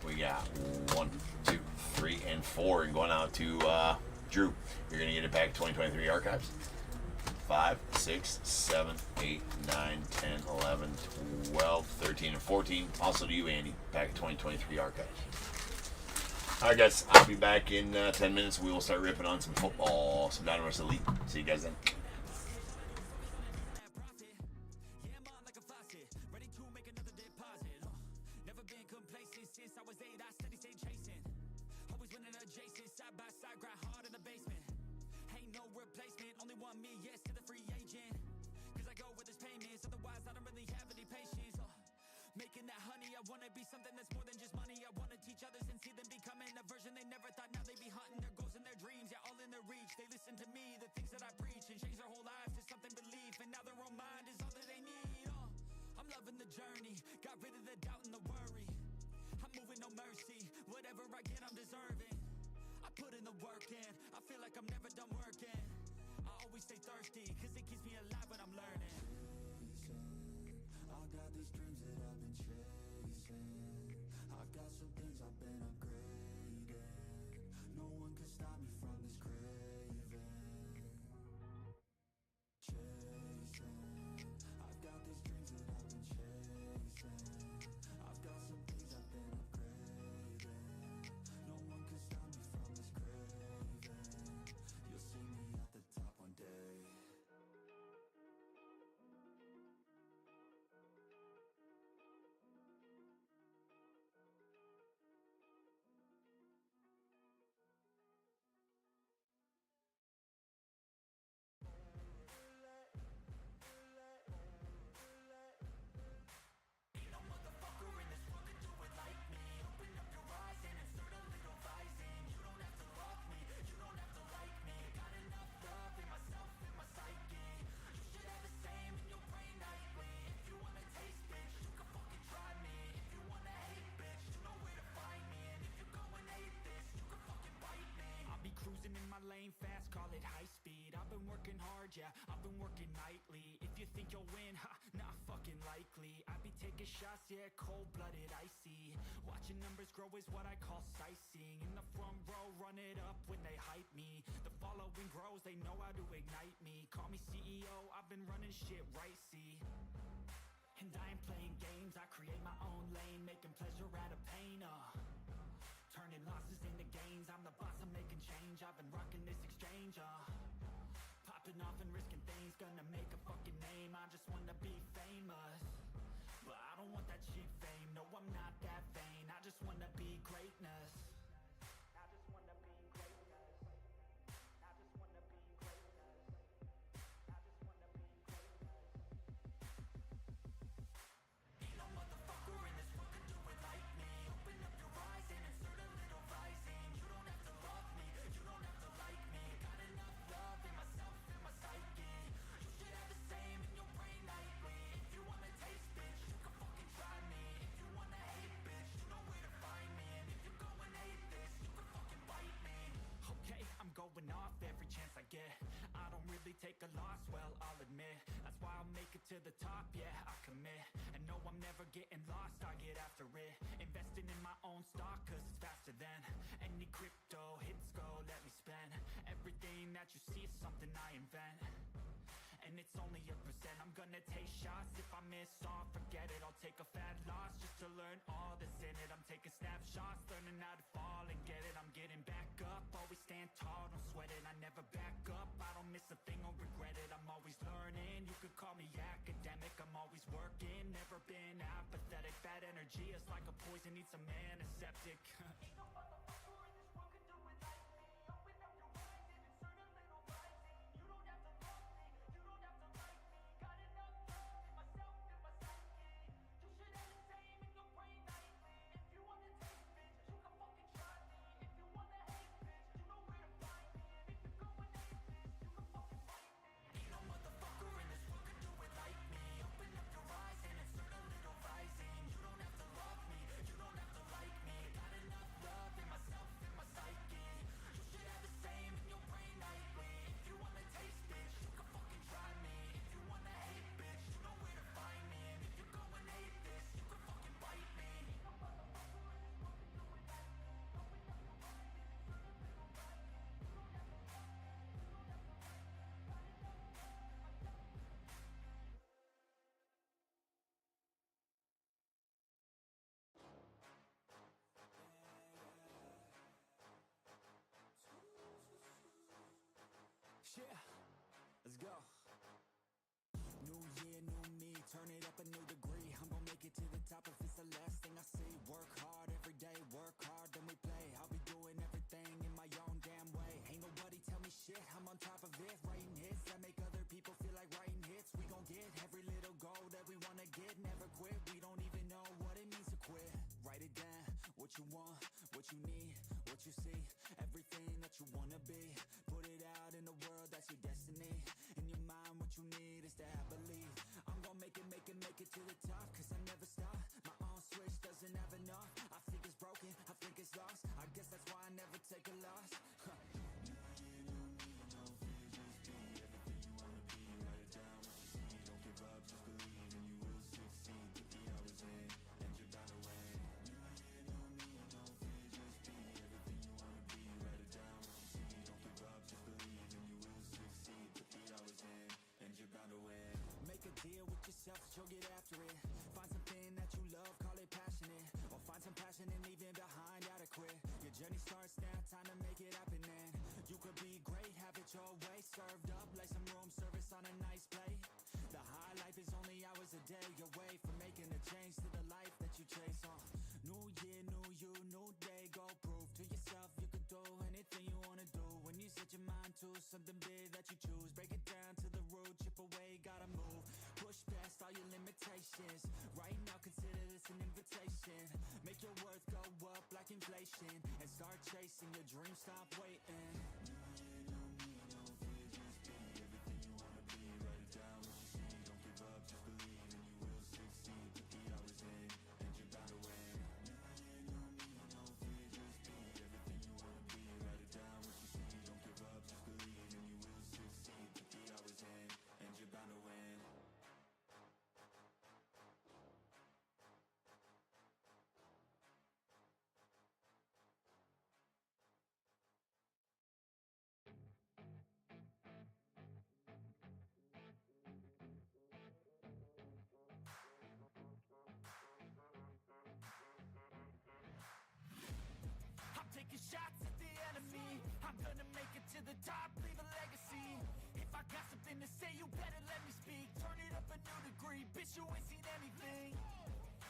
We got 1, 2, 3, and 4, and going out to Drew. You're gonna get it back 2023 archives. 5, 6, 7, 8, 9, 10, 11, 12, 13, and 14. Also to you, Andy, back in 2023 archives. All right, guys, I'll be back in 10 minutes. We will start ripping on some football, some Donruss Elite. See you guys then. Making that honey, I wanna be something that's more than just money. I wanna teach others and see them becoming a version they never thought. Now they be hunting their goals and their dreams, yeah, all in their reach. They listen to me, the things that I preach, and change their whole lives to something journey, got rid of the doubt and the worry. I'm moving no mercy, whatever I get I'm deserving. I put in the work in, I feel like I'm never done working. I always stay thirsty, cause it keeps me alive when I'm learning. Chasing, I got these dreams that I've been chasing. I got some things I've been upgrading. No one can stop me from this craving. Chasing, I've got these dreams that I've been chasing. I've got some things I've been upgrading. No one can stop me from this craving. You'll see me at the top one day. Ain't no motherfucker in this world can do it like me. Open up your eyes and insert a little rising. You don't have to love me, you don't have to like me. Got enough love in myself, in my psyche. You should have the same in your brain nightly. If you wanna taste, bitch, you can fucking try me. If you wanna hate, bitch, you know where to find me. And if you're going hate this, you can fucking bite me. I'll be cruising in my lane fast, call it high speed. I've been working hard, yeah, I've been working nightly. If you think you'll win, ha, not fucking likely. I be taking shots, yeah, cold-blooded, icy. Watching numbers grow is what I call sightseeing. In the front row, run it up when they hype me. The following grows, they know how to ignite me. Call me CEO, I've been running shit right, see. And I ain't playing games, I create my own lane. Making pleasure out of pain, turning losses into gains. I'm the boss, I'm making change. I've been rocking this exchange, popping off and risking things. Gonna make a fucking name, I just wanna be famous. But I don't want that cheap fame, no I'm not that vain. I just wanna be greatness. I just wanna be greatness. I just wanna be greatness. I just wanna be greatness. Ain't no motherfucker in this world can do it like me. Open up your eyes and insert a little rising. You don't have to love me, you don't have to like me. Got enough love in myself, in my psyche. You should have the same in your brain nightly. If you wanna taste, bitch, you can fucking try me. If you wanna hate, bitch, you know where to find me. And if you're going hate this, you can fucking bite me. Okay, I'm going off every chance I get. I don't really take a loss, well, I'll admit. That's why I'll make it to the top, yeah, I commit. And no, I'm never getting lost, I get after it. Investing in my own stock, cause it's faster than any crypto hits go, let me spend. Everything that you see is something I invent. And it's only a percent. I'm gonna take shots. If I miss all, forget it. I'll take a fat loss just to learn all that's in it. I'm taking snapshots, learning how to fall and get it. I'm getting back up, always stand tall, don't sweat it. I never back up, I don't miss a thing or regret it. I'm always learning, you could call me academic. I'm always working, never been apathetic. Bad energy is like a poison, need some antiseptic. Ain't no motherfucker in this world can do it like me. Open up your eyes and insert a little rising. You don't have to love me, you don't have to like me. Got enough love in myself, in my psyche. You should have the same in your brain nightly. If you wanna taste, bitch, you can fucking try me. If you wanna hate, bitch, you know where to find me. And if you're going hate this, you can fucking fight me. Ain't no motherfucker in this world can do it like me. Open up your eyes and insert a little rising. You don't have to love me, you don't have to like me. Got enough love in myself, in my psyche. You should have the same in your brain nightly. If you wanna taste, bitch, you can fucking try me. If you wanna hate, bitch, you know where to find me. And if you're going hate this, you can fucking bite me. Ain't no motherfucker in this world can do it like me. Open up your eyes and insert a little rising. You don't have to love me, you don't have to like me. Got enough love in myself, in my psyche. Yeah, let's go. New year, new me, turn it up a new degree. I'm gonna make it to the top if it's the last thing I see. Work hard every day, work hard, then we play. I'll be doing everything in my own damn way. Ain't nobody tell me shit, I'm on top of it. Writing hits that make other people feel like writing hits. We gon' get every little goal that we wanna get. Never quit, we don't even know what it means to quit. Write it down, what you want, what you need, what you see. Everything that you wanna be. Put it out in the world, that's your destiny. In your mind, what you need is to have belief. I'm gon' make it to the top, cause I never yourself that you'll get after it. Find something that you love, call it passionate. Or find some passion in leaving behind adequate. Your journey starts now, time to make it happen then. You could be great, have it your way. Served up like some room service on a nice plate. The high life is only hours a day away from making a change to the life that you chase on. New year, new you, new day. Go prove to yourself you can do anything you wanna do. When you set your mind to something big that you choose, break it down to the root, chip away, gotta move. Push past all your limitations. Right now consider this an invitation. Make your worth go up like inflation. And start chasing your dreams, stop waiting. Just believe and you will succeed. Put the hours in and you're bound to win. No fear, just be everything you wanna be. Write it down what you see. Don't give up, just believe and you will succeed. Put the hours in and you're bound to win. Taking shots at the enemy. I'm gonna make it to the top, leave a legacy. If I got something to say, you better let me speak. Turn it up a new degree, bitch, you ain't seen anything.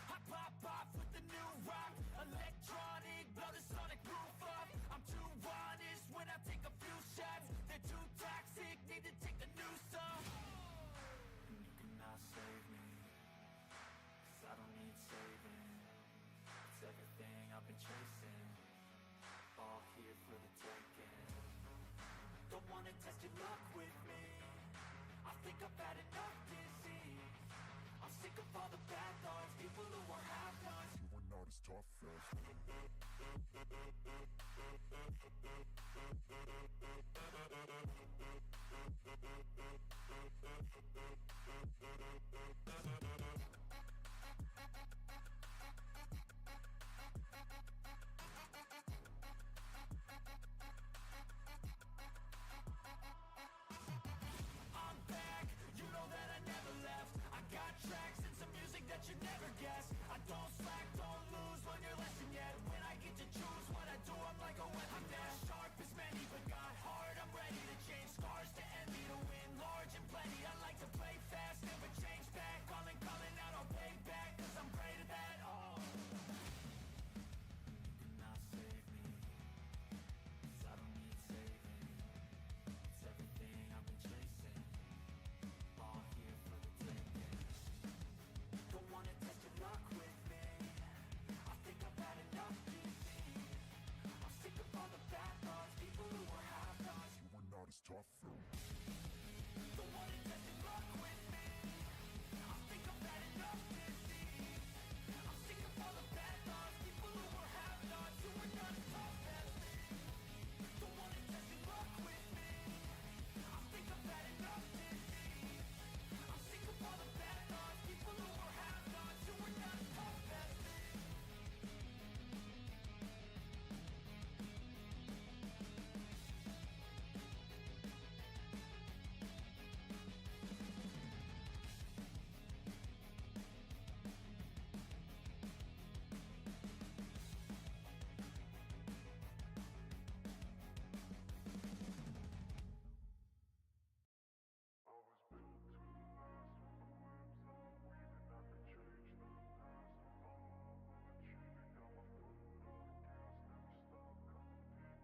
I pop off with the new rock, electronic, blow the sonic roof up. I'm too honest when I take a few shots. They're too toxic, need to take the news off. And you cannot save me, 'cause I don't need saving. It's everything I've been chasing, all here for the taking. Don't wanna test your luck with me. I think I've had enough disease. I'm sick of all the bad thoughts, people who are half-nots. You are not as tough as I'm back, you know that I never left. I got tracks and some music that you never guessed. I don't slack, don't lose, learn your lesson yet. When I get to choose what I do, I'm like a weapon. I'm not sharp as many, but got hard. I'm ready to change scars to envy, to win large and plenty. I like to play fast, never change back. Calling out, I'll pay back, 'cause I'm great at that. Oh. You cannot save me, 'cause I don't need saving. It's everything I've been chasing, all here for the taking. Don't wanna test your luck with me. I think I've had enough disease. I'm sick of all the bad thoughts, people who are half-nots. you are not as tough as Don't wanna test your luck with me. I think I've had enough disease. I'm sick of all the bad thoughts, people who are half-nots, who are not as tough as me. Don't wanna test your luck with me. I think I've had enough disease. I'm sick of all the bad thoughts, people who are half-nots, who are not as tough as me. I was built to last with the webs I'm weaving. I could change the past with all I'm achieving. Got my foot on the gas, never stop competing.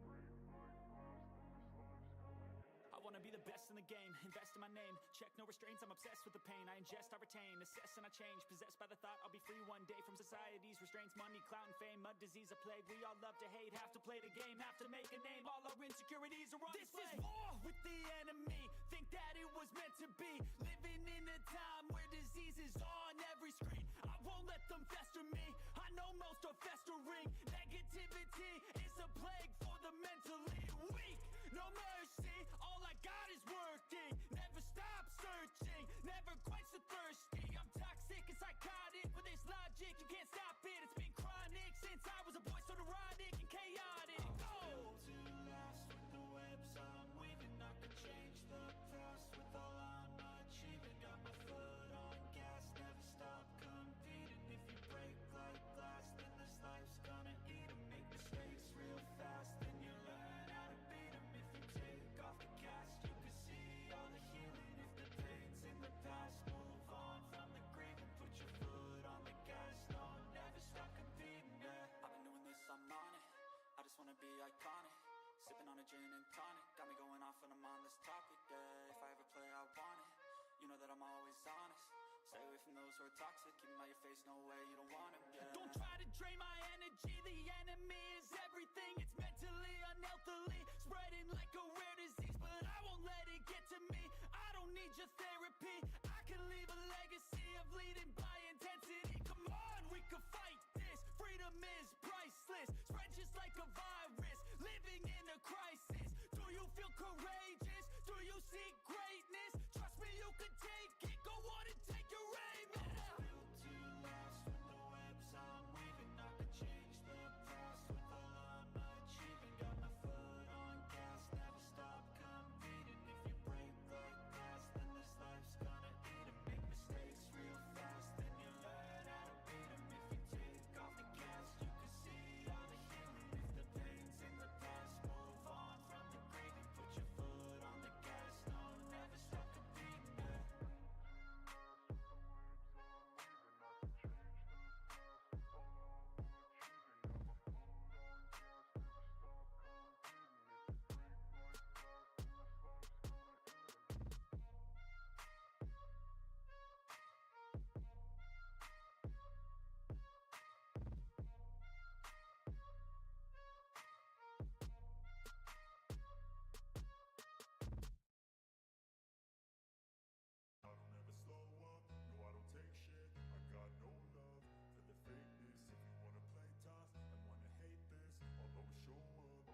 Break my fast, like this life's coming. I wanna be the best in the game, invest in my name. Check no restraints, I'm obsessed with the pain. I ingest, I retain, assess and I change. Possessed by the thought I'll be free one day from society's restraints. Money, clout and fame, mud, disease, a plague. We all love to hate, have to play the game, have to make a name. All our insecurities are on display. This is war with the enemy, think that it was meant to be. Living in a time where disease is on every screen. I won't let them fester me, I know most are festering. Negativity is a plague for the mentally weak. No mercy, all I got is working. Never stop searching, never quench the thirsty. I'm toxic and psychotic, with this logic you can't stop it. It's been chronic since I was a boy, so neurotic and chaotic. Built to last with the webs I'm weaving. I could change the past with all I'm achieving. Got my foot on those who are toxic, keep 'em out your face, no way, you don't want them, yeah. Don't try to drain my energy, the enemy is everything. It's mentally, unhealthily, spreading like a rare disease, but I won't let it get to me. I don't need your therapy, I can leave a legacy of leading by intensity. Come on, we could fight this, freedom is priceless, spread just like a virus, living in a crisis. Do you feel courageous? Do you seek greatness? Trust me, you can take it, go on and take your aim, yeah. Built to last with the webs I'm weaving. I could change the past with all I'm achieving. Got my foot on gas, never stop competing. If you break like glass, then this life's gonna eat 'em. Make mistakes real fast, then you learn how to beat 'em. If you take off the gas, you can see all the healing. If the pain's in the past, move on from the grieving. Put your foot on the gas, no, never stop competing, yeah. I don't ever slow up, no I don't take shit. I got no love for the fakeness. If you wanna play tough and wanna hate this, I'll always show up.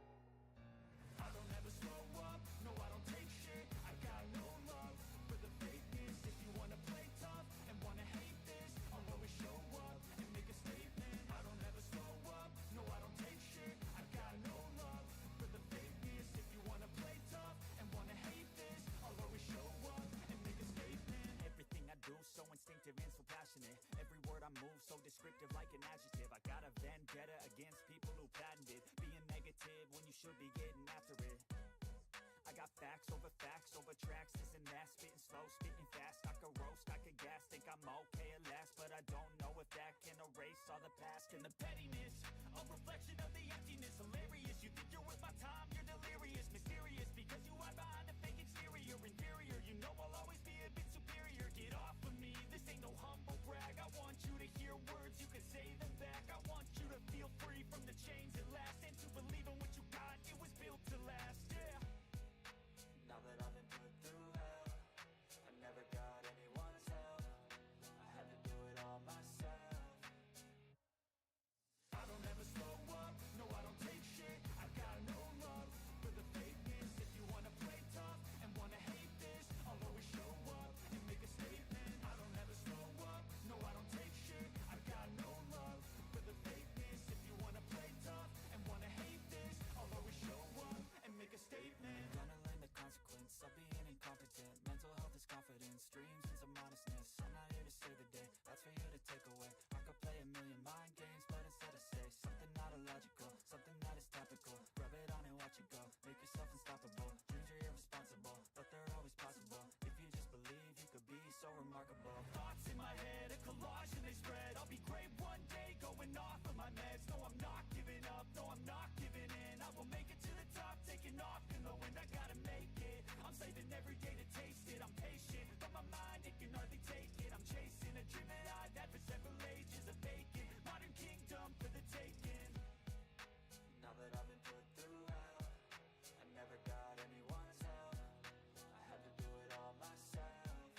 I don't ever slow up, no I don't take shit. I got no love for the fakeness. If you wanna play tough and wanna hate this, I'll always show up and make a statement. I don't ever slow up, no I don't take shit. I got no love for the fakeness. If you wanna play tough and wanna hate this, I'll always show up and make a statement. Everything I do so instinctive and so passionate. Every word I move so descriptive like an adjective. I got a vendetta against people who patented being negative when you should be getting after it. I got facts over tracks, this and that, spitting slow, spitting fast. I could roast, I could gas, think I'm okay at last, but I don't know if that can erase all the past and the pettiness. A reflection of the emptiness, hilarious. You think you're worth my time, you're delirious, mysterious, because you hide behind a fake exterior, inferior. You know I'll always be a bit superior. Get off of me, this ain't no humble brag. I want you to hear words, you can say them back. I want you to feel free from the chains at last, and to believe in what you got, it was built to last, yeah. Now that I've been put through hell, I never got anyone's help. I had to do it all myself. I don't ever slow up, no I don't take shit. I got no love for the fakeness. If you wanna play tough and wanna hate this, I'll always show up and make a statement. I don't ever slow up, no I don't take shit. I got no love for the fakeness. If you wanna play tough and wanna hate this, I'll always show up and make a statement. Gonna learn the consequence of being incompetent. Mental health is confidence, dreams and some honestness. I'm not here to save the day, that's for you to take away. I could play a million mind games, but instead I say something not illogical, something that is topical. Rub it on and watch it go, make yourself unstoppable. Dreams are irresponsible, but they're always possible. If you just believe, you could be so remarkable. Thoughts in my head, a collage and they spread. I'll be great one day, going off of my meds. No, I'm not giving up, no, I'm not giving in. I will make it to the top, taking off in the wind. I gotta make it, I'm saving every day to taste it. I'm patient, but my mind, it can hardly take it. I'm chasing a dream that I've had for several ages. A vacant, modern kingdom for the taking. Now that I've been put through hell, I never got anyone's help. I had to do it all myself.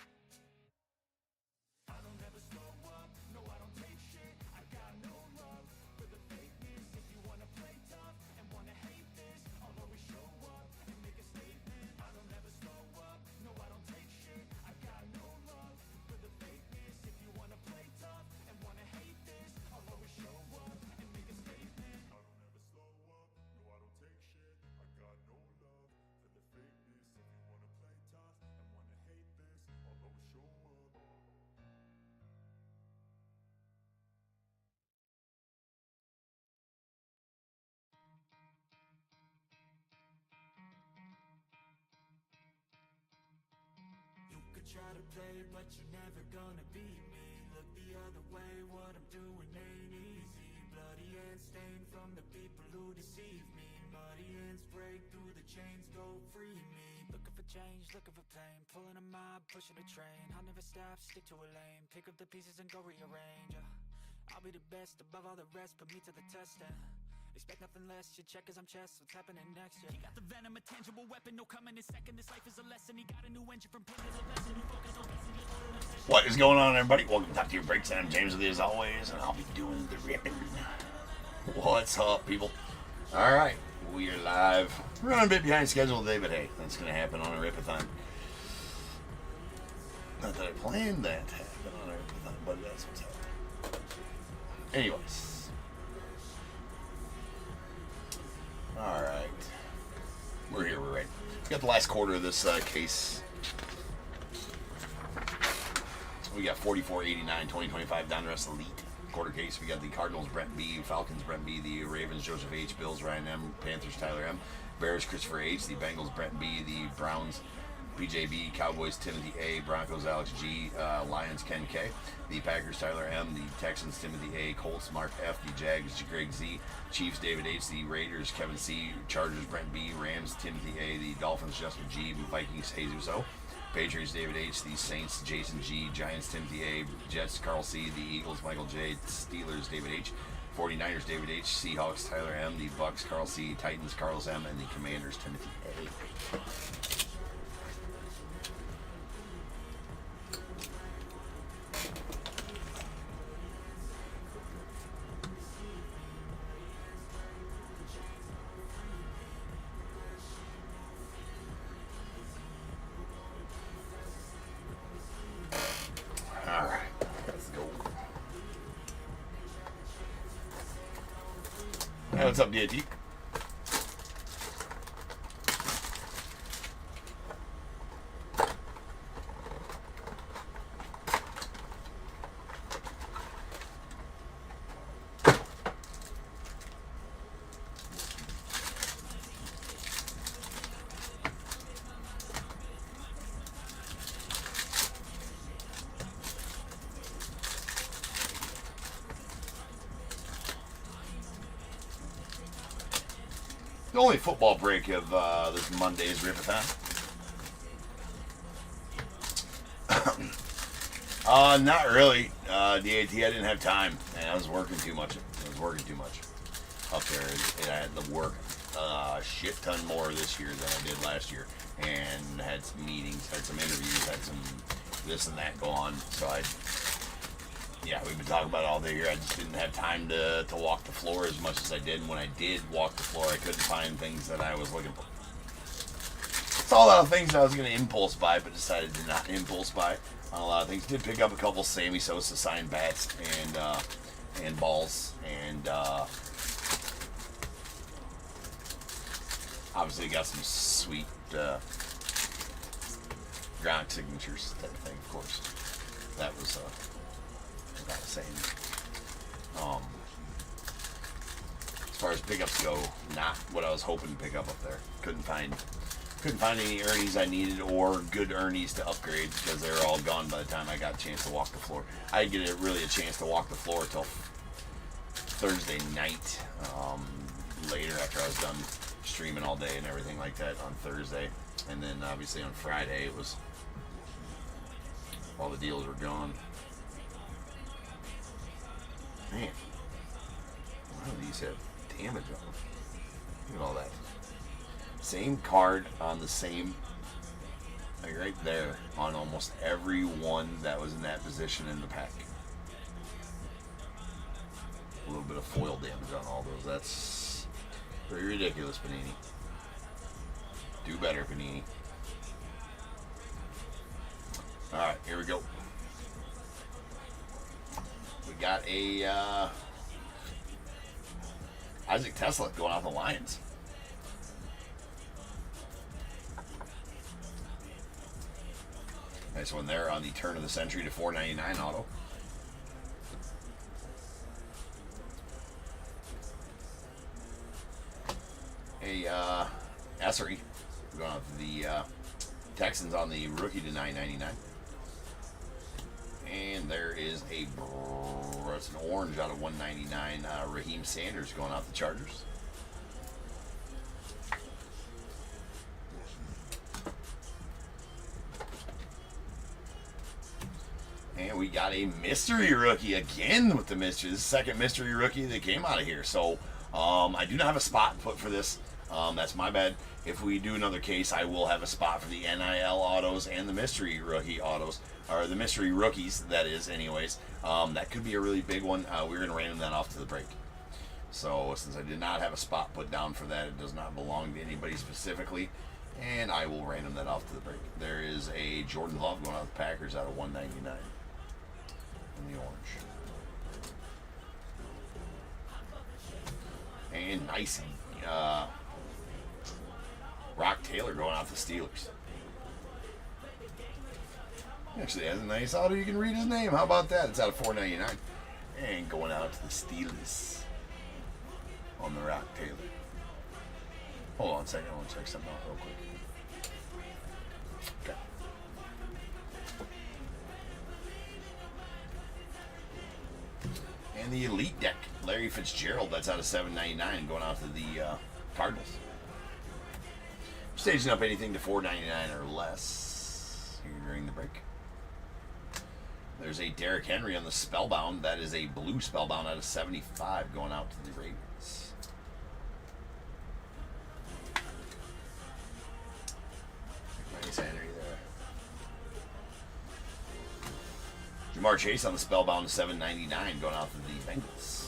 I don't ever slow up, no I don't take shit. I got no love for the fakeness. If you wanna play tough and wanna hate this, I'll always show up and make a statement. I don't ever slow up, no I don't take shit. I got no love for the fakeness. If you wanna play tough and wanna hate this, I'll always show up and make a statement. I don't ever slow up, no I don't take shit. I got no love for the fakeness. If you wanna play tough and wanna hate this, I'll always show up. You could try to play, but you're never gonna beat me. Look the other way, what I'm doing ain't easy. Bloody hands stained from the people who deceive me. Muddy hands break through the chains, go free me. Looking for change, looking for pain, pulling a mob, pushing a train. I'll never stop, stick to a lane, pick up the pieces and go rearrange. I'll be the best above all the rest, put me to the test and expect nothing less. Your check as I'm chess, what's happening next? Yeah. He got the venom, a tangible weapon, no coming in second. This life is a lesson. He got a new engine from pain to the lesson. New focus on guessing the order of session. What is going on, everybody? Welcome to Your Breaks. I'm James with you as always, and I'll be doing the ripping. What's up, people? All right, we are live. We're running a bit behind schedule today, but hey, that's going to happen on a Ripathon. Not that I planned that to happen on a Ripathon, but that's what's happening. Anyways. All right. We're here, we're ready. We got the last quarter of this case. We got 44.89 2025 Donruss Elite quarter case. We got the Cardinals Brent B, Falcons Brent B, the Ravens Joseph H, Bills Ryan M, Panthers Tyler M, Bears Christopher H, the Bengals Brent B, the Browns PJB, Cowboys Timothy A, Broncos Alex G, Lions Ken K, the Packers Tyler M, the Texans Timothy A, Colts Mark F, the Jags Greg Z, Chiefs David H, the Raiders Kevin C, Chargers Brent B, Rams Timothy A, the Dolphins Justin G, Vikings Jesus O, Patriots David H, the Saints Jason G, Giants Timothy A, Jets Carl C, the Eagles Michael J, Steelers David H, 49ers David H, Seahawks Tyler M, the Bucks Carl C, Titans Carlos M, and the Commanders Timothy A. Hey, what's up, DAT? The only football break of this Monday's Rip-A-Thon. Not really. DAT, I didn't have time, and I was working too much. Up there. And I had to work a shit ton more this year than I did last year, and had some meetings, had some interviews, had some this and that go on. So we've been talking about it all day here. I just didn't have time to walk the floor as much as I did. And when I did walk the floor, I couldn't find things that I was looking for. Saw a lot of things that I was going to impulse buy, but decided to not impulse buy on a lot of things. Did pick up a couple Sammy Sosa signed bats and balls, and obviously got some sweet Gronk signatures type of thing, of course. That was I was saying. As far as pickups go, not what I was hoping to pick up there. Couldn't find any Ernies I needed or good Ernies to upgrade because they were all gone by the time I got a chance to walk the floor. I didn't get really a chance to walk the floor until Thursday night, later after I was done streaming all day and everything like that on Thursday. And then obviously on Friday it was all the deals were gone. Man, a lot of these have damage on them. Look at all that. Same card on the same, like right there, on almost every one that was in that position in the pack. A little bit of foil damage on all those. That's pretty ridiculous, Panini. Do better, Panini. Alright, here we go. We got a Isaac Tesla going off the Lions. Nice one there on the turn of the century to 499 auto. A Essery going off the Texans on the rookie to 999. And there is it's an orange out of 199. Raheem Sanders going off the And we got a mystery rookie again with the mystery. This is the second mystery rookie that came out of here. So I do not have a spot put for this. That's my bad. If we do another case, I will have a spot for the NIL autos and the mystery rookie autos, or the mystery rookies, that is, anyways. That could be a really big one. We're going to random that off to the break. So since I did not have a spot put down for that, it does not belong to anybody specifically, and I will random that off to the break. There is a Jordan Love going out with the Packers out of 199 in the orange. And nice Rock Taylor going out the Steelers. Actually has a nice auto. You can read his name. How about that? It's out of 499. And going out to the Steelers on the Rock Taylor. Hold on a second. I want to check something out real quick. Okay. And the Elite deck. Larry Fitzgerald. That's out of 799. Going out to the Cardinals. Staging up anything to 499 or less here during the break. There's a Derrick Henry on the Spellbound. That is a blue Spellbound out of 75 going out to the Ravens. Nice Henry there. Jamar Chase on the Spellbound to 799 going out to the Bengals.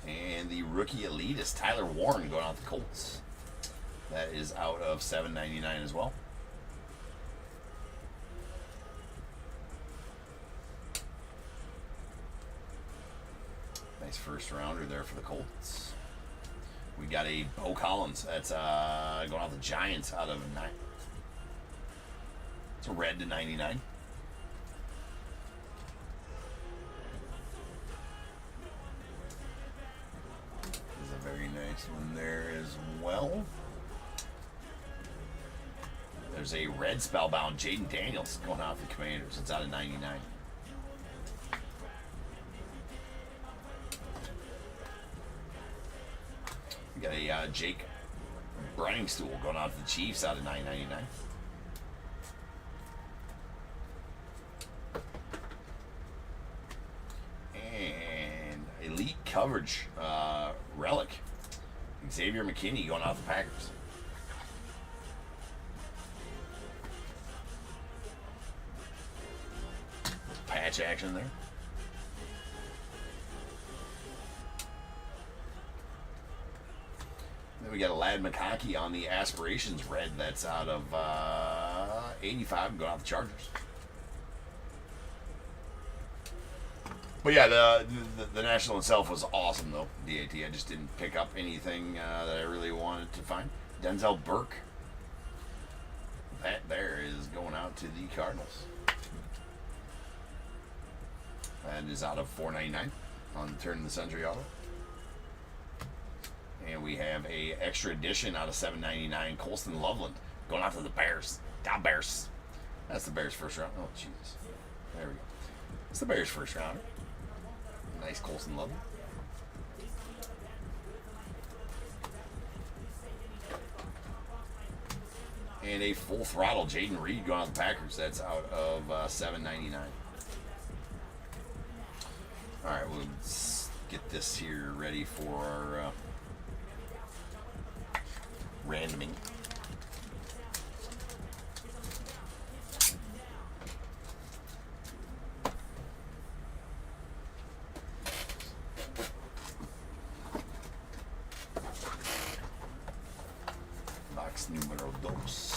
And the rookie elite is Tyler Warren going out the Colts. That is out of 799 as well. Nice first rounder there for the Colts. We got a Bo Collins. That's going out the Giants out of 9. It's a red to 99. One there as well. There's a red Spellbound Jaden Daniels going out the Commanders. It's out of 99. We got a Jake Briningstool going out to the Chiefs out of 999. And Elite Coverage Relic. Xavier McKinney going out the Packers. Patch action there. Then we got a Lad McConkey on the Aspirations red. That's out of 85 going out the Chargers. But yeah, the National itself was awesome, though, DAT. I just didn't pick up anything that I really wanted to find. Denzel Burke. That there is going out to the Cardinals. That is out of 499 on the Turn of the Century auto. And we have a extra edition out of 799, Colston Loveland, going out to the Bears. Da Bears. That's the Bears first round. Oh, Jesus. There we go. It's the Bears first rounder. Nice Colston Loveland. And a full throttle Jaden Reed going out to the Packers. That's out of $7.99. All right, we'll get this here ready for our randoming. Box numero dos.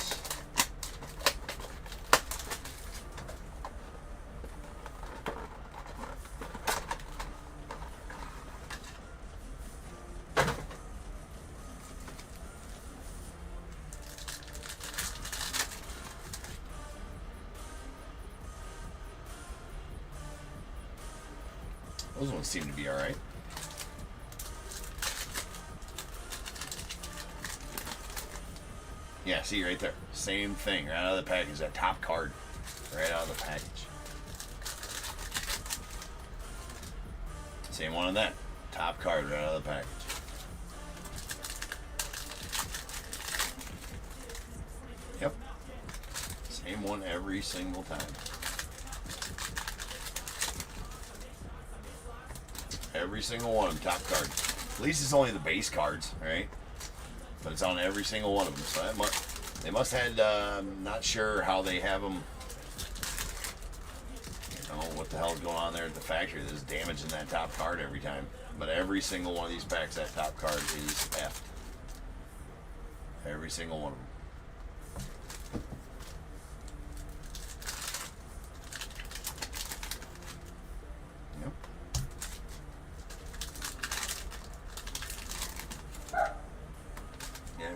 Those ones seem to be all right. Yeah, see right there. Same thing, right out of the package. That top card, right out of the package. Same one on that. Top card, right out of the package. Yep. Same one every single time. Every single one of them, top card. At least it's only the base cards, right? But it's on every single one of them. So that they must have had, not sure how they have them. I don't know what the hell's going on there at the factory. There's damage in that top card every time. But every single one of these packs, that top card is effed. Every single one of them.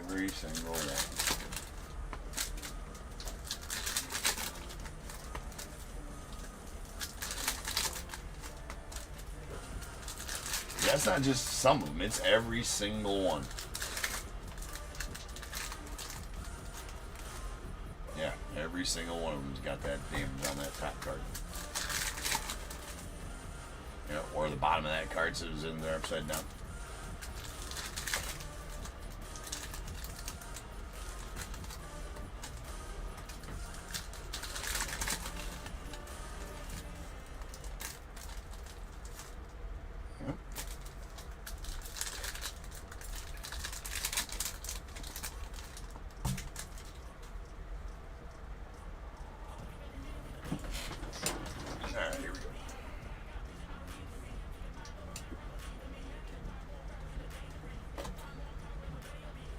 Every single one. That's not just some of them, it's every single one. Yeah, every single one of them's got that damage on that top card. Yeah, or the bottom of that card so it's in there upside down.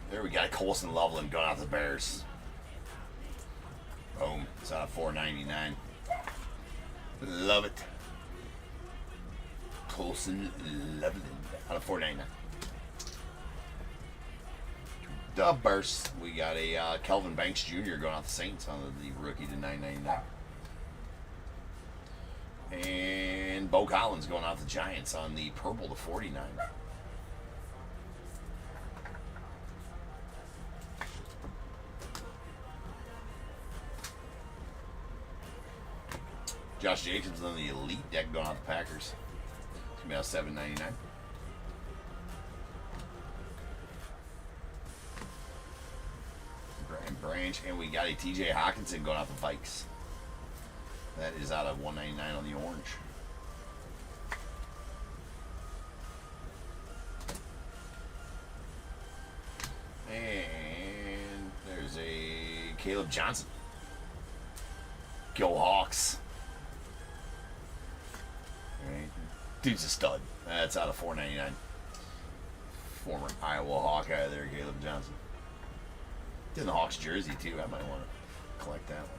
There we got Colson Loveland going out to the Bears. Boom. It's out of $4.99. Love it. Colson Loveland out of $4.99. The Bears. We got a Kelvin Banks Jr. going out the Saints on the rookie to $9.99. And Bo Collins going out the Giants on the purple to $49. Josh Jacobs on the Elite deck going out the Packers. It's going to be out $7.99. Brian Branch. And we got a TJ Hawkinson going out the Vikes. That is out of $1.99 on the orange. And there's a Caleb Johnson. Go Hawks. Right. Dude's a stud. That's out of $4.99. Former Iowa Hawkeye there, Caleb Johnson. It's in the Hawks jersey too. I might want to collect that one.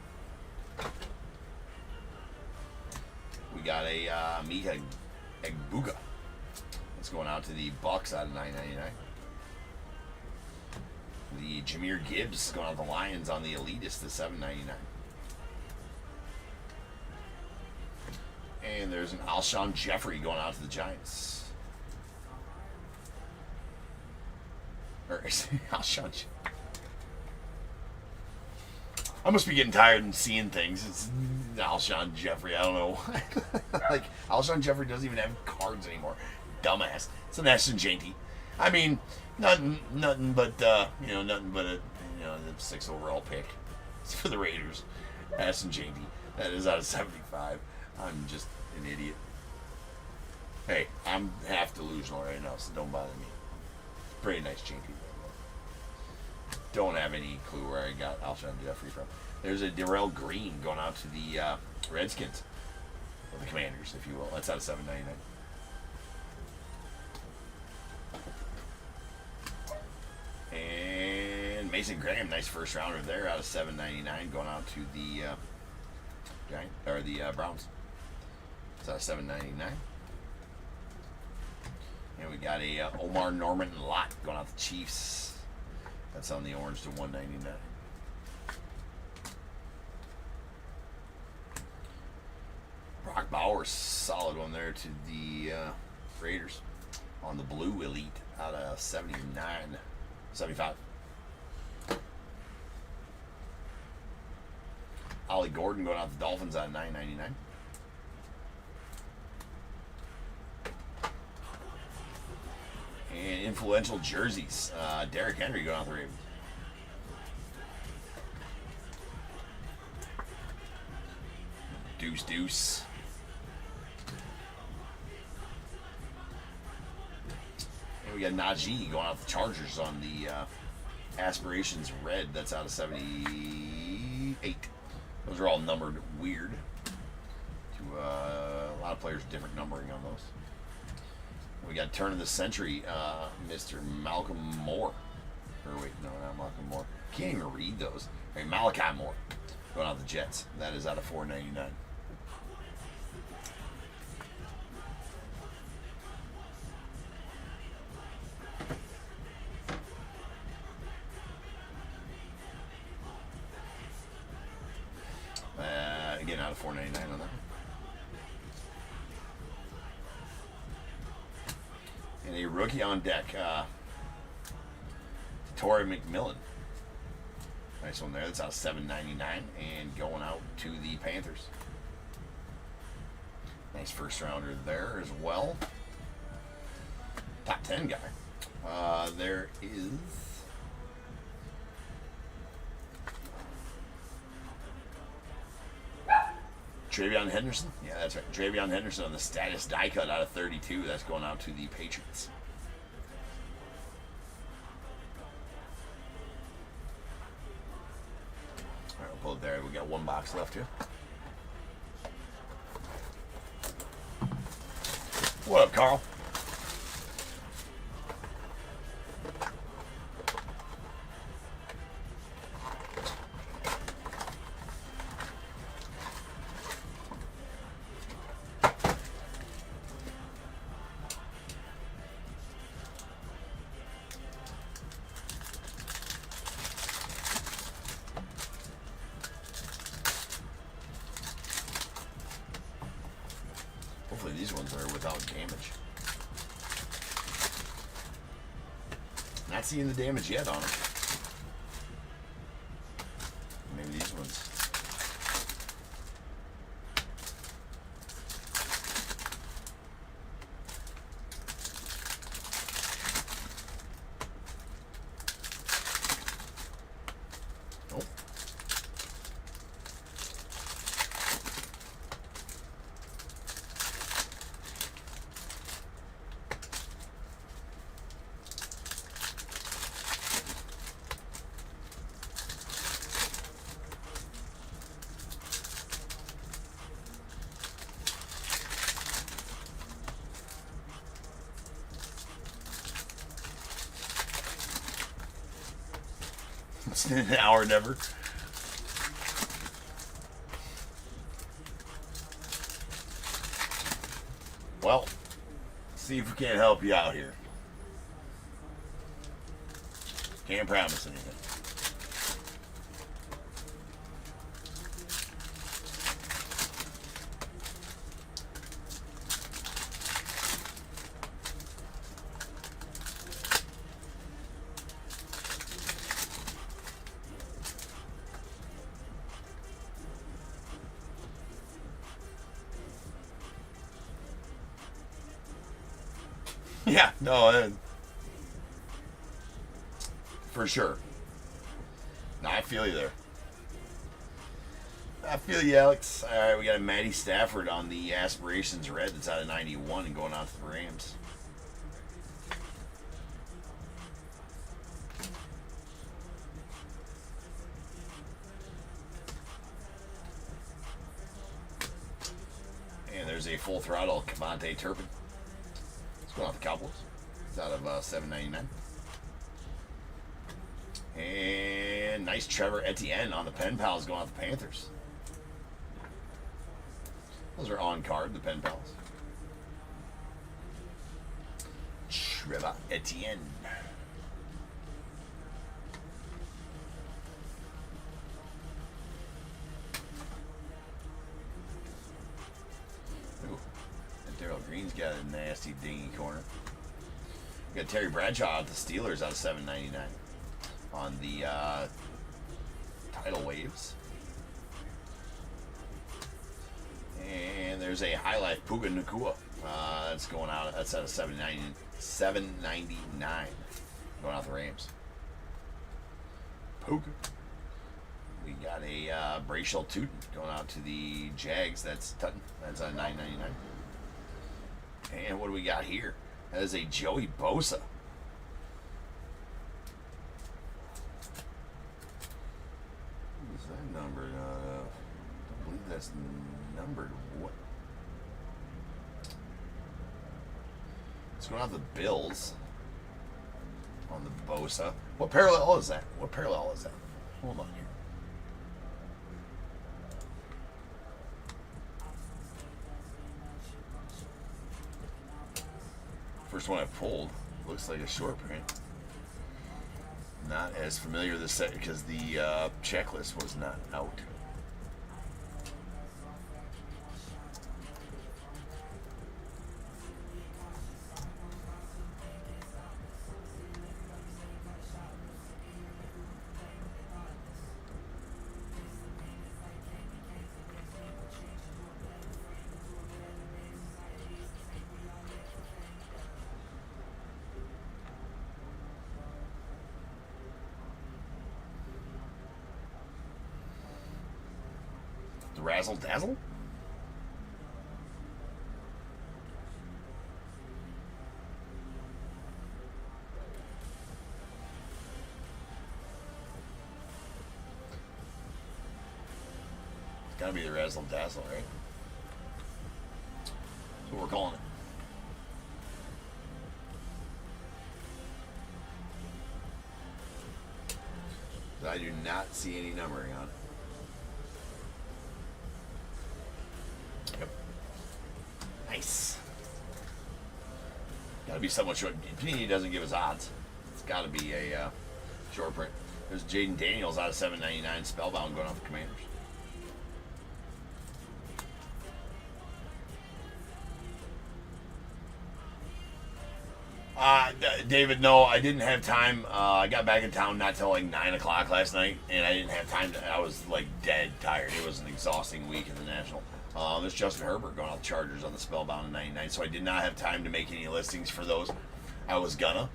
We got a Mika Egbuka. That's going out to the Bucks out of $9.99. The Jahmyr Gibbs going out to the Lions on the Elitist to $7.99. And there's an Alshon Jeffrey going out to the Giants. Or Alshon. I must be getting tired and seeing things. It's Alshon Jeffrey. I don't know. Like, Alshon Jeffrey doesn't even have cards anymore. Dumbass. It's an Ashton Janty. I mean, nothing but nothing but a the 6th overall pick. It's for the Raiders. Ashton Janty. That is out of 75. I'm just an idiot. Hey, I'm half delusional right now, so don't bother me. Pretty nice Janty. Don't have any clue where I got Alshon Jeffrey from. There's a Darrell Green going out to the Redskins. Or the Commanders, if you will. That's out of $7.99. And Mason Graham, nice first rounder there, out of $7.99, going out to the Browns. It's out of $7.99. And we got a Omar Norman Lott going out to the Chiefs. That's on the orange to $1.99. Brock Bowers, solid one there to the Raiders on the blue Elite out of 75. Ollie Gordon going out the Dolphins out of $9.99. And influential jerseys. Derrick Henry going out the Ravens. Deuce. And we got Najee going out the Chargers on the Aspirations Red. That's out of 78. Those are all numbered weird. To a lot of players, different numbering on those. We got turn of the century, Mr. Malcolm Moore. Or wait, no, not Malcolm Moore. Can't even read those. Hey, Malachi Moore going out the Jets. That is out of 499. Again, out of 499 on that. And a rookie on deck, Torrey McMillan. Nice one there. That's out of 799 and going out to the Panthers. Nice first rounder there as well. Top 10 guy. There is Travion Henderson. Yeah, that's right. Travion Henderson on the status die cut out of 32. That's going out to the Patriots. All right, we'll pull it there. We got one box left here. What up, Carl? Hopefully these ones are without damage. Not seeing the damage yet on them. Maybe these ones. Nope. It's an hour never. Well, see if we can't help you out here. Can't promise anything. Yeah, no, for sure. No, I feel you there. I feel you, Alex. All right, we got a Matty Stafford on the Aspirations Red that's out of 91 and going out to the Rams. And there's a full throttle Cavante Turpin. Going off the Cowboys. It's out of $7.99. And nice Trevor Etienne on the Pen Pals going off the Panthers. Those are on card, the Pen Pals. Trevor Etienne. Daryl Green's got a nasty dingy corner. We got Terry Bradshaw at the Steelers out of $7.99 on the Tidal Waves. And there's a highlight Puka Nacua. That's going out. That's out of $7.99 going out the Rams. Puka. We got a Bracial Tootin going out to the Jags. That's Tutton. That's a $9.99. And what do we got here? That is a Joey Bosa. What is that numbered? I don't believe that's numbered. What? It's going out the Bills on the Bosa. What parallel is that? What parallel is that? Hold on here. First one I pulled looks like a short print. Not as familiar with this set because the checklist was not out. The Razzle Dazzle? It's gotta be the Razzle Dazzle, right? That's what we're calling it. I do not see any numbering on it. Yep. Nice. Gotta be somewhat short. Panini doesn't give us odds. It's gotta be a short print. There's Jaden Daniels out of $7.99. Spellbound going off the Commanders. David, no, I didn't have time. I got back in town not till like 9 o'clock last night, and I didn't have time to. I was like dead tired. It was an exhausting week at the National. There's Justin Herbert going out the Chargers on the Spellbound at 99, so I did not have time to make any listings for those. I was gonna.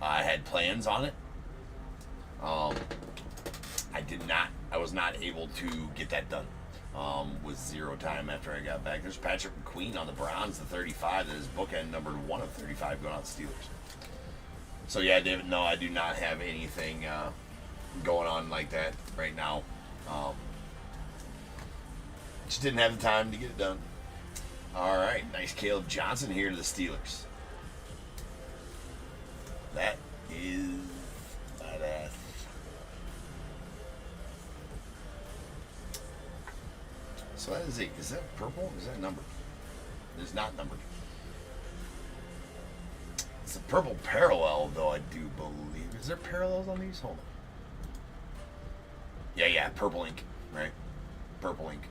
I had plans on it. I did not. I was not able to get that done. With zero time after I got back. There's Patrick McQueen on the Browns, the 35. That is bookend number 1 of 35 going out to Steelers. So yeah, David, no, I do not have anything going on like that right now. Just didn't have the time to get it done. All right, nice Caleb Johnson here to the Steelers. That is badass. So that is is that purple? Is that numbered? It is not numbered. It's a purple parallel, though, I do believe. Is there parallels on these? Hold on. Yeah, purple ink, right? Purple ink.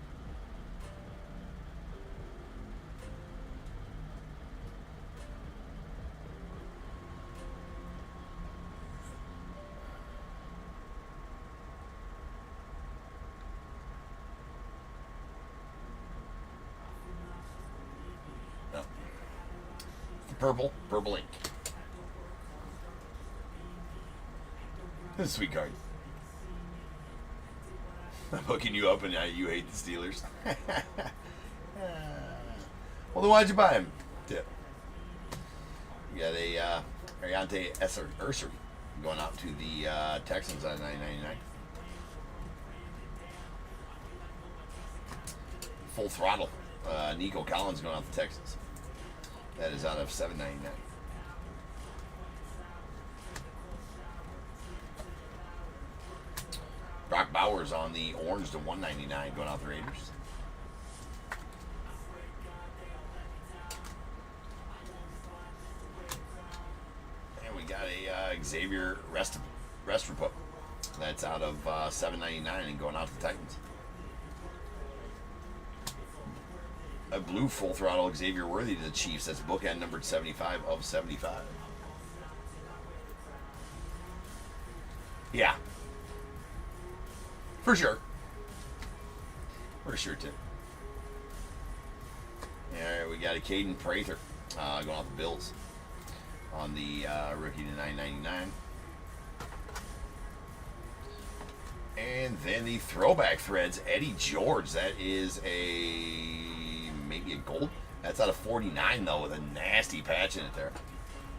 No. Purple ink. Sweet card. I'm hooking you up and you hate the Steelers. Well, then why'd you buy him? Tip. You got a Ariante Ursery going out to the Texans at $9.99. Full Throttle. Nico Collins going out to Texans. That is out of $7.99. Brock Bowers on the orange to $1.99 going out the Raiders. And we got a Xavier Restrepo. That's out of $7.99 and going out to the Titans. A blue Full Throttle Xavier Worthy to the Chiefs. That's bookend numbered 75 of 75. Yeah. For sure. For sure, Tim. Alright, we got a Caden Prather going off the Bills on the rookie to $9.99. And then the throwback threads, Eddie George. That is maybe a gold. That's out of 49 though, with a nasty patch in it there.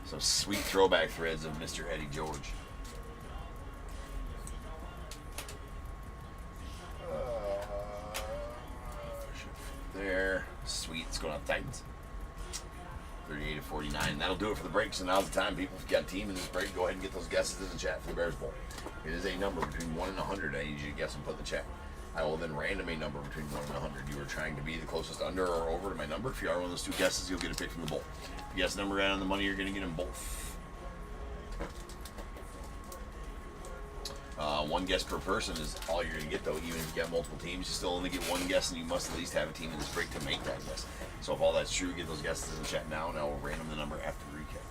So sweet throwback threads of Mr. Eddie George. There, sweet. It's going out Titans. 38 to 49. That'll do it for the break. So now's the time, people. If you got a team in this break, go ahead and get those guesses in the chat for the Bears Bowl. It is a number between 1 and 100. I need you to guess and put in the chat. I will then random a number between 1 and 100. You are trying to be the closest under or over to my number. If you are one of those two guesses, you'll get a pick from the bowl. If you guess the number right on the money, you're going to get them both. One guess per person is all you're going to get, though. Even if you got multiple teams, you still only get one guess, and you must at least have a team in this break to make that guess. So if all that's true, get those guesses in the chat now, and I will random the number after the recap.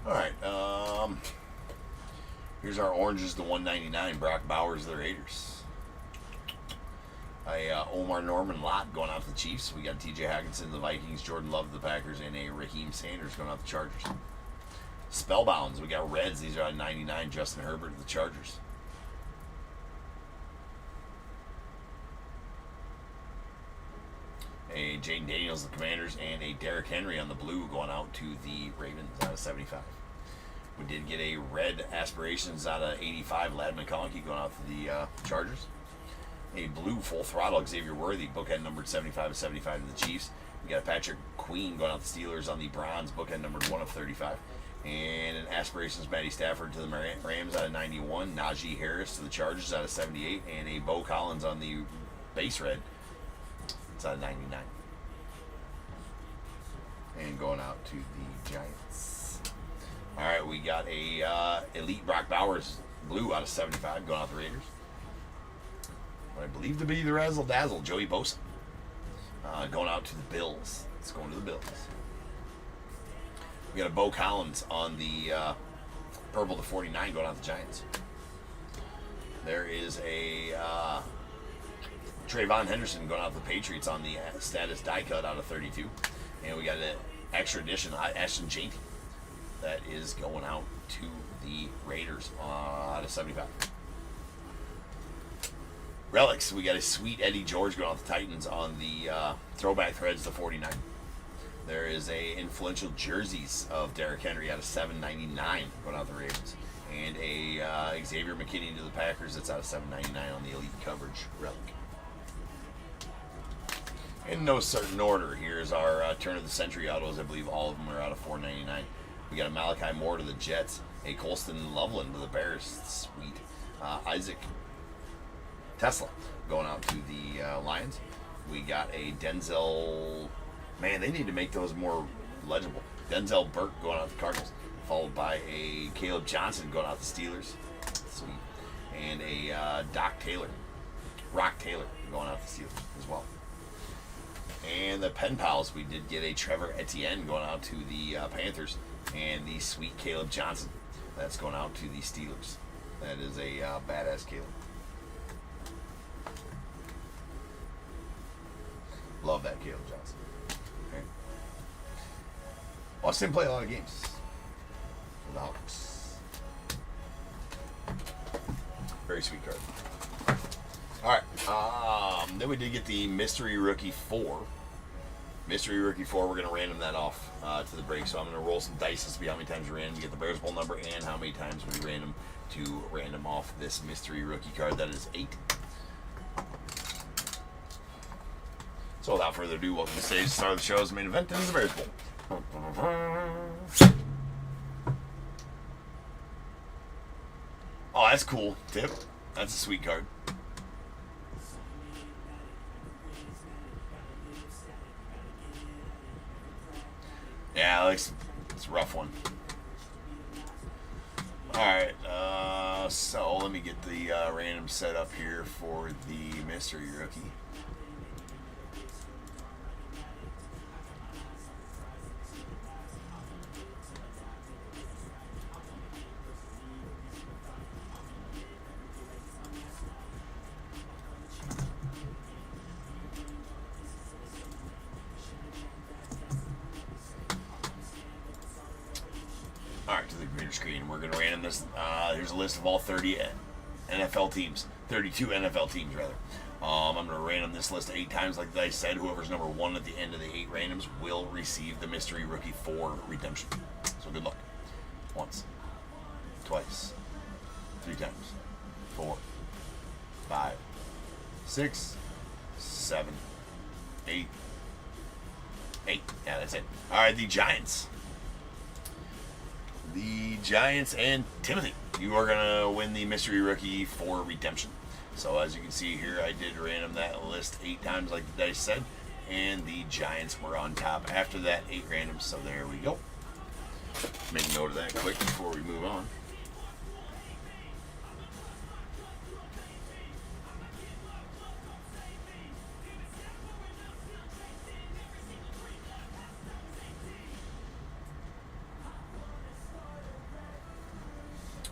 Alright, here's our oranges, the 199, Brock Bowers, the Raiders. A Omar Norman lot going out to the Chiefs. We got TJ Hockenson, the Vikings, Jordan Love, the Packers, and a Raheem Sanders going out to the Chargers. Spellbounds, we got Reds, these are on 99, Justin Herbert, the Chargers. A Jaden Daniels, the Commanders, and a Derrick Henry on the blue going out to the Ravens out of 75. We did get a red aspirations out of 85, Ladd McConkey going out to the Chargers. A blue full throttle Xavier Worthy, bookend numbered 75 of 75 to the Chiefs. We got Patrick Queen going out to the Steelers on the bronze, bookend numbered 1 of 35. And an aspirations Matty Stafford to the Rams out of 91, Najee Harris to the Chargers out of 78, and a Bo Collins on the base red. It's out of 99. And going out to the Giants. All right, we got a Elite Brock Bowers blue out of 75 going out the Raiders. What I believe to be the Razzle Dazzle, Joey Bosa. Going out to the Bills. It's going to the Bills. We got a Bo Collins on the purple to 49 going out the Giants. There is a Trayvon Henderson going out the Patriots on the status die cut out of 32. And we got an extra edition, Ashton Janty. That is going out to the Raiders out of 75. Relics, we got a sweet Eddie George going out the Titans on the throwback threads to 49. There is a influential jerseys of Derrick Henry out of 799 going out the Ravens. And a Xavier McKinney to the Packers that's out of 799 on the Elite coverage relic. In no certain order, here's our turn of the century autos. I believe all of them are out of 499. We got a Malachi Moore to the Jets, a Colston Loveland to the Bears, sweet. Isaac Tesla going out to the Lions. We got a Denzel. Man, they need to make those more legible. Denzel Burke going out to the Cardinals, followed by a Caleb Johnson going out to the Steelers, sweet, and a Rock Taylor going out to the Steelers as well. And the Pen Pals, we did get a Trevor Etienne going out to the Panthers, and the sweet Caleb Johnson that's going out to the Steelers. That is a badass Caleb. Love that Caleb Johnson. Okay. Watched him play a lot of games for the Hawks. Very sweet card. Alright, then we did get the Mystery Rookie 4. Mystery Rookie 4, we're going to random that off to the break. So I'm going to roll some dice to see how many times we random to get the Bears Bowl number and how many times we random to random off this Mystery Rookie card. That is 8. So without further ado, welcome to the stage. Start of the show's main event. This is the Bears Bowl. Oh, that's cool. Tip. That's a sweet card. Yeah, it's a rough one. Alright, so let me get the random set up here for the Mystery Rookie. to the computer screen. We're going to random this. Here's a list of all 30 NFL teams. 32 NFL teams, rather. I'm going to random this list 8 times, like I said. Whoever's number 1 at the end of the 8 randoms will receive the Mystery Rookie 4 redemption. So good luck. Once, twice, 3 times, 4, 5, 6, 7, 8. 8. Yeah, that's it. All right, the Giants. The Giants and Timothy. You are going to win the Mystery Rookie 4 redemption. So as you can see here, I did random that list 8 times like the dice said. And the Giants were on top after that 8 randoms. So there we go. Make a note of that quick before we move on.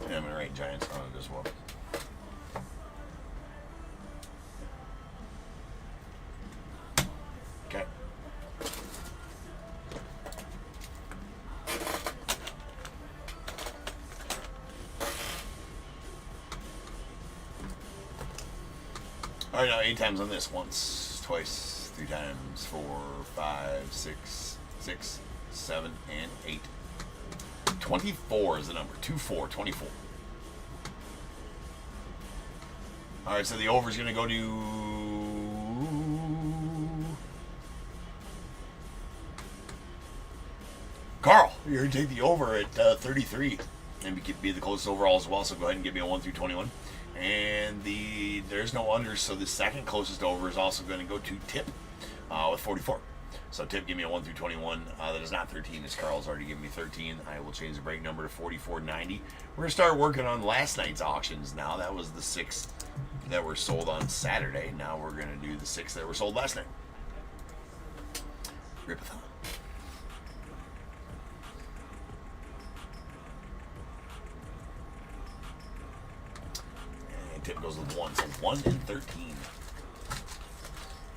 And I'm going to write Giants on it as well. Okay. All right, now 8 times on this. Once, twice, 3 times, 4, 5, 6, 7, and 8. 24 is the number. 24, 24. All right, so the over is going to go to Carl. You're going to take the over at 33 and be the closest overall as well. So go ahead and give me a 1 through 21. And there's no unders, so the second closest over is also going to go to Tip with 44. So Tip, give me a 1 through 21. That is not 13, as Carl's already given me 13. I will change the break number to 44.90. We're going to start working on last night's auctions now. That was the 6 that were sold on Saturday. Now we're going to do the 6 that were sold last night. Ripathon. And Tip goes with 1. So 1 and 13.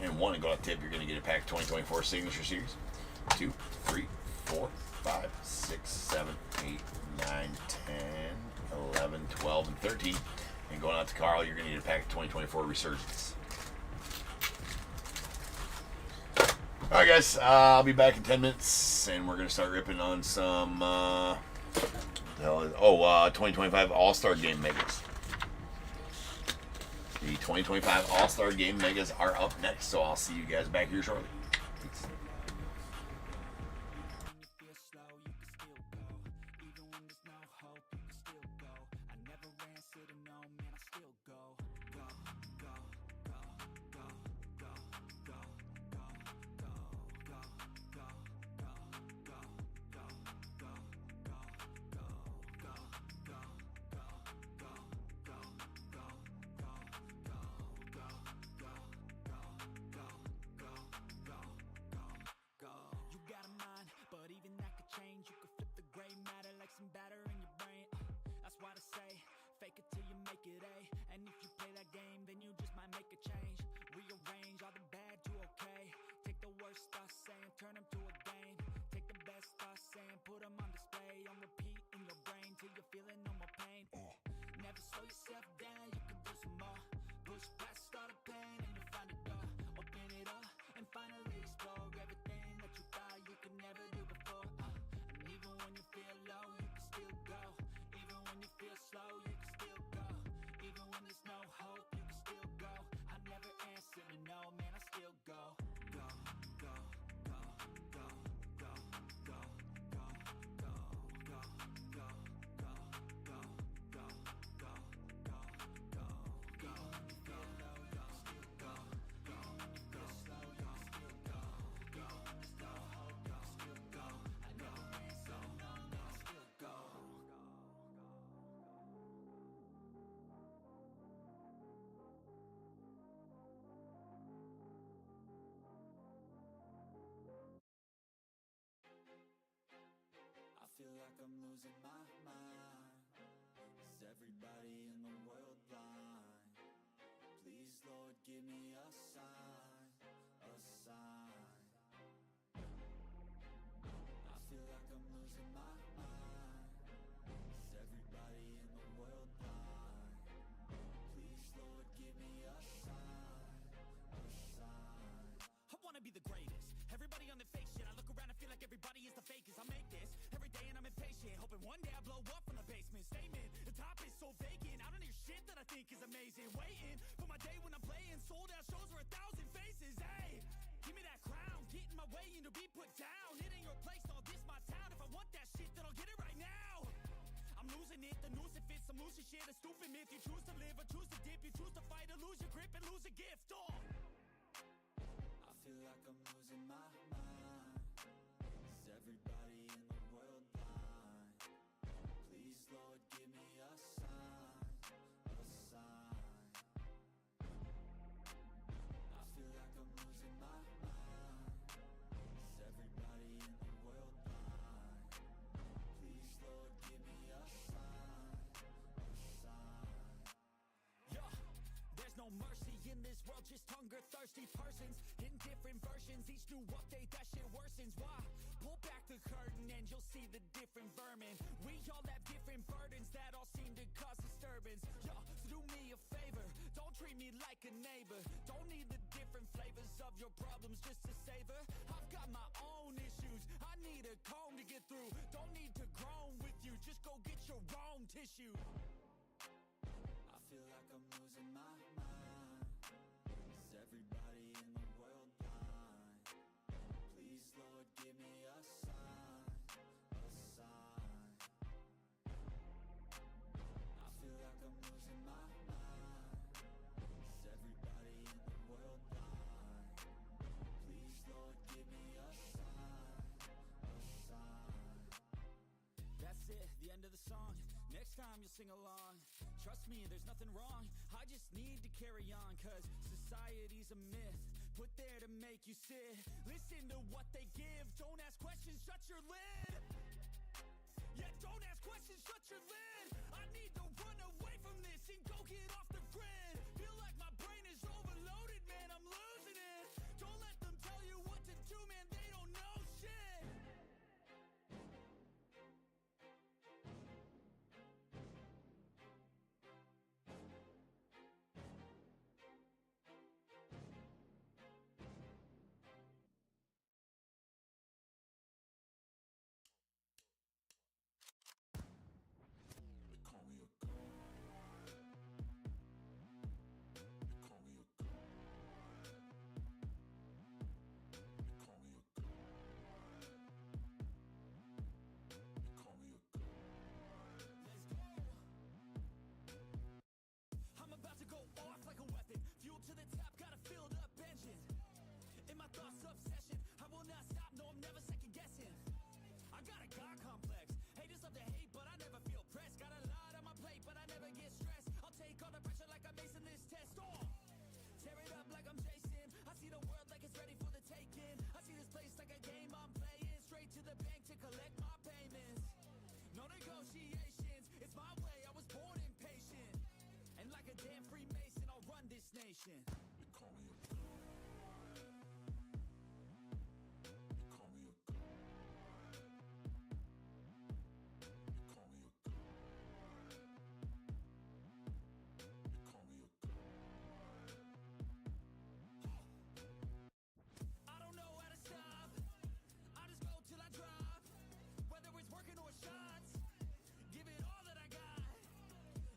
And 1 and go out Tip, you're going to get a pack 2024 Signature Series. 2, 3, 4, 5, 6, 7, 8, 9, 10, 11, 12, and 13. And going out to Carl, you're going to get a pack 2024 Resurgence. Alright guys, I'll be back in 10 minutes, and we're going to start ripping on some 2025 All-Star Game Megas. The 2025 All-Star Game Megas are up next, so I'll see you guys back here shortly. Peace. Turn them to a game. Take the best thoughts and put them on display. On repeat in your brain till you're feeling no more pain. Never slow yourself down, you can do some more. Push past all the pain and you find a door. Open it up and finally explore everything that you thought you could never do before. And even when you feel low, you can still go. Even when you feel slow, you can still go. Even when there's no hope, you can still go. I never answer to no, man, I still go. Go, go. Feel like I'm losing my mind. Is everybody in the world blind? Please, Lord, give me a sign, a sign. I feel like I'm losing my mind. sold out shows for 1,000 faces. Hey, give me that crown, get in my way and to be put down. It ain't your place, all this my town. If I want that shit, then I'll get it right now. I'm losing it, the noose it fits, I'm losing shit, a stupid myth. You choose to live or choose to dip, you choose to fight or lose your grip and lose a gift. I feel like I'm losing my mind. Is everybody in the world blind? Please, Lord, give me a sign, a sign. I feel like I'm losing my mind. Is everybody in the world blind? Please, Lord, give me a sign, a sign. Yeah, there's no mercy in this world, just hunger-thirsty persons in different versions. Each new update, that shit worsens. Why? Pull back the curtain and you'll see the different vermin. We all have different burdens that all seem to cause disturbance. Yo, so do me a favor, don't treat me like a neighbor. Don't need the different flavors of your problems just to savor. I've got my own issues, I need a comb to get through. Don't need to groan with you, just go get your own tissue. I feel like I'm losing my mind. Is everybody in the world blind? Please, Lord, give me a sign, a sign. I feel like I'm losing my mind. Is everybody in the world blind? Please, Lord, give me a sign, a sign. That's it, the end of the song. Next time you'll sing along. Trust me, there's nothing wrong. I just need to carry on, cause society's a myth put there to make you sit. Listen to what they give. Don't ask questions, shut your lid. Yeah, don't ask questions, shut your lid. I need to run away from this and go get off the grid. Feel like my brain is overloaded, man, I'm losing it. Don't let them tell you what to do, man, they don't know shit. They call me a god. They call me a god. They call me a god. They call me a god. Let's go. I'm about to go off like a weapon. Fuel to the top, got a filled up engine. In my thoughts, obsession. I will not stop, no, I'm never second guessing. I got a God complex. Haters love to hate, but I never feel pressed. Got a lot on my plate, but I never get stressed. I'll take all the pressure like I'm acing this test. Tear it up like I'm Jason. I see the world like it's ready for the taking. I see this place like a game I'm playing. Straight to the bank to collect my payments. No negotiations, it's my way, I was born impatient. And like a damn Freemason, I'll run this nation. They call me a god. They call me a god. They call me a god. They call me a god. I don't know how to stop, I just go till I drop. Whether it's working or shots, give it all that I got.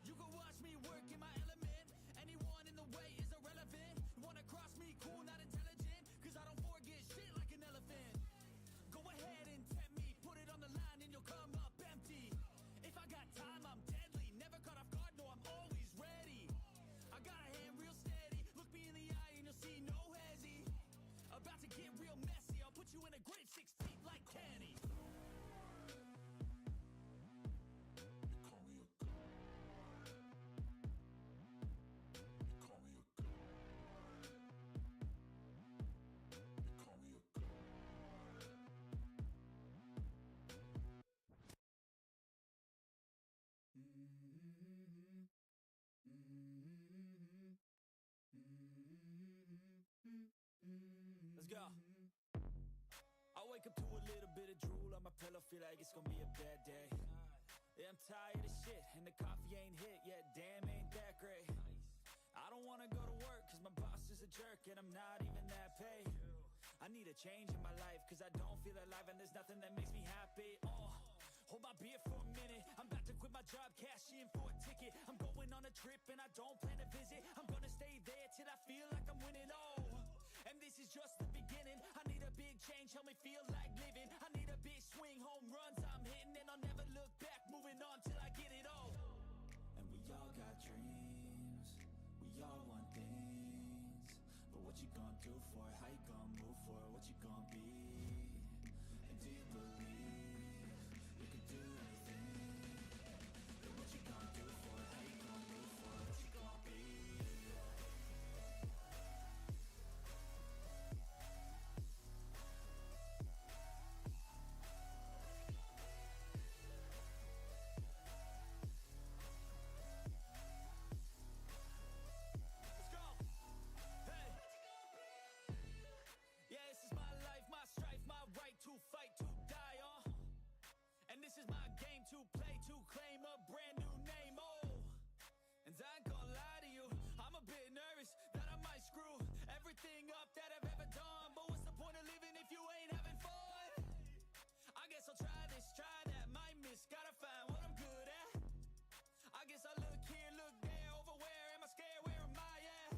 You can watch me work in my element. Anyone in the way is irrelevant. You wanna cross me, cool, not intelligent. Cause I don't forget shit like an elephant. Go ahead and tempt me, put it on the line and you'll come up empty. If I got time, I'm deadly. Never caught off guard, no, I'm always ready. I got a hand real steady. Look me in the eye and you'll see no hezzy. About to get real messy. I'll put you in a grave 6 feet like Kenny. They call me a god. They call me a god. They call me a god. Let's go. I wake up to a little bit of drool on my pillow, feel like it's gonna be a bad day. Yeah, I'm tired of shit, and the coffee ain't hit yet, damn, ain't that great. I don't wanna go to work, cause my boss is a jerk, and I'm not even that paid. I need a change in my life, cause I don't feel alive, and there's nothing that makes me happy. Hold my beer for a minute, I'm about to quit my job, cash in for a ticket. I'm going on a trip, and I don't plan to visit. I'm gonna stay there till I feel like I'm just the beginning. I need a big change, help me feel like living. I need a big swing, home runs I'm hitting, and I'll never look back, moving on till I get it all. And we all got dreams, we all want things. But what you gonna do for it? How you gonna move for it? What you gonna be? And do you believe you can do anything? And what you gonna do for it? How you gonna move for it? What you gonna be? Strife, my right to fight, to die on. And this is my game to play, to claim a brand new name, oh. And I ain't gonna lie to you, I'm a bit nervous that I might screw everything up that I've ever done. But what's the point of living if you ain't having fun? I guess I'll try this, try that, might miss, gotta find what I'm good at. I guess I look here, look there, over where am I scared, where am I at?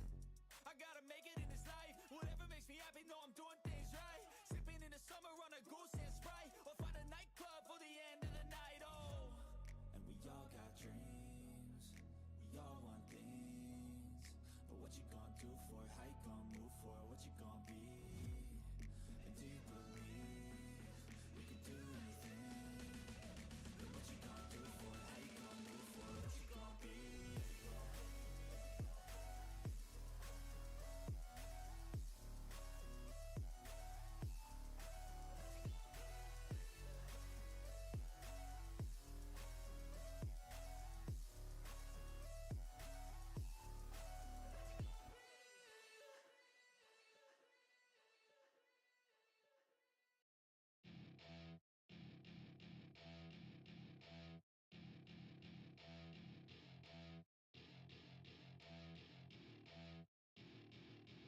I gotta make it in this life, whatever makes me happy, know I'm doing things right. Sipping in the summer on a goose and Sprite, or find a nightclub for the end of the night, oh. And we all got dreams, we all want things. But what you gonna do for it? How you gonna move for it? What you gonna be? And do you believe you can do anything? And what you gonna do for it? How you gonna move for it? What you gonna be?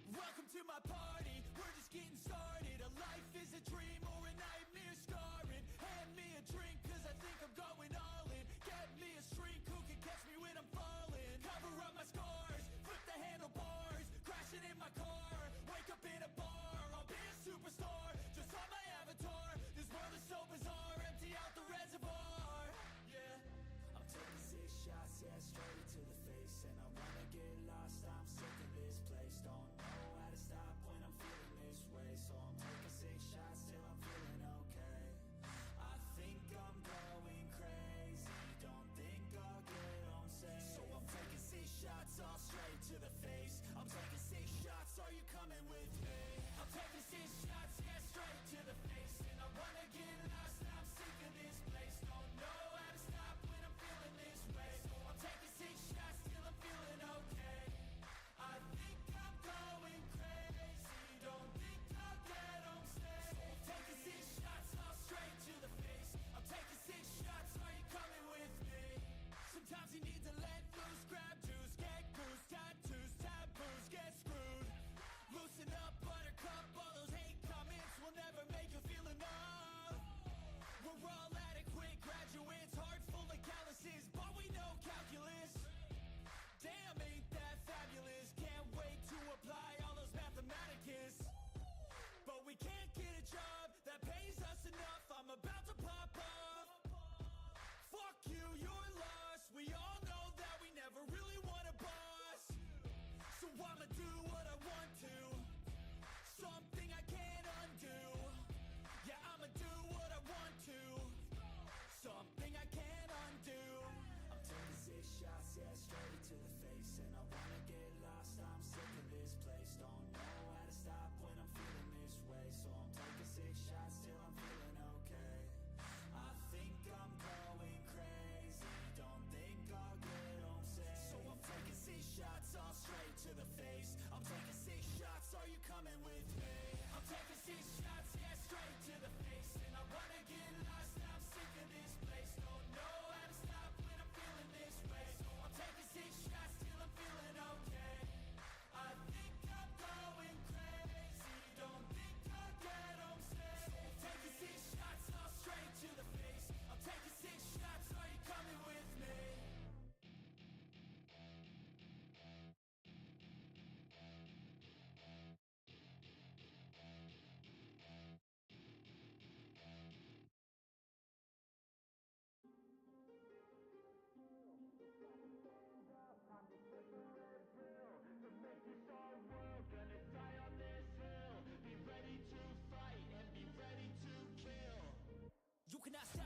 Welcome to my party, we're just getting started. A life is a dream or a nightmare scarring. Hand me a drink cause I think I'm going all in. Get me a shrink who can catch me when I'm falling. Cover up my scars, flip the handlebars. Crashing in my car, wake up in a bar. I'll be a superstar, just on my avatar. This world is so bizarre, empty out the reservoir. Yeah, I'm taking 6 shots, yeah, straight to the face. And I wanna get lost, I'm sick of this place. Don't know how to stop when I'm feeling this way. So I'm taking 6 shots till I'm feeling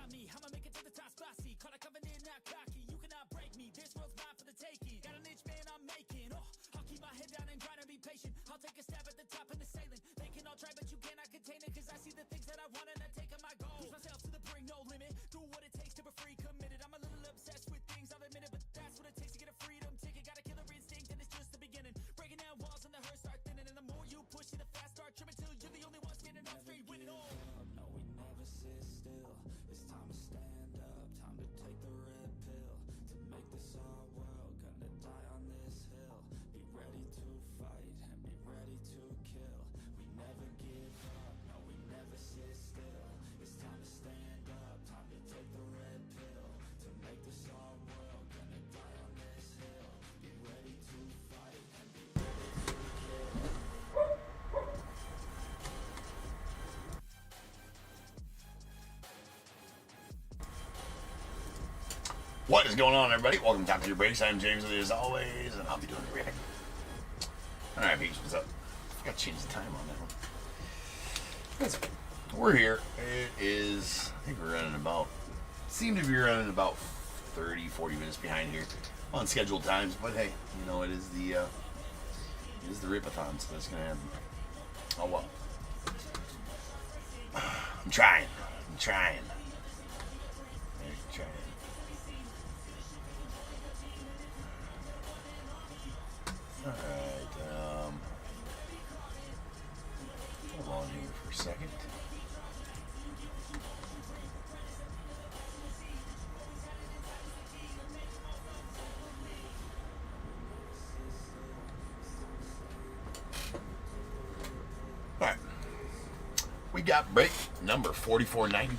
try me. I'ma make it to the top spicy. Call a covenant, not cocky. You cannot break me. This world's mine for the taking. Got an itch, man, I'm making. Oh, I'll keep my head down and grind and be patient. I'll take a stab at the top and the sailing. They can all try, but you cannot contain it. Cause I see the things that I want and I take on my goals. Push myself to the brink, no limit. Do what it takes to be free, committed. I'm a little obsessed with things, I'll admit it. But that's what it takes to get a freedom ticket. Got a killer instinct and it's just the beginning. Breaking down walls and the hurt start thinning. And the more you push, see the fast start trimming. Till you're the only one standing up straight, winning all. No, we never sit still. It's time to stand up, time to take the red pill. To make this our world, gonna die on this hill. Be ready to fight and be ready to kill. We never give up, no, we never sit still. It's time to stand up, time to take the red pill. To make this our world, gonna die on this hill. Be ready to fight and be ready to kill. What is going on, everybody? Welcome to Top Tier Breaks. I'm James, as always, and I'll be doing the react. Alright, Peach, what's up? I got to change the time on that one. That's okay. We're here. It is, I think we're running about, seem to be running about 30, 40 minutes behind here on scheduled times, but hey, you know, it is the Ripathon, so that's going to happen. Oh well. I'm trying. Alright, hold on here for a second. Alright, we got break number 4490.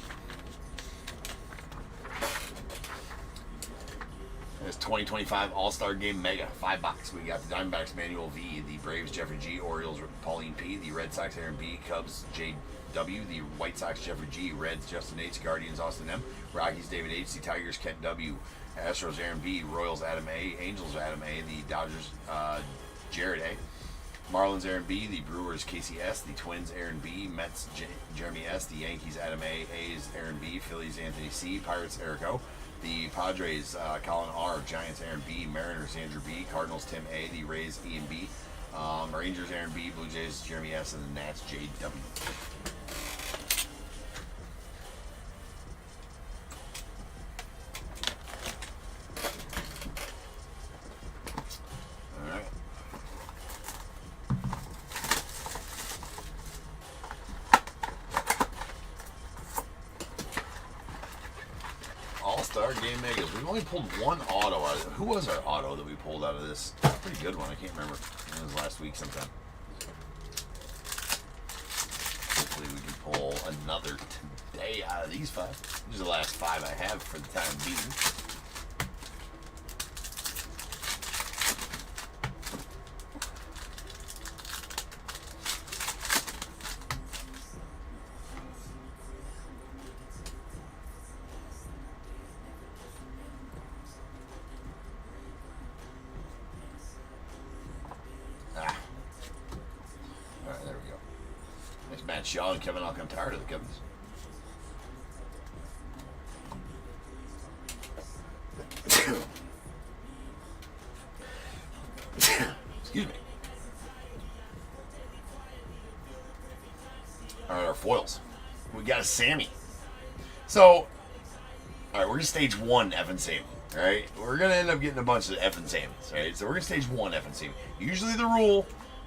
This 2025 All-Star Game Mega 5-box. We got the Diamondbacks Manuel V, the Braves Jeffrey G, Orioles Pauline P, the Red Sox Aaron B, Cubs JW, the White Sox Jeffrey G, Reds Justin H, Guardians Austin M, Rockies David H, the Tigers Kent W, Astros Aaron B, Royals Adam A, Angels Adam A, the Dodgers Jared A, Marlins Aaron B, the Brewers Casey S, the Twins Aaron B, Mets Jeremy S, the Yankees Adam A, A's Aaron B, Phillies Anthony C, Pirates Eric O, the Padres, Colin R, Giants, Aaron B, Mariners, Andrew B, Cardinals, Tim A, the Rays, Ian B, Rangers, Aaron B, Blue Jays, Jeremy S, and the Nats, JW. All right. All-Star Game Megas. We've only pulled one auto out of it. Who was our auto that we pulled out of this? Pretty good one. I can't remember. It was last week sometime. Hopefully we can pull another today out of these 5. These are the last 5 I have for the time being. Alright, there we go. Next Matt Shaw and Kevin Alcantara to the Cubs. Excuse me. Alright, our foils. We got a Sammy. So, alright, we're gonna stage 1 F and Sammy. Alright, we're gonna end up getting a bunch of F and Sammys. Alright, so we're gonna stage 1 F and Sammy. Usually the rule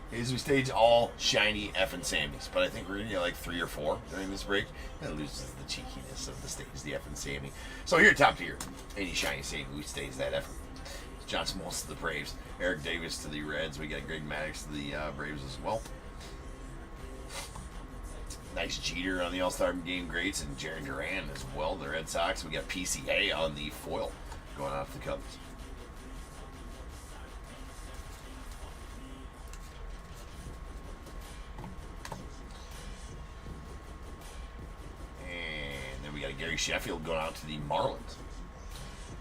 is we stage all shiny F and Sammys, but I think we're gonna get like 3 or 4 during this break. That loses the cheekiness of the stage, the F and Sammy. So here at Top Tier, any shiny Sammy, we stage that F. John Smoltz to the Braves, Eric Davis to the Reds. We got Greg Maddux to the Braves as well. Nice Jeter on the All-Star Game Greats, and Jaron Duran as well. The Red Sox. We got PCA on the foil going off the Cubs. And then we got a Gary Sheffield going out to the Marlins,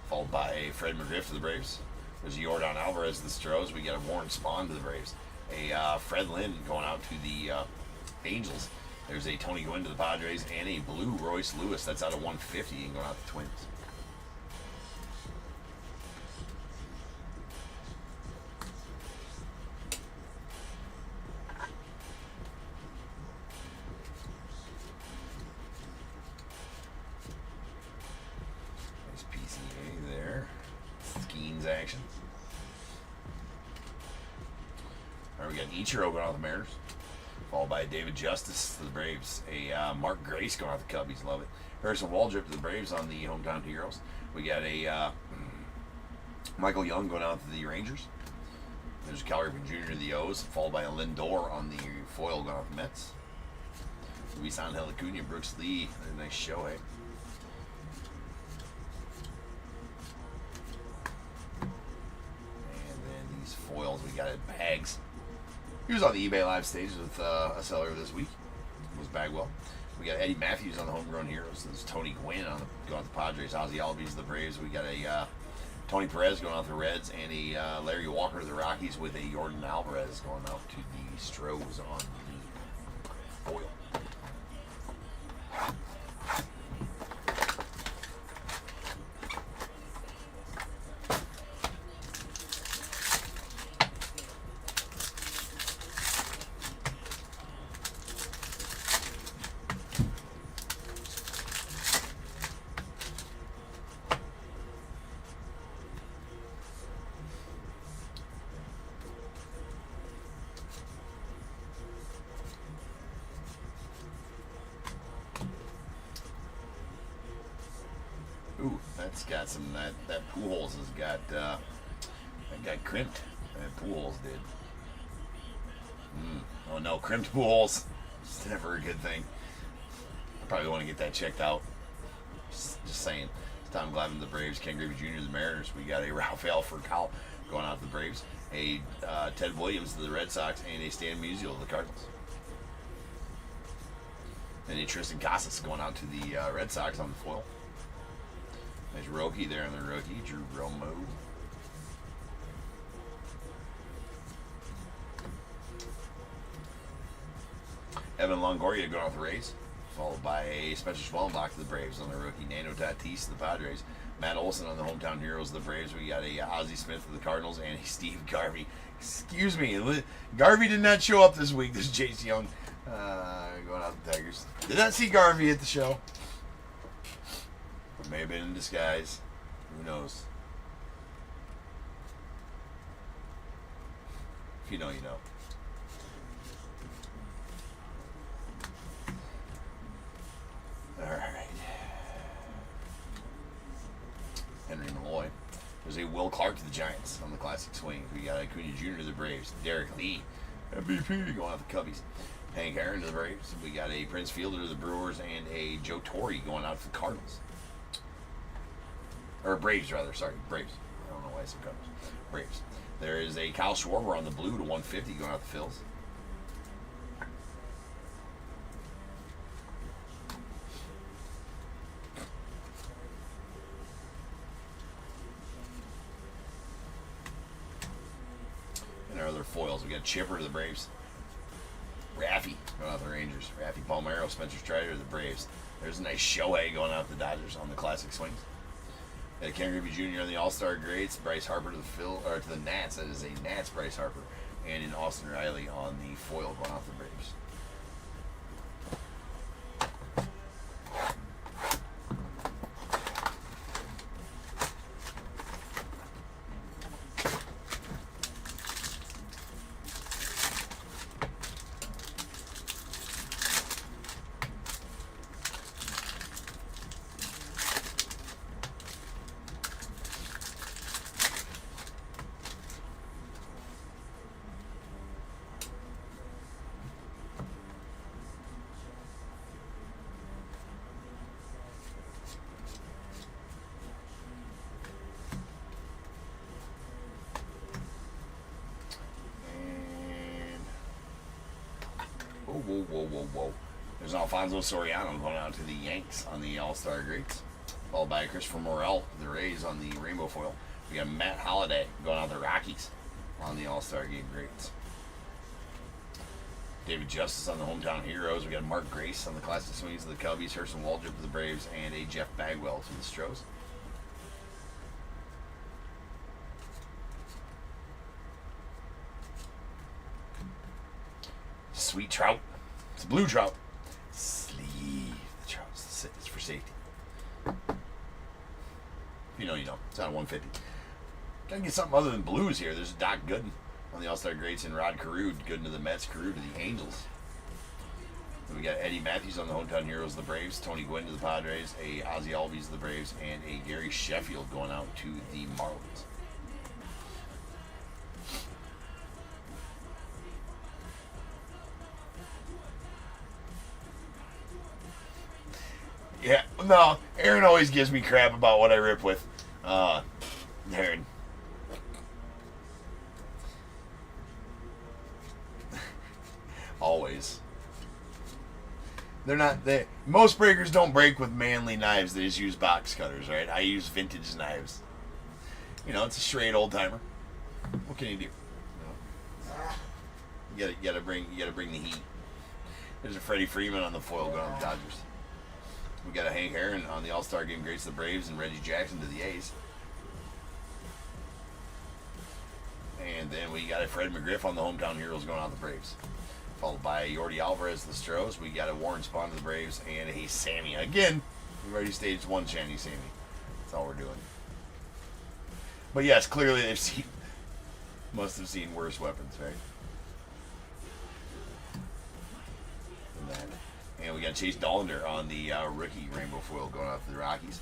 followed by Fred McGriff to the Braves. There's a Yordan Alvarez to the Stros. We got a Warren Spahn to the Braves. A Fred Lynn going out to the Angels. There's a Tony Gwynn to the Padres and a blue Royce Lewis. That's out of 150 and going out to Twins. Nice PCA there. Skeens action. All right, we got Ichiro going out the Mariners. Followed by David Justice to the Braves. A Mark Grace going out the Cubbies. Love it. Harrison Waldrop to the Braves on the Hometown Heroes. We got a Michael Young going out to the Rangers. There's Cal Ripken Jr. to the O's. Followed by a Lindor on the foil going out to the Mets. Luis Angel Acuna, Brooks Lee. A nice show, eh? And then these foils we got at Bags. He was on the eBay Live stage with a seller this week. It was Bagwell. We got Eddie Matthews on the Homegrown Heroes. There's Tony Gwynn on going out the Padres. Ozzie Albies to the Braves. We got a Tony Perez going out the Reds, and a Larry Walker to the Rockies with a Jordan Alvarez going out to the Stros on the foil. Ooh, that's got some, that Pujols has got, that got crimped. That Pujols did. Oh no, crimped Pujols. It's never a good thing. I probably want to get that checked out. Just saying. Tom Glavine to the Braves, Ken Griffey Jr. to the Mariners. We got a Ralph Alford-Cal going out to the Braves, a Ted Williams to the Red Sox, and a Stan Musial to the Cardinals. And a Tristan Casas going out to the Red Sox on the foil. There's Roki there on the rookie, Drew Romo. Evan Longoria going off the Rays, followed by a Spencer Schwellenbach to the Braves on the rookie. Nano Tatis to the Padres. Matt Olson on the Hometown Heroes of the Braves. We got a Ozzie Smith to the Cardinals and a Steve Garvey. Excuse me, Garvey did not show up this week. This is Chase Young going out the Tigers. Did not see Garvey at the show. May have been in disguise. Who knows? If you know, you know. All right. Henry Malloy. There's a Will Clark to the Giants on the Classic Swing. We got Acuna Jr. to the Braves. Derek Lee, MVP, going out the Cubbies. Hank Aaron to the Braves. We got a Prince Fielder to the Brewers and a Joe Torre going out to the Cardinals. Or Braves, rather. Sorry, Braves. I don't know why I said Cardinals. Braves. There is a Kyle Schwarber on the blue to 150 going out the Phils. And our other foils, we got Chipper to the Braves. Raffy going out the Rangers. Raffy Palmeiro, Spencer Strider to the Braves. There's a nice Shohei going out the Dodgers on the Classic Swings. Ken Griffey Jr. on the All-Star Greats. Bryce Harper to the Nats. That is a Nats Bryce Harper. And in Austin Riley on the foil going off the Braves. Whoa. There's Alfonso Soriano going out to the Yanks on the All-Star Greats. Followed by Christopher Morel, the Rays on the Rainbow Foil. We got Matt Holliday going out to the Rockies on the All-Star Game Greats. David Justice on the Hometown Heroes. We got Mark Grace on the Classic Swings of the Cubbies, Hurston Waldrop of the Braves, and a Jeff Bagwell to the Stros. Sweet trout. It's a blue trout. Sleeve the trout. It's for safety. If you know, you know. It's on 150. Gotta get something other than blues here. There's Doc Gooden on the All-Star greats and Rod Carew. Gooden to the Mets, Carew to the Angels. Then we got Eddie Matthews on the Hometown Heroes of the Braves, Tony Gwynn to the Padres, a Ozzie Albies of the Braves, and a Gary Sheffield going out to the Marlins. Yeah, no, Aaron always gives me crap about what I rip with. Aaron. Always. Most breakers don't break with manly knives. They just use box cutters, right? I use vintage knives. You know, it's a straight old timer. What can you do? You gotta bring the heat. There's a Freddie Freeman on the foil going on the Dodgers. We got a Hank Aaron on the All-Star Game greats to the Braves and Reggie Jackson to the A's. And then we got a Fred McGriff on the Hometown Heroes going out to the Braves. Followed by Yordi Alvarez to the Stros. We got a Warren Spahn to the Braves and a Sammy. Again, we've already staged one Shanny Sammy. That's all we're doing. But yes, clearly must have seen worse weapons, right? Than that. And we got Chase Dollander on the rookie rainbow foil going out to the Rockies.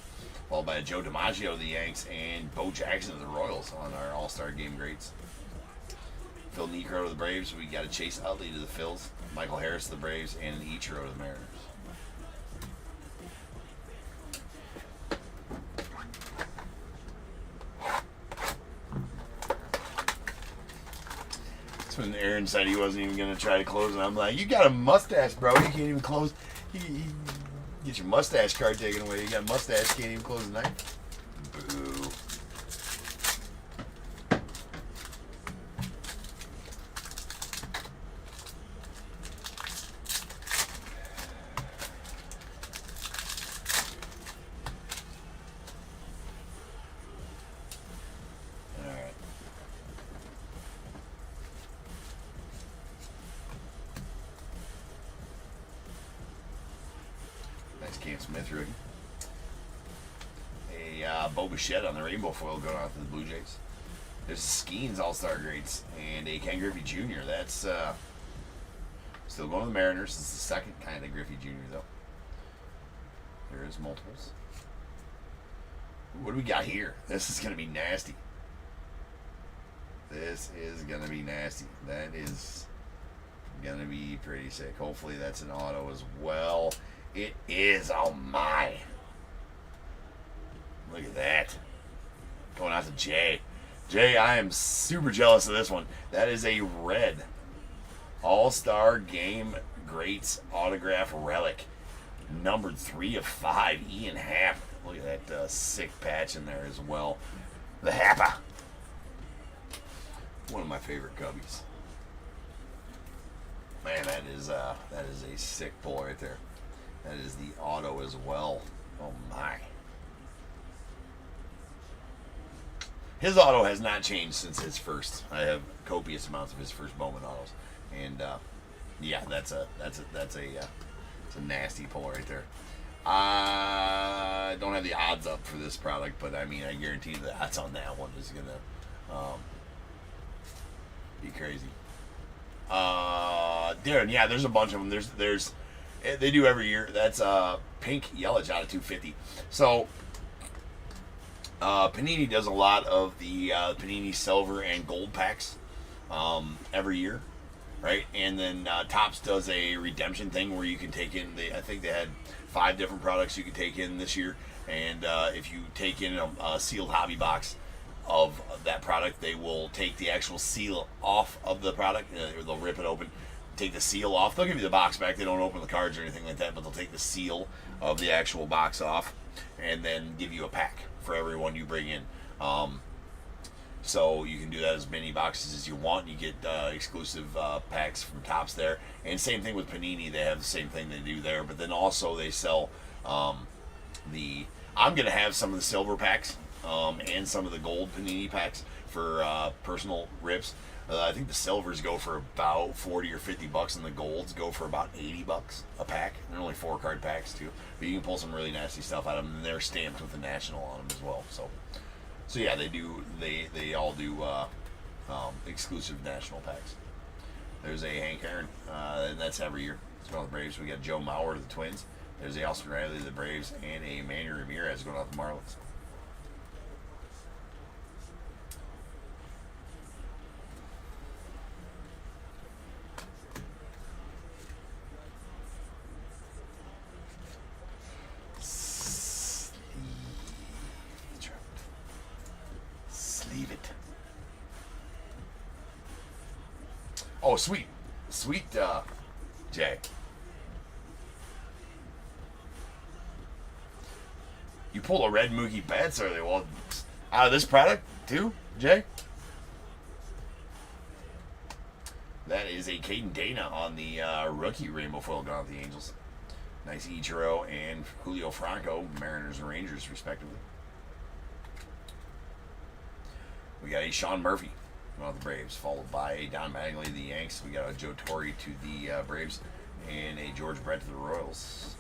Followed by Joe DiMaggio of the Yanks and Bo Jackson of the Royals on our All-Star Game greats. Phil Niekro to the Braves. We got a Chase Utley to the Phils. Michael Harris to the Braves and an Ichiro to the Mariners. That's when Aaron said he wasn't even going to try to close, and I'm like, you got a mustache, bro. You can't even close. Get your mustache card taken away. You got a mustache, can't even close the knife. Boo. Cam Smith rookie. A Bo Bichette on the rainbow foil going out to the Blue Jays. There's Skeens All-Star greats and a Ken Griffey Jr. That's still going to the Mariners. This is the second kind of Griffey Jr. though. There is multiples. What do we got here? This is going to be nasty. This is going to be nasty. That is going to be pretty sick. Hopefully that's an auto as well. It is. Oh my. Look at that. Going out to Jay. Jay, I am super jealous of this one. That is a red All-Star Game Greats autograph relic. Numbered 3 of 5. Ian Happ. Look at that sick patch in there as well. The Happa. One of my favorite Cubbies. Man, that is a sick pull right there. That is the auto as well. Oh my. His auto has not changed since his first. I have copious amounts of his first Bowman autos. And yeah, that's a nasty pull right there. I don't have the odds up for this product, but I mean I guarantee the odds on that one is gonna be crazy. Darren, yeah, there's a bunch of them. There's they do every year. That's pink Yelich out of 250. So Panini does a lot of the Panini silver and gold packs every year, right? And then Topps does a redemption thing where you can take in. I think they had 5 different products you could take in this year, and if you take in a sealed hobby box of that product, they will take the actual seal off of the product. They'll rip it open, take the seal off. They'll give you the box back. They don't open the cards or anything like that, but they'll take the seal of the actual box off and then give you a pack for every one you bring in. So So you can do that as many boxes as you want. You get exclusive packs from Topps there. And same thing with Panini. They have the same thing they do there. But then also they sell I'm going to have some of the silver packs and some of the gold Panini packs for personal rips. I think the silvers go for about 40 or 50 bucks, and the golds go for about 80 bucks a pack. They're only 4-card packs too, but you can pull some really nasty stuff out of them. And they're stamped with the national on them as well. So yeah, they do. They all do exclusive national packs. There's a Hank Aaron, and that's every year. It's going on the Braves. We got Joe Mauer, the Twins. There's a Austin Riley, the Braves, and a Manny Ramirez going off the Marlins. Sleeve it. Oh, sweet, Jay. You pull a red Mookie Betts early. Well, out of this product too, Jay. That is a Caden Dana on the rookie rainbow foil going out the Angels. Nice Ichiro and Julio Franco, Mariners and Rangers respectively. We got a Sean Murphy going out the Braves, followed by a Don Mattingly to the Yanks. We got a Joe Torre to the Braves, and a George Brett to the Royals.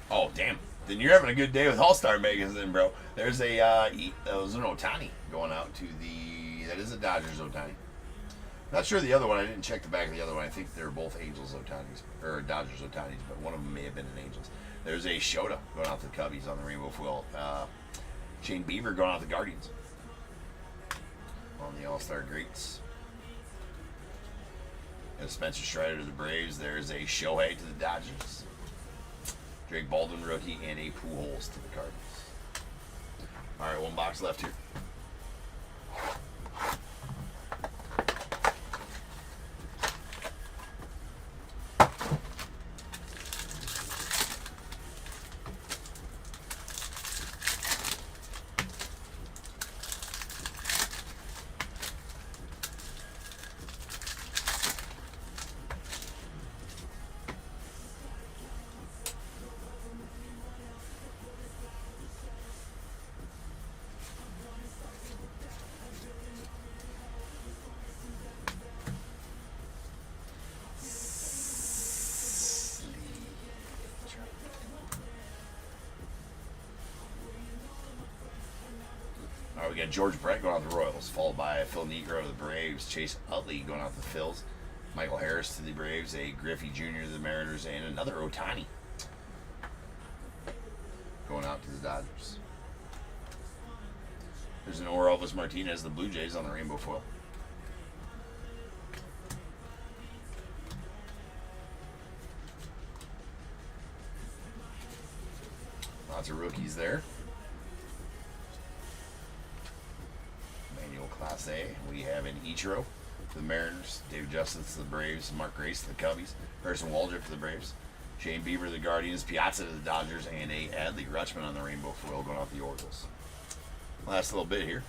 Oh, damn. Then you're having a good day with All-Star Megas then, bro. There's an Ohtani going out to that is a Dodgers Ohtani. Not sure the other one. I didn't check the back of the other one. I think they're both Angels Ohtanis, or Dodgers Ohtanis, but one of them may have been an Angels. There's a Shota going out to the Cubbies on the rainbow foil. Shane Bieber going out to the Guardians on the All-Star Greats. And Spencer Strider to the Braves. There's a Shohei to the Dodgers. Drake Baldwin rookie, and a Pujols to the Cardinals. All right, one box left here. All right, we got George Brett going out to the Royals, followed by Phil Negro to the Braves, Chase Utley going out to the Phils, Michael Harris to the Braves, a Griffey Jr. to the Mariners, and another Ohtani going out to the Dodgers. There's an Orelvis Martinez, the Blue Jays, on the rainbow foil. Lots of rookies there. Class A, we have an Ichiro for the Mariners, David Justice to the Braves, Mark Grace to the Cubbies, Harrison Waldrop to the Braves, Shane Bieber to the Guardians, Piazza to the Dodgers, and a Adley Rutschman on the rainbow foil going off the Orioles. Last little bit here.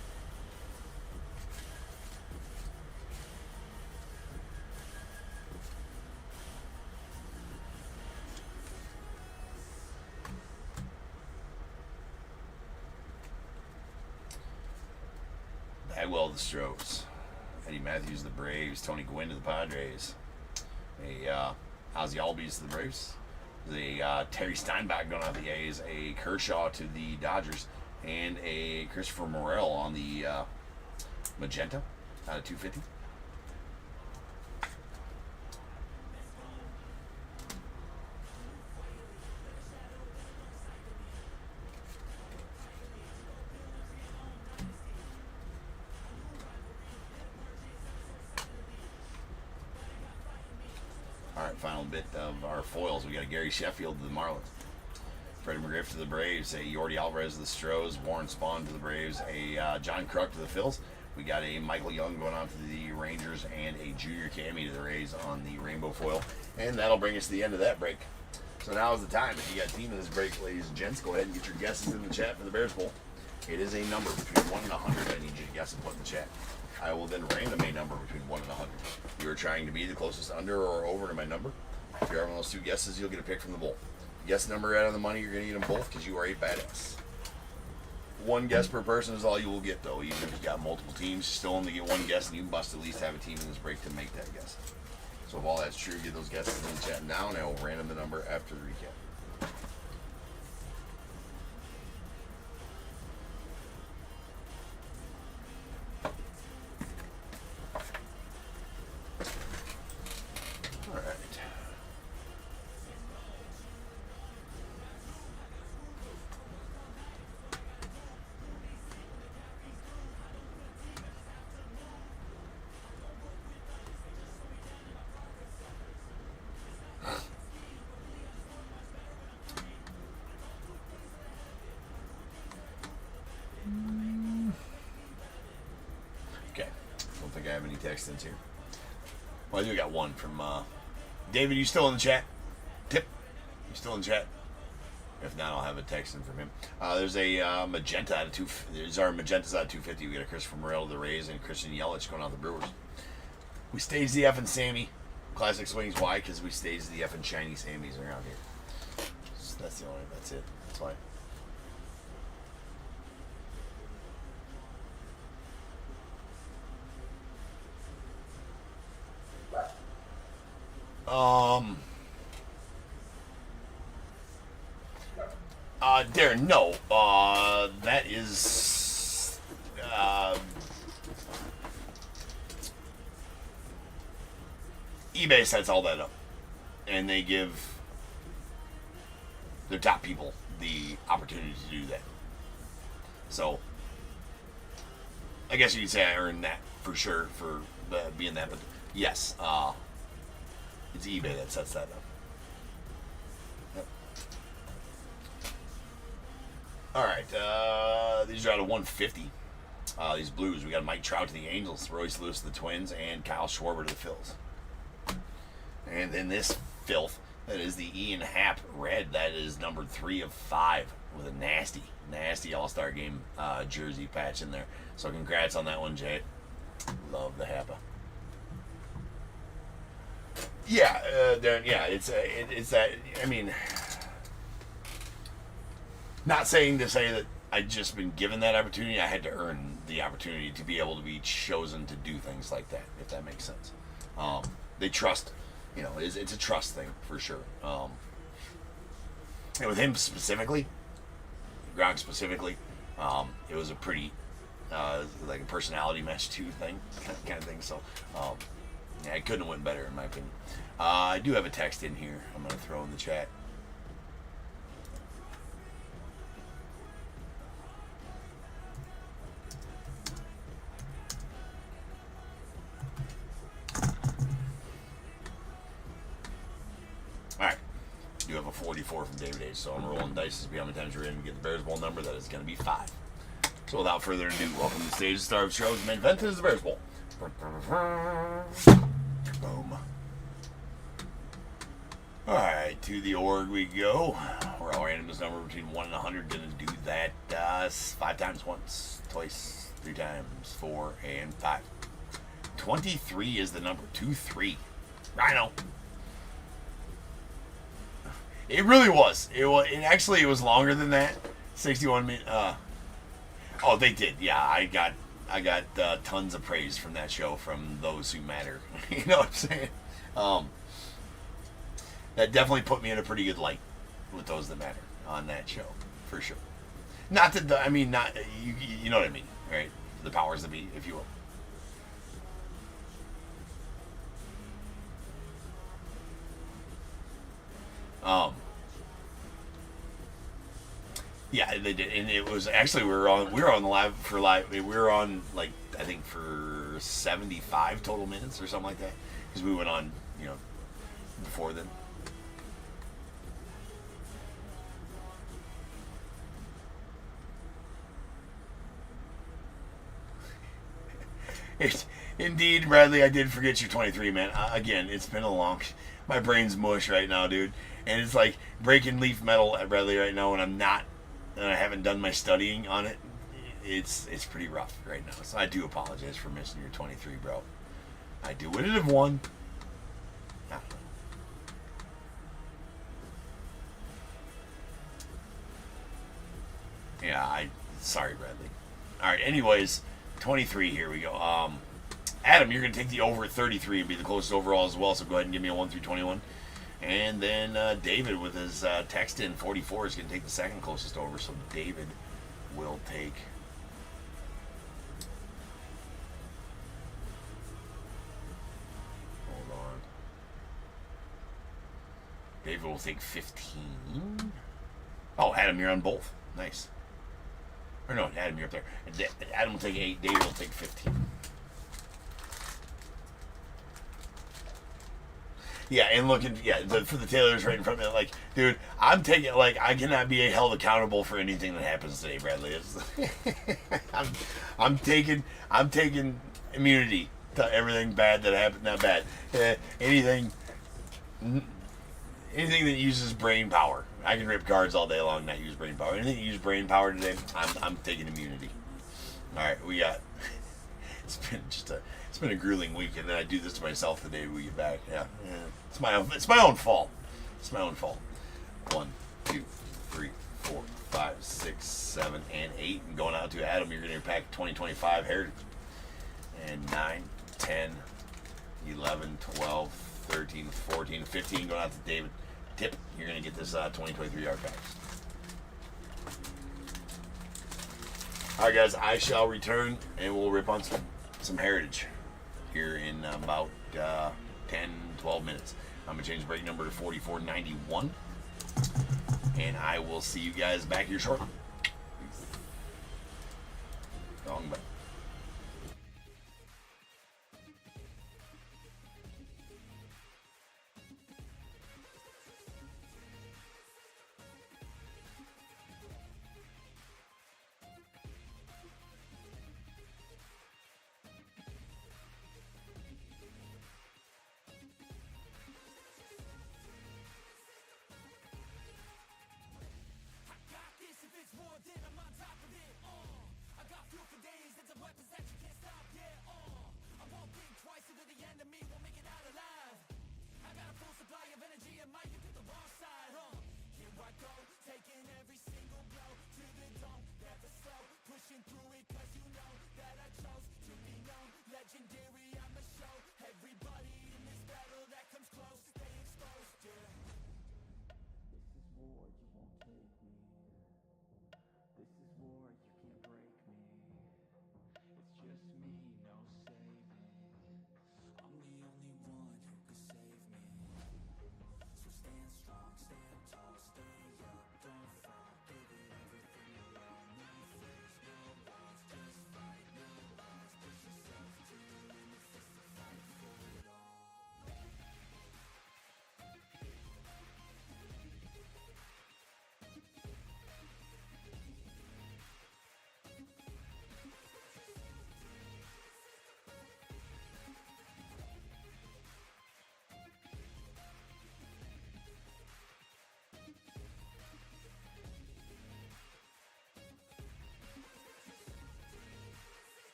Bagwell to the Strokes, Eddie Matthews to the Braves, Tony Gwynn to the Padres, a Ozzie Albies to the Braves, the Terry Steinbach going out of the A's, a Kershaw to the Dodgers, and a Christopher Morel on the Magenta out of 250. Alright, final bit of our foils. We got a Gary Sheffield to the Marlins, Freddie McGriff to the Braves, a Yordi Alvarez to the Stros, Warren Spahn to the Braves, a John Kruk to the Phils, We got a Michael Young going on to the Rangers and a Junior Cammy to the Rays on the Rainbow Foil. And that'll bring us to the end of that break. So now is the time. If you got a team in this break, ladies and gents, go ahead and get your guesses in the chat for the Bears Bowl. It is a number between 1 and 100 I need you to guess and put in the chat. I will then random a number between 1 and 100. You are trying to be the closest under or over to my number. If you're having those two guesses, you'll get a pick from the bowl. Guess the number right on the money, you're going to get them both because you are a badass. One guess per person is all you will get, though. Even if you've got multiple teams, you still only get one guess, and you must at least have a team in this break to make that guess. So if all that's true, get those guesses in the chat now, and I will random the number after the recap. All right. Okay, don't think I have any text ins here. Well, I do got one from David. You still in the chat? Tip, you still in the chat? If not, I'll have a text in from him. There's a magenta out of There's our magentas out of 250. We got a Christopher Morel to the Rays and Christian Yelich going on the Brewers. We stage the F and Sammy. Classic swings. Why? Because we stage the F and shiny Sammys around here. So that's the only. That's it. That's why. Darren, no. That is eBay sets all that up, and they give their top people the opportunity to do that. So I guess you could say I earned that for sure for being that, but yes, it's eBay that sets that up. Yep. All right, these are out of 150. These Blues, we got Mike Trout to the Angels, Royce Lewis to the Twins, and Kyle Schwarber to the Phils. And then this filth, that is the Ian Happ red. That is numbered 3 of 5 with a nasty All-Star Game jersey patch in there. So congrats on that one, Jay. Love the Happa. Yeah, Darren. Yeah, it's that. I mean, not saying to say that I'd just been given that opportunity. I had to earn the opportunity to be able to be chosen to do things like that, if that makes sense. They trust, it's a trust thing for sure. And with him specifically, Gronk specifically, it was a pretty like a personality match too thing, kind of thing. So yeah, I couldn't have went better in my opinion. I do have a text in here. I'm gonna throw in the chat. Alright. I do have a 44 from David H. So I'm rolling dice to see how many times you're ready to get the Bears Bowl number. That is going to be 5. So without further ado, welcome to the stage, the star of the show, the main event is the Bears Bowl. Boom. Alright, to the org we go. We're all random this number between 1 and 100. Gonna do that 5 times once, twice, 3 times, 4, and 5. 23 is the number. 2-3. Rhino. It really was. It was longer than that. 61 minutes. Oh, they did. Yeah, I got tons of praise from that show from those who matter. You know what I'm saying? That definitely put me in a pretty good light with those that matter on that show, for sure. Not that you know what I mean, right? The powers that be, if you will. Yeah, they did, and it was actually we were on like I think for 75 total minutes or something like that, because we went on before then. Indeed, Bradley, I did forget you're 23, man. Again, it's been a long. My brain's mush right now, dude, and it's like breaking leaf metal at Bradley right now, and I haven't done my studying on it. It's pretty rough right now, so I do apologize for missing your 23, bro. I do. Would it have won? I don't know. Yeah, sorry, Bradley. All right. Anyways, 23. Here we go. Adam, you're gonna take the over 33 and be the closest overall as well. So go ahead and give me a 1 through 21. And then David with his text in 44 is gonna take the second closest over. So David will take. Hold on. David will take 15. Oh, Adam, you're on both. Nice. Or no, Adam, you're up there. Adam will take 8. David will take 15. Yeah, and looking, for the Taylors right in front of me, like, dude, I'm taking, like, I cannot be held accountable for anything that happens today, Bradley. I'm taking immunity to everything bad that happened. Not bad. Anything that uses brain power. I can rip cards all day long, not use brain power. Anything that uses brain power today, I'm taking immunity. All right, we got. It's been a grueling week, and then I do this to myself the day we get back. Yeah. It's my own fault. It's my own fault. 1, 2, 3, 4, 5, 6, 7, and 8. And going out to Adam, you're going to pack 2025 Heritage. And 9, 10, 11, 12, 13, 14, 15. Going out to David. Tip, you're going to get this 2023 yard packs. All right, guys, I shall return, and we'll rip on some Heritage here in about 10, 12 minutes. I'm going to change the break number to 4491, and I will see you guys back here shortly. Wrong button. This is war, you won't take me. This is war, you can't break me.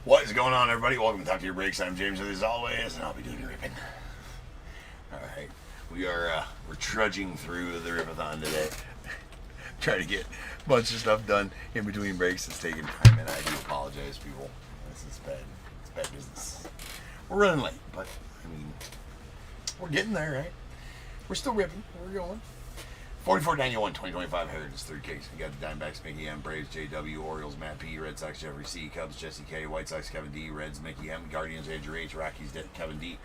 What is going on, everybody? Welcome to Talk to Your Breaks. I'm James, as always, and I'll be doing your ripping. All right, we're trudging through the Ripathon today, trying to get a bunch of stuff done in between breaks. It's taking time, and I do apologize, people. This is bad. It's bad business. We're running late, but I mean, we're getting there, right? We're still ripping. We're going. 4491 2025 Heritage 3 Kicks. We got the Diamondbacks, Mickey M, Braves, JW, Orioles, Matt P, Red Sox, Jeffrey C, Cubs, Jesse K, White Sox, Kevin D, Reds, Mickey M, Guardians, Andrew H, Rockies, Kevin D,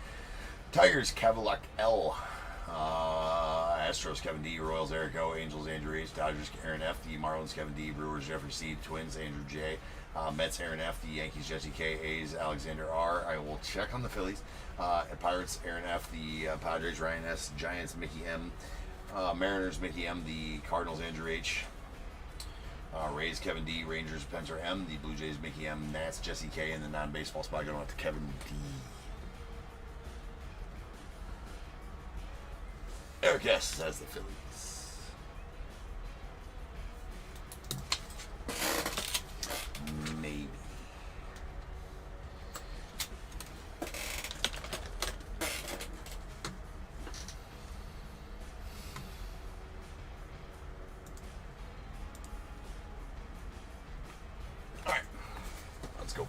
Tigers, Cavalic L, Astros, Kevin D, Royals, Eric O, Angels, Andrew H, Dodgers, Aaron F, the Marlins, Kevin D, Brewers, Jeffrey C, Twins, Andrew J, Mets, Aaron F, the Yankees, Jesse K, A's, Alexander R. I will check on the Phillies. Pirates, Aaron F, the Padres, Ryan S, Giants, Mickey M, Mariners, Mickey M, the Cardinals, Andrew H, Rays, Kevin D, Rangers, Spencer M, the Blue Jays, Mickey M, Nats, Jesse K, and the non-baseball spot going out to Kevin D. Eric S has the Phillies. Maybe. Alright. Let's go.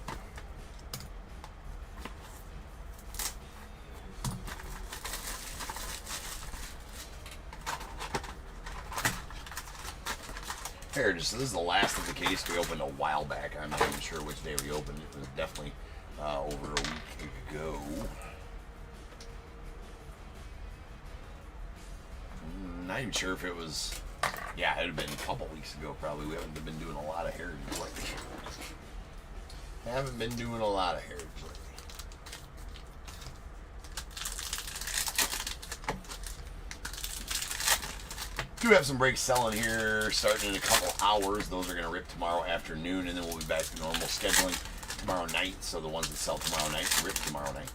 Heritage. So this is the last of the case we opened a while back. I'm not even sure which day we opened. It was definitely over a week ago. Not even sure if it was. Yeah, it had been a couple weeks ago probably. We haven't been doing a lot of Heritage lately. Haven't been doing a lot of Heritage lately. Do have some breaks selling here starting in a couple hours. Those are going to rip tomorrow afternoon, and then we'll be back to normal scheduling tomorrow night. So the ones that sell tomorrow night rip tomorrow night.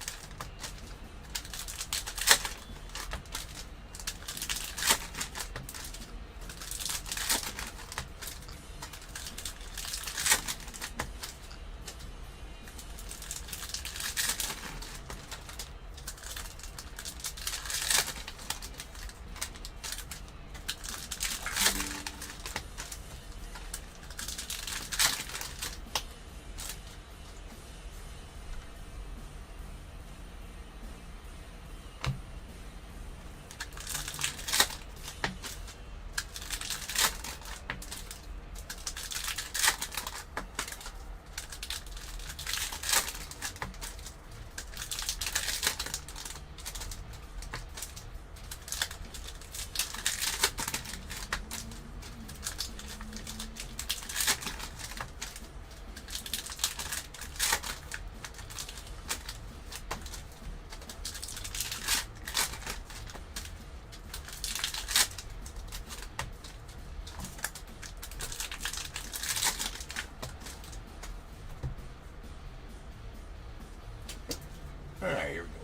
Alright, here we go.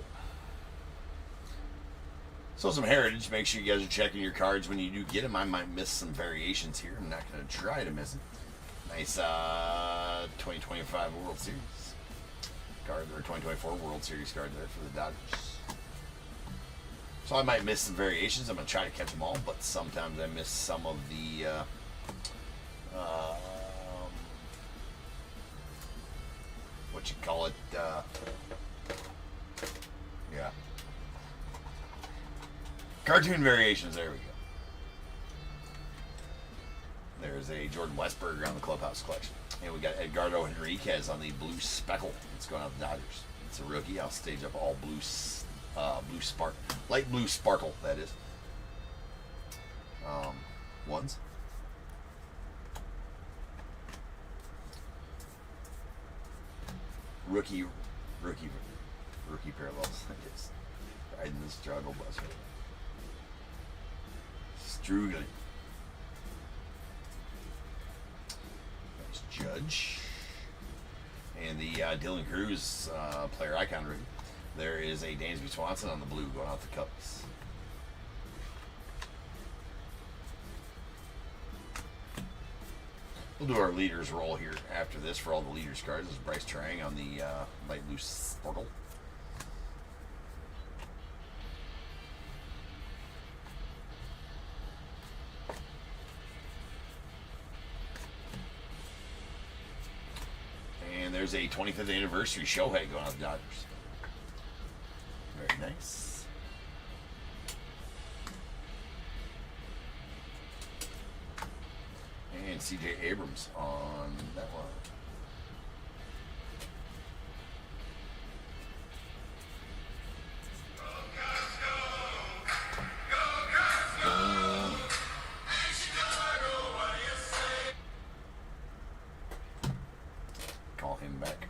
So some Heritage. Make sure you guys are checking your cards when you do get them. I might miss some variations here. I'm not going to try to miss it. Nice 2025 World Series card, or 2024 World Series card there for the Dodgers. So I might miss some variations. I'm going to try to catch them all, but sometimes I miss some of the what you call it, yeah. Cartoon variations, there we go. There's a Jordan Westberg on the Clubhouse collection. And we got Edgardo Henriquez on the blue speckle. It's going out the Dodgers. It's a rookie. I'll stage up all blue spark, light blue sparkle, that is. Ones. Rookie parallels. Just riding the struggle bus. Struggling. Nice Judge. And the Dylan Cruz player icon rookie. There is a Dansby Swanson on the blue going out the Cubs. We'll do our leaders roll here after this for all the leaders cards. This is Bryce Trang on the light blue Sparkle. And there's a 25th anniversary Shohei going out the Dodgers. Very nice. And C.J. Abrams on that one. Call him back.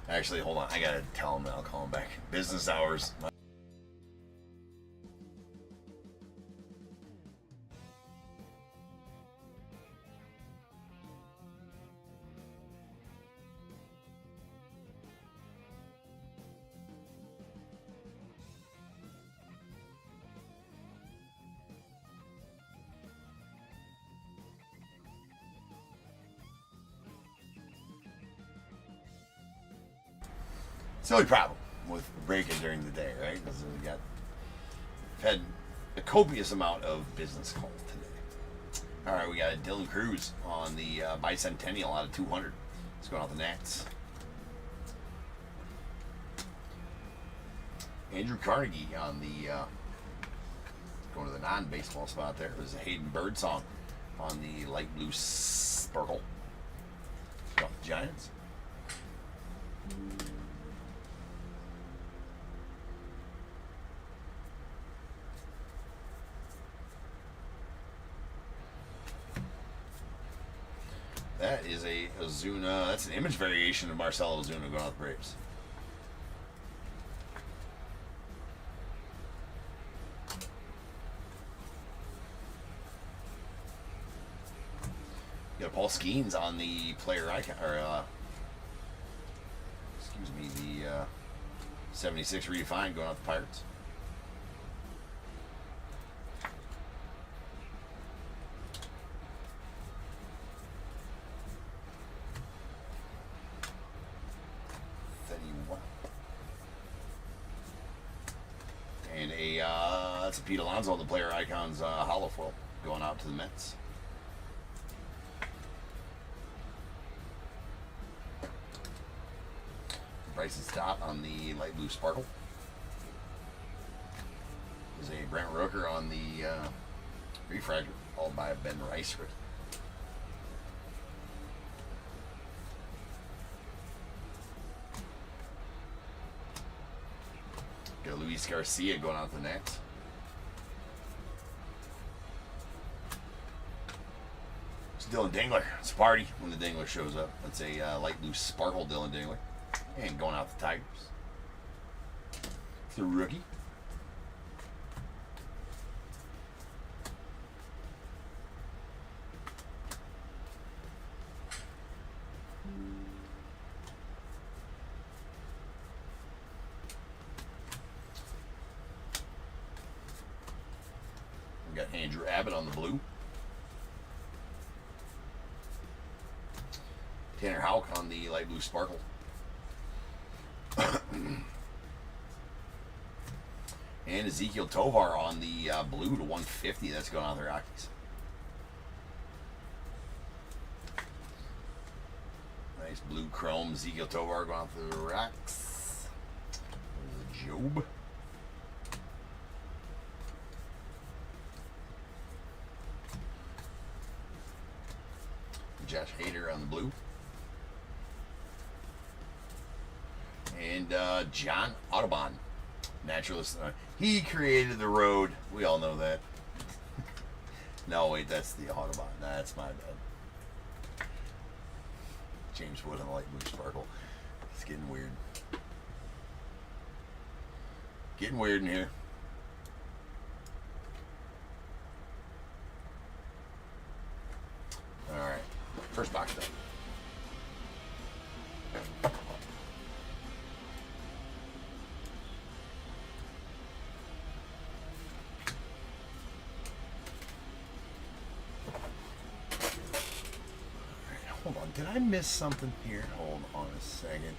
Actually, hold on. I gotta tell him that I'll call him back. Business hours. It's the only problem with breaking during the day, right? Because we've had a copious amount of business calls today. All right, we got Dylan Cruz on the bicentennial out of 200. It's going out the Nats. Andrew Carnegie on the going to the non-baseball spot there. It was a Hayden Birdsong on the light blue Sparkle. Got the Giants. That is a Ozuna. That's an image variation of Marcelo Ozuna going out the Braves. You got Paul Skeens on the player icon, or excuse me, the 76 redefined going out the Pirates. And that's a Pete Alonso on the player icons hollow foil going out to the Mets. Bryson Stott on the light blue Sparkle. There's a Brent Rooker on the refractor, followed by a Ben Rice. Got Luis Garcia going out the Nats. It's Dylan Dingler. It's a party when the Dingler shows up. That's a light blue Sparkle Dylan Dingler. And going out the Tigers. It's the rookie. We got Andrew Abbott on the blue. Tanner Houck on the light blue Sparkle. And Ezekiel Tovar on the blue to 150. That's going on the Rockies. Nice blue chrome Ezekiel Tovar going off the Rocks. There's Job. Josh Hader on the blue. And John Audubon, naturalist. He created the road. We all know that. No, wait, that's the Audubon. That's my bad. James Wood on the light blue Sparkle. It's getting weird. Getting weird in here. All right, first box done. did I miss something here? Hold on a second.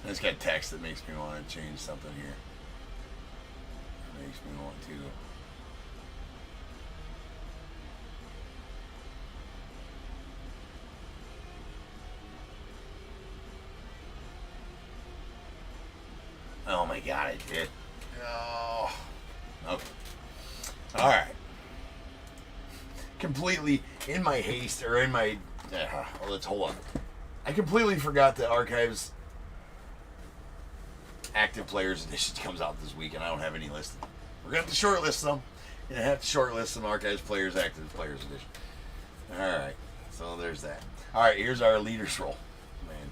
I just got a text that makes me want to change something here. Makes me want to. Oh my god, I did. Oh. Okay. Alright. Completely in my haste, or in my... let's hold on. I completely forgot that Archives Active Players Edition comes out this week, and I don't have any listed. We're going to have to shortlist them. Going to have to shortlist some Archives Players Active Players Edition. Alright. So there's that. Alright, here's our leaders roll. Man.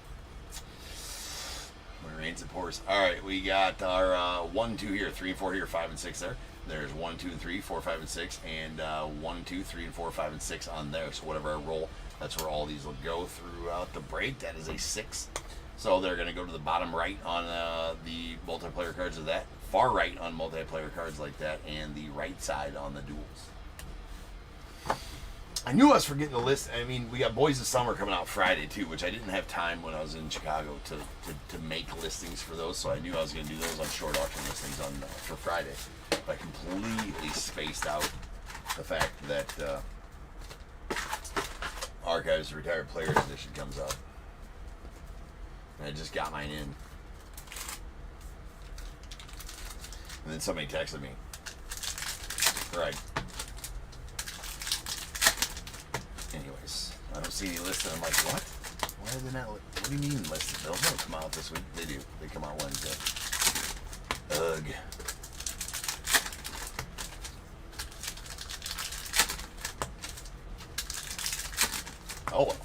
Rains and pours. Alright, we got our 1, 2 here, 3 and 4 here, 5 and 6 there. There's 1, 2 and 3, 4, 5 and 6, and 1, 2, 3 and 4, 5 and 6 on there. So whatever I roll, that's where all these will go throughout the break. That is a 6. So they're going to go to the bottom right on the multiplayer cards of that, far right on multiplayer cards like that, and the right side on the duels. I knew I was forgetting the list. I mean, we got Boys of Summer coming out Friday, too, which I didn't have time when I was in Chicago to make listings for those, so I knew I was going to do those on short auction listings on for Friday. But I completely spaced out the fact that Archives Retired Players Edition comes out. And I just got mine in. And then somebody texted me. Right. Anyways, I don't see any listed. I'm like, what? Why are they not? What do you mean listed? They'll come out this week. They do. They come out Wednesday. Ugh. Oh well.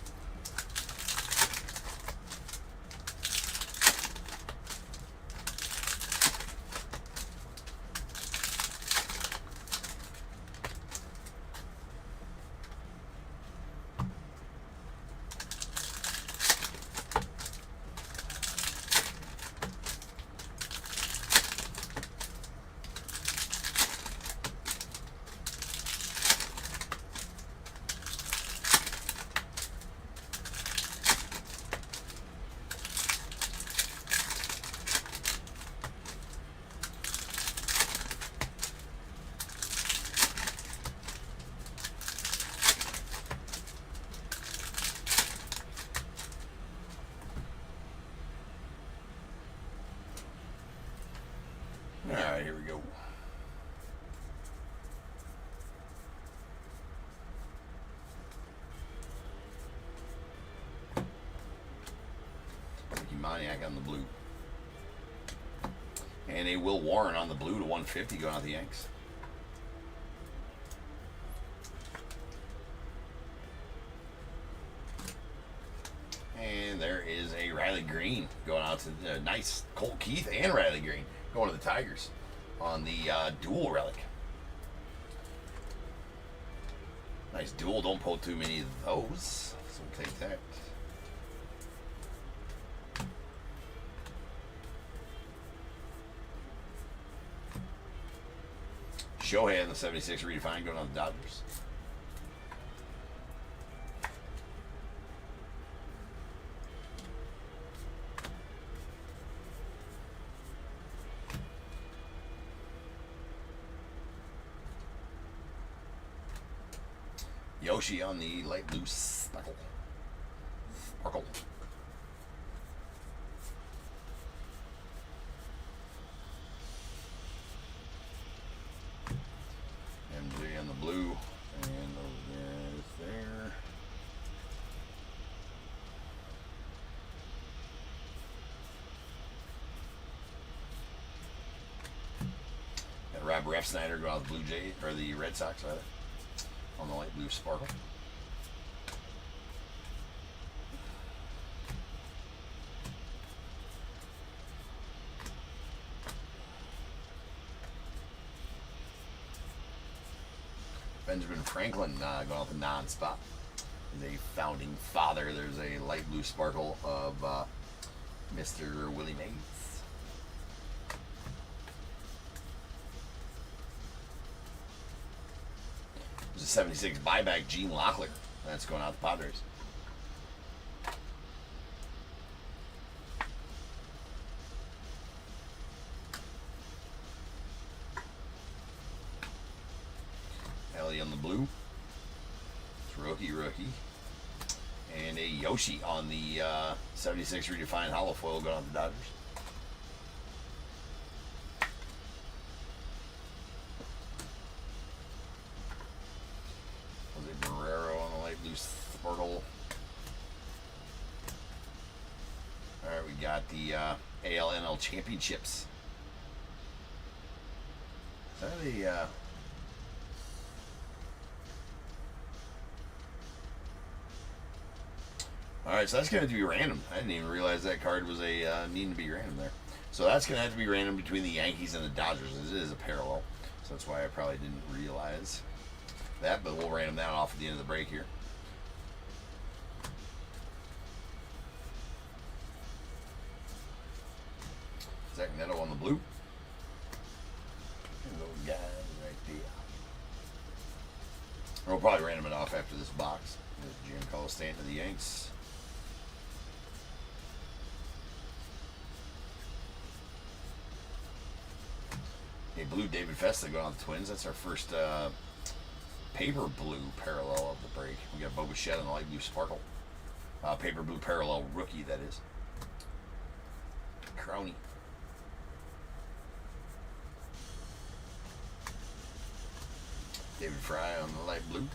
Alright, here we go. Ricky Moniak on the blue. And a Will Warren on the blue to 150 going out the Yanks. And there is a Riley Green going out to nice Colt Keith and Riley Green going to the Tigers on the dual relic. Nice dual. Don't pull too many of those. So we'll take that. Shohei on the 76 redefined going on the Dodgers. Yoshi on the light blue sparkle. Sparkle. MJ on the blue. And over there is there. Got Rob Refsnyder going out the Blue Jays, or the Red Sox rather. On the light blue sparkle. Benjamin Franklin going out the non-spot. He's a founding father. There's a light blue sparkle of Mr. Willie Mays. There's a 76 buyback, Gene Locklear. That's going out the Padres. Ellie on the blue. It's rookie. And a Yoshi on the 76 redefined hollow foil going on the Dodgers. Jose Barrero on the light blue Sparkle. Alright, we got the ALNL Championships. Is that the Alright, so that's going to have to be random. I didn't even realize that card was a needing to be random there. So that's going to have to be random between the Yankees and the Dodgers. It is a parallel. So that's why I probably didn't realize that. But we'll random that off at the end of the break here. Zach Neto on the blue. And those guys right there. We'll probably random it off after this box. There's Giancarlo Stanton of the Yanks. A blue David Festa going on the Twins. That's our first paper blue parallel of the break. We got Bo Bichette on the light blue Sparkle. Paper blue parallel rookie, that is. Crony. David Fry on the light blue.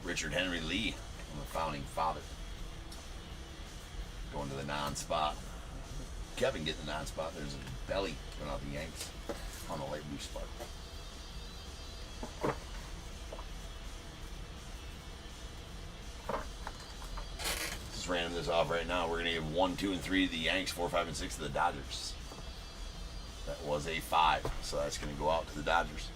Richard Henry Lee on the founding father. Going to the non-spot. Kevin getting the non-spot. There's a belly going out the Yanks on the light blue Spark. Just random this off right now. We're going to give 1, 2, and 3 to the Yanks, 4, 5, and 6 to the Dodgers. That was a 5, so that's going to go out to the Dodgers.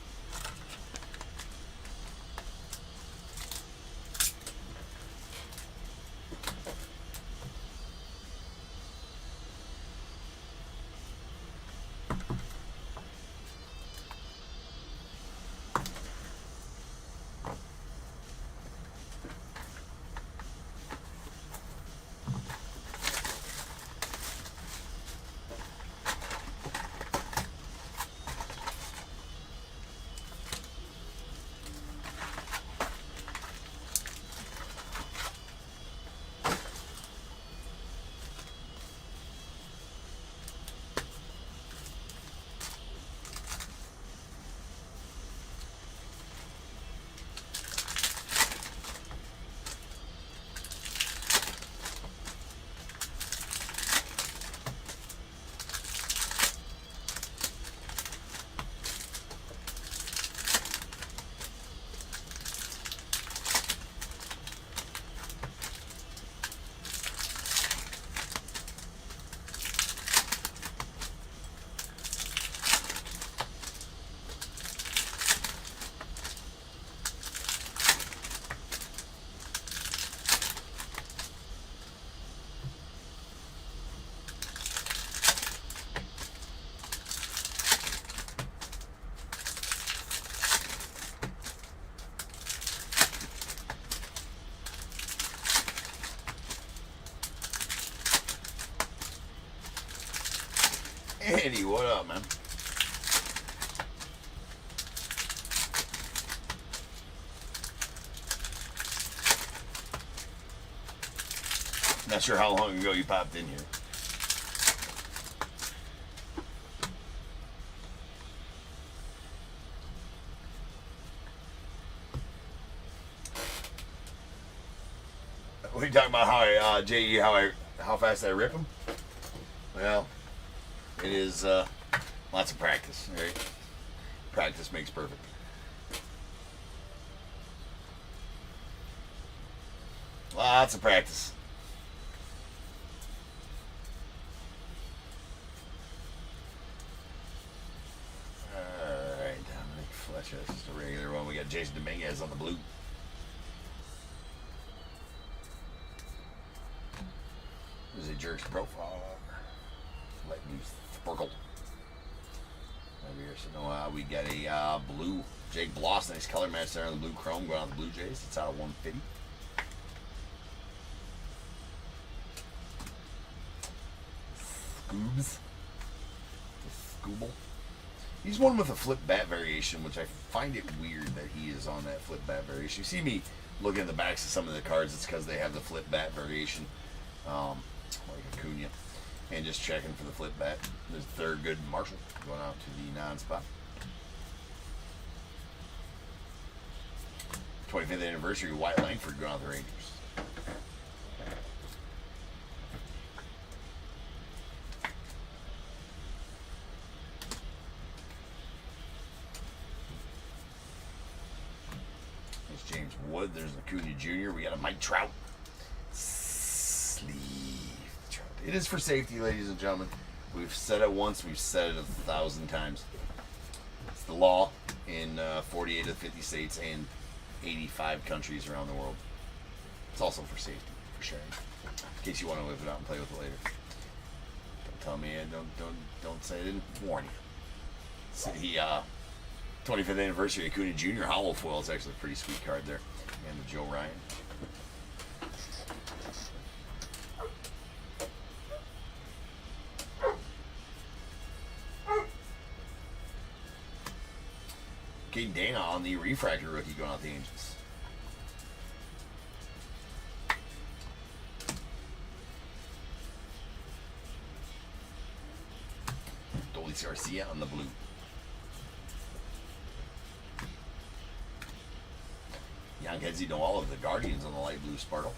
Eddie, what up, man? Not sure how long ago you popped in here. What are you talking about? How I, J.E., how fast I rip them? Well, it is lots of practice, right? Practice makes perfect. Lots of practice. Alright, Dominic Fletcher, that's just a regular one. We got Jason Dominguez on the blue. There's a Jerks profile. Light blue Sparkle. Javier So we got a blue Jake Bloss, nice color match there on the blue chrome going on the Blue Jays. It's out of 150. Scoobs. Scooble. He's one with a flip bat variation, which I find it weird that he is on that flip bat variation. You see me looking at the backs of some of the cards, it's because they have the flip bat variation, like Acuna, and just checking for the flip bat. There's Thurgood Marshall going out to the non-spot. 25th anniversary, Wyatt Langford going out to the Rangers. There's James Wood. There's Acuna Jr. We got a Mike Trout. Sleeve Trout. It is for safety, ladies and gentlemen. We've said it once. We've said it 1,000 times. It's the law in 48 of the 50 states and 85 countries around the world. It's also for safety, for sharing. In case you want to whip it out and play with it later. Don't tell me, don't say I didn't warn you. See, 25th anniversary Acuna Jr. Hollow Foil is actually a pretty sweet card there. And the Joe Ryan. Kate Dana on the refractor rookie going out the Angels. Dolis Garcia on the blue. Young Headsy know all of the Guardians on the light blue sparkle.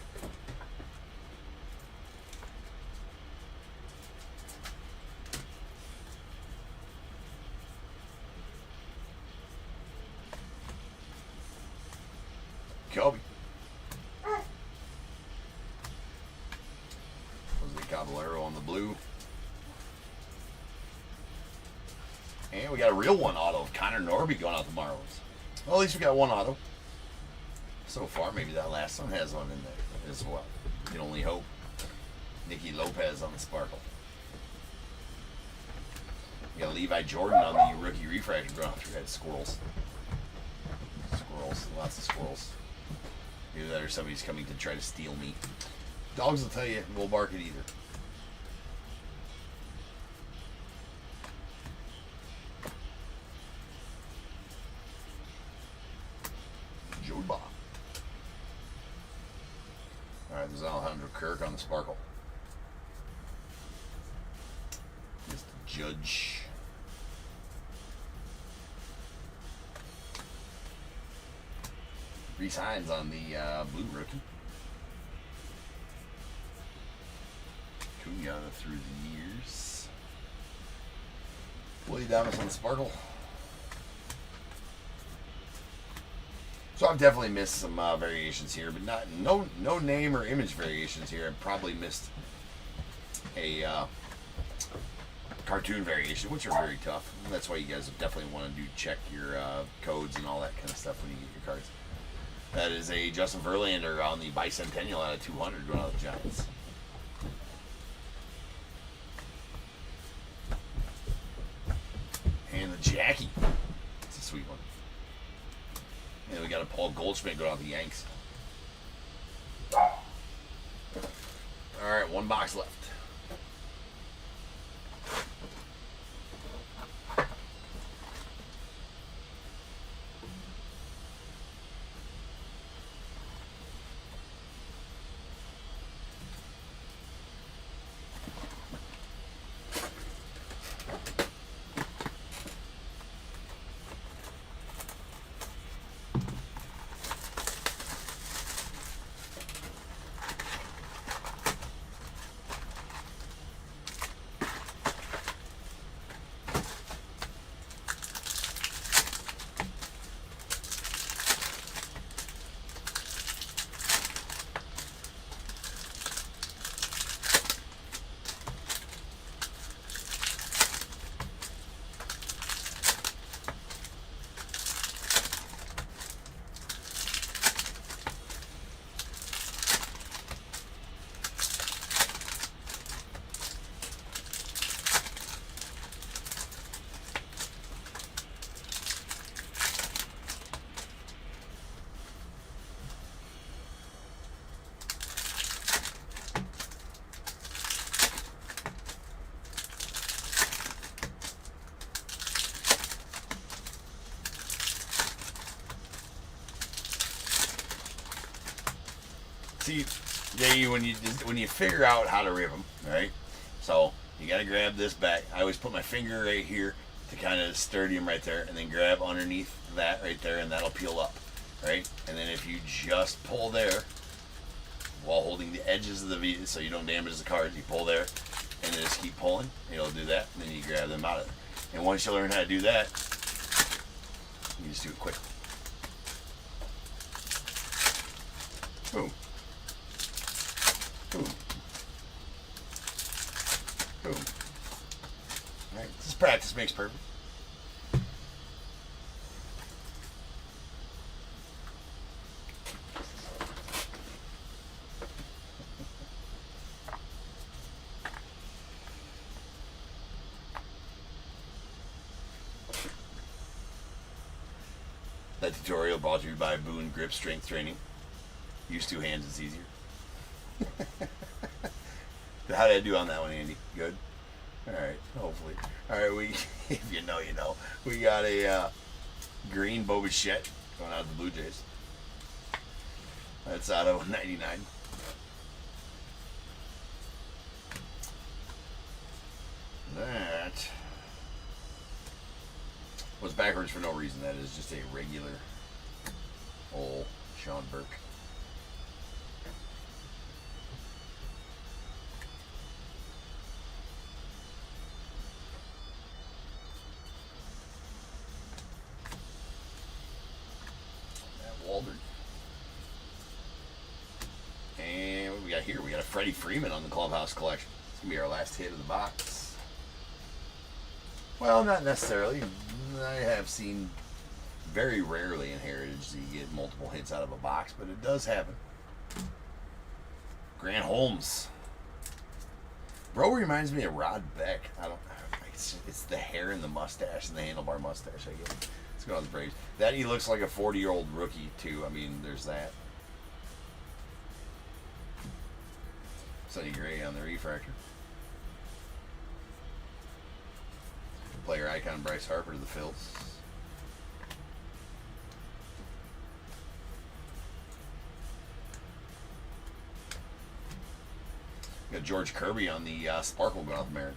Kobe. Jose Caballero on the blue. And we got a real one auto of Connor Norby going out the Marlins. Well, at least we got one auto. So far, maybe that last one has one in there as well. You can only hope. Nicky Lopez on the sparkle. We got Levi Jordan on the rookie refractor going out through that. Squirrels. Squirrels. Lots of squirrels. Either that or somebody's coming to try to steal me. Dogs will tell you, we'll bark it either. Joe Bob. Alright, there's Alejandro Kirk on the sparkle. Mr. Judge. Reese Hines on the blue rookie. Cunha through the years. Willie Damas on the sparkle. So I've definitely missed some variations here, but no name or image variations here. I've probably missed a cartoon variation, which are very tough. And that's why you guys definitely want to check your codes and all that kind of stuff when you get your cards. That is a Justin Verlander on the bicentennial out of 200 going out of the Giants. And the Jackie. It's a sweet one. And we got a Paul Goldschmidt going out the Yanks. Alright, one box left. See, when you figure out how to rip them, right? So you got to grab this back. I always put my finger right here to kind of sturdy them right there, and then grab underneath that right there, and that'll peel up, right? And then if you just pull there while holding the edges of the V, so you don't damage the cards, you pull there, and then just keep pulling. It'll do that, and then you grab them out of there. And once you learn how to do that, you just do it quick. Boom. Boom. Boom. Alright, this practice makes perfect. That tutorial brought to you by Boone Grip Strength Training. Use two hands, it's easier. How did I do on that one, Andy? Good? Alright, hopefully. Alright, if you know, you know. We got a green Bobichette going out to the Blue Jays. That's out of 99. That was backwards for no reason. That is just a regular old Sean Burke. Walden. And what we got here? We got a Freddie Freeman on the Clubhouse collection. It's going to be our last hit of the box. Well, not necessarily. I have seen very rarely in Heritage that you get multiple hits out of a box, but it does happen. Grant Holmes. Bro reminds me of Rod Beck. It's the hair and the mustache and the handlebar mustache, I guess. Let's go on the Braves. That he looks like a 40-year-old rookie, too. I mean, there's that. Sonny Gray on the refractor. Player icon Bryce Harper to the Phils. Got George Kirby on the Sparkle going off the Mariners.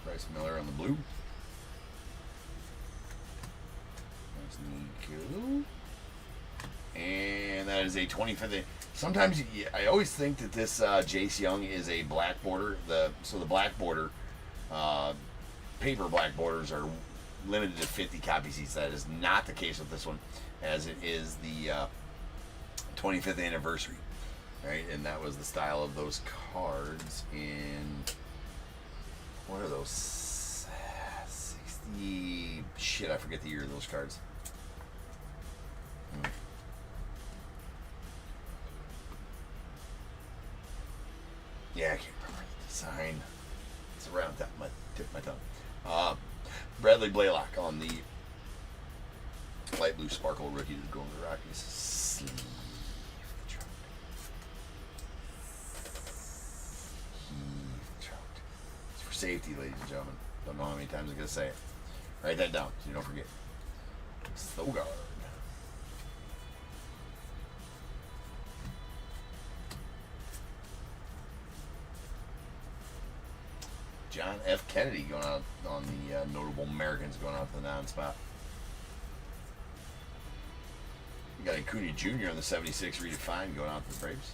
Bryce Miller on the blue. Nico. And that is a 25th. Sometimes I always think that this Jace Young is a black border. So the black border, paper black borders are limited to 50 copy seats. That is not the case with this one, as it is the 25th anniversary, right? And that was the style of those cards in, what are those? 60, shit, I forget the year of those cards. Yeah, I can't remember the design. It's around that my tip of my tongue. Bradley Blaylock on the light blue Sparkle rookie to go into the Rockies. Sleeve trout. It's for safety, ladies and gentlemen. Don't know how many times I'm going to say it. Write that down so you don't forget. Thogard. John F. Kennedy going out on the notable Americans going out to the non-spot. We got Acuna Jr. on the 76 redefined going out to the Braves.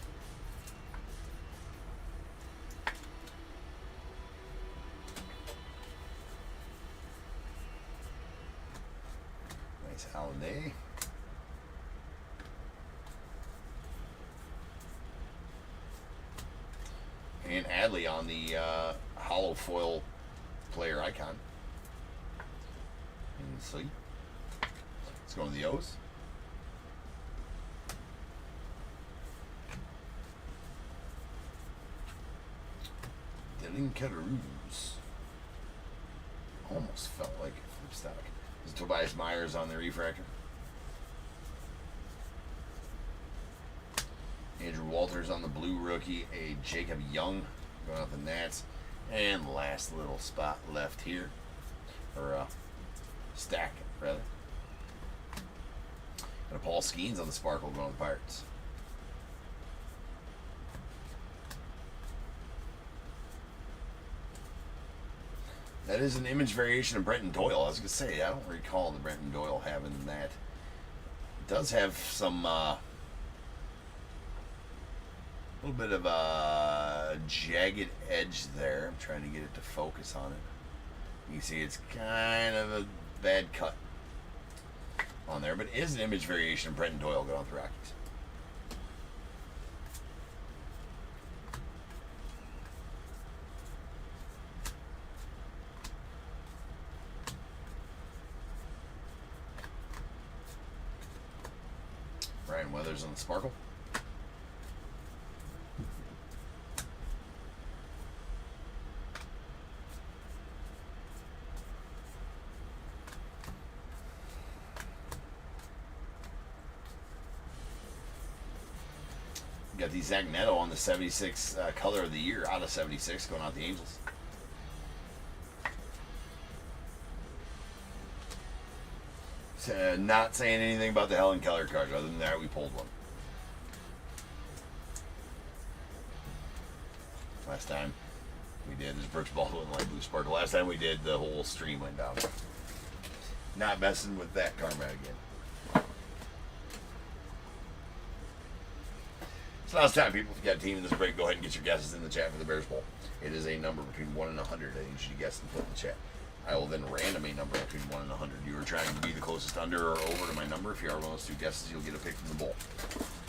Nice Holiday. And Adley on the hollow foil player icon. And see. Let's go to the O's. Dylan Cataruz. Almost felt like a flip stock. This is Tobias Myers on the refractor. Andrew Walters on the blue rookie. A Jacob Young going out the Nats. And last little spot left here, or stack rather. And a Paul Skeens on the Sparkle going to the Pirates. That is an image variation of Brenton Doyle. I was going to say, I don't recall the Brenton Doyle having that. It does have some, little bit of a jagged edge there. I'm trying to get it to focus on it. You can see it's kind of a bad cut on there, but it is an image variation of Brenton Doyle going on the Rockies. Ryan Weathers on the Sparkle. Got the Zach Neto on the 76 color of the year out of 76 going out the Angels. Not saying anything about the Helen Keller card. Other than that, we pulled one. Last time we did, this Brooks Baldwin Light Blue Sparkle. Last time we did, the whole stream went down. Not messing with that karma again. So now it's time, people. If you got a team in this break, go ahead and get your guesses in the chat for the Bears Bowl. It is a number between 1 and 100 that you should guess and put in the chat. I will then random a number between 1 and 100. You are trying to be the closest under or over to my number. If you are one of those two guesses, you'll get a pick from the bowl.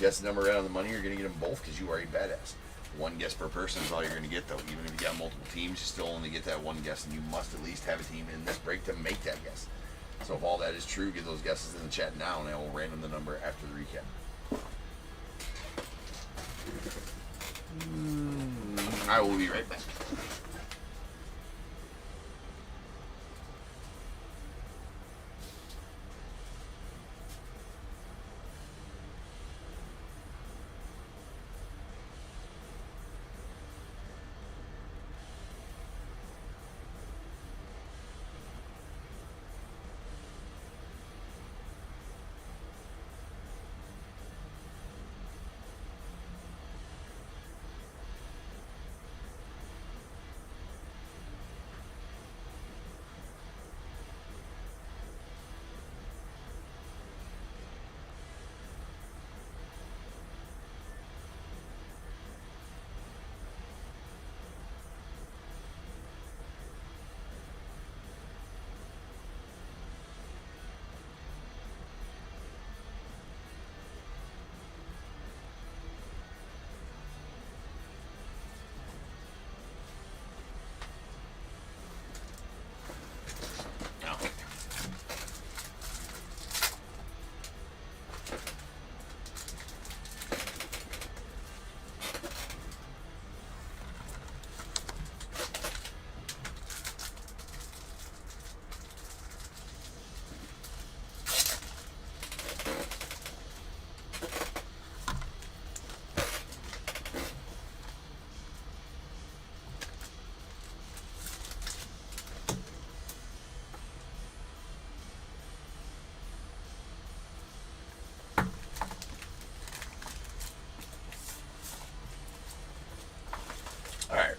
Guess the number right on the money, you're going to get them both because you are a badass. One guess per person is all you're going to get, though. Even if you got multiple teams, you still only get that one guess, and you must at least have a team in this break to make that guess. So if all that is true, get those guesses in the chat now, and I will random the number after the recap. I will be right back.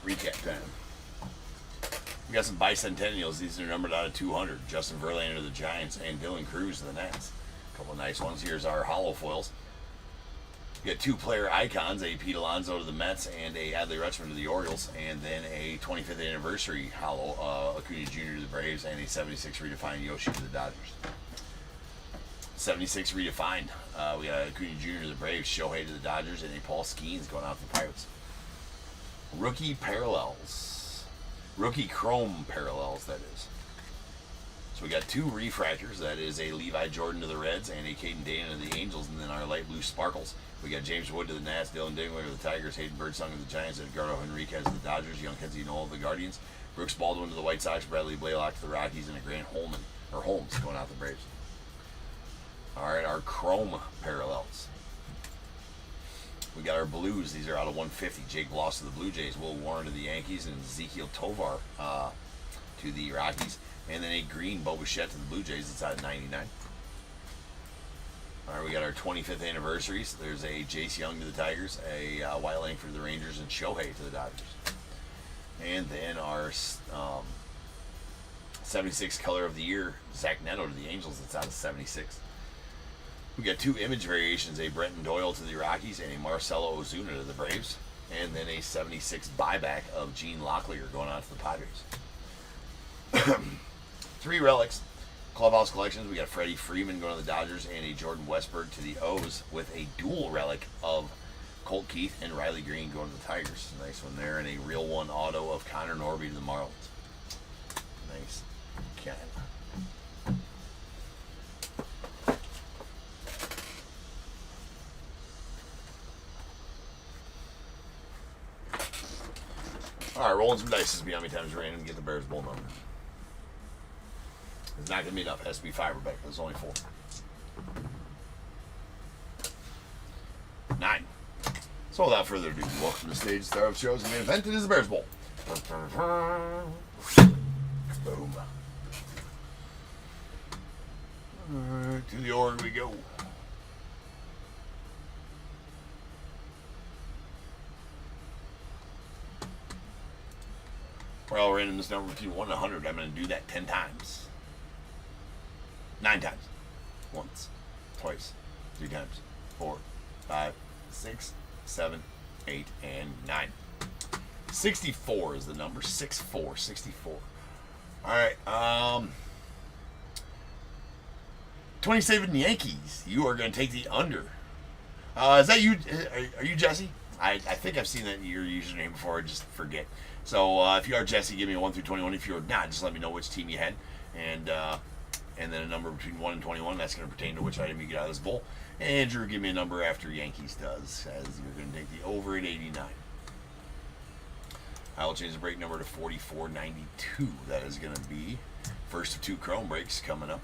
Recap time. We got some bicentennials. These are numbered out of 200. Justin Verlander of the Giants and Dylan Cruz of the Nats. A couple of nice ones. Here's our hollow foils. We got 2 player icons, a Pete Alonso to the Mets and a Adley Rutschman to the Orioles, and then a 25th anniversary hollow Acuna Jr. to the Braves and a 76 redefined Yoshi to the Dodgers. 76 redefined. We got Acuna Jr. to the Braves, Shohei to the Dodgers, and a Paul Skeens going out to the Pirates. Rookie parallels. Rookie chrome parallels, that is. So we got 2 refractors. That is a Levi Jordan to the Reds and a Caden Dana to the Angels. And then our light blue sparkles. We got James Wood to the Nats, Dylan Dingler to the Tigers, Hayden Birdsong to the Giants, Edgardo Henriquez to the Dodgers, Young Kenzie Noel to the Guardians, Brooks Baldwin to the White Sox, Bradley Blaylock to the Rockies, and a Grant Holmes going out the Braves. All right, our chrome parallels. We got our blues. These are out of 150. Jake Bloss to the Blue Jays, Will Warren to the Yankees, and Ezekiel Tovar to the Rockies. And then a green Bo Bichette to the Blue Jays. It's out of 99. All right, we got our 25th anniversaries. There's a Jace Young to the Tigers, a Wyatt Langford to the Rangers, and Shohei to the Dodgers. And then our 76 color of the year, Zach Neto to the Angels. It's out of 76. We got 2 image variations, a Brenton Doyle to the Rockies and a Marcelo Ozuna to the Braves. And then a 76 buyback of Gene Locklear going on to the Padres. 3 relics. Clubhouse collections. We got Freddie Freeman going to the Dodgers and a Jordan Westburg to the O's with a dual relic of Colt Keith and Riley Green going to the Tigers. Nice one there. And a real one auto of Connor Norby to the Marlins. Nice. Okay. All right, rolling some dice. This will be how many times random. Get the Bears bull number. It's not going to be enough. It has to be 5, Rebecca. There's only 4. 9. So without further ado, welcome to the stage, star of shows, and main event. It is the Bears Bowl. Boom. Alright, to the order we go. Well, random this number between 1 and 100. I'm going to do that 10 times. 9 times. Once. Twice. 3 times. 4, 5, 6, 7, 8, and 9. 64 is the number. 64. 64. Alright, 27 Yankees. You are going to take the under. Is that you? Are you Jesse? I think I've seen that your username before. I just forget. So if you are Jesse, give me a 1 through 21. If you're not, just let me know which team you had. And then a number between 1 and 21. That's going to pertain to which item you get out of this bowl. And Andrew, give me a number after Yankees does, as you're going to take the over at 89. I will change the break number to 44.92. That is going to be first of 2 chrome breaks coming up.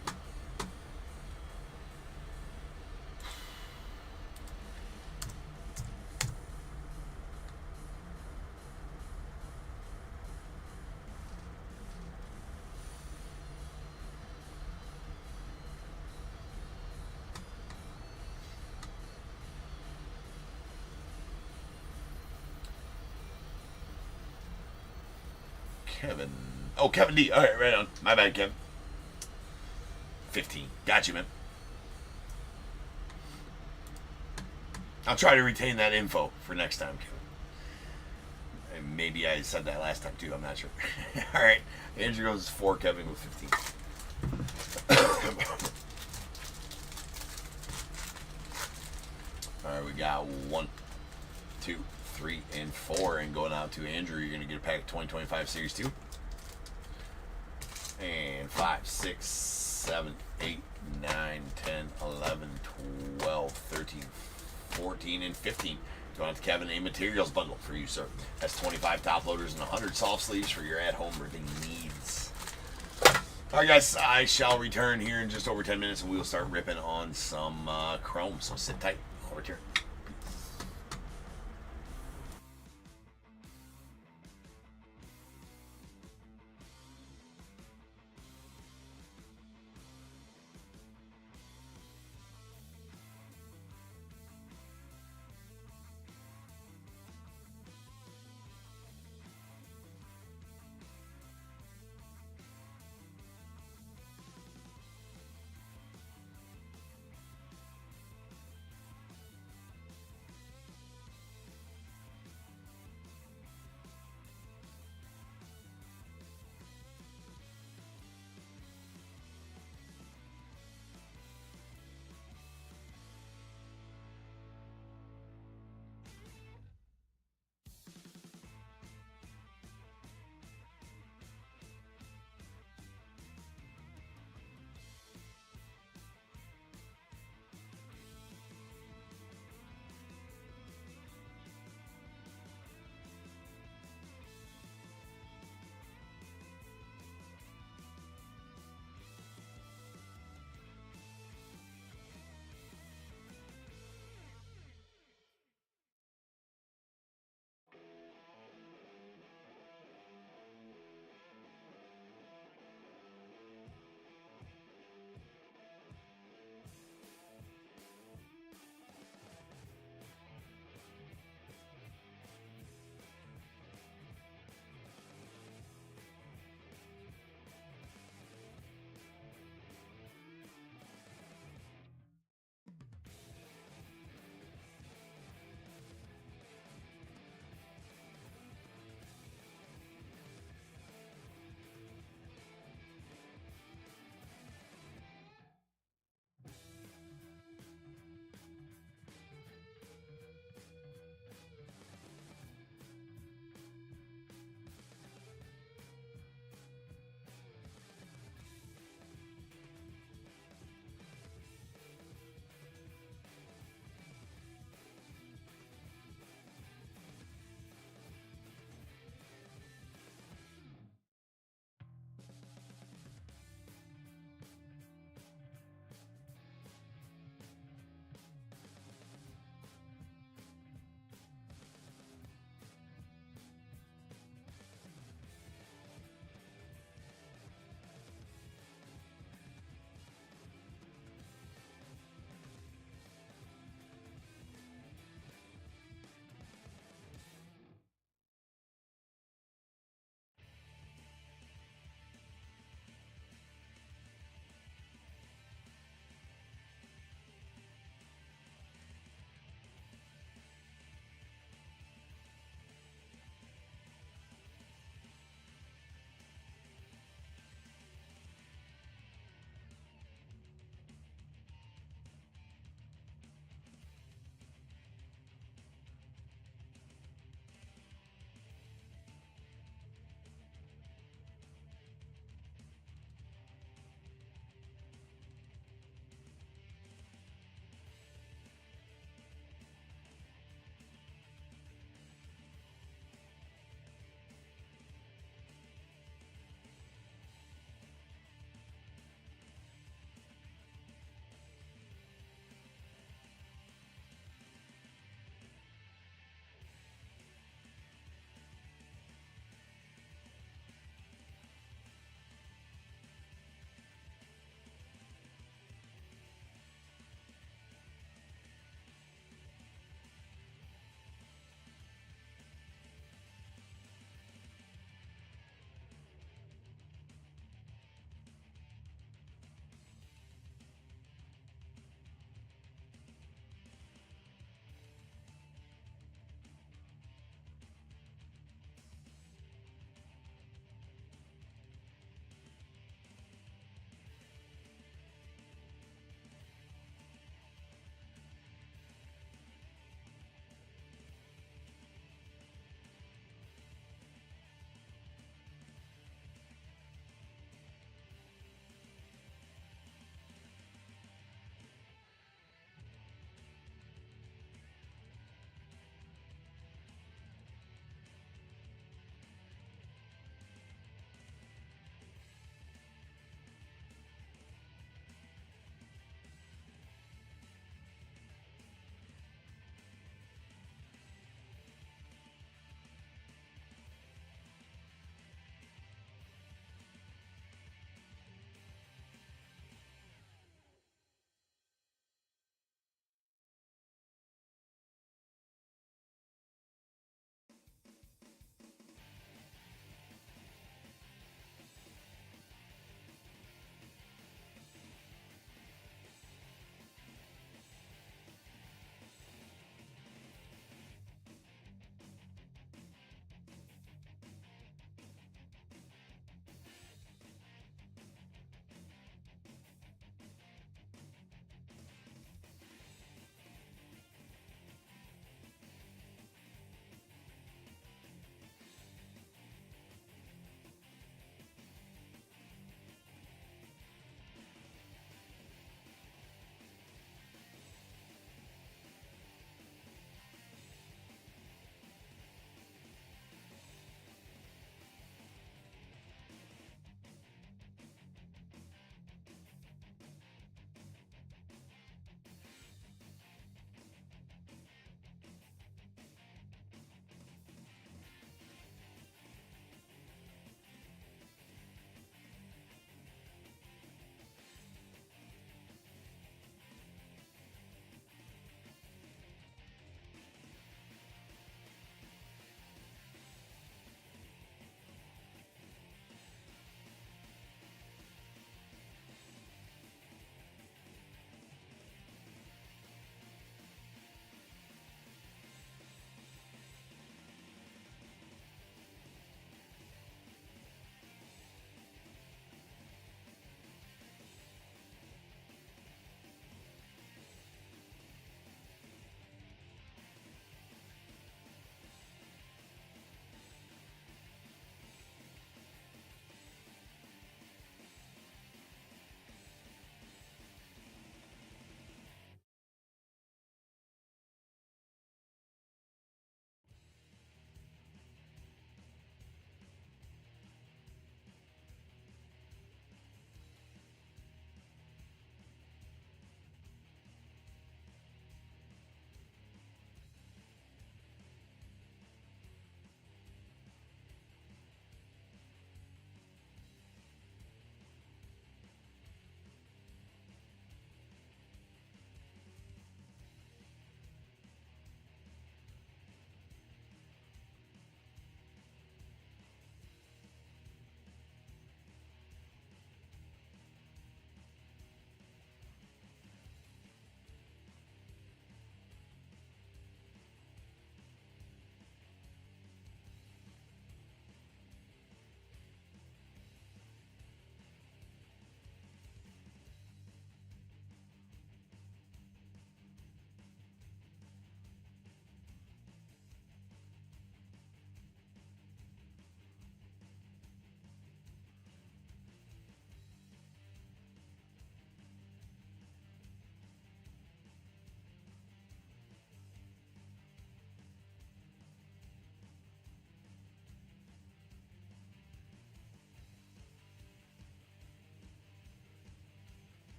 Kevin. Oh, Kevin D. All right, right on. My bad, Kevin. 15. Got you, man. I'll try to retain that info for next time, Kevin. And maybe I said that last time, too. I'm not sure. All right. Andrew goes 4. Kevin goes 15. All right, we got 1, 2, 3, and 4, and going out to Andrew, you're going to get a pack of 2025 Series 2. And 5, 6, 7, 8, 9, 10, 11, 12, 13, 14, and 15. Going out to Kevin, a materials bundle for you, sir. That's 25 top loaders and 100 soft sleeves for your at-home ripping needs. All right, guys, I shall return here in just over 10 minutes, and we will start ripping on some chrome. So sit tight. I'll return.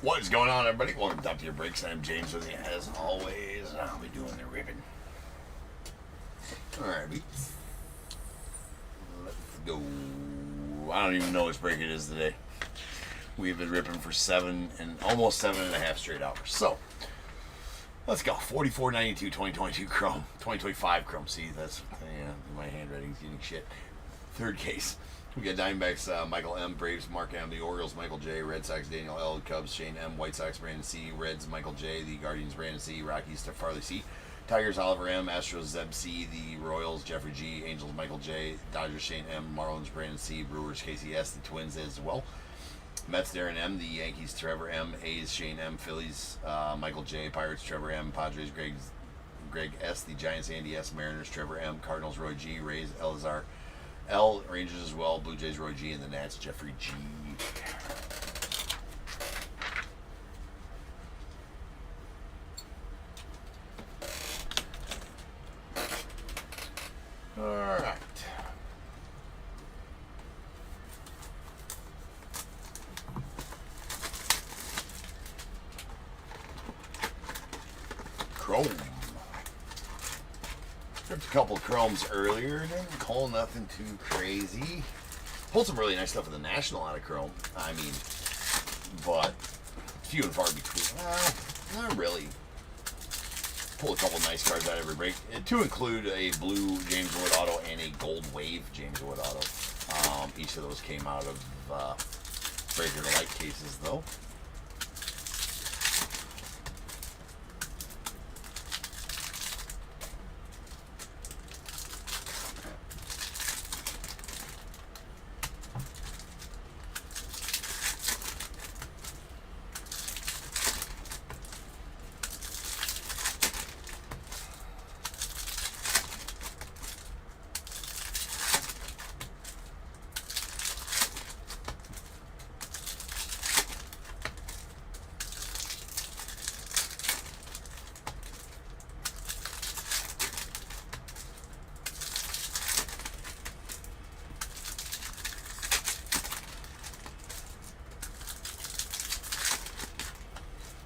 What is going on, everybody? Welcome to Top Tier Breaks. I'm James with you, as always. I'll be doing the ripping. Alright, beats. Let's go. I don't even know which break it is today. We've been ripping for almost 7.5 straight hours. So, let's go. 44.92, 2022 Chrome. 2025 Chrome. See, that's, my handwriting's getting shit. Third case. We got Diamondbacks, Michael M, Braves, Mark M, the Orioles, Michael J, Red Sox, Daniel L, Cubs, Shane M, White Sox, Brandon C, Reds, Michael J, the Guardians, Brandon C, Rockies, Farley C, Tigers, Oliver M, Astros, Zeb C, the Royals, Jeffrey G, Angels, Michael J, Dodgers, Shane M, Marlins, Brandon C, Brewers, Casey S, the Twins as well, Mets, Darren M, the Yankees, Trevor M, A's, Shane M, Phillies, Michael J, Pirates, Trevor M, Padres, Greg S, the Giants, Andy S, Mariners, Trevor M, Cardinals, Roy G, Rays, Elazar L, Rangers as well, Blue Jays, Roy G, and the Nats, Jeffrey G. All right. Chrome. Ripped a couple of Chromes earlier. Didn't call nothing too crazy. Pulled some really nice stuff in the National out of Chrome. I mean, but few and far between. Not really. Pull a couple nice cards out every break. To include a blue James Wood auto and a gold wave James Wood auto. Each of those came out of Breaker to Light cases, though.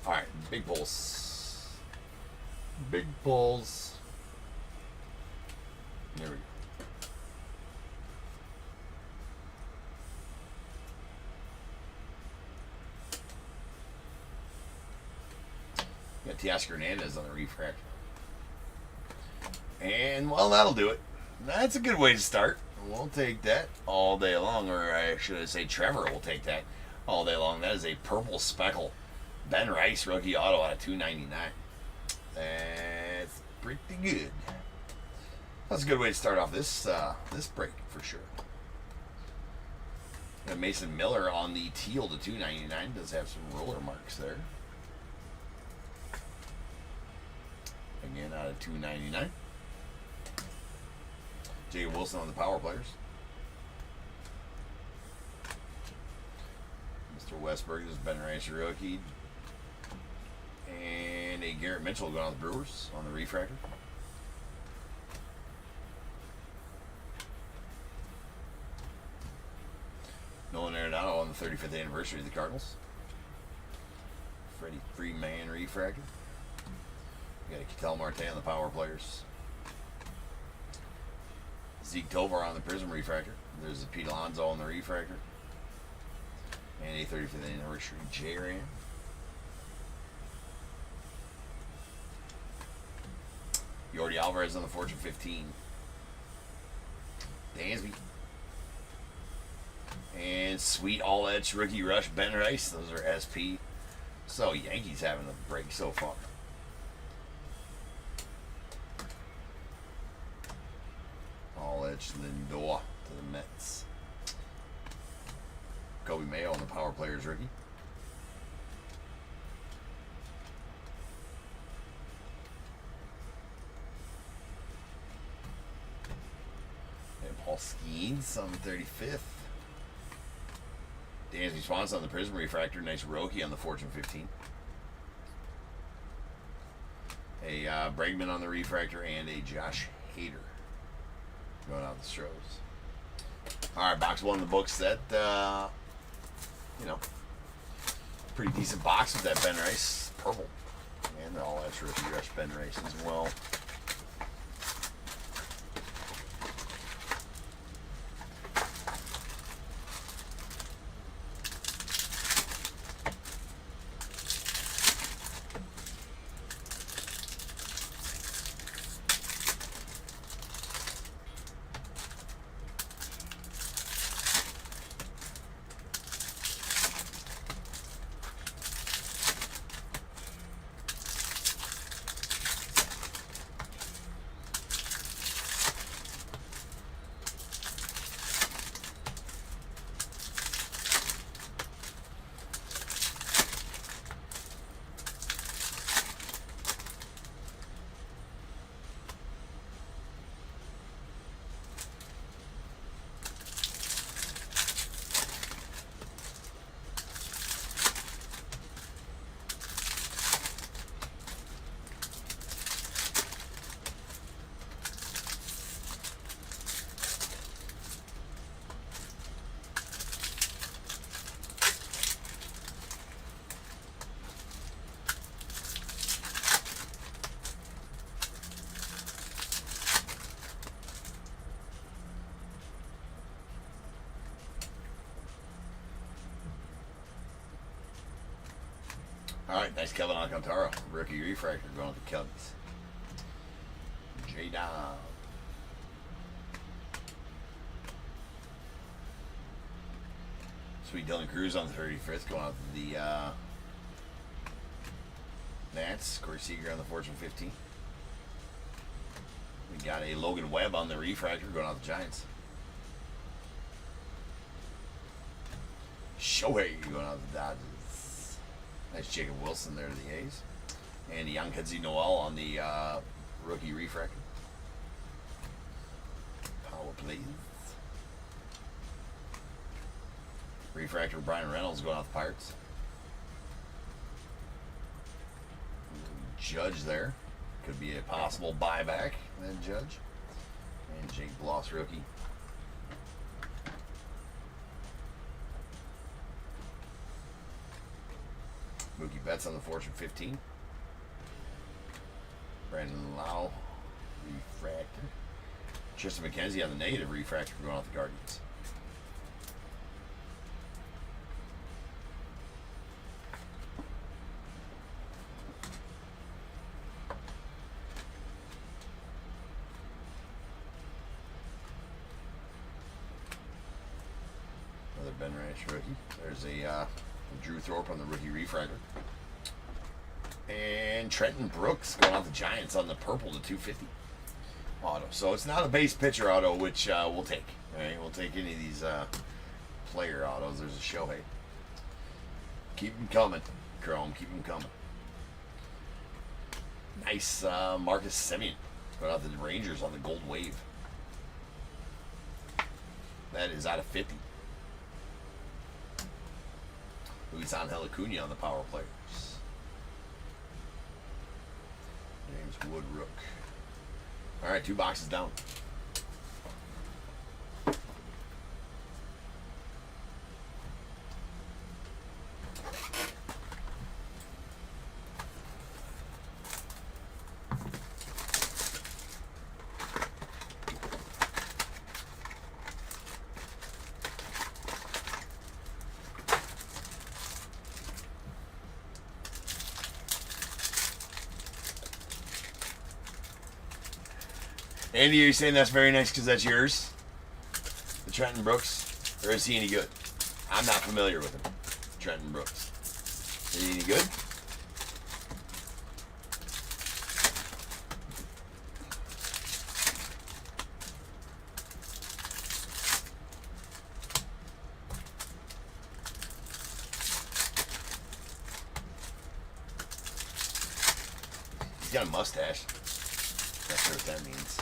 Alright, big pulls. Big pulls. There we go. Got Teoscar Hernandez on the refractor. And, well, that'll do it. That's a good way to start. We'll take that all day long, or should I say Trevor will take that all day long. That is a purple speckle. Ben Rice, rookie auto out of $2.99. That's pretty good. That's a good way to start off this break for sure. Got Mason Miller on the teal to $2.99. Does have some roller marks there. Again, out of $2.99. Jacob Wilson on the power players. Mr. Westberg, this is Ben Rice, rookie. And a Garrett Mitchell going on the Brewers on the refractor. Nolan Arenado on the 35th anniversary of the Cardinals. Freddie Freeman refractor. We got a Ketel Marte on the power players. Zeke Tovar on the Prism refractor. There's a Pete Alonso on the refractor. And a 35th anniversary J-Ram. Yordi Alvarez on the Fortune 15. Dansby. And sweet all edge rookie rush Ben Rice. Those are SP. So Yankees having a break so far. All edge Lindor to the Mets. Kobe Mayo on the power players rookie. Paul Skeens on the 35th. Dansby Swanson on the Prism refractor. Nice rookie on the Fortune 15. A Bregman on the refractor and a Josh Hader going out the Stros. All right, box one of the books. That Pretty decent box with that Ben Rice purple. And all that's rookie rush Ben Rice as well. All right, nice Kevin Alcantara, rookie refractor going to the Cubs. J-Dom. Sweet Dylan Cruz on the 35th, going out to the Nats. Corey Seager on the Fortune 15. We got a Logan Webb on the refractor going out to the Giants. Shohei going out to the Dodgers. Nice Jacob Wilson there to the A's. And young Hudzy Noel on the rookie refractor. Power plays. Refractor Brian Reynolds going off the Pirates. Judge there. Could be a possible buyback. Then Judge. And Jake Bloss rookie. Mookie Betts on the Fortune 15. Brandon Lau, refractor. Tristan McKenzie on the negative refractor going off the Guardians. Another Ben Ranch rookie. There's a Drew Thorpe on the rookie refractor. And Trenton Brooks going out the Giants on the purple to 250 auto. So it's not a base pitcher auto, which we'll take. All right, we'll take any of these player autos. There's a Shohei. Keep them coming, Chrome. Keep them coming. Nice Marcus Semien going out the Rangers on the gold wave. That is out of 50. Luisangel Acuna on the power players. James Woodrook. All right, 2 boxes down. Andy, are you saying that's very nice because that's yours? The Trenton Brooks? Or is he any good? I'm not familiar with him. Trenton Brooks. Is he any good? He's got a mustache. Not sure what that means.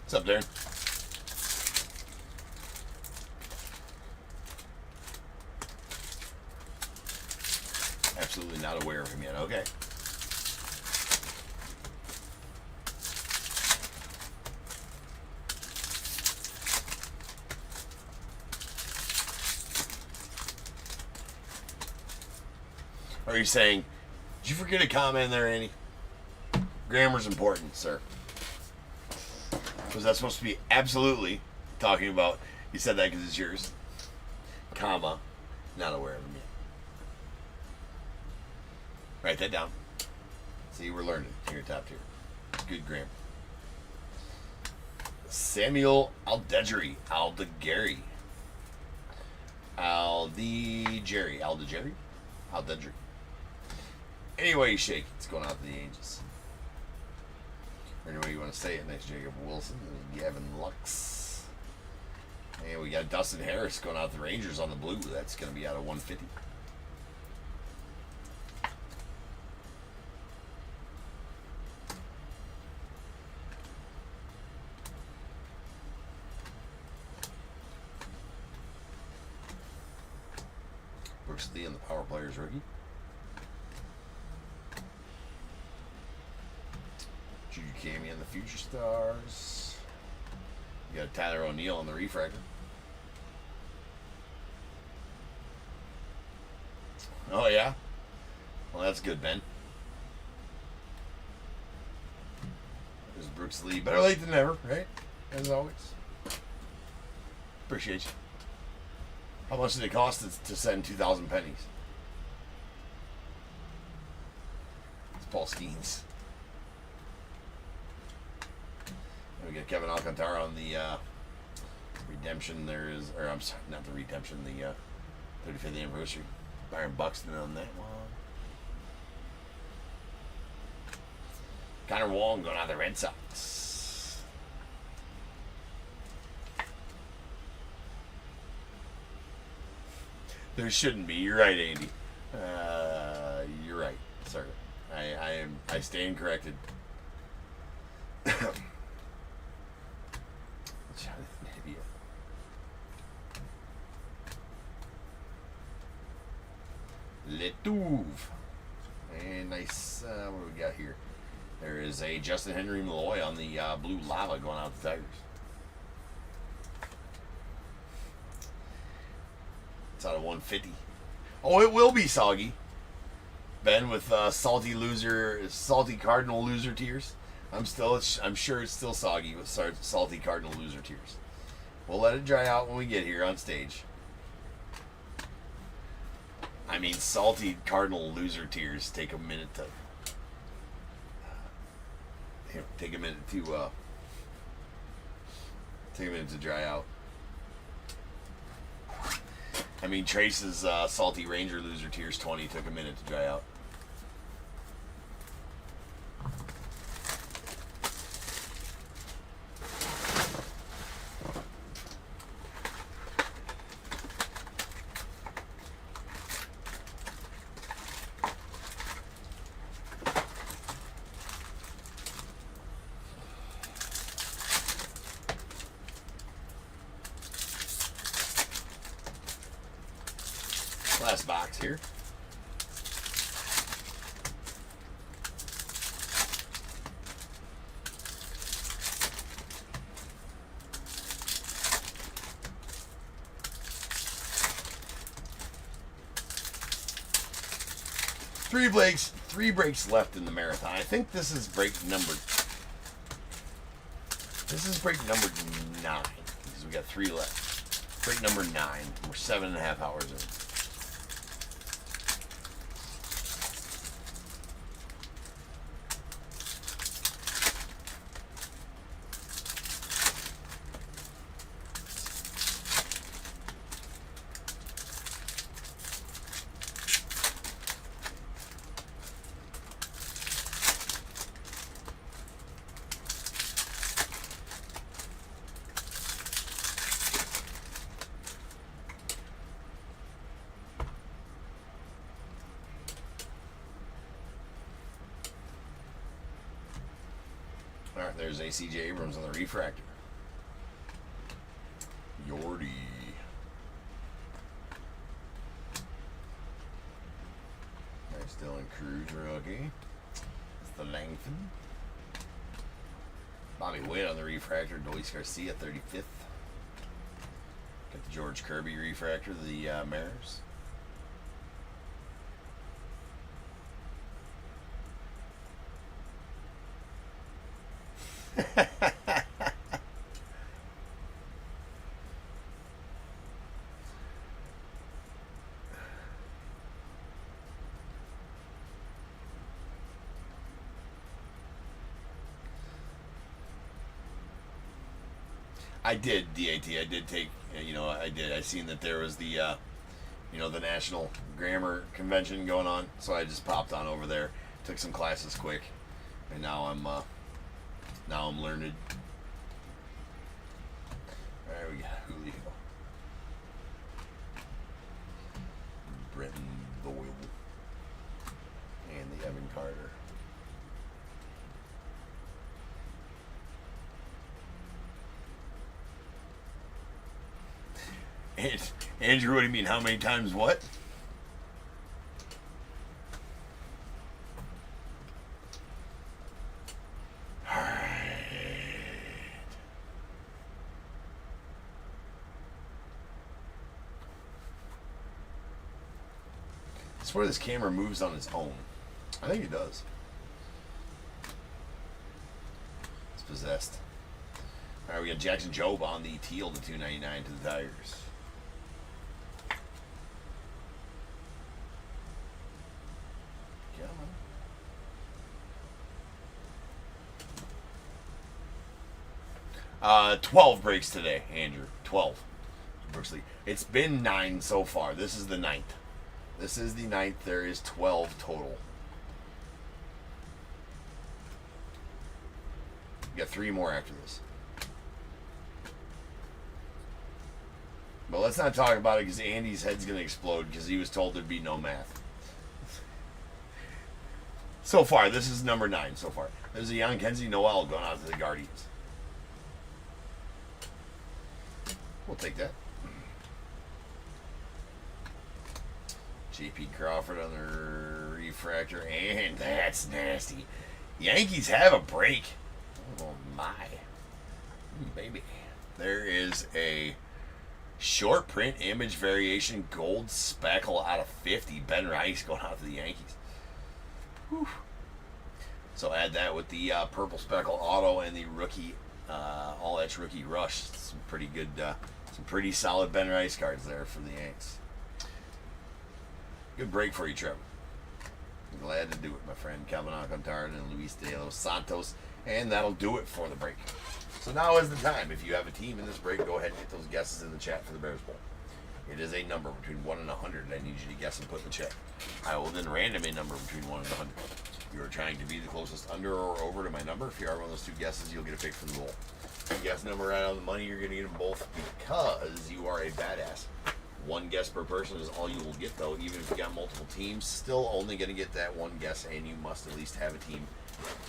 What's up, Darren? Okay. Are you saying, did you forget a comment there, Andy? Grammar's important, sir. Was that supposed to be absolutely talking about, you said that because it's yours, comma, not aware of them yet. Write that down. See, we're learning here, top tier. Good grammar. Samuel Aldegeri. Aldegeri. Aldegeri. Anyway you shake, it's going out to the Angels. Or any way you want to say it. Next, Jacob Wilson. Gavin Lux. And we got Dustin Harris going out to the Rangers on the blue. That's going to be out of 150. Brooks Lee on the Power Players rookie. Juju Camey on the Future Stars. You got Tyler O'Neill on the refractor. Oh, yeah? Well, that's good, Ben. There's Brooks Lee. Better late than never, right? As always. Appreciate you. How much did it cost to send 2,000 pennies? It's Paul Skeens. And we got Kevin Alcantara on the redemption. There is, or I'm sorry, not the redemption, the 35th anniversary. Byron Buxton on that one. Connor Wong going on the Red Sox. There shouldn't be. You're right, Andy. You're right, sir. I stand corrected. Letouve. And nice, what do we got here? There is a Justin Henry Malloy on the blue lava going out to the Tigers. It's out of 150. Oh, it will be soggy. Ben with salty Cardinal loser tears. I'm sure it's still soggy with salty Cardinal loser tears. We'll let it dry out when we get here on stage. I mean, salty Cardinal loser tears take a minute to dry out. I mean, Trace's salty Ranger loser tears 20 took a minute to dry out. Last box here. Three breaks left in the marathon. I think this is break number 9 because we got 3 left. Break number 9. We're 7.5 hours in. Alright, there's A.C.J. Abrams on the refractor. Yordy. Nice. Dylan Cruz rookie. It's the Langford. Bobby Witt on the refractor. Luis Garcia, 35th. Got the George Kirby refractor, the Mariners. I did, DAT. I did take, I did. I seen that there was the, the National Grammar Convention going on, so I just popped on over there, took some classes quick, and now I'm learned. All right, we got Julio, Brenton Doyle, and the Evan Carter. And Andrew, what do you mean? How many times what? I swear this camera moves on its own. I think it does. It's possessed. All right, we got Jackson Jobe on the teal to 299 to the Tigers. Come on. 12 breaks today, Andrew. 12. Brooks Lee. It's been 9 so far. This is the 9th. This is the 9th. There is 12 total. We got 3 more after this. But let's not talk about it because Andy's head's going to explode because he was told there'd be no math. So far, this is number 9 so far. There's a young Kenzie Noel going out to the Guardians. We'll take that. J.P. Crawford on the refractor, and that's nasty. Yankees have a break. Oh my. Baby. There is a short print image variation gold speckle out of 50. Ben Rice going out to the Yankees. Whew. So add that with the purple speckle auto and the rookie, all edge rookie rush. Some pretty good, some pretty solid Ben Rice cards there for the Yanks. Good break for you, Trevor. I'm glad to do it, my friend. Calvin Alcantara and Luis De Los Santos. And that'll do it for the break. So now is the time. If you have a team in this break, go ahead and get those guesses in the chat for the Bears Bowl. It is a number between 1 and 100 I need you to guess and put in the chat. I will then random a number between 1 and 100. If you are trying to be the closest under or over to my number, if you are one of those 2 guesses, you'll get a pick from the bowl. If you guess number right on the money, you're going to get them both because you are a badass. 1 guess per person is all you will get, though. Even if you got multiple teams, still only going to get that 1 guess, and you must at least have a team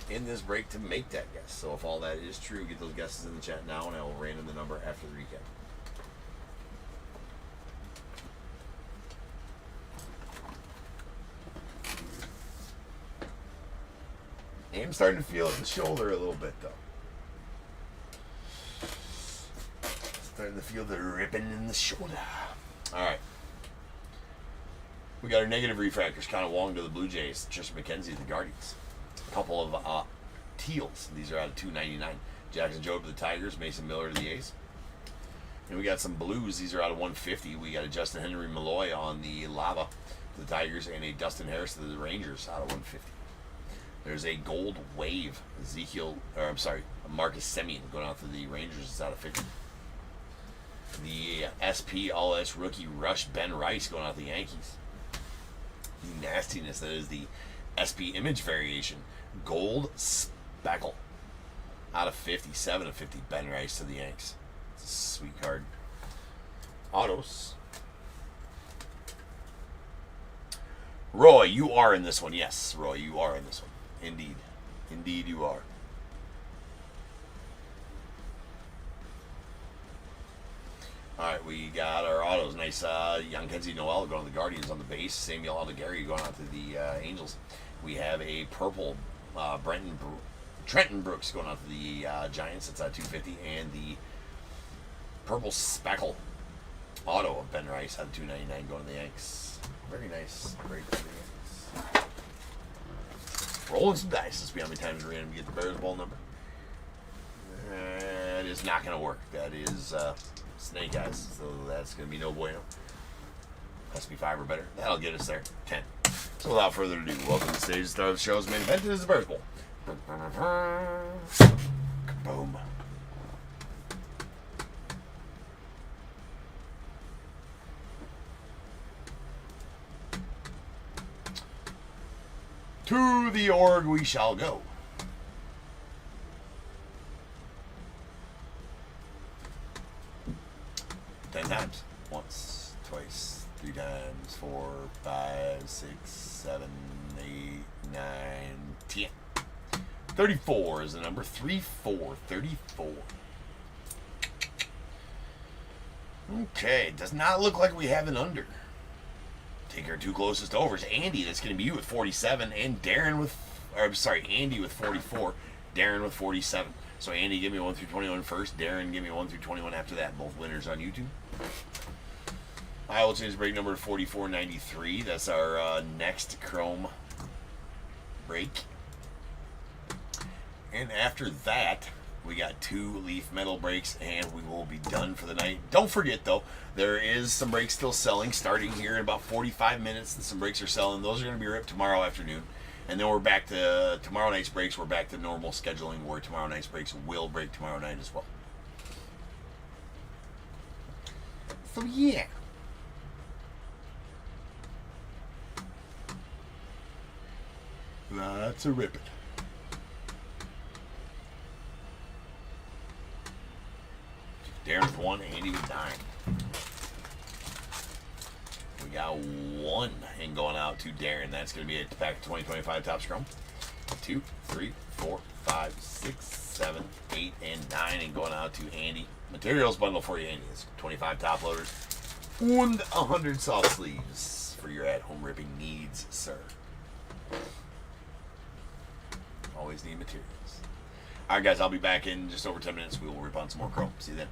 in this break to make that guess. So if all that is true, get those guesses in the chat now, and I will random the number after the recap. I'm starting to feel it in the shoulder a little bit, though. Starting to feel the ripping in the shoulder. All right. We got our negative refractors. Connor Wong to the Blue Jays. Tristan McKenzie to the Guardians. A couple of teals. These are out of 299. Jackson Jobe to the Tigers. Mason Miller to the A's. And we got some blues. These are out of 150. We got a Justin Henry Malloy on the Lava to the Tigers and a Dustin Harris to the Rangers out of 150. There's a gold wave. Marcus Semien going out to the Rangers. It's out of 50. The SP All-S rookie rush Ben Rice going out to the Yankees. The nastiness that is the SP image variation. Gold speckle out of 57 of 50. Ben Rice to the Yanks. It's a sweet card. Autos. Roy, you are in this one. Yes, Roy, you are in this one. Indeed. Indeed you are. All right, we got our autos. Nice young Kenzie Noel going to the Guardians on the base. Samuel Aldegari going out to the Angels. We have a purple Trenton Brooks going out to the Giants. It's at 250. And the purple speckle auto of Ben Rice at 299 going to the Yanks. Very nice. Very good. Rolling some dice. Let's see how many times we're going to get the Bears ball number. That is not going to work. That is snake eyes. So that's going to be no bueno. Has to be 5 or better. That'll get us there. 10. So without further ado, welcome to the stage. Start of the show's main event is the Bears Bowl. Boom. To the org we shall go. Ten times. Once, twice, 3 times, 4, 5, 6, 7, 8, 9, 10. 34 is the number. 34. 34. Okay, does not look like we have an under. Take our 2 closest overs. Andy, that's going to be you with 47, and Darren with, Andy with 44, Darren with 47. So Andy, give me 1 through 21 first. Darren, give me 1 through 21 after that. Both winners on YouTube. I will change break number to 4493. That's our next Chrome break. And after that, we got 2 leaf metal breaks, and we will be done for the night. Don't forget, though, there is some breaks still selling, starting here in about 45 minutes, and some breaks are selling. Those are going to be ripped tomorrow afternoon. And then we're back to tomorrow night's breaks. We're back to normal scheduling, where tomorrow night's breaks will break tomorrow night as well. So, yeah. That's a rip it. Darren with 1, Andy with 9. We got 1 and going out to Darren. That's going to be a pack of 2025 Top Scrum. 2, 3, 4, 5, 6, 7, 8, and 9, and going out to Andy. Materials bundle for you, Andy. It's 25 top loaders and 100 soft sleeves for your at-home ripping needs, sir. Always need materials. All right, guys, I'll be back in just over 10 minutes. We will rip on some more Chrome. See you then.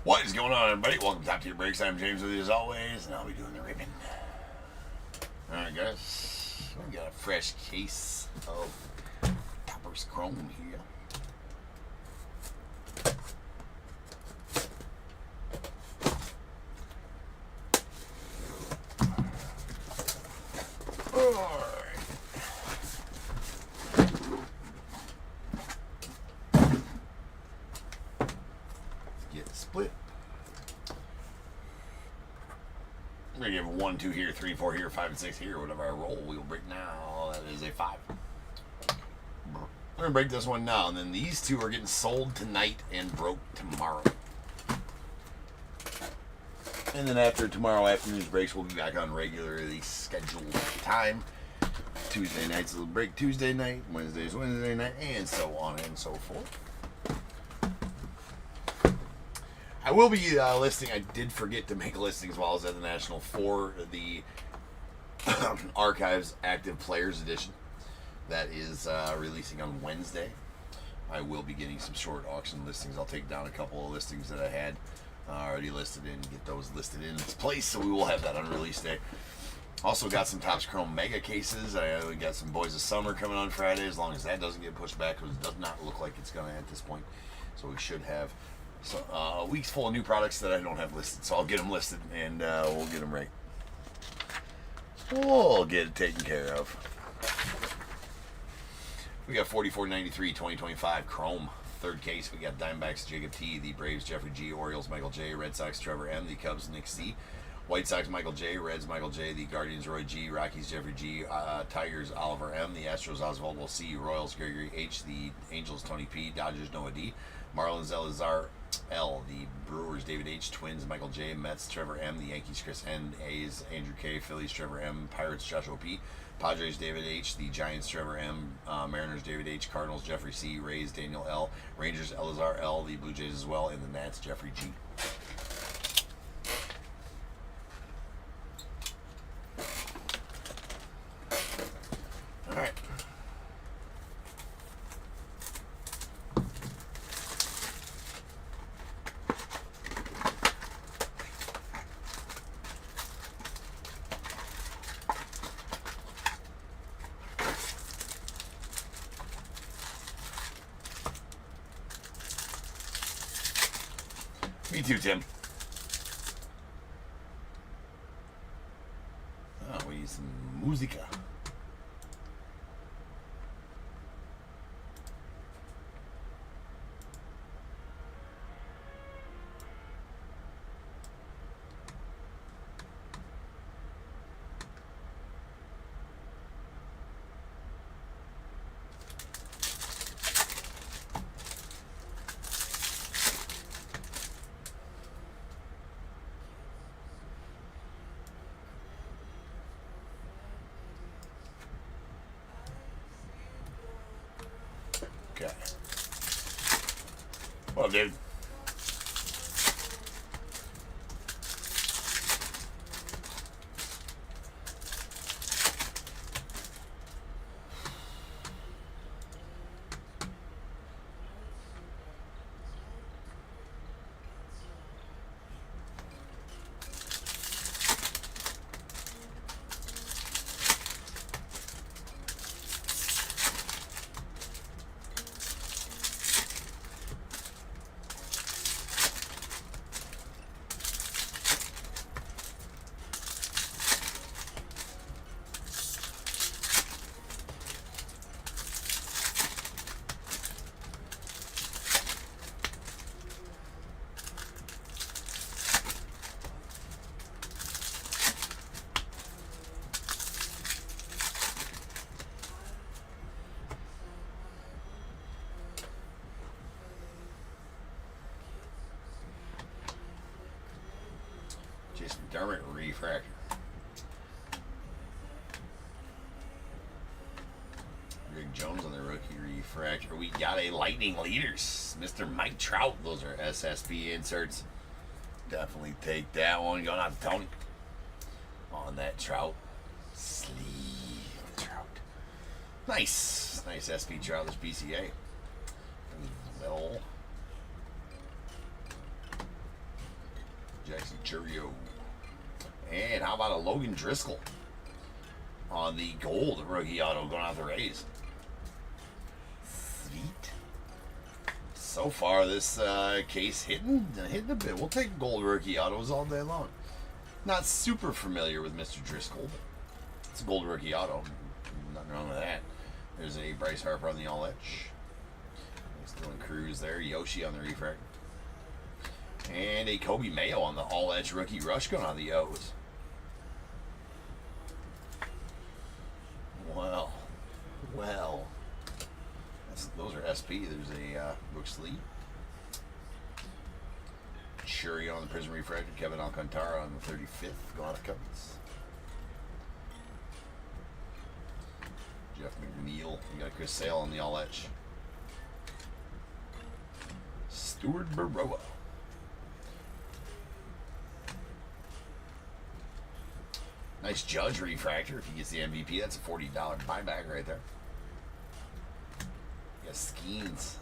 What is going on, everybody? Welcome to Top Tier Breaks. I'm James with you as always, and I'll be doing the ribbon. Alright, guys. We got a fresh case of Toppers Chrome here. Alright. Get split. I'm going to give 1, 2 here, 3, 4 here, 5, and 6 here. Whatever I roll, we will break now. That is a 5. I'm going to break this one now. And then these two are getting sold tonight and broke tomorrow. And then after tomorrow afternoon's breaks, we'll be back on regularly scheduled time. Tuesday nights will break Tuesday night, Wednesday's Wednesday night, and so on and so forth. I will be listing. I did forget to make listings while I was at the National for the Archives Active Players Edition. That is releasing on Wednesday. I will be getting some short auction listings. I'll take down a couple of listings that I had already listed and get those listed in its place, so we will have that on release day. Also got some Topps Chrome Mega cases. We got some Boys of Summer coming on Friday, as long as that doesn't get pushed back, because it does not look like it's going to at this point. So we should have a week's full of new products that I don't have listed, so I'll get them listed and we'll get them right. We'll get it taken care of. We got 44.93 2025 Chrome. Third case, we got Diamondbacks Jacob T, the Braves Jeffrey G, Orioles Michael J, Red Sox Trevor M, the Cubs Nick C, White Sox Michael J, Reds Michael J, the Guardians Roy G, Rockies Jeffrey G, Tigers Oliver M, the Astros Oswald C, Royals Gregory H, the Angels Tony P, Dodgers Noah D, Marlins Elazar L, the Brewers David H, Twins Michael J, Mets Trevor M, the Yankees Chris N, A's Andrew K, Phillies Trevor M, Pirates Joshua P, Padres David H, the Giants Trevor M, Mariners David H, Cardinals Jeffrey C, Rays Daniel L, Rangers Elazar L, the Blue Jays as well, and the Nats Jeffrey G. All right. Me too, Tim. Oh, we need some musica. Okay. Well, dude. Jason Dermott refractor. Greg Jones on the rookie refractor. We got a Lightning Leaders. Mr. Mike Trout. Those are SSP inserts. Definitely take that one. Going out to Tony. On that Trout. Sleeve Trout. Nice. Nice SP Trout. This BCA. Well. Jackson Churio. And how about a Logan Driscoll on the gold rookie auto going out the Rays? Sweet. So far, this case hitting a bit. We'll take gold rookie autos all day long. Not super familiar with Mr. Driscoll, but it's a gold rookie auto. Nothing wrong with that. There's a Bryce Harper on the all edge. Dylan Cruz there. Yoshi on the refract. And a Kobe Mayo on the all edge rookie rush going on the O's. Well. Those are SP. There's a Brooks Lee. Shuri on the Prism Refractor. Kevin Alcantara on the 35th. Going out of Cubbies. Jeff McNeil. You got Chris Sale on the all edge. Stuart Baroa. Nice Judge refractor. If he gets the MVP, that's a $40 buyback right there. Yes, Skeens.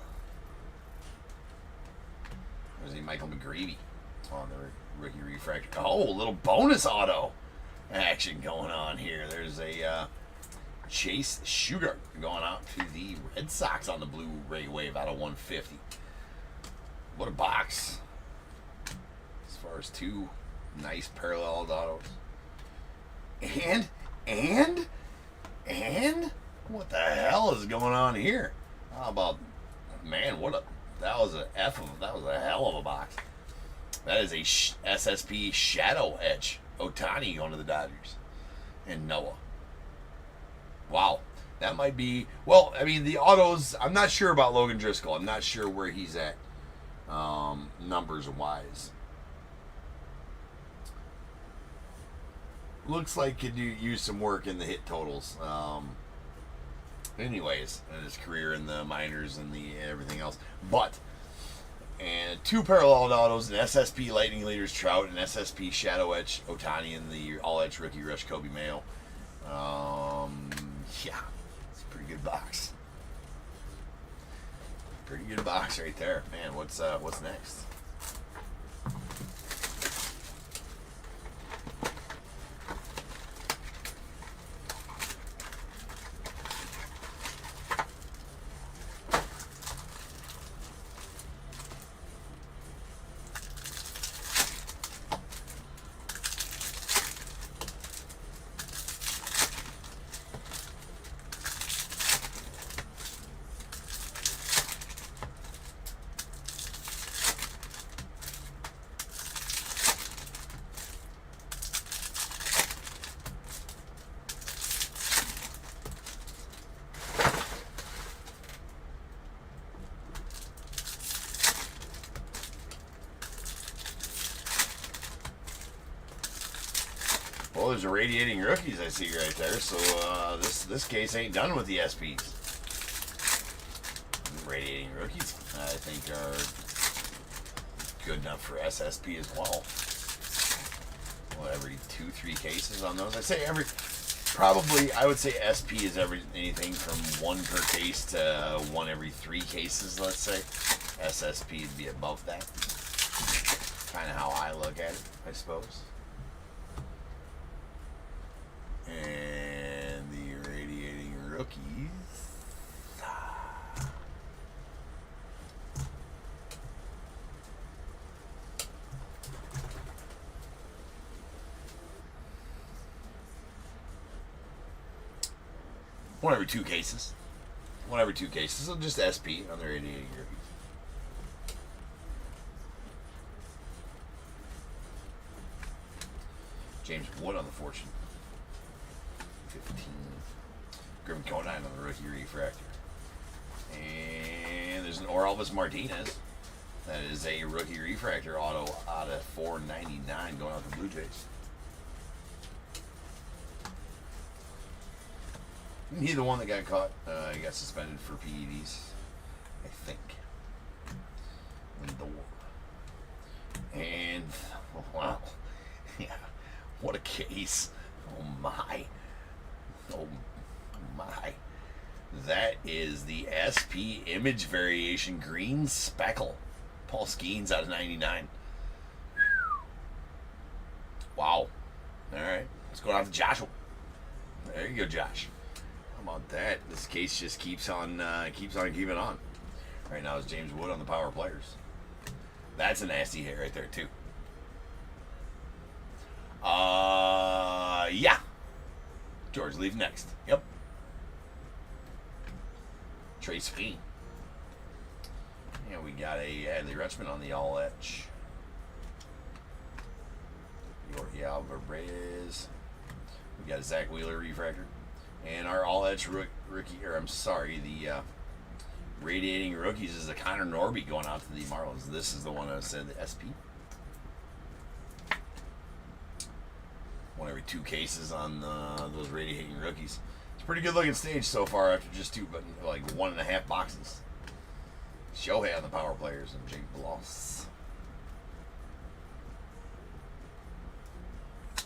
There's a Michael McGreevy on the rookie refractor. Oh, a little bonus auto action going on here. There's a Chase Sugar going out to the Red Sox on the Blu-ray Wave out of 150. What a box. As far as two nice paralleled autos. And what the hell is going on here? How about, man, that was a hell of a box. That is a SSP Shadow Edge. Otani going to the Dodgers. And Noah. Wow. That might be, well, I mean, the autos, I'm not sure about Logan Driscoll. I'm not sure where he's at numbers wise. Looks like could use some work in the hit totals. Anyways, in his career in the minors and the everything else. But, and two parallel autos, an SSP Lightning Leaders Trout, and SSP Shadow Edge Otani, and the All Edge Rookie Rush Kobe Mayo. Yeah, it's a pretty good box. Pretty good box right there. Man, what's next? Well, there's a Radiating Rookies I see right there, so this case ain't done with the SPs. Radiating Rookies, I think, are good enough for SSP as well. Well, every 2-3 cases on those. I say I would say SP is anything from 1 per case to 1 every 3 cases, let's say. SSP would be above that. Kind of how I look at it, I suppose. And the Radiating Rookies. One every 2 cases. So just SP on the Radiating Rookies. James Wood on the Fortune. 15. Grim Conine on the Rookie Refractor. And there's an Orelvis Martinez. That is a Rookie Refractor auto out of 499 going out to Blue Jays. He's the one that got caught. He got suspended for PEDs, I think. And, wow. Yeah. What a case. Oh my. Oh my. That is the SP Image Variation Green Speckle. Paul Skeens out of 99. Wow. All right. Let's go out to Joshua. There you go, Josh. How about that? This case just keeps on keeping on. Right now is James Wood on the power players. That's a nasty hit right there too. Yeah. George Leaf next. Yep. Trace Fee. And we got a Adley Rutschman on the all etch. Yorkie Alvarez. We got a Zach Wheeler refractor. And our all etch rookie, or I'm sorry, the radiating rookies is a Connor Norby going out to the Marlins. This is the one I said, the SP. One every 2 cases on those radiating rookies. It's a pretty good looking stage so far after just 1.5 boxes. Shohei on the power players and Jake Bloss. The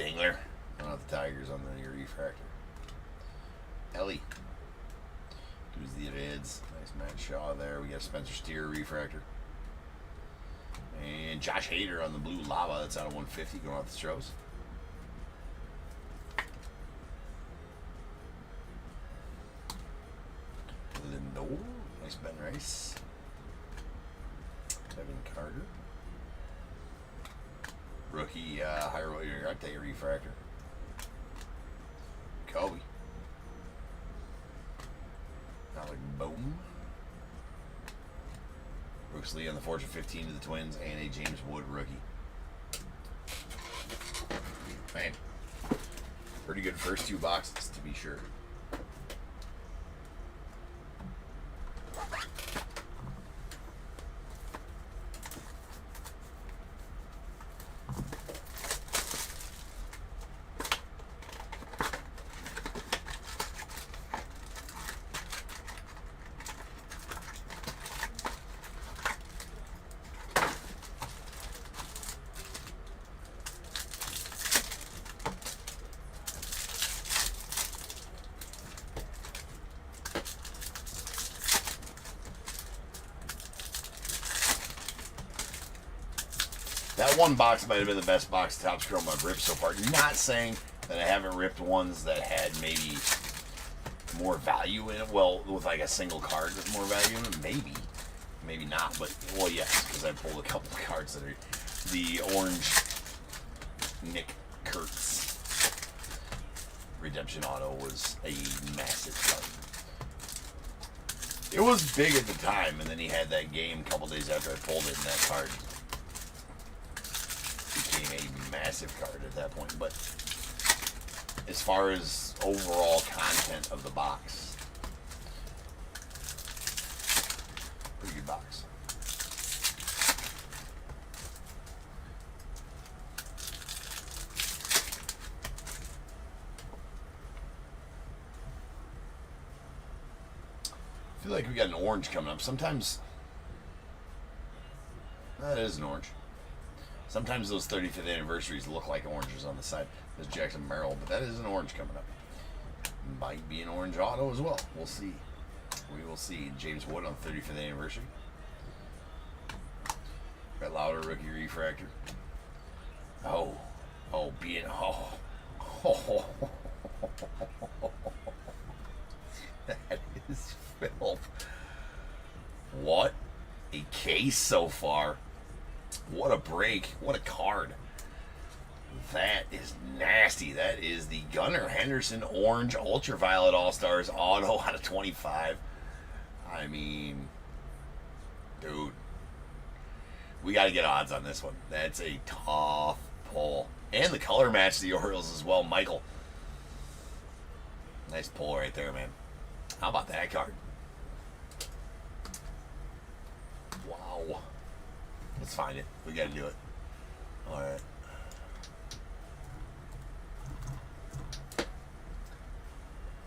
Dingler. Not the Tigers on the refractor. Ellie. Who's the Reds? Nice Matt Shaw there. We got a Spencer Steer refractor. And Josh Hader on the blue lava. That's out of 150 going off the Stros. Lindor. Nice Ben Rice. Kevin Carter. Rookie Hiro Arte refractor. Kobe. Alec Bohm. Brooks Lee on the Fortune 15 to the Twins, and a James Wood rookie. Man, pretty good first 2 boxes, to be sure. That one box might have been the best box Topps Chrome I've ripped so far. Not saying that I haven't ripped ones that had maybe more value in it. Well, with like a single card with more value in it, maybe. Maybe not, but, well, yes, because I pulled a couple of cards that are the orange Nick Kurtz Redemption Auto was a massive card. It was big at the time, and then he had that game a couple days after I pulled it, and that card became a massive card at that point. But as far as overall content of the box, pretty good box. I feel like we got an orange coming up. Sometimes that is an orange. Sometimes those 35th anniversaries look like oranges on the side. There's Jackson Merrill, but that is an orange coming up. Might be an orange auto as well. We'll see. We will see. James Wood on 35th anniversary. Brett Lauder rookie refractor. Oh, being that is filth. What a case so far. What a break. What a card. That is nasty. That is the Gunnar Henderson Orange Ultraviolet All-Stars Auto out of 25. I mean, dude. We got to get odds on this one. That's a tough pull. And the color match the Orioles as well. Michael. Nice pull right there, man. How about that card? Wow. Let's find it. We got to do it. All right.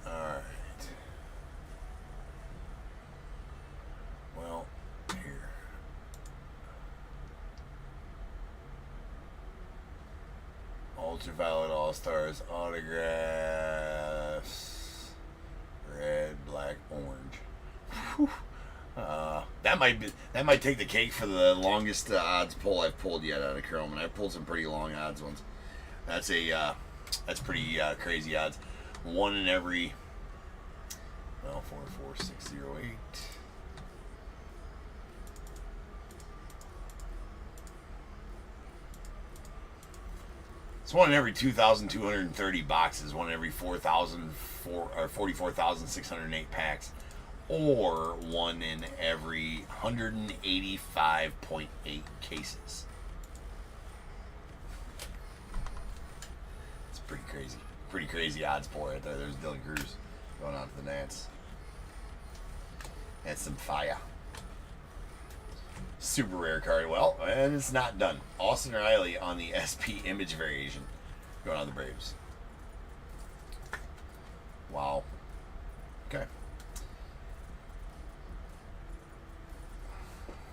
All right. Well, here. Ultraviolet All-Stars autographs. Red, black, orange. Whew. That that might take the cake for the longest odds pull I've pulled yet out of Chrome, and I've pulled some pretty long odds ones. That's pretty crazy odds. One in every 44608. It's one in every 2,230 boxes, one in every 44,608 packs, or one in every 185.8 cases. It's pretty crazy. Pretty crazy odds pull right there. There's Dylan Cruz going on to the Nats. That's some fire. Super rare card. Well, and it's not done. Austin Riley on the SP image variation going on the Braves. Wow. Okay.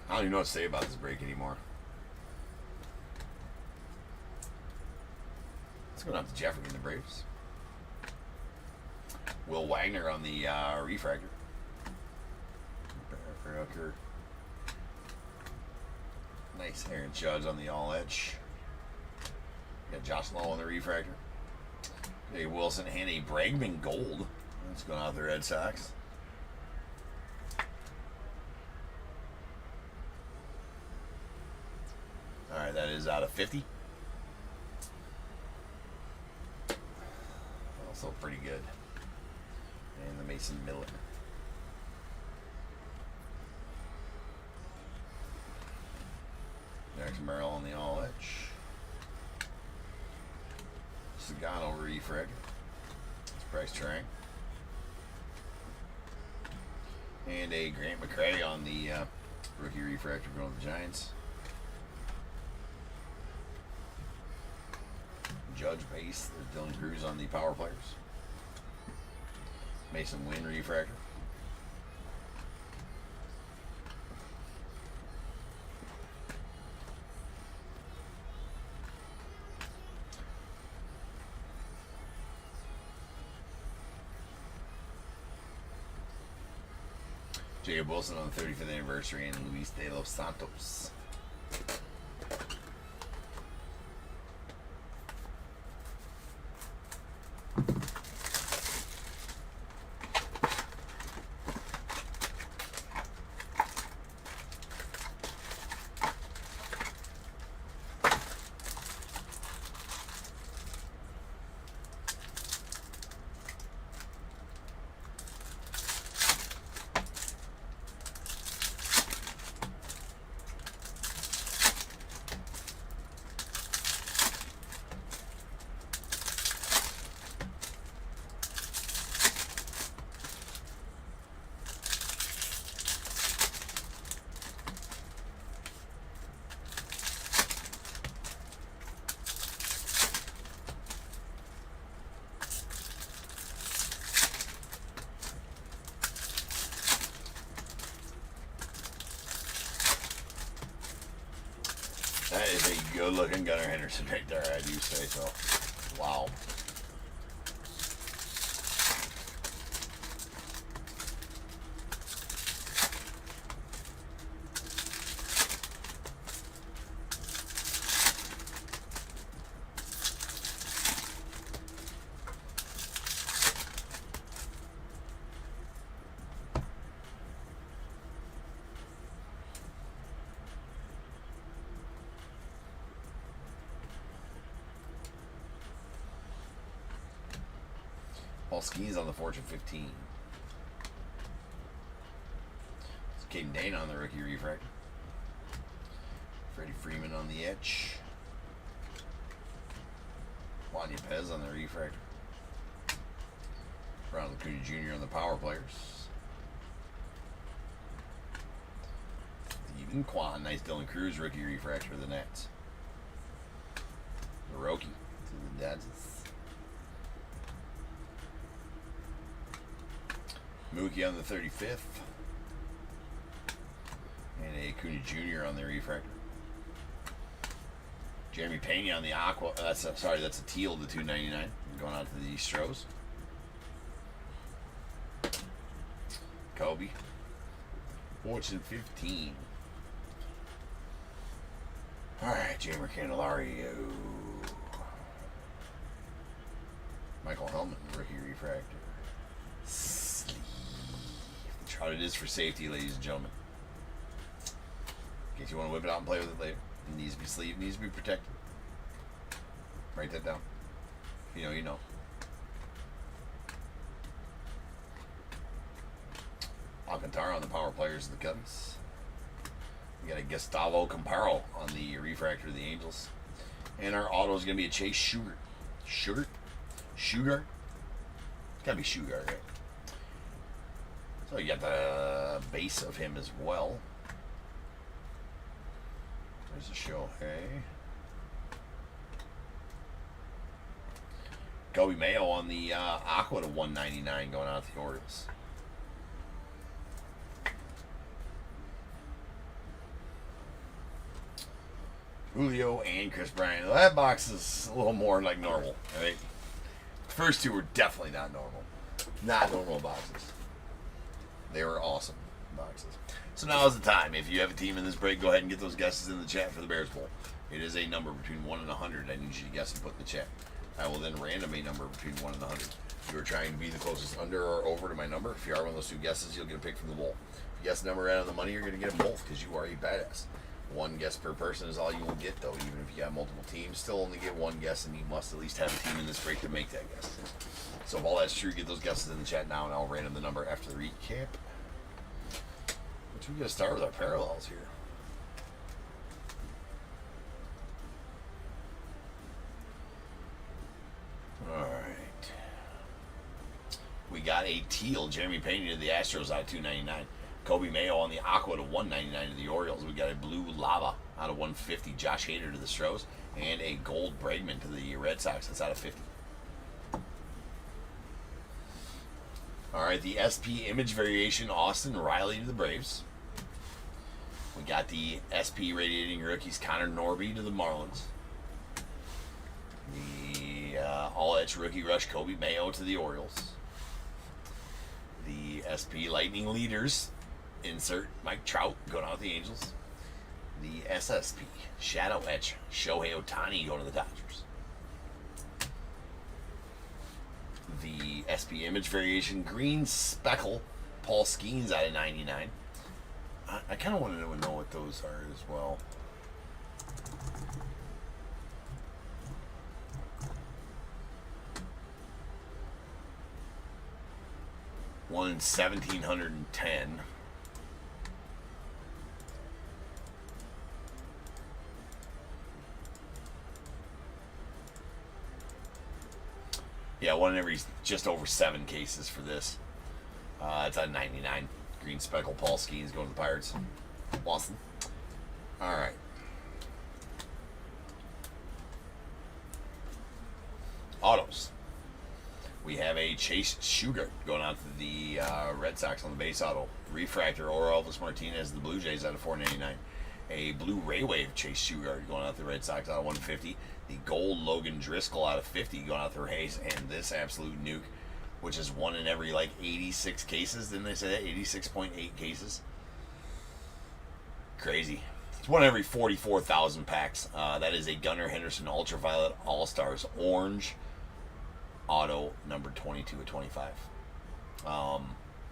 I don't even know what to say about this break anymore. Let's go down to Jeffrey in the Braves. Will Wagner on the refractor. Hooker. Nice Aaron Judge on the all edge. Got Josh Lowe on the refractor. Jay Wilson and a Bregman gold. That's going out the Red Sox. Alright, that is out of 50. Also pretty good. And the Mason Miller. Next Merrill on the all edge. Sagano refractor. It's Bryce Trang. And a Grant McCray on the rookie refractor going to the Giants. Judge base. There's Dylan Cruz on the power players. Mason Wynn refractor. Jacob Wilson on the 35th anniversary and Luis de los Santos. That is a good-looking Gunnar Henderson right there, I do say so. Wow. Paul Skeens on the Fortune 15. It's Caden Dane on the rookie refractor. Freddie Freeman on the etch. Juan Yepez on the refractor. Ronald Acuna Jr. on the power players. Steven Kwan, nice Dylan Cruz rookie refractor of the Nets. Hiroki to the Dodgers. Mookie on the 35th. And a Acuna Jr. on the refractor. Jeremy Pena on the aqua. That's a teal to 299. Going out to the Stros. Fortune 15. Alright, Jamer Candelario. Michael Hellman, rookie refractor. Sleeve. The trout it is for safety, ladies and gentlemen. In case you want to whip it out and play with it later. It needs to be sleeved, needs to be protected. Write that down. If you know, you know. Alcantara on the power players of the Cubbies. We got a Gustavo Camparo on the refractor of the Angels. And our auto is going to be a Chase Sugar. Sugar? Sugar? It's got to be Sugar, right? So you got the base of him as well. There's a show. Hey. Kobe Mayo on the Aqua to 199 going out to the Orioles. Julio and Chris Bryant. That box is a little more like normal, right? The first two were definitely not normal. Not normal boxes. They were awesome boxes. So now is the time. If you have a team in this break, go ahead and get those guesses in the chat for the Bears Bowl. It is a number between 1 and 100 I need you to guess and put in the chat. I will then random a number between 1 and 100. If you're trying to be the closest under or over to my number, if you are one of those two guesses, you'll get a pick from the bowl. If you guess the number right on the money, you're going to get them both because you are a badass. One guess per person is all you will get, though. Even if you got multiple teams, still only get one guess, and you must at least have a team in this break to make that guess. So if all that's true, get those guesses in the chat now, and I'll random the number after the recap. Which we're going to start with our parallels here. Alright. We got a teal Jeremy Pena to the Astros out of 299. Kobe Mayo on the Aqua to 199 to the Orioles. We got a blue Lava out of 150. Josh Hader to the Stros. And a gold Bregman to the Red Sox. That's out of 50. Alright, the SP Image Variation Austin Riley to the Braves. We got the SP Radiating Rookies Connor Norby to the Marlins. The All-Edge Rookie Rush Kobe Mayo to the Orioles. The SP Lightning Leaders insert Mike Trout going out with the Angels. The SSP Shadow Etch Shohei Ohtani going to the Dodgers. The SP Image Variation Green Speckle Paul Skeens out of 99. I kind of wanted to know what those are as well. One in 1,710. Yeah, one in every just over 7 cases for this. It's at 99. Green Speckle Paul Skeens going to the Pirates. Boston. All right. Autos. We have a Chase Sugar going out to the Red Sox on the base auto. Refractor or Elvis Martinez, the Blue Jays out of 499. A blue Ray Wave Chase Sugar going out to the Red Sox out of 150. The gold Logan Driscoll out of 50 going out to the Rays. And this absolute nuke, which is one in every like 86 cases. Didn't they say that? 86.8 cases. Crazy. It's one in every 44,000 packs. That is a Gunnar Henderson Ultraviolet All-Stars Orange auto number 22 of 25.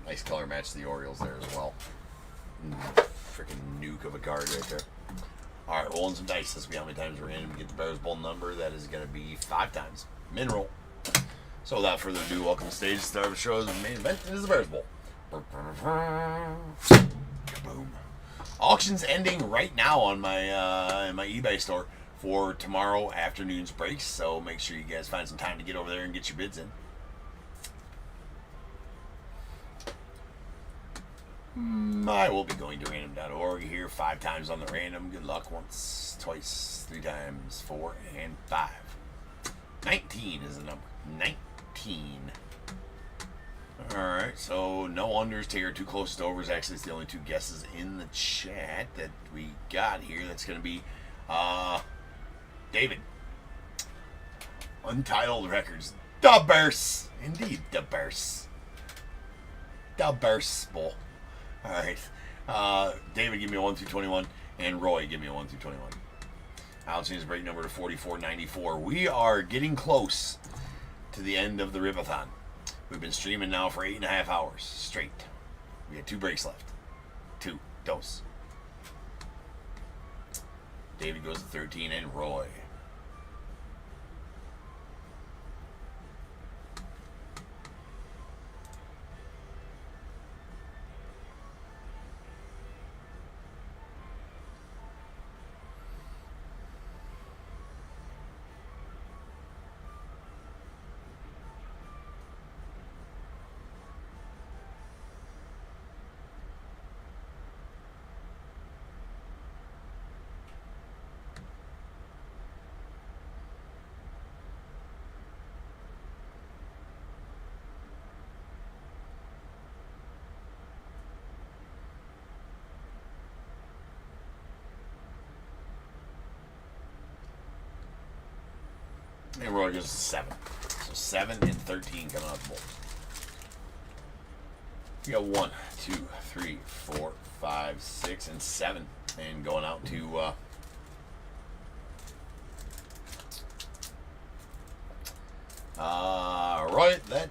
Nice color match to the Orioles there as well. Freaking nuke of a card right there. Alright, rolling some dice. Let's see how many times we're in and get the Bears Bowl number. That is going to be 5 times. Min-roll. So without further ado, welcome to stage. Star of the show is the main event. It is the Bears Bowl. Kaboom. Auctions ending right now on my in my eBay store for tomorrow afternoon's breaks. So make sure you guys find some time to get over there and get your bids in. I will be going to random.org here 5 times on the random. Good luck once, twice, 3 times, 4, and 5. 19 is the number. 19. Alright, so no unders here. 2 closest overs. Actually, it's the only 2 guesses in the chat that we got here. That's going to be David. Untitled Records. The Bears. Indeed, the Bears. The Bears Bowl. Alright. David, give me a 1 through 21. And Roy, give me a 1 through 21. Alex needs break number to 4494. We are getting close to the end of the Ripathon. We've been streaming now for 8.5 hours straight. We got 2 breaks left. 2. Dose. David goes to 13 and Roy. And Roy goes to 7. So 7 and 13 coming out the bowl. We got 1, 2, 3, 4, 5, 6, and 7. And going out to Roy, that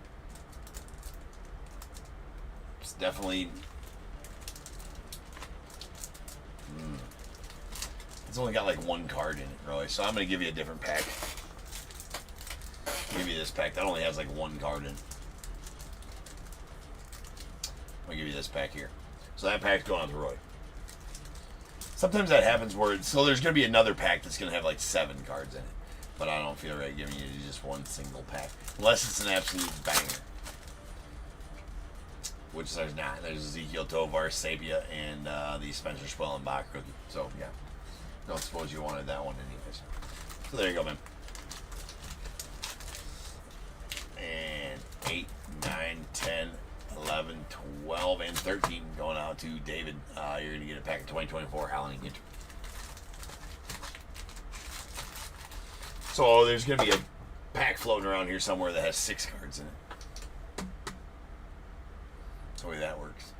it's definitely it's only got like 1 card in it, Roy. So I'm gonna give you a different pack. Give you this pack that only has like 1 card in. I'll give you this pack here. So that pack's going on to Roy. Sometimes that happens where so there's gonna be another pack that's gonna have like 7 cards in it, but I don't feel right giving you just 1 single pack unless it's an absolute banger. Which there's not. There's Ezekiel Tovar, Sapia, and the Spencer Schwellenbach rookie. So yeah, don't suppose you wanted that one anyways. So there you go, man. And 8, 9, 10, 11, 12, and 13 going out to David. You're going to get a pack of 2024 Allen and Ginter. So there's going to be a pack floating around here somewhere that has 6 cards in it. That's the way that works.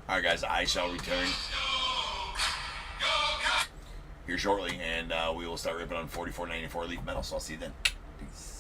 Alright guys, I shall return here shortly, and we will start ripping on 4494 Elite Metal. So I'll see you then. Peace.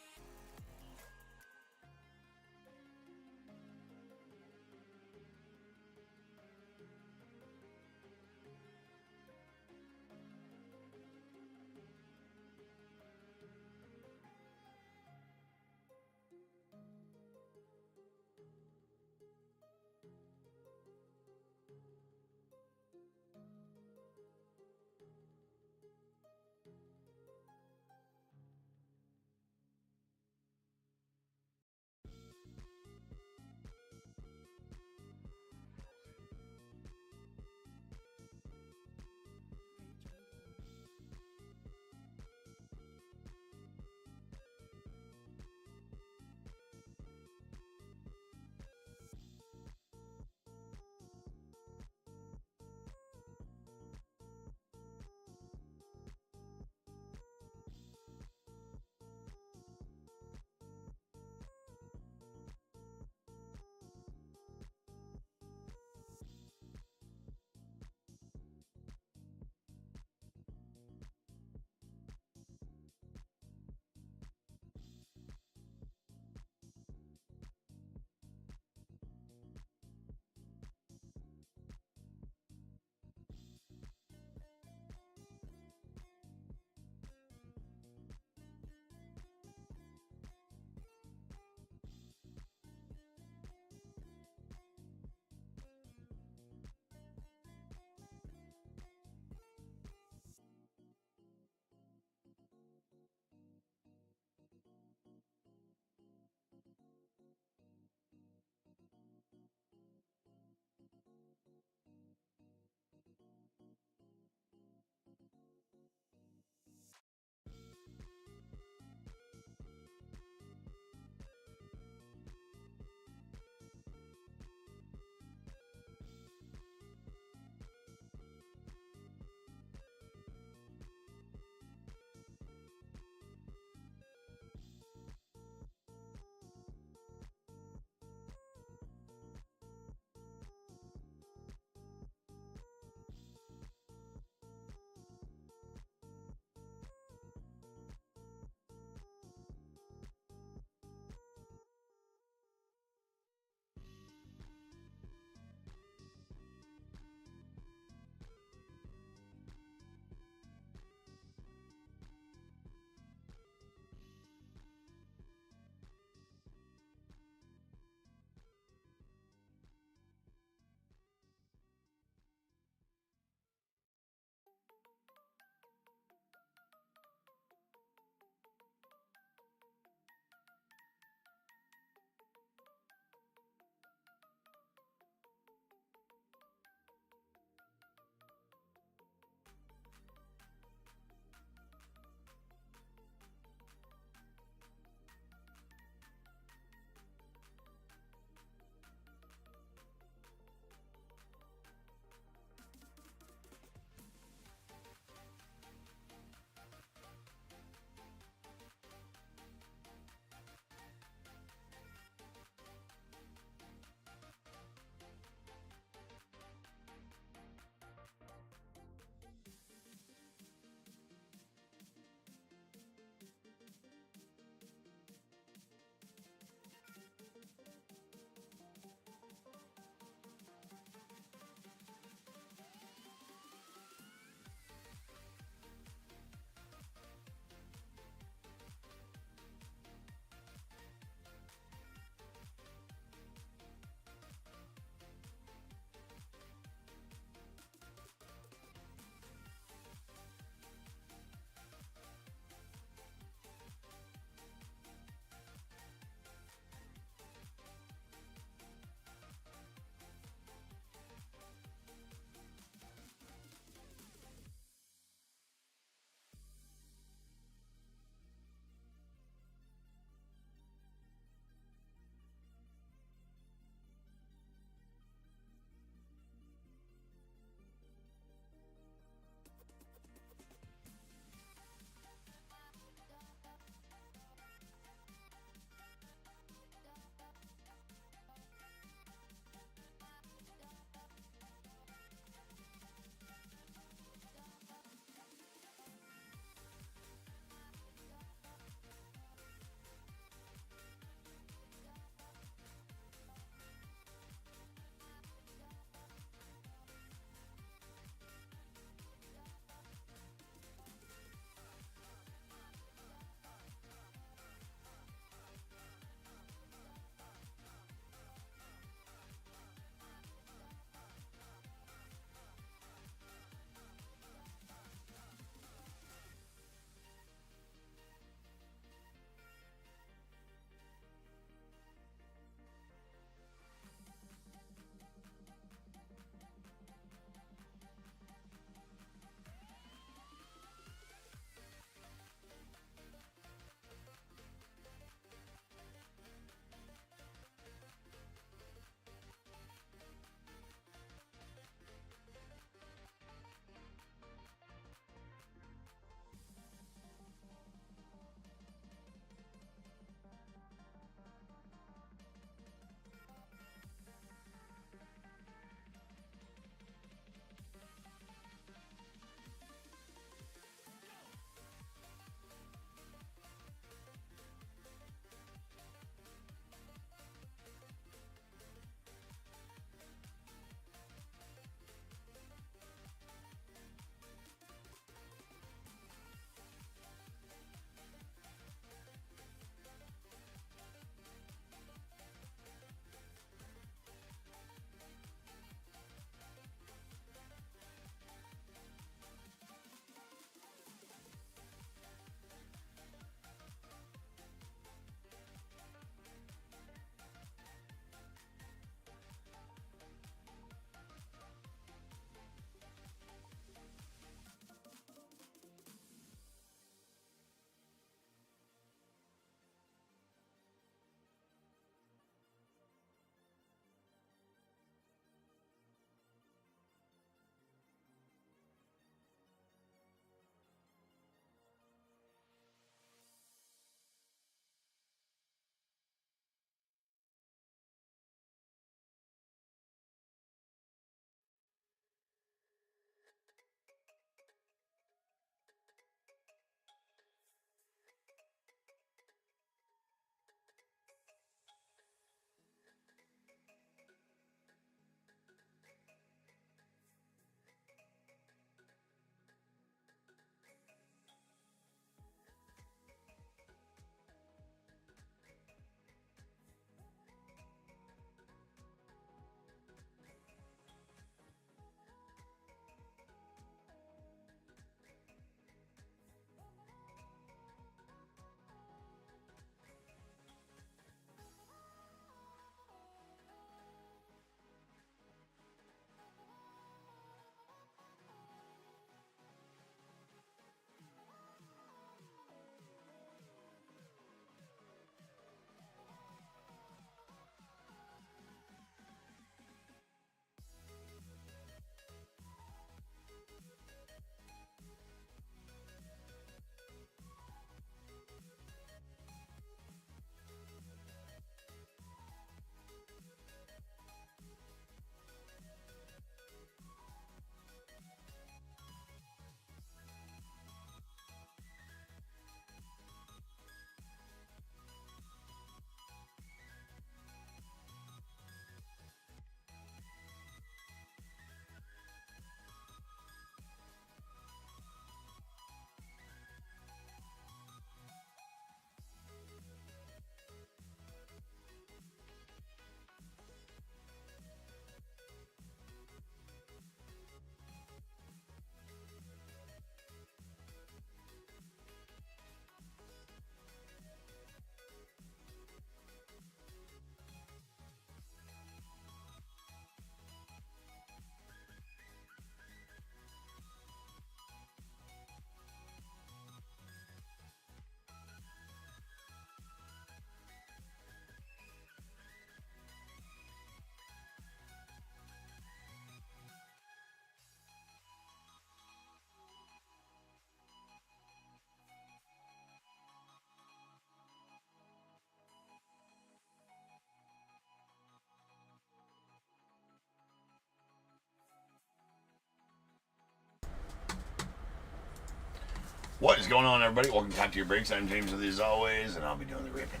What is going on, everybody? Welcome to Top Tier Breaks. I'm James with you as always, and I'll be doing the ripping.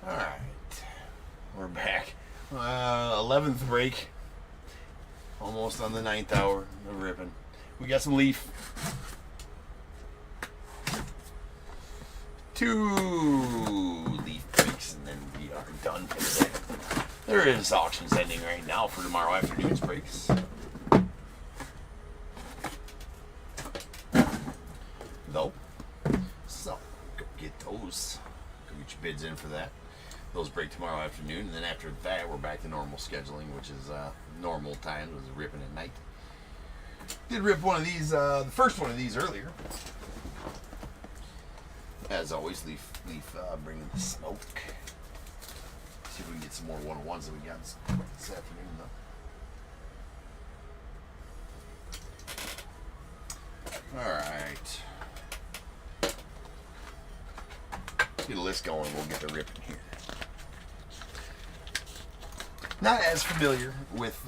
Alright. We're back. 11th break. Almost on the 9th hour of ripping. We got some leaf. 2 leaf breaks, and then we are done for the day. There is auctions ending right now for tomorrow afternoon's breaks. Though. So, go get those. Go get your bids in for that. Those break tomorrow afternoon, and then after that, we're back to normal scheduling, which is normal time. Was ripping at night. Did rip one of these, the first one of these earlier. As always, leaf bringing the smoke. See if we can get some more 101s that we got this afternoon, though. All right. Let's get a list going. We'll get the ripping here. Not as familiar with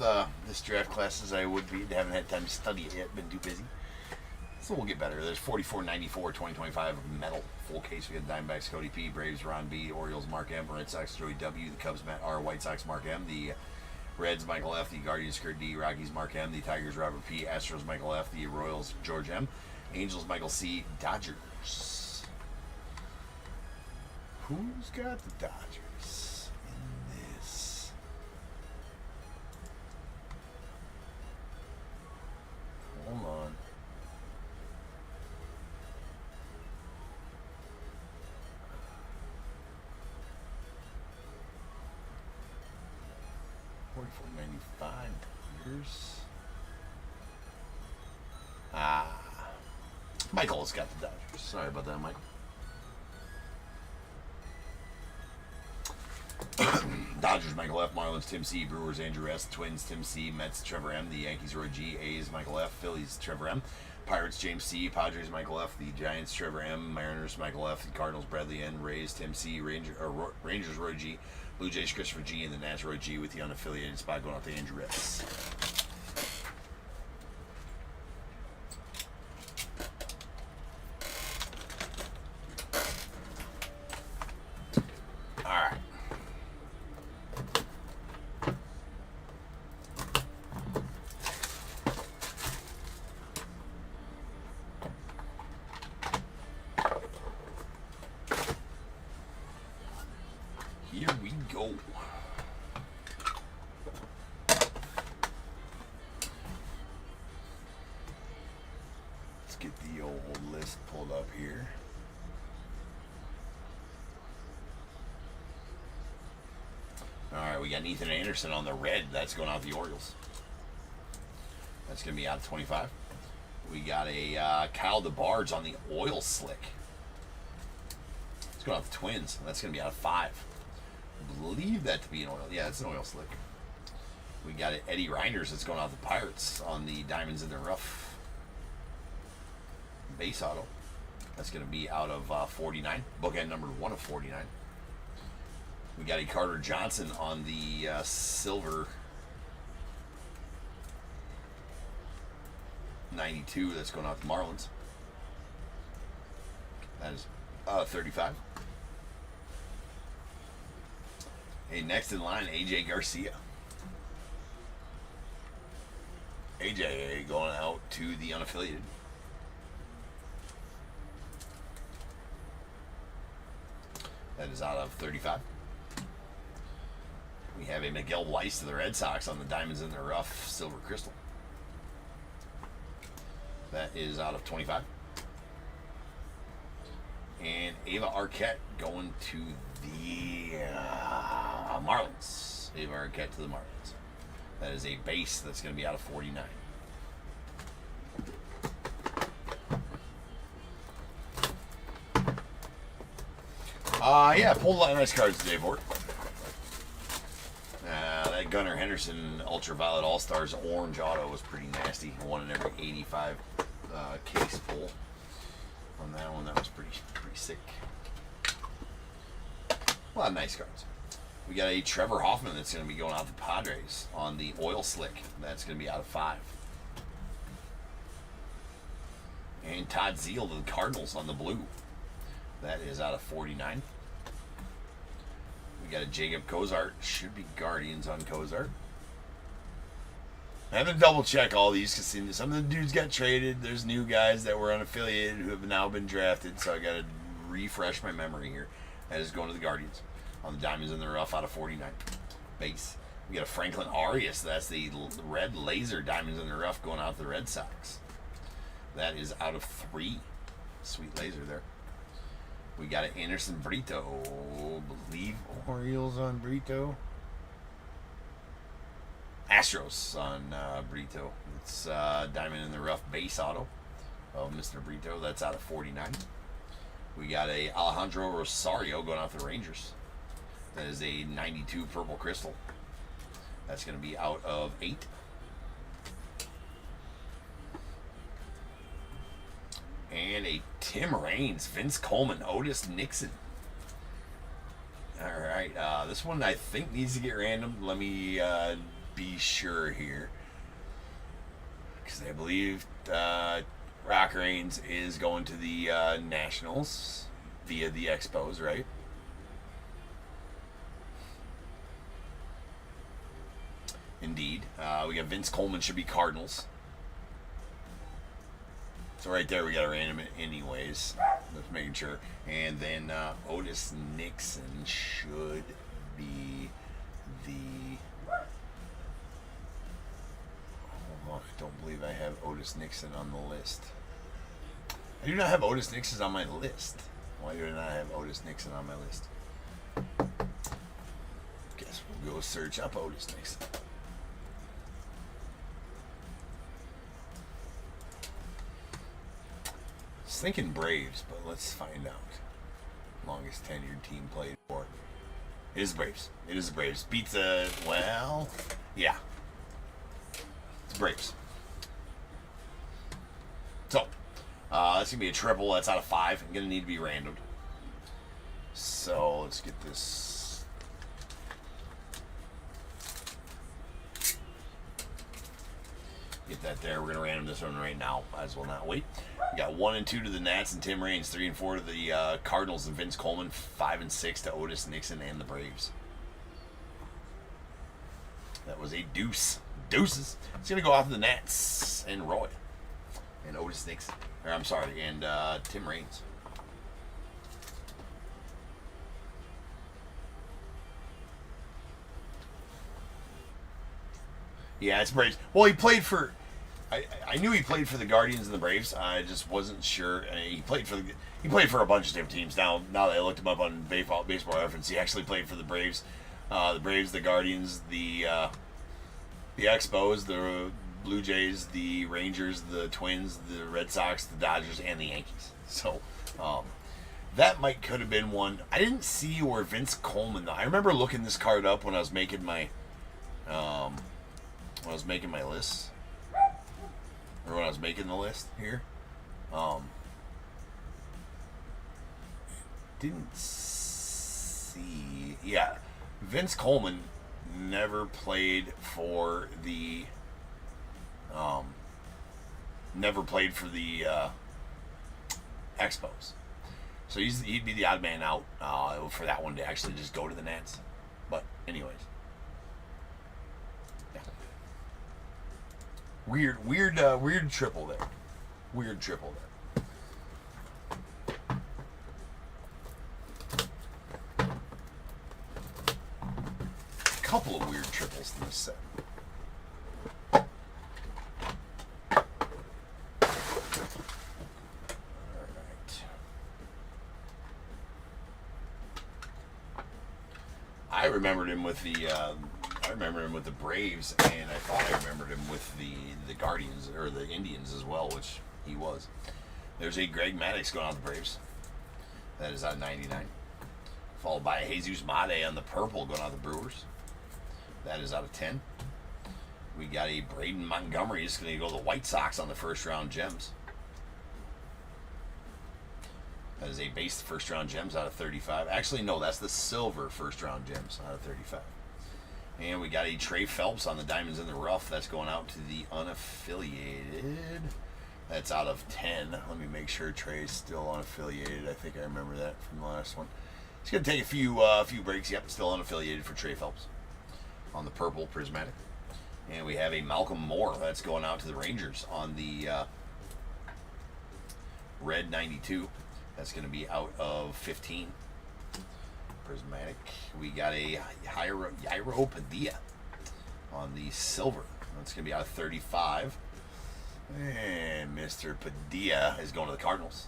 this draft class as I would be. Haven't had time to study it yet. Been too busy. So we'll get better. There's 4494 2025 metal full case. We got Diamondbacks Cody P, Braves Ron B, Orioles Mark M, Red Sox Joey W, the Cubs Matt R, White Sox Mark M, the Reds Michael F, the Guardians Kurt D, Rockies Mark M, the Tigers Robert P, Astros Michael F, the Royals George M, Angels Michael C, Dodgers. Who's got the Dodgers in this? Hold on. $44.95. Michael's got the Dodgers. Sorry about that, Michael. Dodgers, Michael F. Marlins, Tim C. Brewers, Andrew S. Twins, Tim C. Mets, Trevor M. The Yankees, Roy G. A's, Michael F. Phillies, Trevor M. Pirates, James C. Padres, Michael F. The Giants, Trevor M. Mariners, Michael F. The Cardinals, Bradley N. Rays, Tim C. Rangers, Roy G. Blue Jays, Christopher G. And the Nats, Roy G. With the unaffiliated spot going out to Andrew S. Here we go. Let's get the old list pulled up here. Alright, we got Ethan Anderson on the red. That's going out the Orioles. That's going to be out of 25. We got a Kyle DeBarge on the oil slick. It's going out the Twins. That's going to be out of 5. I believe that to be an oil. Yeah, it's an oil slick. We got it, Eddie Reinders that's going out the Pirates on the Diamonds in the Rough base auto. That's going to be out of 49. Bookend number 1 of 49. We got a Carter Johnson on the silver 92 that's going out the Marlins. That is 35. Hey, next in line, AJ Garcia. AJ going out to the unaffiliated. That is out of 35. We have a Miguel Weiss to the Red Sox on the Diamonds in the Rough silver crystal. That is out of 25. And Ava Arquette going to the Marlins. Ava Arquette to the Marlins. That is a base that's going to be out of 49. Yeah, pulled a lot of nice cards today, Vort. That Gunnar Henderson Ultraviolet All-Stars orange auto was pretty nasty. 1 in every 85 case pull on that one. That was pretty sick. A lot of nice cards. We got a Trevor Hoffman that's going to be going out to the Padres on the oil slick. That's going to be out of 5. And Todd Zeal to the Cardinals on the blue. That is out of 49. We got a Jacob Cozart. Should be Guardians on Cozart. I have to double check all these because some of the dudes got traded. There's new guys that were unaffiliated who have now been drafted. So I got to refresh my memory here. That is going to the Guardians on the Diamonds in the Rough out of 49. Base. We got a Franklin Arias. That's the red laser Diamonds in the Rough going out to the Red Sox. That is out of 3. Sweet laser there. We got an Anderson Brito. Believe Orioles on Brito. Astros on Brito. It's Diamond in the Rough base auto of Mr. Brito. That's out of 49. We got a Alejandro Rosario going out to the Rangers. That is a 92 purple crystal. That's going to be out of 8. And a Tim Raines, Vince Coleman, Otis Nixon. All right, this one I think needs to get random. Let me be sure here, because I believe Rock Raines is going to the Nationals via the Expos, right? Indeed. We got Vince Coleman, should be Cardinals. So right there we got a random anyways. Just making sure. And then Otis Nixon should be the... Hold on, I don't believe I have Otis Nixon on the list. I do not have Otis Nixon on my list. Why do I not have Otis Nixon on my list? Guess we'll go search up Otis Nixon. Thinking Braves, but let's find out. Longest tenured team played for. It is Braves. It is the Braves. Beats well, yeah. It's Braves. So, that's gonna be a triple. That's out of 5. I'm gonna need to be randomed. So let's get this. Get that there. We're gonna random this one right now. Might as well not wait. We got 1 and 2 to the Nats and Tim Raines, 3 and 4 to the Cardinals and Vince Coleman, 5 and 6 to Otis Nixon and the Braves. That was a deuce. Deuces. It's gonna go off to the Nats and Roy and Otis Nixon. Or I'm sorry, and Tim Raines. Yeah, it's Braves. Well, he played for. I knew he played for the Guardians and the Braves. I just wasn't sure. He played for a bunch of different teams. Now that I looked him up on Baseball Reference, he actually played for the Braves, the Guardians, the Expos, the Blue Jays, the Rangers, the Twins, the Red Sox, the Dodgers, and the Yankees. So that could have been one. I didn't see where Vince Coleman. I remember looking this card up when I was making my list. Or when I was making the list here. Didn't see. Yeah. Vince Coleman never played for the Expos. So he'd be the odd man out for that one to actually just go to the Nats. But anyways. Weird triple there. Weird triple there. A couple of weird triples in this set. All right. I remembered him with the Braves, and I thought I remembered him with the Guardians or the Indians as well, which he was. There's a Greg Maddux going on the Braves. That is on 99. Followed by a Jesus Mate on the purple going on the Brewers. That is out of 10. We got a Braden Montgomery is going to go to the White Sox on the first round gems. That is a base first round gems out of 35. Actually, no, that's the silver first round gems out of 35. And we got a Trey Phelps on the Diamonds in the Rough. That's going out to the unaffiliated That's out of 10. Let me make sure Trey's still unaffiliated. I think I remember that from the last one. It's going to take a few breaks. Yep, still unaffiliated for Trey Phelps on the purple prismatic. And we have a Malcolm Moore. That's going out to the Rangers on the red 92. That's going to be out of 15. Prismatic. We got a Yairo Padilla on the silver. That's going to be out of 35. And Mr. Padilla is going to the Cardinals.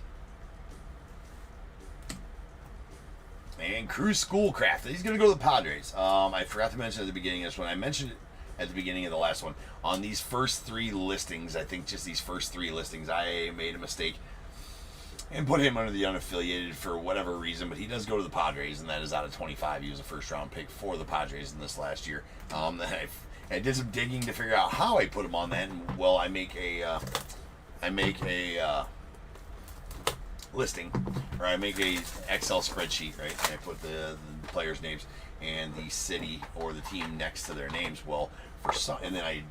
And Cruz Schoolcraft. He's going to go to the Padres. I forgot to mention at the beginning of this one. I mentioned it at the beginning of the last one. On these first 3 listings, I think just these first 3 listings, I made a mistake and put him under the unaffiliated for whatever reason. But he does go to the Padres, and that is out of 25. He was a first-round pick for the Padres in this last year. I did some digging to figure out how I put him on that, and well, I make a listing, or I make a Excel spreadsheet, right? And I put the players' names and the city or the team next to their names. Well, for some, and then I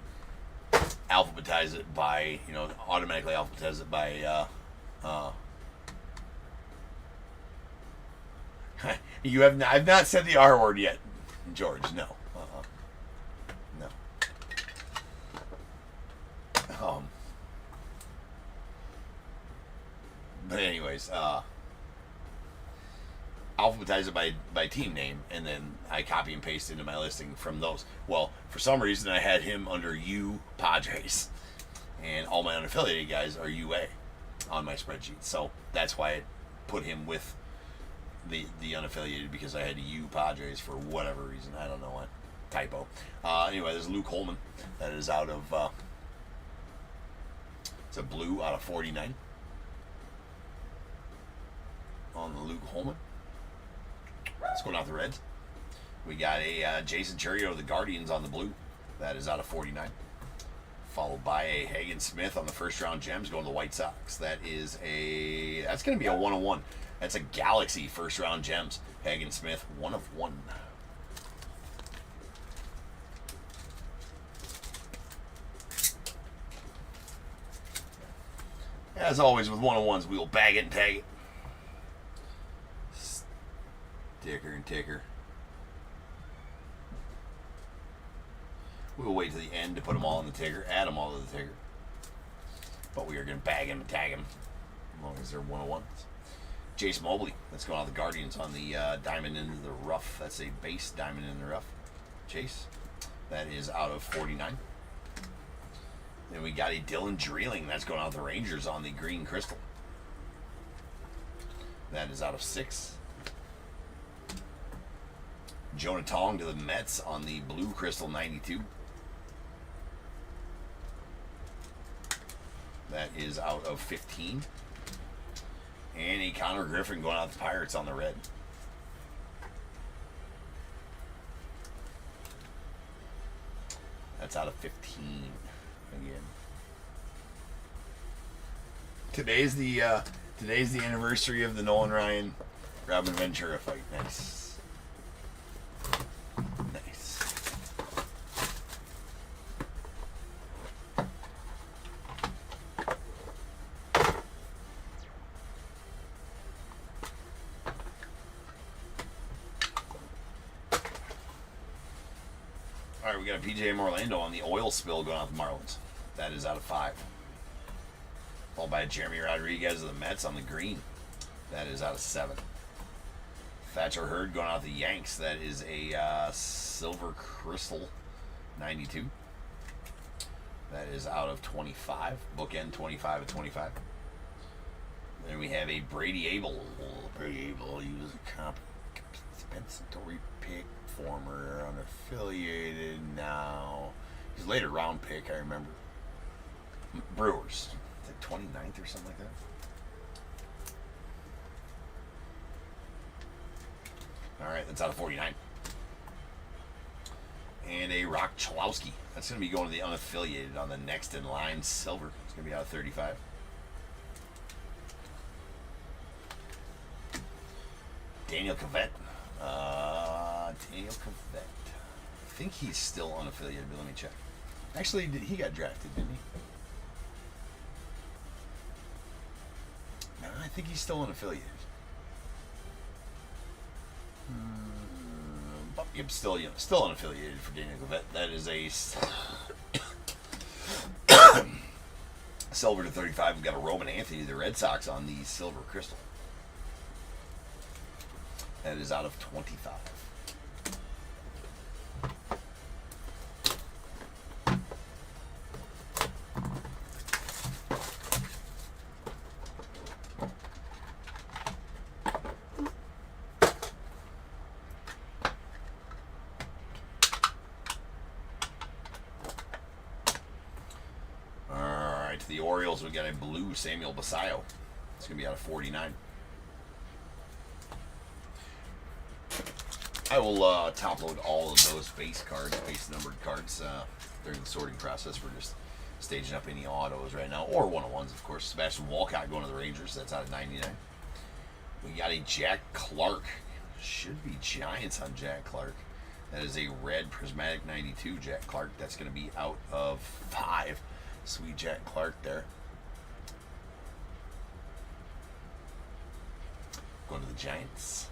alphabetize it by, automatically alphabetize it by. I've not said the R word yet, George. No. No. But anyways, alphabetize it by team name, and then I copy and paste into my listing from those. Well, for some reason I had him under U Padres, and all my unaffiliated guys are UA on my spreadsheet. So that's why I put him with the unaffiliated, because I had U Padres for whatever reason. I don't know what. Typo. Anyway, there's Luke Holman. That is out of it's a blue out of 49 on the Luke Holman. Let's go down the Reds. We got a Jason Churio of the Guardians on the blue. That is out of 49. Followed by a Hagen Smith on the first round gems going to the White Sox. That's going to be a 1-1. That's a Galaxy first round gems. Hagen Smith, 1 of 1. As always with 1-on-1s, we will bag it and tag it. Sticker and ticker. We will wait to the end to put them all in the ticker, add them all to the ticker. But we are going to bag them and tag them as long as they're 1-on-1s. Jace Mobley, let's go out the Guardians on the diamond in the rough. That's a base diamond in the rough. Chase, that is out of 49. Then we got a Dylan Dreeling. That's going out the Rangers on the green crystal. That is out of 6. Jonah Tong to the Mets on the blue crystal 92. That is out of 15. And a Connor Griffin going out the Pirates on the red. That's out of 15 again. Today's the anniversary of the Nolan Ryan Robin Ventura fight. Nice. Nice. All right, we got a PJ Orlando on the oil spill going out the Marlins. That is out of 5. Followed by a Jeremy Rodriguez of the Mets on the green. That is out of 7. Thatcher Hurd going out the Yanks. That is a silver crystal 92. That is out of 25. Bookend 25 of 25. Then we have a Brady Abel. Brady Abel, he was a compensatory pick, former unaffiliated now. He's a later round pick, I remember. Brewers. It's like 29th or something like that. Alright, that's out of 49. And a Rock Chalowski. That's going to be going to the unaffiliated on the next in line silver. It's going to be out of 35. Daniel Cavett. Daniel Cavett. I think he's still unaffiliated, but let me check. Actually, he got drafted, didn't he? I think he's still unaffiliated. Yep, still unaffiliated for Daniel Gavette. That is a silver to 35. We've got a Roman Anthony, the Red Sox, on the silver crystal. That is out of 25. The Orioles, we got a blue Samuel Basallo. It's going to be out of 49. I will top load all of those base cards, base numbered cards, during the sorting process. We're just staging up any autos right now, or 101s, of course. Sebastian Walcott going to the Rangers. That's out of 99. We got a Jack Clark. Should be Giants on Jack Clark. That is a red prismatic 92 Jack Clark. That's going to be out of 5. Sweet Jack Clark there. Going to the Giants.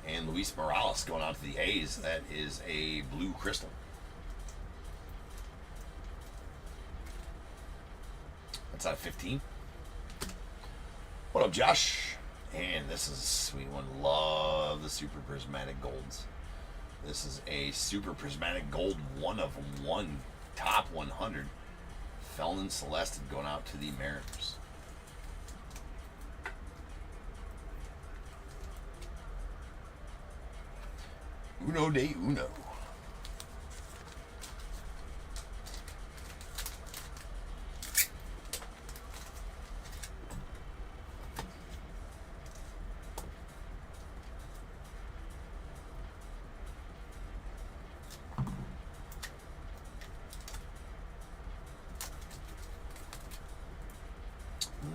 And Luis Morales going out to the A's. That is a blue crystal. That's out of 15. What up, Josh? And this is a sweet one. Love the super prismatic golds. This is a super prismatic gold 1 of 1 top 100. Felon Celeste going out to the Mariners. Uno de uno.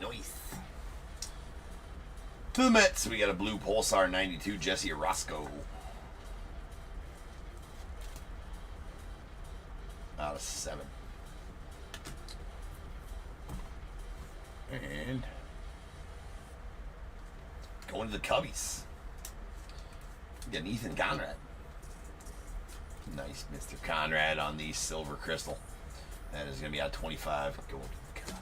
Nice. To the Mets, we got a blue Pulsar 92 Jesse Orosco. Out of 7. And going to the Cubbies. We got an Ethan Conrad. Nice Mr. Conrad on the silver crystal. That is going to be out 25. Going to the Cubbies.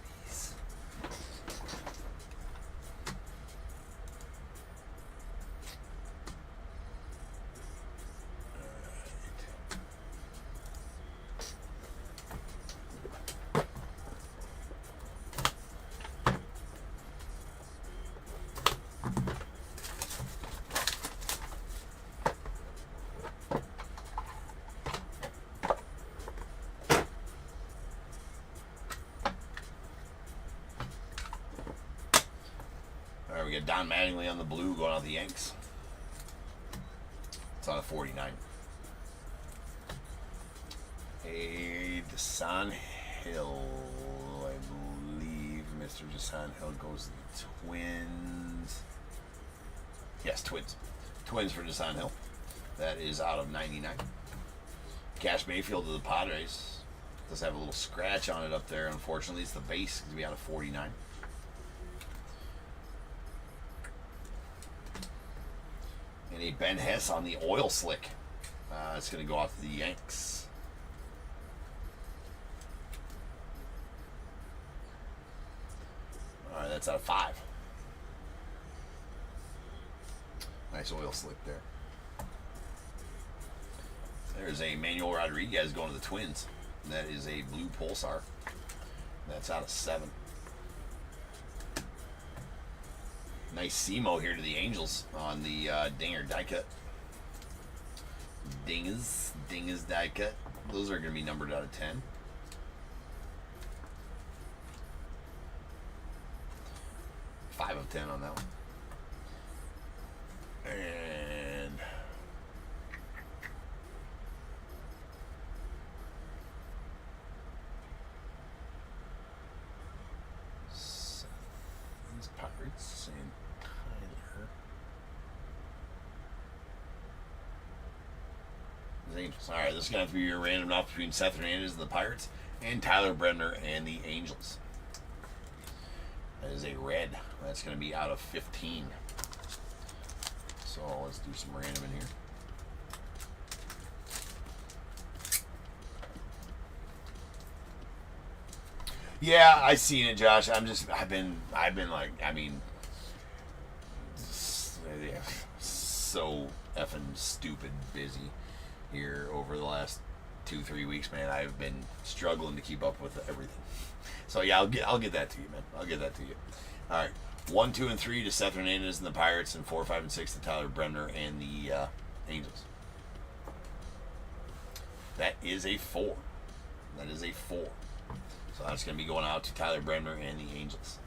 We got Don Mattingly on the blue going out the Yanks. It's on a 49. A Desan Hill, I believe. Mr. Desan Hill goes to the Twins. Yes, Twins. Twins for Desan Hill. That is out of 99. Cash Mayfield to the Padres. Does have a little scratch on it up there. Unfortunately, it's the base. It's going to be out of 49. And a Ben Hess on the oil slick. It's going to go out to the Yanks. All right, that's out of 5. Nice oil slick there. There's a Manuel Rodriguez going to the Twins. That is a blue Pulsar. That's out of 7. Nice Simo here to the Angels on the Dinger die cut. Dingas die cut. Those are going to be numbered out of 10. Five of 10 on that one. And these Pirates and Tyler. Angels. All right, this is going to have to be your random off between Seth Hernandez and the Pirates and Tyler Brenner and the Angels. That is a red. That's going to be out of 15. So let's do some random in here. Yeah, I seen it, Josh. I've been like, I mean, so effing stupid busy here over the last 2-3 weeks, man. I've been struggling to keep up with everything. So yeah, I'll get that to you, man. I'll get that to you. All right, 1, 2, and 3 to Seth Hernandez and the Pirates, and 4, 5, and 6 to Tyler Bremner and the Angels. That is a 4. That is a 4. So that's going to be going out to Tyler Bremner and the Angels.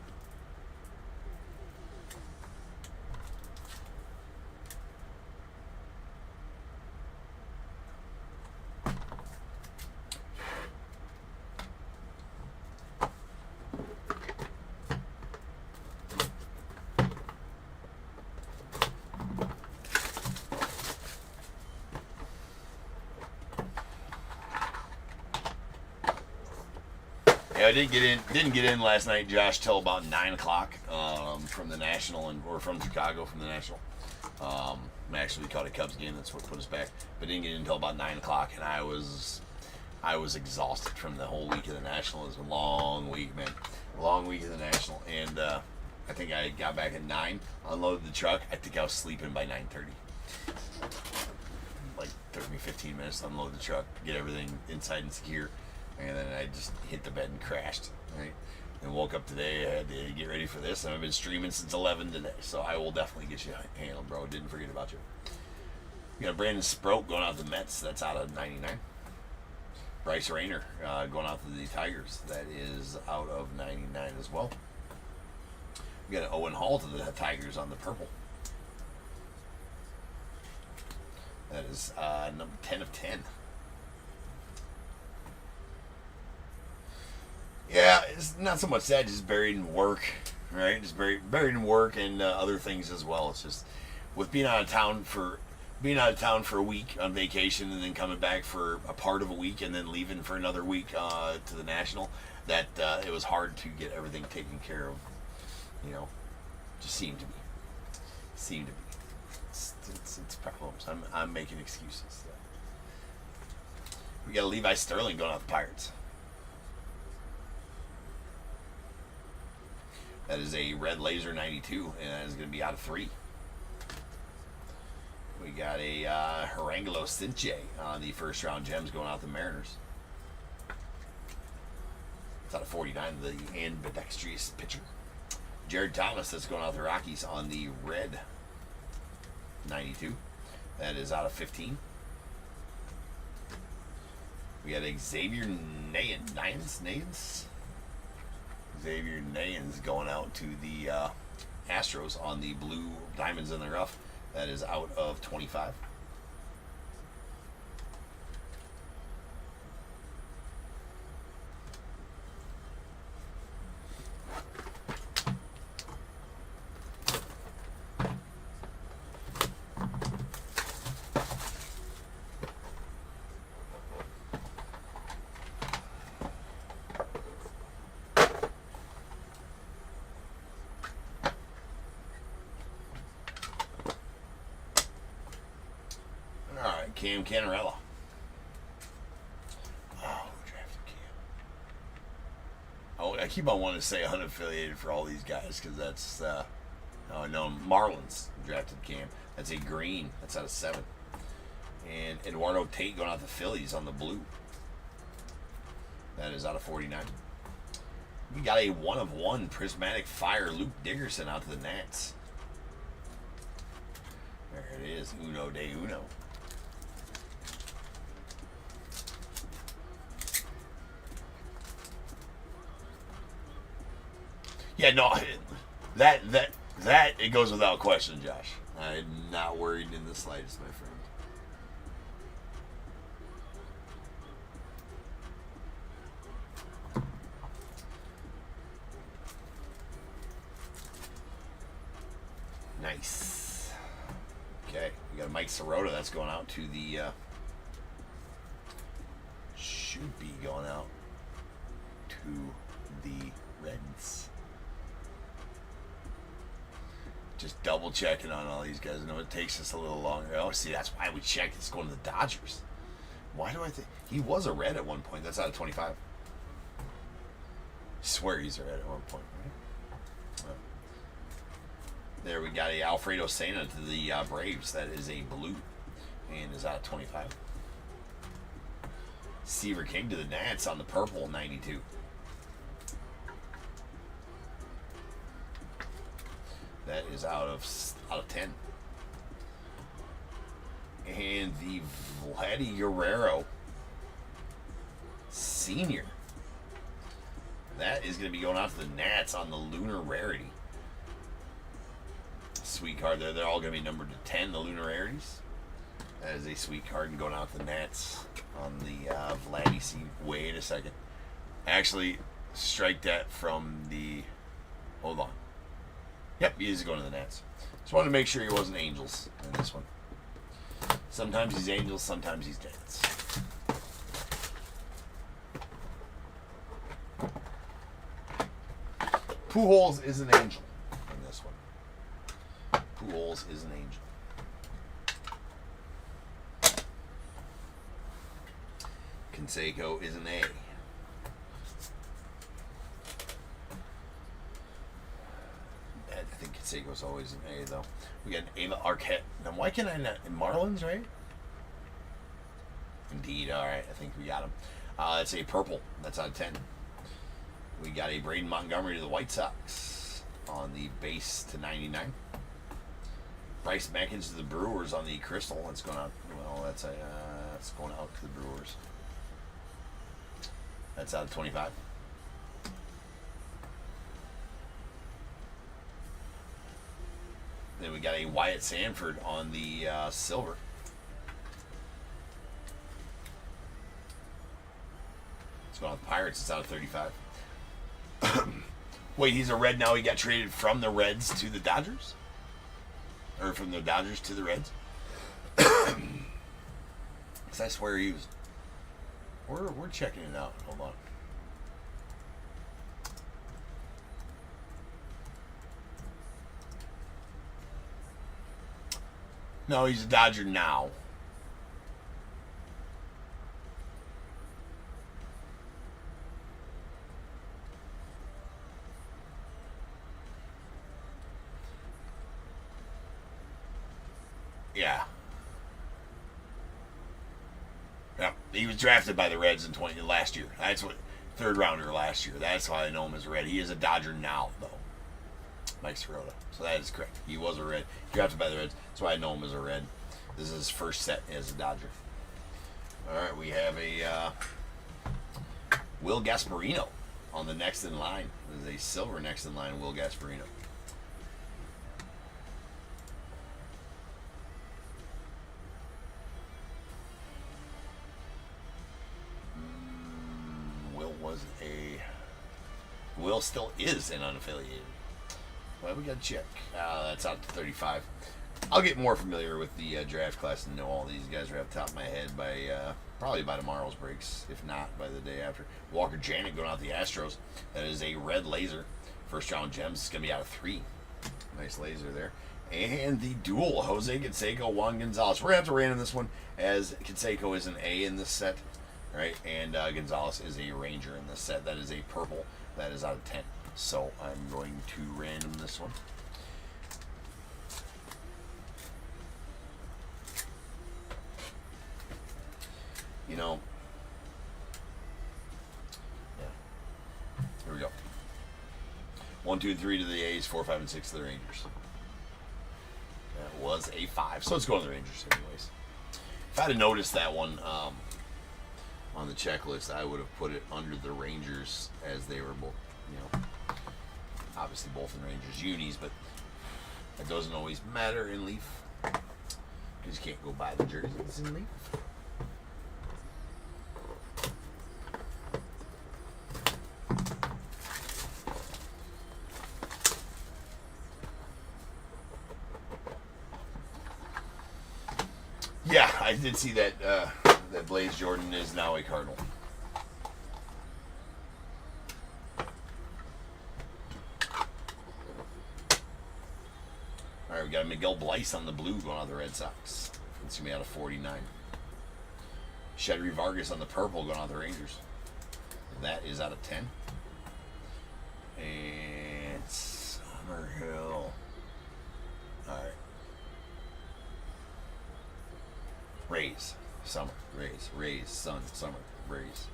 I didn't get in last night, Josh, till about 9 o'clock from the National or from Chicago from the National. Actually, we caught a Cubs game. That's what put us back. But didn't get in until about 9 o'clock, and I was exhausted from the whole week of the National. It was a long week, man. A long week of the National, and I think I got back at 9, unloaded the truck. I think I was sleeping by 9:30. Like, took me 15 minutes to unload the truck, get everything inside and secure. And then I just hit the bed and crashed, right? And woke up today, I had to get ready for this, and I've been streaming since 11 today. So I will definitely get you handled, bro. Didn't forget about you. We got Brandon Sproat going out to the Mets. That's out of 99. Bryce Rayner going out to the Tigers. That is out of 99 as well. We got Owen Hall to the Tigers on the purple. That is number 10 of 10. Yeah, it's not so much that, just buried in work, right? Just buried in work and other things as well. It's just with being out of town for a week on vacation and then coming back for a part of a week and then leaving for another week to the National, that it was hard to get everything taken care of. You know, just seemed to be. It's problems. I'm making excuses. So. We got Levi Sterling going out the Pirates. That is a red laser 92, and that is going to be out of 3. We got a Herangelo Cinche on the first round gems going out the Mariners. It's out of 49, the ambidextrous pitcher. Jared Thomas, that's going out the Rockies on the red 92. That is out of 15. We got Xavier Nayans. Xavier Nayans going out to the Astros on the blue diamonds in the rough. That is out of 25. Cam Canarella. Oh, who drafted Cam? Oh, I keep on wanting to say unaffiliated for all these guys because that's no, Marlins drafted Cam. That's a green. That's out of 7. And Eduardo Tate going out the Phillies on the blue. That is out of 49. We got a 1 of 1 prismatic fire Luke Dickerson out to the Nats. There it is. Uno de uno. Yeah, no, that it goes without question, Josh. I'm not worried in the slightest, my friend. Nice. Okay, we got a Mike Sirota. That's going out to the. Should be going out to the Reds. Just double checking on all these guys. I know it takes us a little longer. Oh, see, that's why we check. It's going to the Dodgers. Why do I think he was a red at one point? That's out of 25. I swear he's a red at one point. Right? There we got a Alfredo Sena to the Braves. That is a blue and is out of 25. Seaver King to the Nats on the purple 92. That is out of 10. And the Vladdy Guerrero Senior. That is going to be going out to the Nats on the Lunar Rarity. Sweet card there. They're all going to be numbered to 10, the Lunar Rarities. That is a sweet card and going out to the Nats on the Vladdy Senior. Wait a second. Actually, strike that from the... Hold on. Yep, he is going to the Nats. Just wanted to make sure he wasn't Angels in this one. Sometimes he's Angels, sometimes he's Nats. Pujols is an Angel in this one. Pujols is an Angel. Canseco is an A. I think Canseco's always an A, though. We got an Ava Arquette. Now, why can I not... Marlins, right? Indeed. All right. I think we got him. That's a purple. That's out of 10. We got a Braden Montgomery to the White Sox on the base to 99. Bryce Mackins to the Brewers on the crystal. That's going out. Well, that's going out to the Brewers. That's out of 25. Then we got a Wyatt Sanford on the silver. It's going on the Pirates. It's out of 35. Wait, he's a red now. He got traded from the Reds to the Dodgers? Or from the Dodgers to the Reds? Because I swear he was... We're checking it out. Hold on. No, he's a Dodger now. Yeah. Yeah, he was drafted by the Reds in last year. That's what, third rounder last year. That's why I know him as a Red. He is a Dodger now, though. Mike Sirota. So that is correct. He was a Red. Drafted by the Reds. That's why I know him as a Red. This is his first set as a Dodger. All right, we have a Will Gasparino on the next in line. There's a silver next in line, Will Gasparino. Will still is an unaffiliated. Well, we got to check. That's out to 35. I'll get more familiar with the draft class and know all these guys right off the top of my head by probably by tomorrow's breaks, if not by the day after. Walker Janet going out the Astros. That is a red laser. First round gems. It's going to be out of 3. Nice laser there. And the duel, Jose Canseco, Juan Gonzalez. We're going to have to random this one, as Canseco is an A in this set, right? And Gonzalez is a Ranger in this set. That is a purple. That is out of 10. So I'm going to random this one. You know, yeah. Here we go. 1, 2, and 3 to the A's, 4, 5, and 6 to the Rangers. That was a 5. So let's go to the Rangers anyways. If I'd have noticed that one on the checklist, I would have put it under the Rangers, as they were both, you know, obviously both in Rangers unis, but that doesn't always matter in Leaf, because you can't go buy the jerseys in Leaf. Yeah, I did see that that Blaze Jordan is now a Cardinal. Miguel Bleis on the blue going out the Red Sox. It's going to be out of 49. Shedry Vargas on the purple going out the Rangers. That is out of 10. And Summerhill. Alright. Rays. Summer. Rays. Sun. Summer. Rays.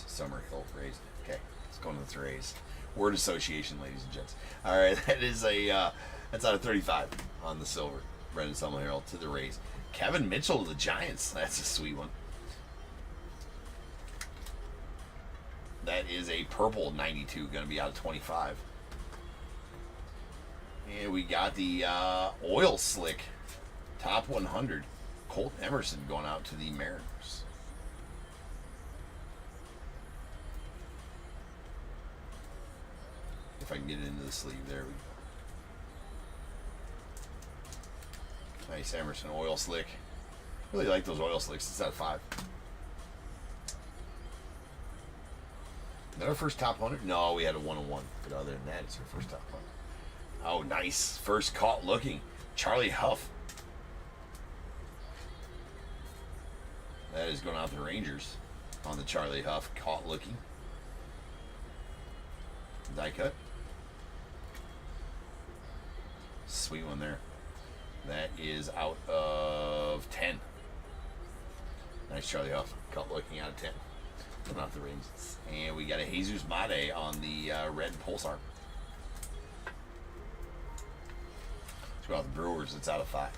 Summerhill. Rays. Okay. Let's go into the Rays. Word association, ladies and gents. Alright. That is a, that's out of 35 on the silver. Brendan Summerhill to the Rays. Kevin Mitchell to the Giants. That's a sweet one. That is a purple 92, going to be out of 25. And we got the oil slick top 100. Colt Emerson going out to the Mariners. If I can get it into the sleeve, there we go. Nice Emerson oil slick. Really like those oil slicks. It's out of 5. Is that our first top 100? No, we had a 101. But other than that, it's our first top 100. Oh, nice. First caught looking. Charlie Huff. That is going out the Rangers on the Charlie Huff. Caught looking. Die cut. Sweet one there. That is out of 10. Nice Charlie Huff. Caught looking out of 10. Not the Rangers. And we got a Jesus Mate on the red Pulsar. Let's go out the Brewers. It's out of 5.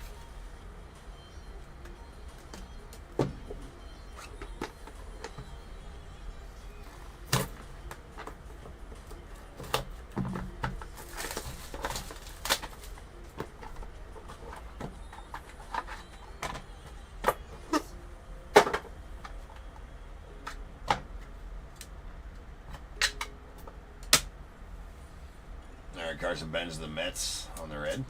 Carson Benz the Mets on the red.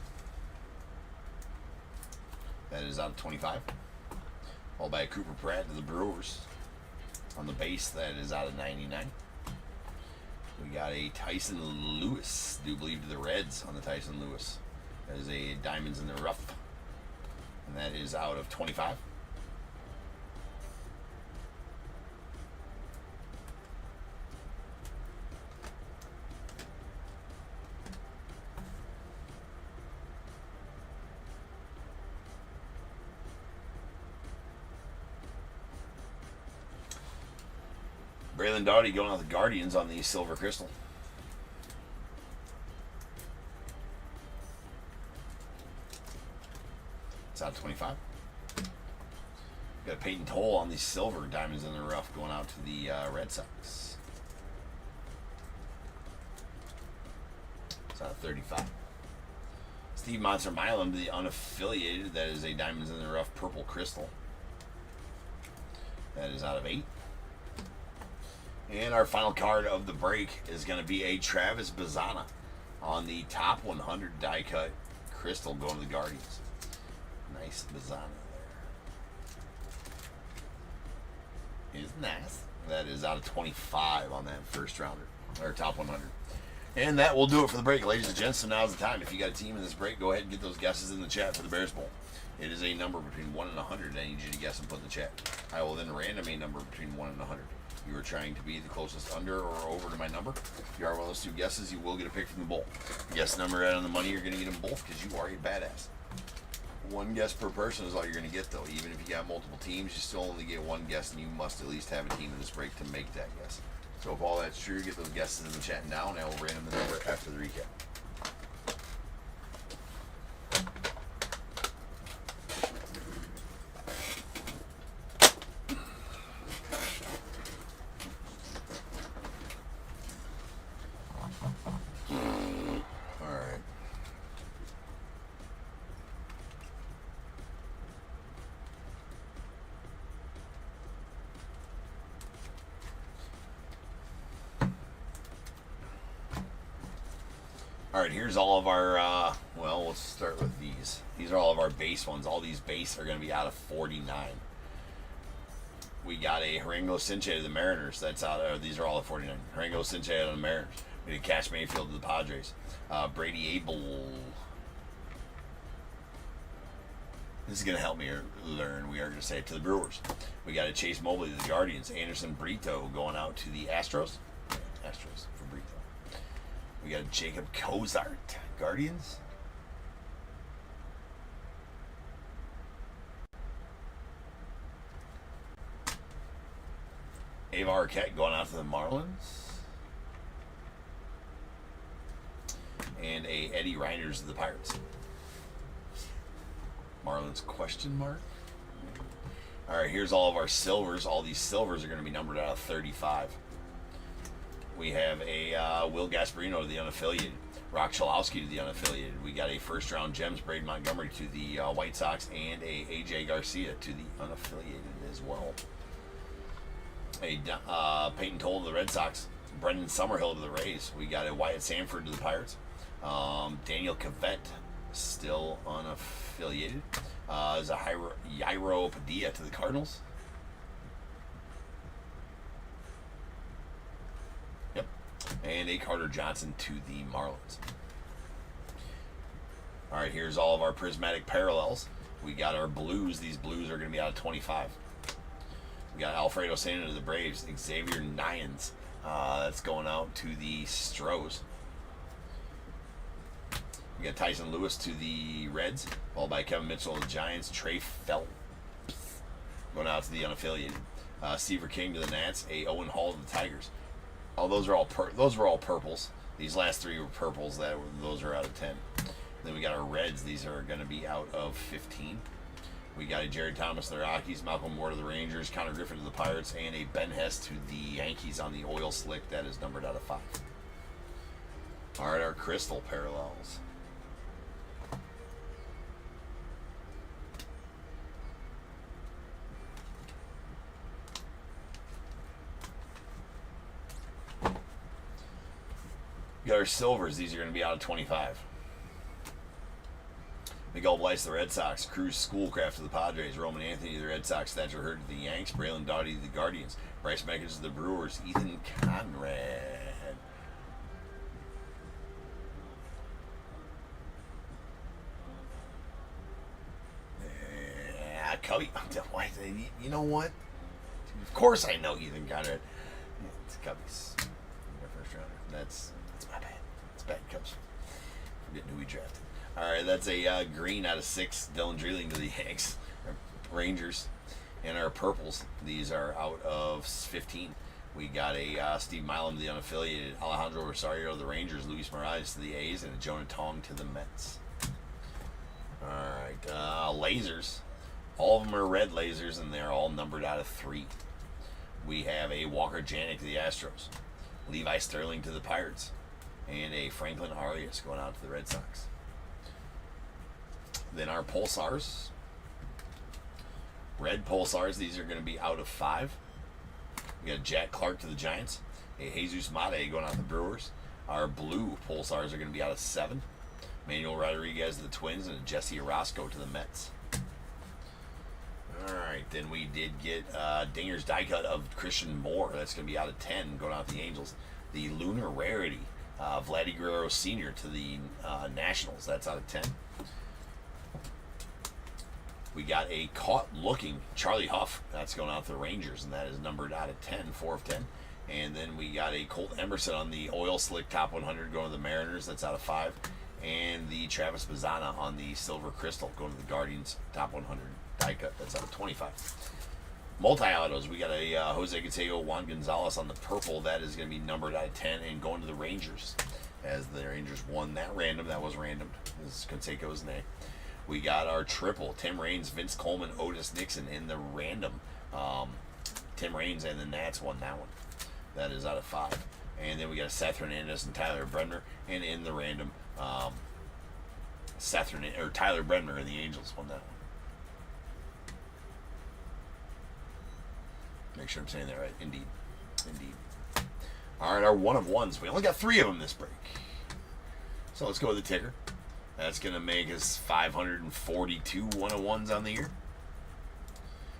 That is out of 25. Followed by a Cooper Pratt to the Brewers. On the base, that is out of 99. We got a Tyson Lewis, do believe to the Reds on the Tyson Lewis. That is a Diamonds in the Rough. And that is out of 25. Braylon Doughty going out the Guardians on the Silver Crystal. It's out of 25. Got Peyton Toll on the Silver Diamonds in the Rough going out to the Red Sox. It's out of 35. Steve Monster Milam to the Unaffiliated. That is a Diamonds in the Rough Purple Crystal. That is out of 8. And our final card of the break is going to be a Travis Bazzana on the top 100 die cut crystal going to the Guardians. Nice Bazzana there. Is nice. That is out of 25 on that first rounder, or top 100. And that will do it for the break, ladies and gents. So now's the time. If you got a team in this break, go ahead and get those guesses in the chat for the Bears Bowl. It is a number between 1 and 100. I need you to guess and put in the chat. I will then random a number between 1 and 100. You are trying to be the closest under or over to my number. If you are one of those two guesses, you will get a pick from the bowl. Guess number right on the money, you're going to get them both because you are a badass. One guess per person is all you're going to get, though. Even if you got multiple teams, you still only get one guess, and you must at least have a team in this break to make that guess. So if all that's true, get those guesses in the chat now, and I will random the number after the recap. Alright, here's all of our, well, let's start with these. These are all of our base ones. All these base are going to be out of 49. We got a Harango Sinche to the Mariners. That's out, these are all at 49. Harango Sinche out of the Mariners. We did Cash Mayfield to the Padres. Brady Abel. This is going to help me learn. We are going to say it to the Brewers. We got a Chase Mobley to the Guardians. Anderson Brito going out to the Astros. Astros for Brito. We got a Jacob Cozart, Guardians. Ava Arquette going out to the Marlins. And a Eddie Reiners to the Pirates. Marlins question mark. All right, here's all of our silvers. All these silvers are going to be numbered out of 35. We have a Will Gasparino to the unaffiliated. Rock Chalowski to the unaffiliated. We got a first-round Gems, Braden Montgomery to the White Sox, and a AJ Garcia to the unaffiliated as well. A Peyton Toll to the Red Sox. Brendan Summerhill to the Rays. We got a Wyatt Sanford to the Pirates. Daniel Cavett, still unaffiliated. Is a Jairo Padilla to the Cardinals. Yep. And a Carter Johnson to the Marlins. All right, here's all of our prismatic parallels. We got our blues. These blues are going to be out of 25. We got Alfredo Santa to the Braves. Xavier Nyans. That's going out to the Stros. We got Tyson Lewis to the Reds, followed by Kevin Mitchell to the Giants. Trey Phelps going out to the unaffiliated. Seaver King to the Nats. A Owen Hall to the Tigers. Oh, those were all purples. These last three were purples. Those are out of 10. Then we got our Reds. These are going to be out of 15. We got a Jared Thomas to the Rockies, Malcolm Moore to the Rangers, Connor Griffin to the Pirates, and a Ben Hess to the Yankees on the oil slick. That is numbered out of 5. All right, our crystal parallels. We got our silvers. These are going to be out of 25. Miguel Blythe to the Red Sox, Cruz Schoolcraft to the Padres, Roman Anthony to the Red Sox, Thatcher Hurd to the Yanks, Braylon Doughty to the Guardians, Bryce Meckens to the Brewers, Ethan Conrad. Cubby, you know what? Of course I know Ethan Conrad. It's Cubbies. First rounder. That's my bad. It's bad Cubs. Forgetting who we drafted. All right, that's a green out of 6. Dylan Dreeling to the Yanks, Rangers, and our purples. These are out of 15. We got a Steve Milam to the unaffiliated, Alejandro Rosario to the Rangers, Luis Morales to the A's, and a Jonah Tong to the Mets. All right, lasers. All of them are red lasers, and they're all numbered out of 3. We have a Walker Janik to the Astros, Levi Sterling to the Pirates, and a Franklin Arias going out to the Red Sox. Then our pulsars, red pulsars, these are going to be out of 5. We got Jack Clark to the Giants, a Jesus Mate going out to the Brewers. Our blue pulsars are going to be out of 7. Manuel Rodriguez to the Twins, and a Jesse Orozco to the Mets. All right, then we did get Dinger's die cut of Christian Moore. That's going to be out of 10, going out to the Angels. The Lunar Rarity, Vladdy Guerrero Sr. to the Nationals. That's out of 10. We got a caught-looking Charlie Huff. That's going out to the Rangers, and that is numbered out of 10, 4 of 10. And then we got a Colt Emerson on the oil slick top 100 going to the Mariners. That's out of 5. And the Travis Bazzana on the silver crystal going to the Guardians top 100 die cut. That's out of 25. Multi-autos. We got a Jose Canseco, Juan Gonzalez on the purple. That is going to be numbered out of 10 and going to the Rangers. As the Rangers won that random. That was random. This is Canseco's name. We got our triple, Tim Raines, Vince Coleman, Otis Nixon in the random. Tim Raines and the Nats won that one. That is out of 5. And then we got Seth Hernandez and Tyler Bremner. And in the random, Tyler Bremner and the Angels won that one. Make sure I'm saying that right. Indeed. All right, our one of ones. We only got 3 of them this break. So let's go with the ticker. That's going to make us 542 101s on the year.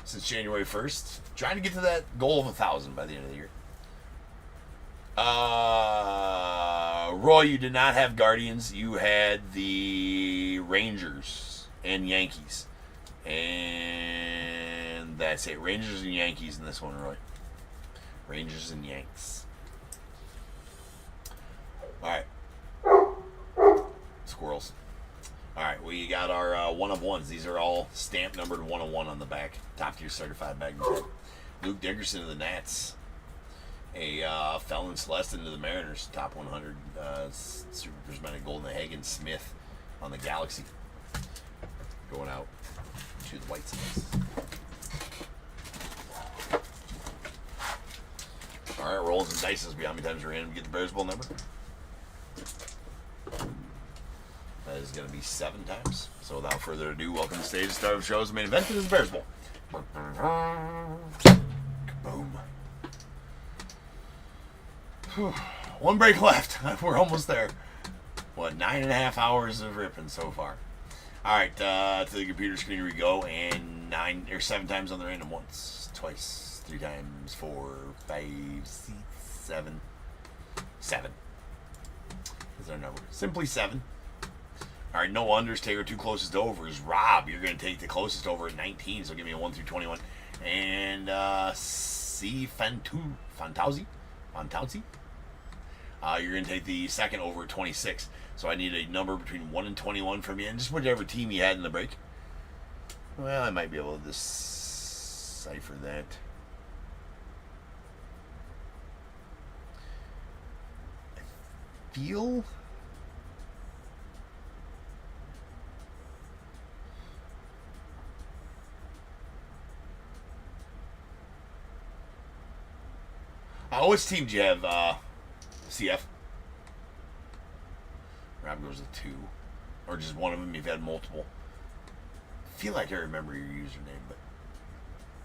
Since January 1st. Trying to get to that goal of 1,000 by the end of the year. Roy, you did not have Guardians. You had the Rangers and Yankees. And that's it. Rangers and Yankees in this one, Roy. Rangers and Yanks. All right. Squirrels. All right, we got our one of ones. These are all stamp numbered 101 on the back. Top tier certified bag. Luke Dickerson of the Nats. A Felon Celestin to the Mariners. Top 100. Super Prismatic Golden Hagen Smith on the Galaxy. Going out to the White Sox. All right, rolls and dices. Be how many times we're in. Get the Bears Bowl number. That is going to be 7 times. So without further ado, welcome to the stage. Start of the show's main event. It is the Bears Bowl. Boom. One break left. We're almost there. What, 9.5 hours of ripping so far. All right, to the computer screen we go, and 7 times on the random. Once, twice, 3 times, 4, 5, 6, 7. 7 is our number. Simply 7. All right, no unders. Take our 2 closest overs. Rob, you're going to take the closest over at 19, so give me a 1 through 21. And C. Fantauzi, you're going to take the second over at 26. So I need a number between 1 and 21 from you, and just whichever team you had in the break. Well, I might be able to decipher that. I feel... which team do you have, CF? Rob goes to 2. Or just one of them, you've had multiple. I feel like I remember your username, but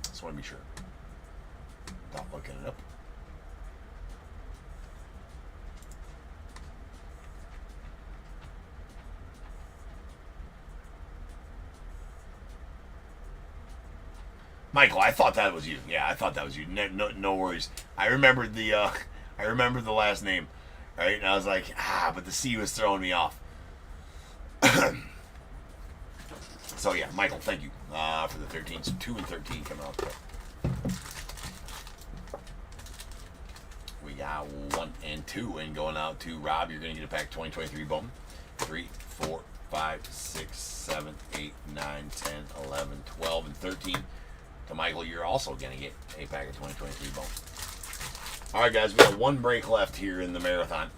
just want to be sure. Not looking it up. Michael, I thought that was you. Yeah, I thought that was you. No worries. I remembered the last name, right? And I was like, but the C was throwing me off. So yeah, Michael, thank you for the 13. So 2 and 13 coming out there. We got 1 and 2, and going out to Rob. You're going to get a pack 2023 Bowman. 3, 4, 5, 6, 7, 8, 9, 10, 11, 12, and 13. To Michael, you're also going to get a pack of 2023 Bowman. All right, guys, we got 1 break left here in the marathon.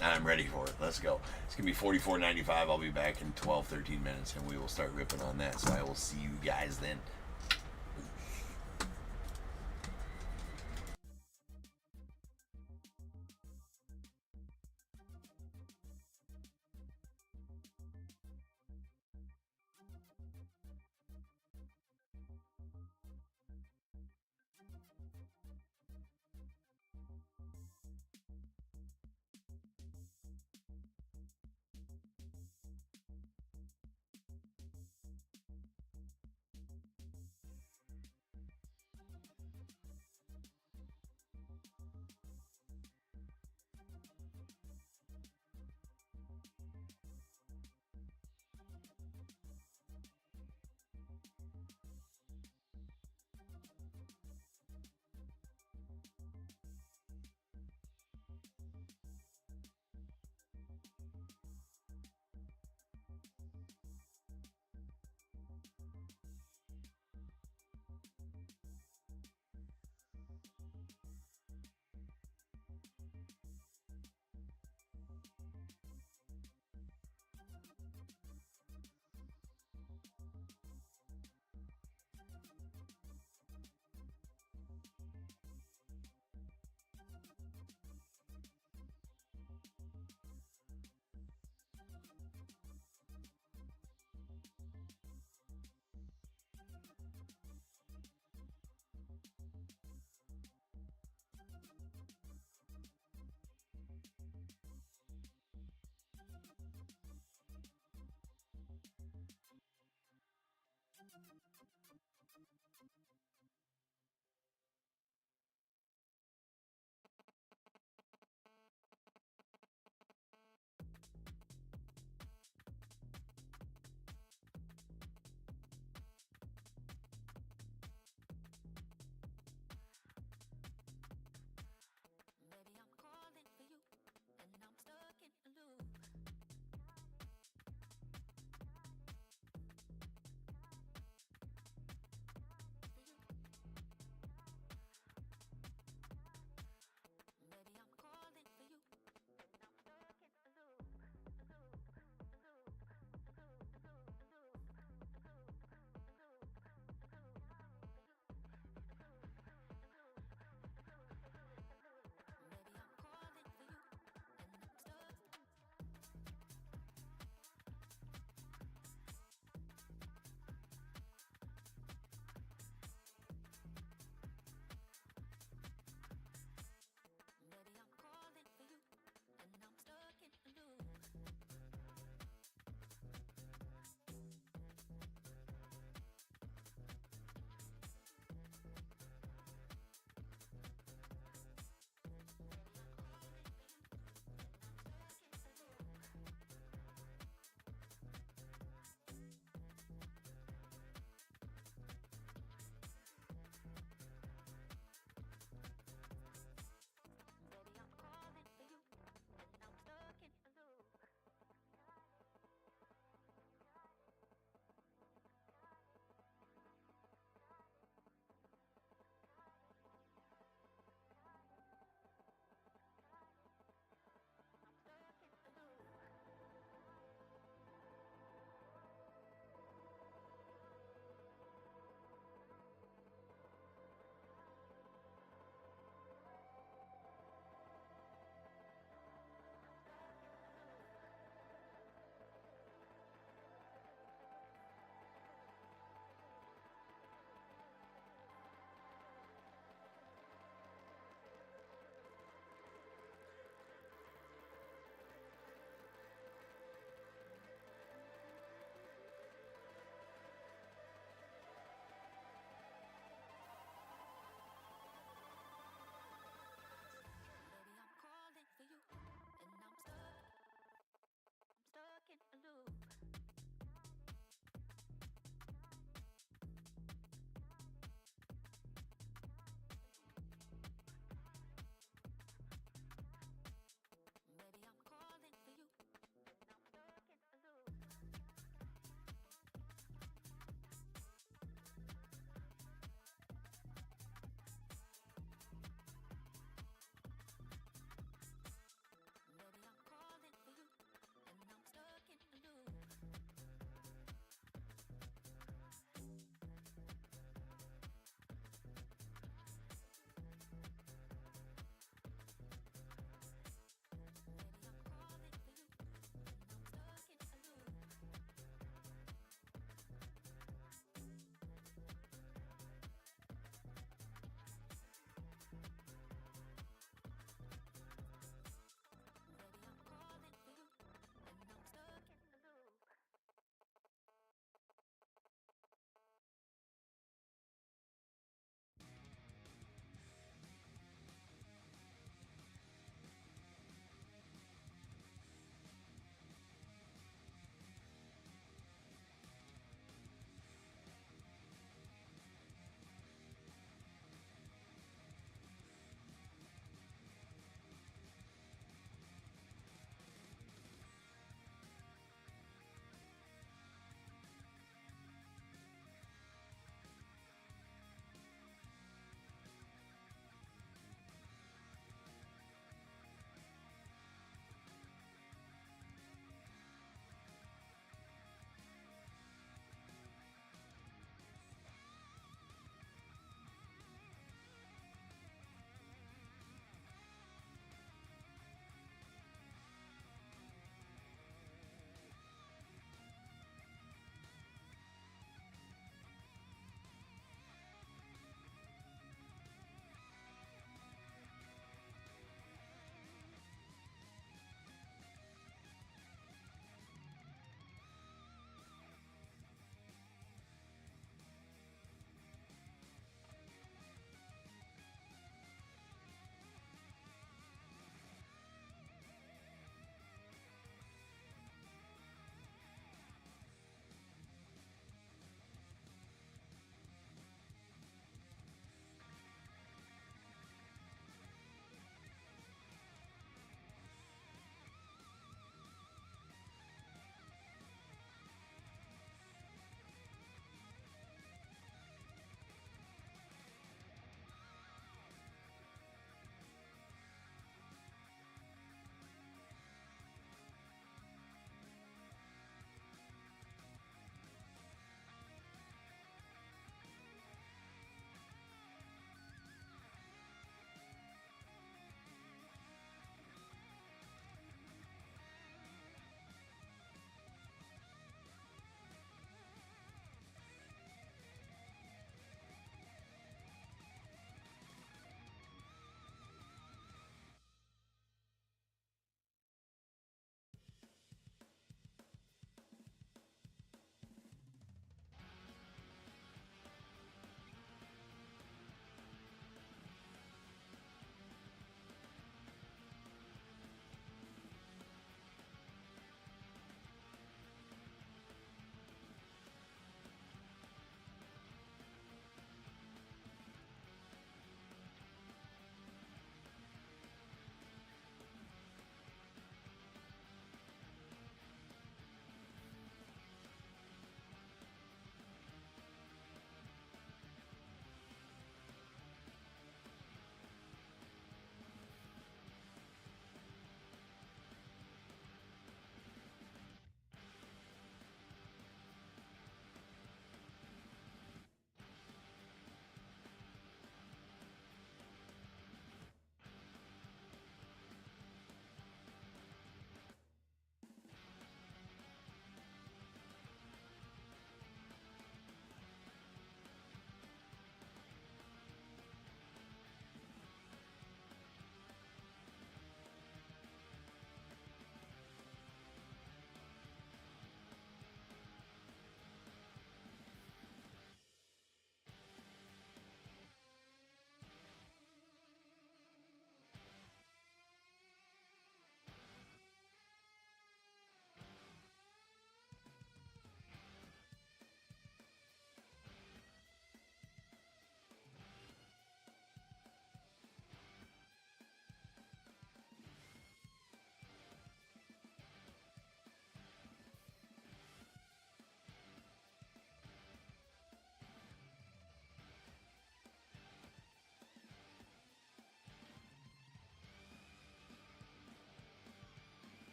I'm ready for it. Let's go. It's going to be $44.95. I'll be back in 12, 13 minutes, and we will start ripping on that. So I will see you guys then.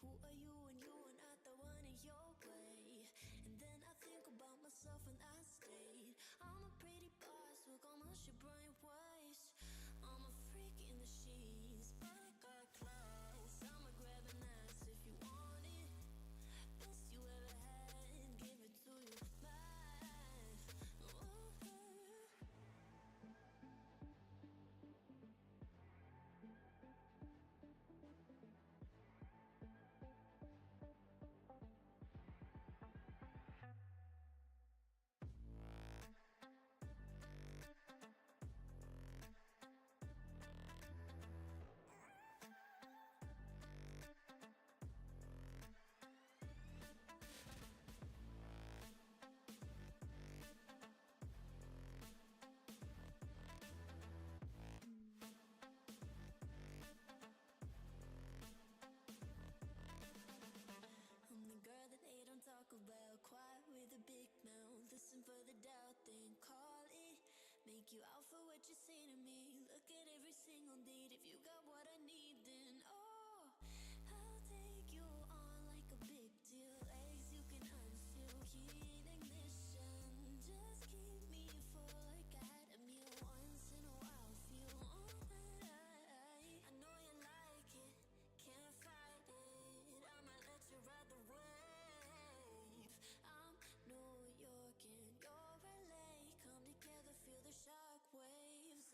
who are you when you are not the one in your way? And then I think about myself and I state I'm a pretty boss with almost your brain waves. I'm a freak in the sheets, but I got class. I'ma grab an ass if you want it. Best you ever had, give it to you back. Ooh. I'm the girl that they don't talk about. Quiet with a big mouth. Listen for the doubt, then call it. Make you out for what you say to me. Look at every single date. If you got what I need, then oh, I'll take you on like a big deal. Legs you can unseal, heat ignition. Just keep me full like I had a meal once in a while. Feel alright. I know you like it, can't fight it. I'ma let you ride the wave. I'm New York and you're LA. Come together, feel the shock waves.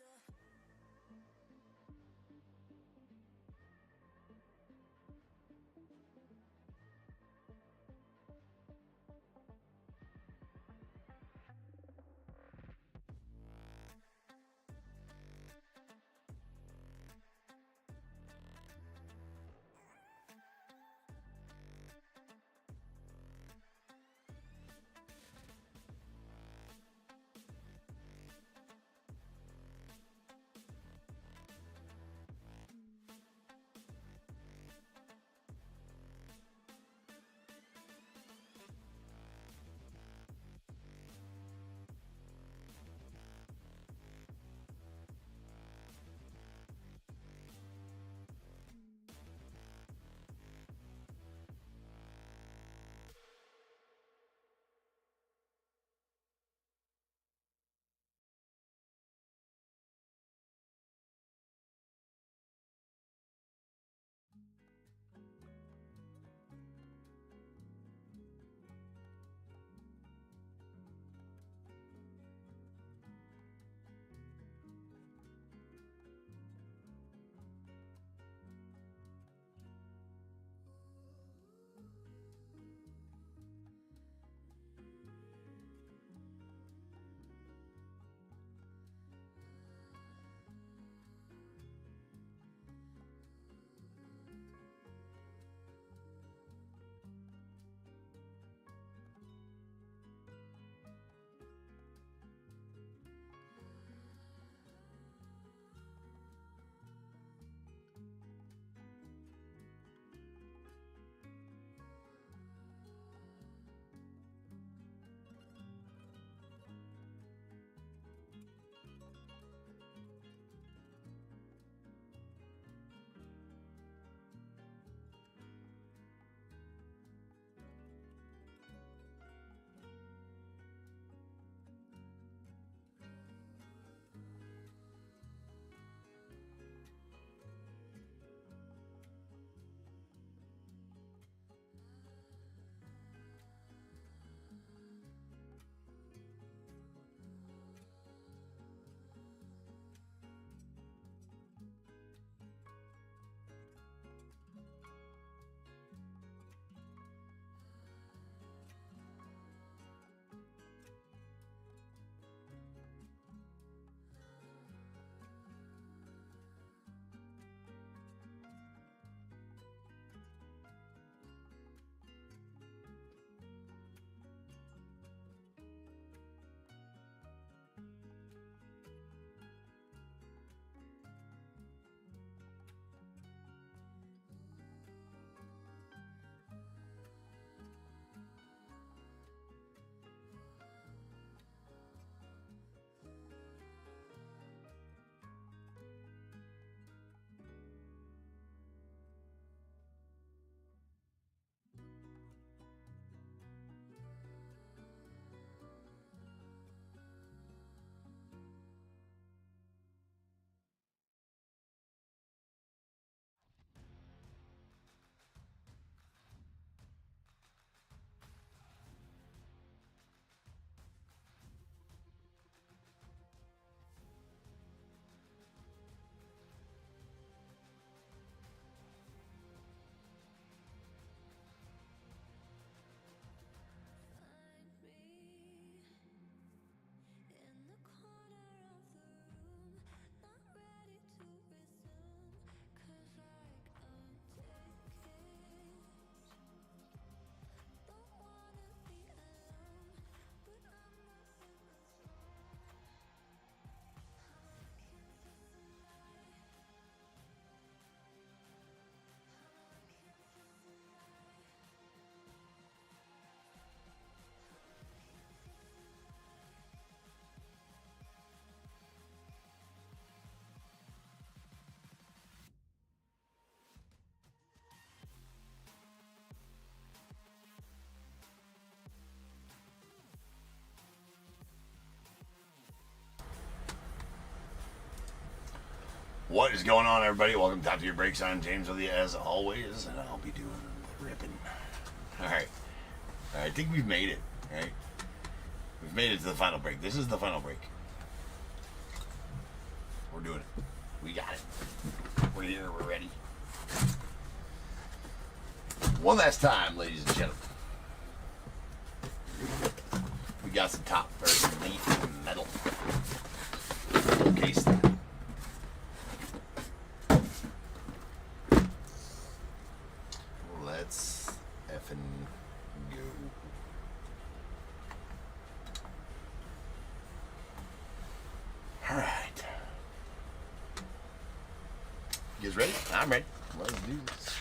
What is going on, everybody? Welcome to Top Tier Breaks. I'm James with you as always, and I'll be doing ripping. All right, I think we've made it. Right, we've made it to the final break. This is the final break. We're doing it. We got it. We're here. We're ready. One last time, ladies and gentlemen. We got some Topp Elite metal. Full case there. Let's effing go. All right. You guys ready? I'm ready. Let's do this.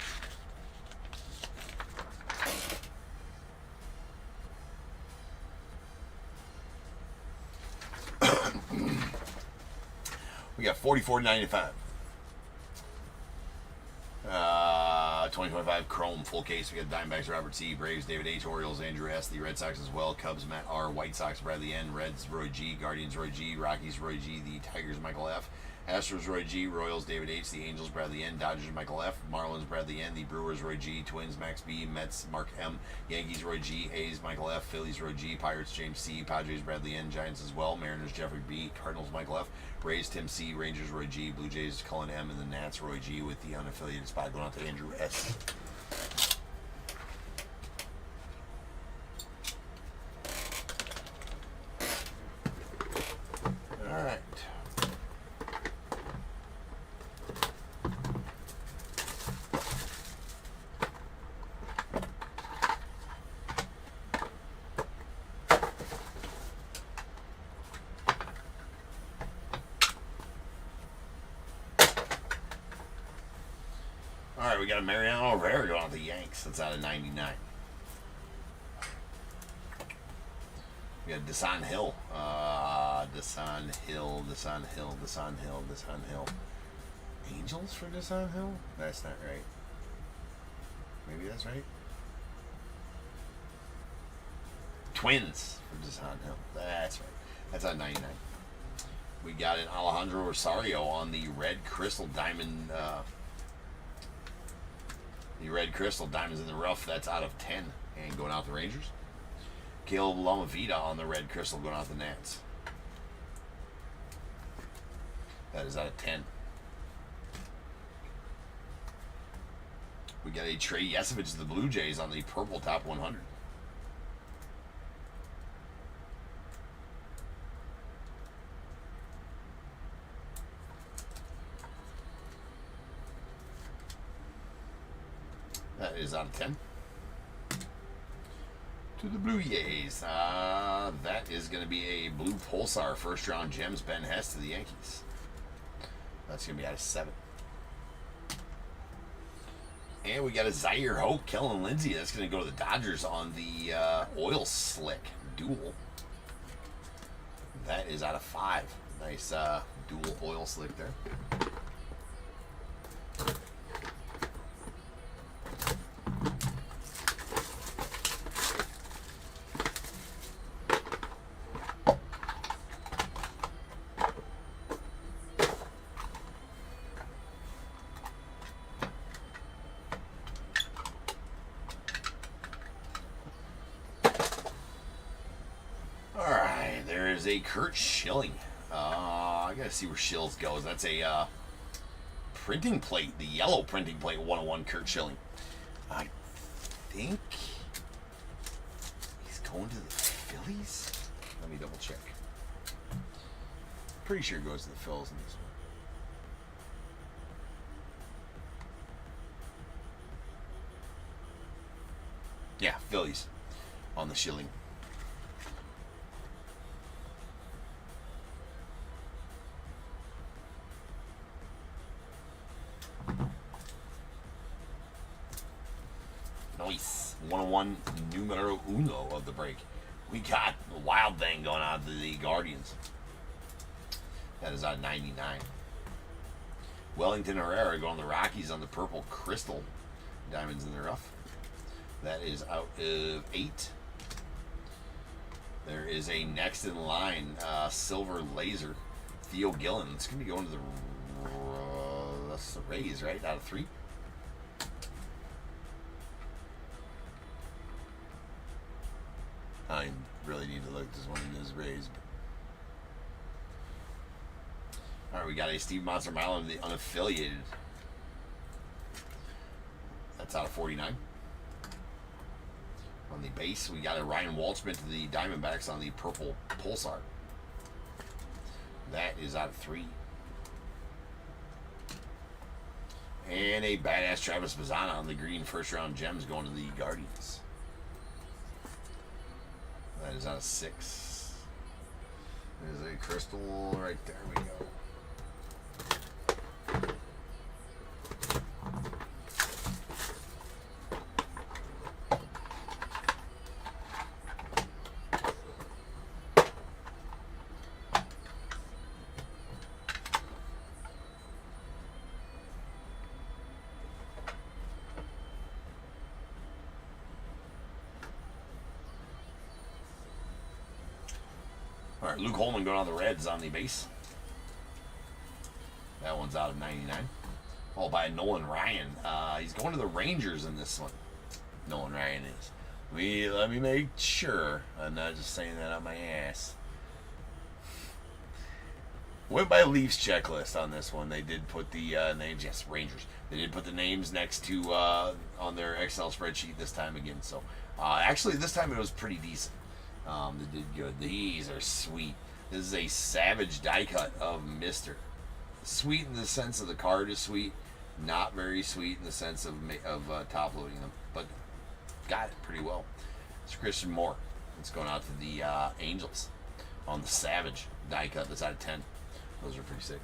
We got 44.95. 2025 Chrome full case. We got Diamondbacks, Robert C., Braves, David H., Orioles, Andrew S., the Red Sox as well, Cubs, Matt R., White Sox, Bradley N., Reds, Roy G., Guardians, Roy G., Rockies, Roy G., the Tigers, Michael F., Astros, Roy G., Royals, David H., the Angels, Bradley N., Dodgers, Michael F., Marlins, Bradley N., the Brewers, Roy G., Twins, Max B., Mets, Mark M., Yankees, Roy G., A's, Michael F., Phillies, Roy G., Pirates, James C., Padres, Bradley N., Giants as well, Mariners, Jeffrey B., Cardinals, Michael F., Rays, Tim C., Rangers, Roy G., Blue Jays, Cullen M., and the Nats, Roy G., with the unaffiliated spot going out to Andrew S. All right. All right, we got a Mariano Rivera going on the Yanks. That's out of 99. We got Desan Hill. Desan Hill. Angels for Desan Hill? That's not right. Maybe that's right. Twins for Desan Hill. That's right. That's out of 99. We got an Alejandro Rosario on the Red Crystal Diamond. The Red Crystal Diamonds in the Rough. That's out of 10. And going out the Rangers. Caleb Lamavita on the Red Crystal going out the Nats. That is out of 10. We got a Trey Yesovich of the Blue Jays on the Purple Top 100. That is out of 10. To the Blue Jays. That is going to be a Blue Pulsar first round gems Ben Hess to the Yankees. That's going to be out of 7. And we got a Zaire Hope, Kellen Lindsay. That's going to go to the Dodgers on the Oil Slick dual. That is out of 5. Nice dual Oil Slick there. There's a Kurt Schilling. I gotta see where Shills goes. That's a printing plate, the yellow printing plate 101 Kurt Schilling. I think he's going to the Phillies. Let me double check. Pretty sure it goes to the Phils in this one. Yeah, Phillies on the Schilling. Nice. 101 numero uno of the break. We got a wild thing going on to the Guardians. That is out of 99. Wellington Herrera going to the Rockies on the Purple Crystal. Diamonds in the Rough. That is out of 8. There is a next in line Silver Laser. Theo Gillen. It's going to be going to the That's the Rays, right? Out of 3. I really need to look at this one. It is Rays. All right, we got a Steve Monster Mile in the unaffiliated. That's out of 49. On the base, we got a Ryan Waldschmidt to the Diamondbacks on the purple Pulsar. That is out of 3. And a badass Travis Bazzana on the green first round gems going to the Guardians. That is out of 6. There's a crystal right there. We go. All right, Luke Holman going on the Reds on the base. That one's out of 99. Followed by Nolan Ryan. He's going to the Rangers in this one. Nolan Ryan is. Let me make sure I'm not just saying that on my ass. Went by Leafs checklist on this one. They did put the names. Yes, Rangers. They did put the names next to on their Excel spreadsheet this time again. So actually, this time it was pretty decent. They did good. These are sweet. This is a Savage die cut of Mr. Sweet in the sense of the card is sweet, not very sweet in the sense of top loading them, but got it pretty well. It's Christian Moore. It's going out to the Angels on the Savage die cut. That's out of 10. Those are pretty sick.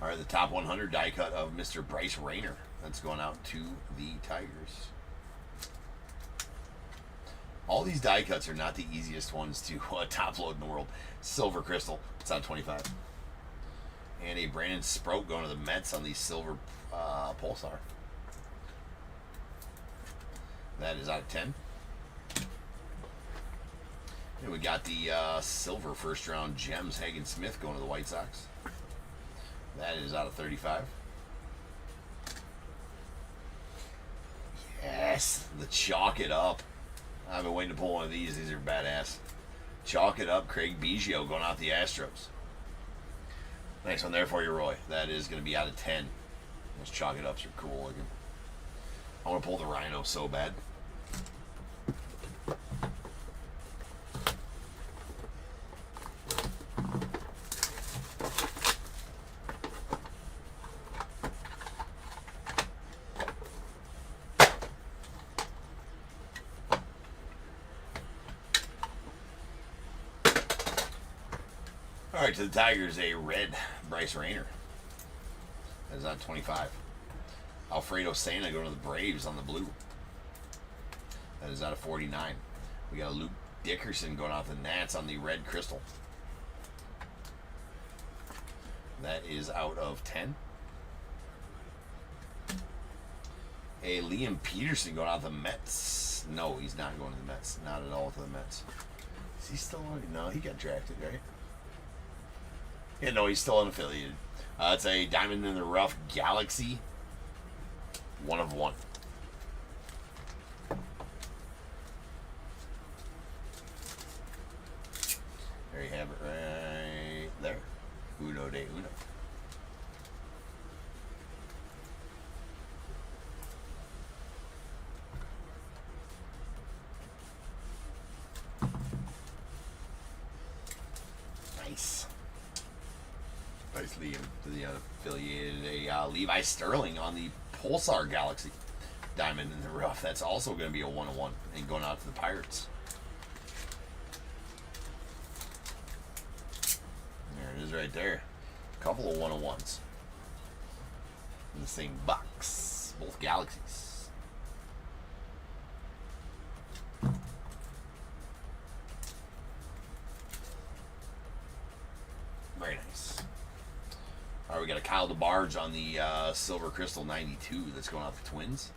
All right, the top 100 die cut of Mr. Bryce Rayner. That's going out to the Tigers. All these die cuts are not the easiest ones to top load in the world. Silver Crystal, it's on 25. And a Brandon Sproat going to the Mets on the Silver Pulsar. That is out of 10. And we got the Silver first round Gems Hagen Smith going to the White Sox. That is out of 35. Yes, the Chalk It Up. I've been waiting to pull one of these. These are badass. Chalk It Up, Craig Biggio going out the Astros. Nice one there for you, Roy. That is going to be out of 10. Those Chalk It Ups are cool looking. I want to pull the Rhino so bad. All right, to the Tigers, a red Bryce Rayner. That is on 25. Alfredo Santa going to the Braves on the blue. That is out of 49. We got Luke Dickerson going out the Nats on the red crystal. That is out of 10. A Liam Peterson going out the Mets. No, he's not going to the Mets. Not at all to the Mets. Is he still on? No, he got drafted, right? Yeah, no, he's still unaffiliated. It's a Diamond in the Rough Galaxy. 1 of 1. There you have it right there. Uno de uno. Nice. Nice Liam to the unaffiliated. A Levi Sterling on the Pulsar Galaxy. Diamond in the Rough. That's also going to be a 1 of 1 and going out to the Pirates. There it is right there. A couple of 1 of 1s in the same box. Both Galaxies. Very nice. All right, we got a Kyle DeBarge on the Silver Crystal 92 that's going out the Twins.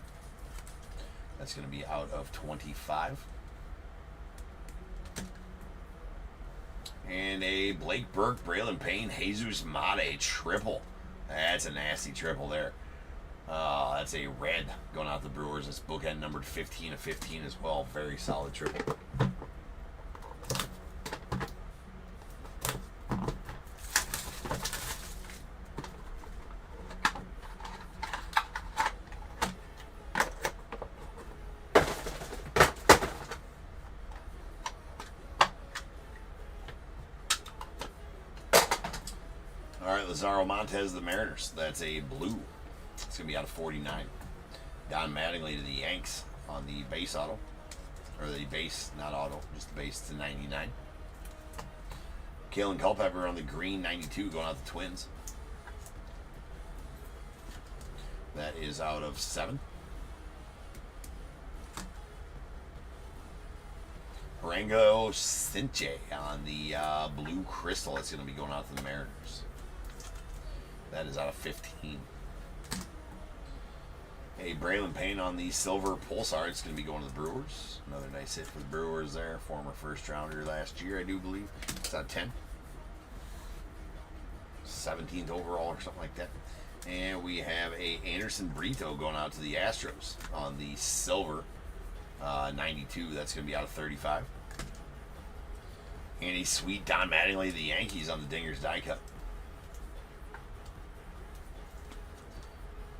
That's going to be out of 25. And a Blake Burke, Braylon Payne, Jesus Mate triple. That's a nasty triple there. That's a red going out the Brewers. It's bookend numbered 15 of 15 as well. Very solid triple. All right, Lazaro Montez, the Mariners. That's a blue. It's going to be out of 49. Don Mattingly to the Yanks on the base auto. Or the base, not auto, just the base to 99. Kalen Culpepper on the green, 92, going out the Twins. That is out of 7. Rango Cinche on the blue crystal. That's going to be going out to the Mariners. That is out of 15. Hey, Braylon Payne on the silver pulsar. It's going to be going to the Brewers. Another nice hit for the Brewers there. Former first rounder last year, I do believe. It's out of 10. 17th overall or something like that. And we have a Anderson Brito going out to the Astros on the silver 92. That's going to be out of 35. And a sweet Don Mattingly to the Yankees on the Dinger's die cut.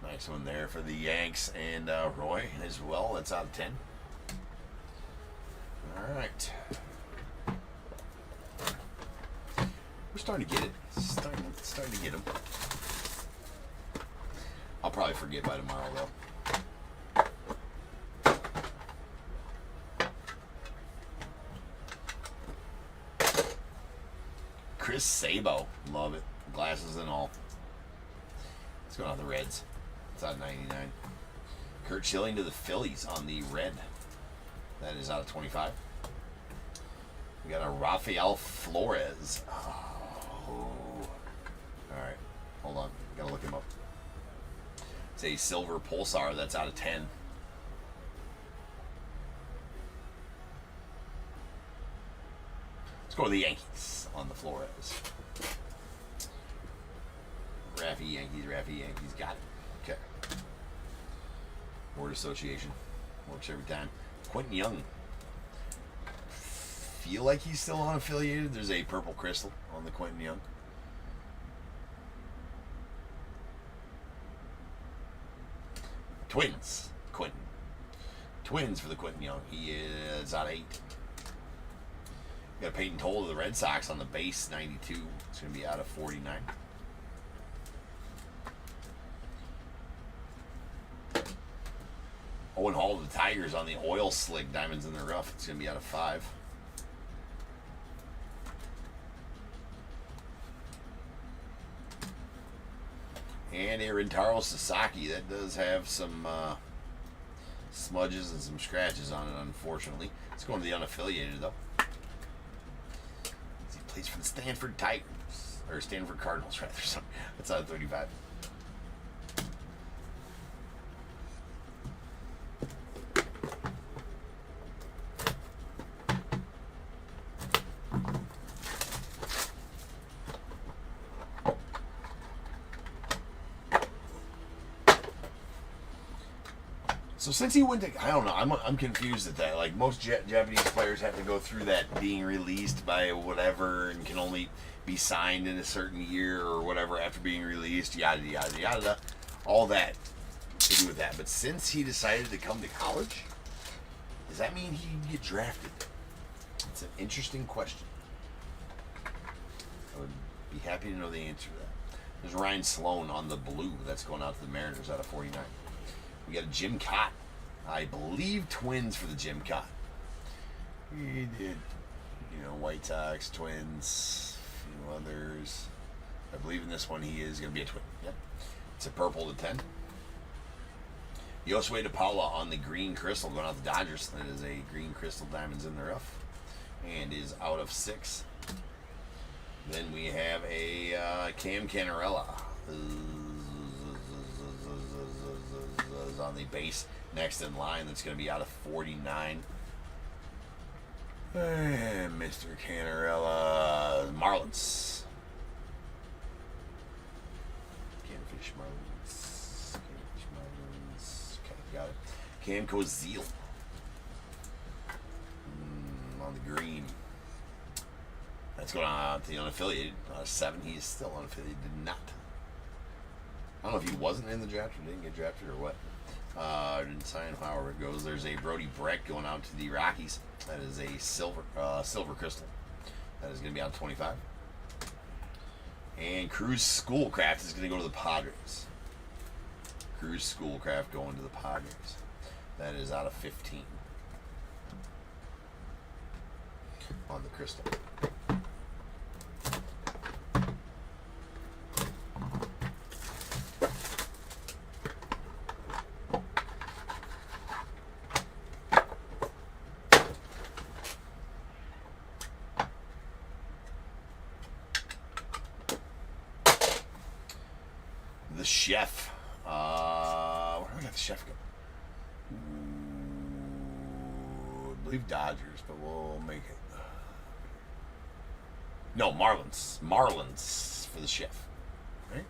Nice one there for the Yanks and Roy as well. That's out of 10. All right. We're starting to get it. Starting to get them. I'll probably forget by tomorrow, though. Chris Sabo. Love it. Glasses and all. Let's go on the Reds. It's out of 99. Kurt Schilling to the Phillies on the red. That is out of 25. We got a Rafael Flores. Oh. Alright. Hold on. Gotta look him up. It's a silver pulsar. That's out of 10. Let's go to the Yankees on the Flores. Raffy Yankees. Got it. Okay. Word association. Works every time. Quentin Young. Feel like he's still unaffiliated. There's a purple crystal on the Quentin Young. Twins. Quentin. Twins for the Quentin Young. He is out of 8. We got Peyton Toll to the Red Sox on the base, 92. It's going to be out of 49. Owen Hall to the Tigers on the oil slick, diamonds in the rough. It's going to be out of 5. And a Rintaro Sasaki. That does have some smudges and some scratches on it, unfortunately. It's going to the unaffiliated, though. He plays for the Stanford Titans. Or Stanford Cardinals, rather. That's out of 35. So since he went to, I don't know, I'm confused at that. Like most Japanese players have to go through that being released by whatever and can only be signed in a certain year or whatever after being released, yada, yada, yada. All that to do with that. But since he decided to come to college, does that mean he can get drafted? It's an interesting question. I would be happy to know the answer to that. There's Ryan Sloan on the blue. That's going out to the Mariners out of 49. We got a Jim Cott. I believe Twins for the Jim Cott. He did, White Sox, Twins, a few others. I believe in this one he is going to be a Twin. Yep. It's a purple to 10. Josue DePaula on the green crystal going out the Dodgers. That is a green crystal, diamonds in the rough. And is out of 6. Then we have a Cam Canarella. On the base next in line. That's going to be out of 49. And Mr. Canarella, Marlins. Canfish Marlins. Canfish Marlins. Okay, got it. Camco Zeal. On the green. That's going on to the unaffiliated. 7. He is still unaffiliated. Did not. I don't know if he wasn't in the draft or didn't get drafted or what. Didn't sign. However it goes. There's a Brody Breck going out to the Rockies. That is a silver crystal. That is going to be out of 25. And Cruz Schoolcraft is going to go to the Padres. Cruz Schoolcraft going to the Padres. That is out of 15. On the crystal. The chef. Where do we got the chef go? Ooh, I believe Dodgers, but we'll make it. No, Marlins. Marlins for the chef. Right?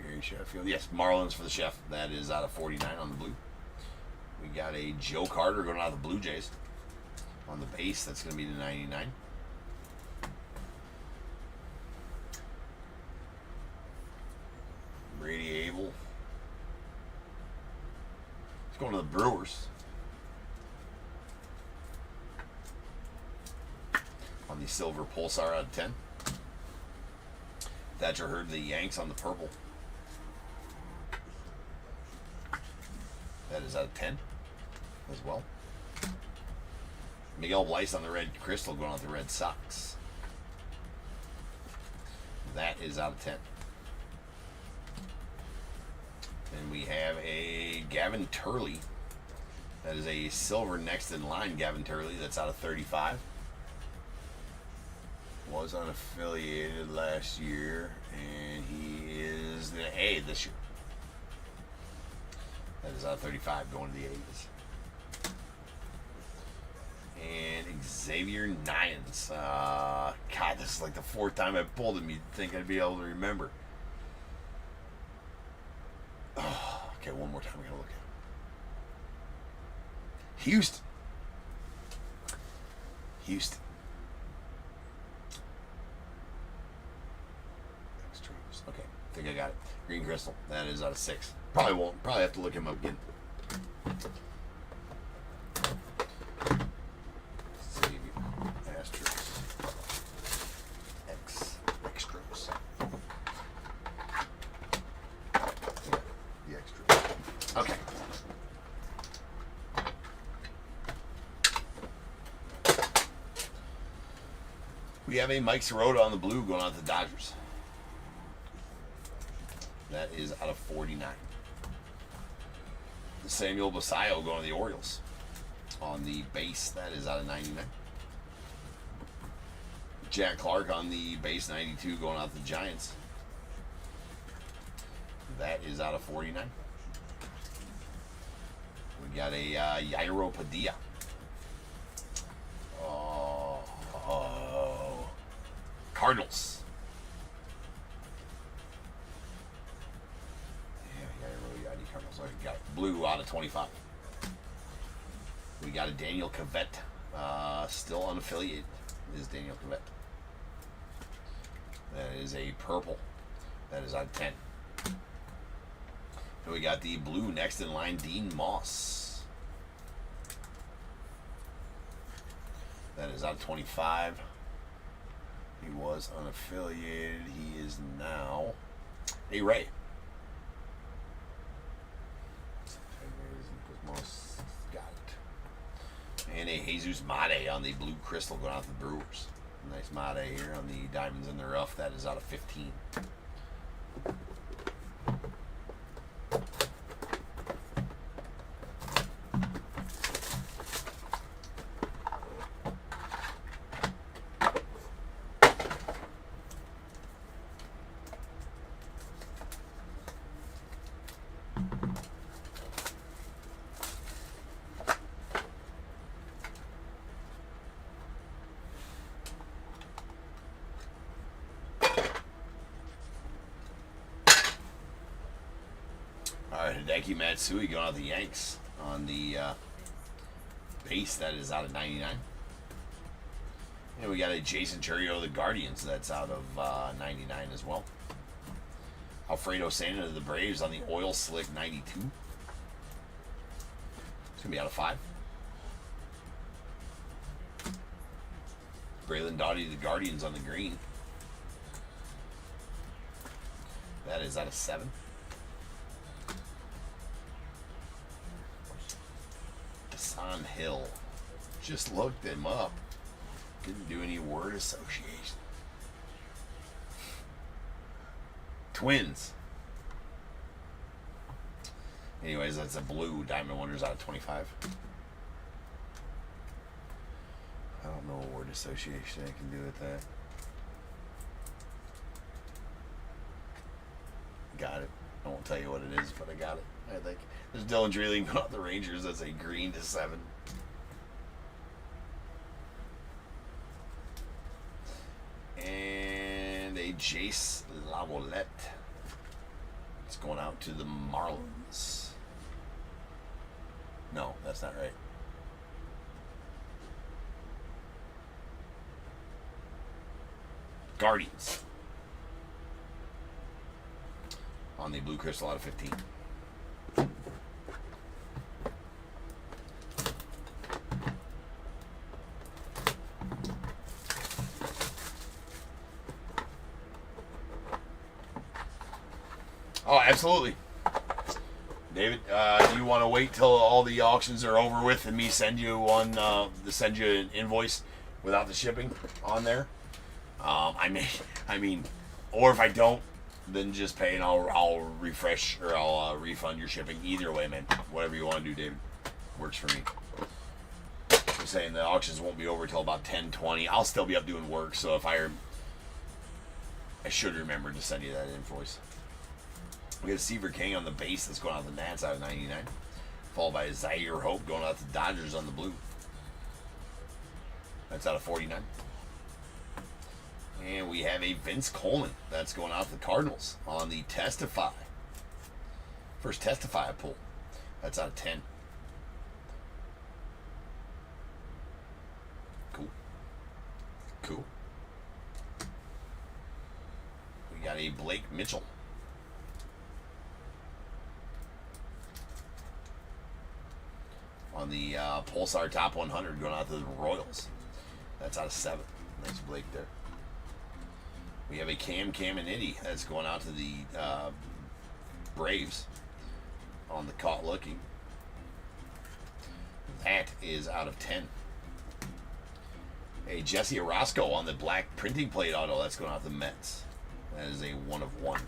Gary Sheffield. Yes, Marlins for the chef. That is out of 49 on the blue. We got a Joe Carter going out of the Blue Jays. On the base, that's going to be the 99. Brady Abel. It's going to the Brewers. On the silver Pulsar out of 10. Thatcher Hurd the Yanks on the purple. That is out of 10 as well. Miguel Weiss on the red crystal going out the Red Sox. That is out of 10. And we have a Gavin Turley. That is a silver next in line Gavin Turley. That's out of 35. Was unaffiliated last year, and he is the A this year. That is out of 35 going to the A's. And Xavier Nyans. God, this is like the 4th time I pulled him. You'd think I'd be able to remember. Oh, okay, one more time we gotta look at him. Houston. Okay, I think I got it. Green crystal. That is out of 6. Probably have to look him up again. Astros. Extras. Yeah, the extras. Okay. We have a Mike Sirota on the blue going on to the Dodgers. That is out of 49. Samuel Basayo going to the Orioles. On the base, that is out of 99. Jack Clark on the base, 92, going out to the Giants. That is out of 49. We got a Yairo Padilla. Cardinals. Cardinals. So we got blue out of 25. We got a Daniel Cavett, still unaffiliated. Is Daniel Cavett. That is a purple. That is out of 10. And we got the blue next in line, Dean Moss. That is out of 25. He was unaffiliated. He is now a Ray. Got it. And a Jesus Mate on the blue crystal going out to the Brewers. Nice Mate here on the diamonds in the rough. That is out of 15. Hideki Matsui going out the Yanks on the base. That is out of 99. And we got a Jason Churio of the Guardians. That's out of 99 as well. Alfredo Santa of the Braves on the Oil Slick 92. It's going to be out of 5. Braylon Doughty of the Guardians on the green. That is out of 7. Hassan Hill. Just looked him up. Didn't do any word association. Twins. Anyways, that's a blue Diamond Wonders out of 25. I don't know what word association I can do with that. Got it. I won't tell you what it is, but I got it. I think. There's Dylan Dreeling going out the Rangers. That's a green to 7. And a Jace Lavolette. It's going out to the Marlins. No, that's not right. Guardians. On the blue crystal out of 15. Oh, absolutely. David, do you want to wait till all the auctions are over with and me send you one, send you an invoice without the shipping on there? I mean, or if I don't, then just pay and I'll refresh or I'll refund your shipping. Either way, man, whatever you want to do, David, works for me. I'm saying the auctions won't be over till about 10:20. I'll still be up doing work, so if I should remember to send you that invoice. We got a Seaver King on the base that's going out the Nats out of 99, followed by a Zaire Hope going out the Dodgers on the blue. That's out of 49. And we have a Vince Coleman that's going out the Cardinals on the Testify. First Testify I pulled. That's out of 10. Cool. Cool. We got a Blake Mitchell. On the Pulsar Top 100 going out to the Royals. That's out of 7. Nice Blake there. We have a Cam Caminiti that's going out to the Braves on the Caught Looking. That is out of 10. A Jesse Orosco on the black printing plate auto that's going out to the Mets. That is a 1 of 1.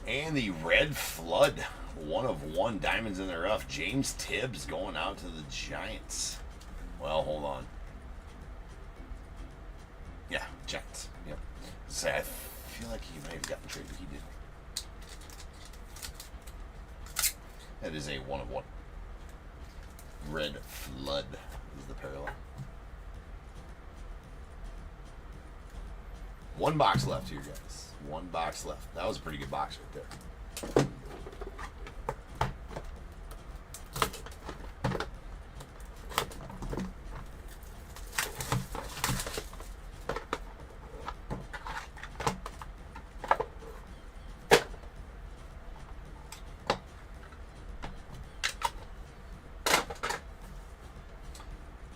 And the Red Flood, 1 of 1, diamonds in the rough. James Tibbs going out to the Giants. Well, hold on. Yeah, Giants. Yep. Say, I feel like he may have gotten traded. He did. That is a 1 of 1. Red Flood is the parallel. 1 box left here, guys. 1 box left. That was a pretty good box right there.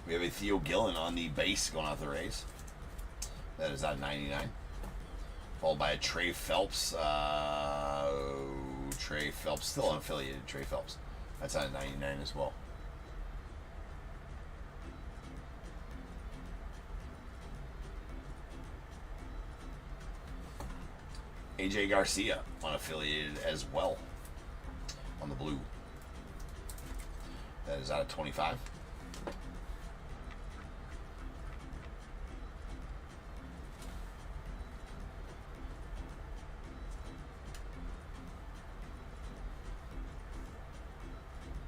We have a Theo Gillen on the base going out the Rays. That is out of 99. Followed by a Trey Phelps. Trey Phelps, still unaffiliated. Trey Phelps. That's out of 99 as well. AJ Garcia, unaffiliated as well. On the blue. That is out of 25.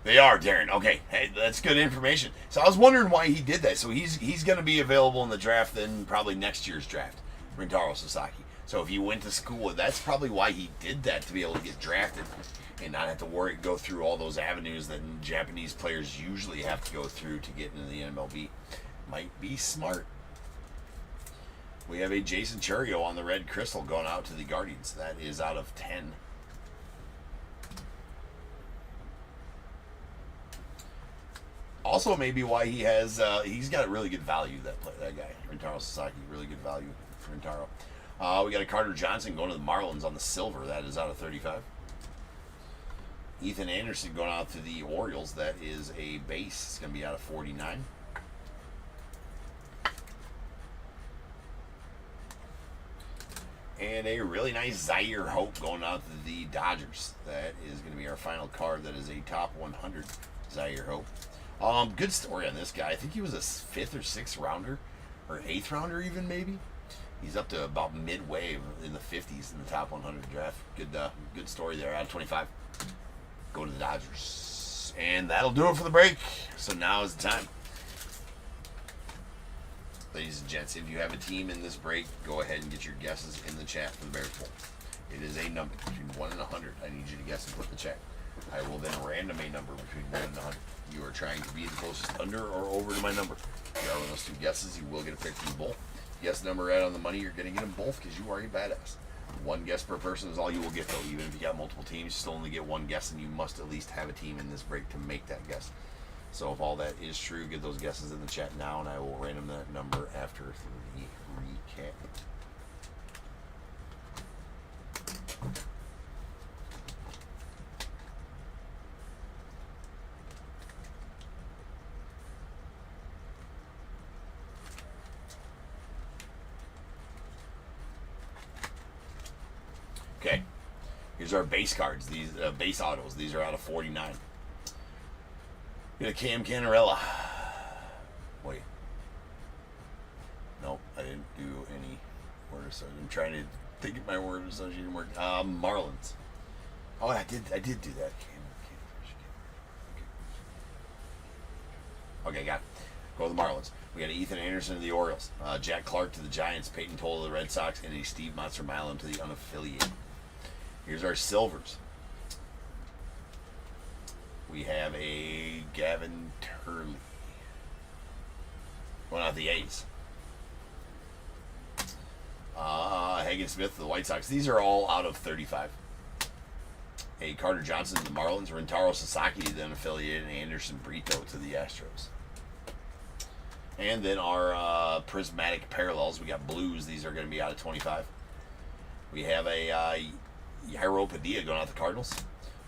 They are, Darren. Okay, hey, that's good information. So I was wondering why he did that. So he's going to be available in the draft then probably next year's draft, Rintaro Sasaki. So if he went to school, that's probably why he did that, to be able to get drafted and not have to go through all those avenues that Japanese players usually have to go through to get into the MLB. Might be smart. We have a Jason Churio on the red crystal going out to the Guardians. That is out of 10. Also, maybe why he's got a really good value, that guy, Rintaro Sasaki. Really good value for Rintaro. We got a Carter Johnson going to the Marlins on the silver. That is out of 35. Ethan Anderson going out to the Orioles. That is a base. It's going to be out of 49. And a really nice Zaire Hope going out to the Dodgers. That is going to be our final card. That is a top 100 Zaire Hope. Good story on this guy. I think he was a 5th or 6th rounder, or 8th rounder even, maybe. He's up to about midway in the 50s in the top 100 draft. Good story there. Out of 25. Go to the Dodgers. And that'll do it for the break. So now is the time. Ladies and gents, if you have a team in this break, go ahead and get your guesses in the chat for the Bears poll. It is a number between 1 and 100. I need you to guess and put the chat. I will then random a number between 1 and 100. You are trying to be the closest under or over to my number. If you are one of those two guesses, you will get a pick from both. Guess number right on the money, you're going to get them both because you are a badass. 1 guess per person is all you will get, though. Even if you got multiple teams, you still only get 1 guess, and you must at least have a team in this break to make that guess. So if all that is true, get those guesses in the chat now, and I will random that number after the recap. Okay, here's our base cards. These base autos. These are out of 49. Get a Cam Canarella. Wait. Nope, I didn't do any word association. I'm trying to think of my word association work. Marlins. Oh, I did do that. Okay, got it. Go with the Marlins. We got Ethan Anderson to the Orioles, Jack Clark to the Giants, Peyton Toll to the Red Sox, and a Steve Monster Milam to the unaffiliated. Here's our silvers. We have a Gavin Turley. Going out the A's. Hagen Smith to the White Sox. These are all out of 35. A Carter Johnson to the Marlins. Rintaro Sasaki to the unaffiliated. And Anderson Brito to the Astros. And then our prismatic parallels. We got blues. These are going to be out of 25. We have a Yairo Padilla going out the Cardinals.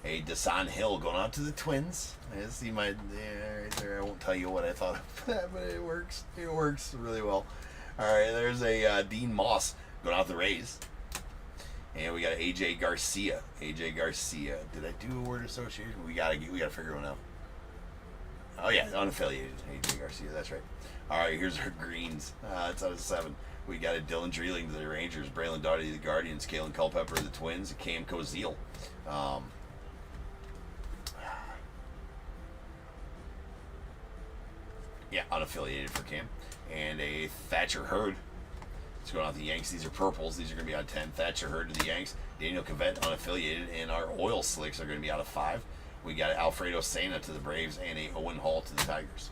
A Dasan Hill going out to the Twins. I see my right there. I won't tell you what I thought of that, but it works. It works really well. All right, there's a Dean Moss going out the Rays. And we got AJ Garcia. AJ Garcia. Did I do a word association? We gotta figure one out. Oh yeah, unaffiliated. AJ Garcia. That's right. All right, here's our greens. It's out of 7. We got a Dylan Dreeling to the Rangers, Braylon Doughty to the Guardians, Kalen Culpepper to the Twins, Cam Koziel. Yeah, unaffiliated for Cam. And a Thatcher Hurd. It's going out the Yanks. These are purples. These are going to be out of 10. Thatcher Hurd to the Yanks. Daniel Cavett unaffiliated. And our oil slicks are going to be out of 5. We got Alfredo Sena to the Braves and a Owen Hall to the Tigers.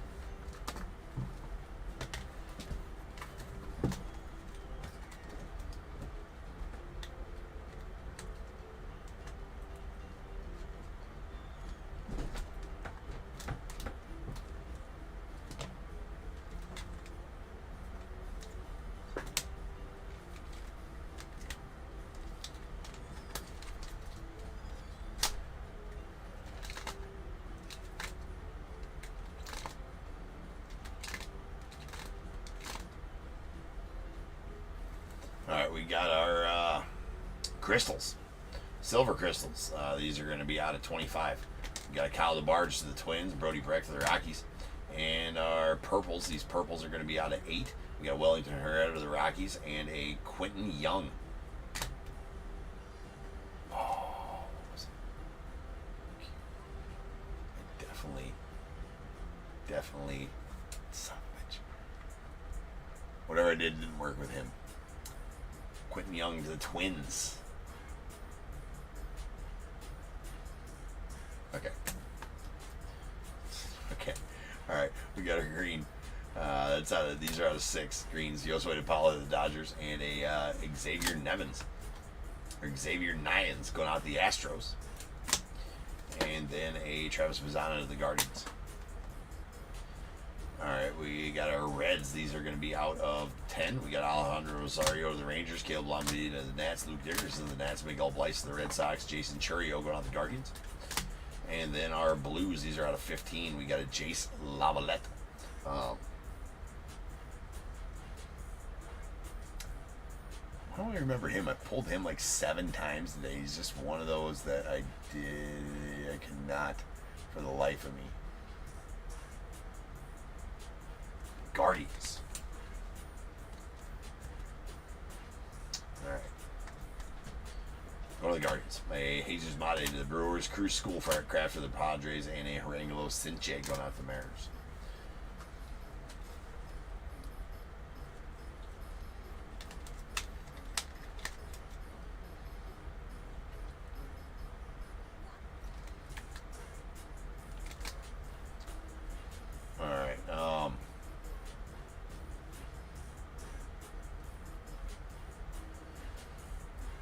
We got our crystals, silver crystals. These are going to be out of 25. We got a Kyle DeBarge to the Twins, Brody Breck to the Rockies, and our purples. These purples are going to be out of 8. We got Wellington Herrera to the Rockies and a Quentin Young. Oh, what was it? I I didn't work with him. Quentin Young to the Twins. Okay. Okay. All right. We got a green. That's out of, these are out of 6 greens. Yosway DePaula to the Dodgers, and a Xavier Nevins or Xavier Nyans going out to the Astros, and then a Travis Mazzano to the Guardians. All right, we got our Reds. These are going to be out of 10. We got Alejandro Rosario to the Rangers, Caleb Lombardini to the Nats, Luke Diggers to the Nats, Miguel Blyce to the Red Sox, Jason Churio going out to the Guardians. And then our Blues, these are out of 15. We got a Jace Lavalette. I don't even remember him. I pulled him like 7 times today. He's just one of those that I cannot for the life of me. Guardians. Alright. Go to the Guardians. A Jesus Mate to the Brewers, Cruz School Firecraft to the Padres, and a Harangelo Sinche going out to the Mariners.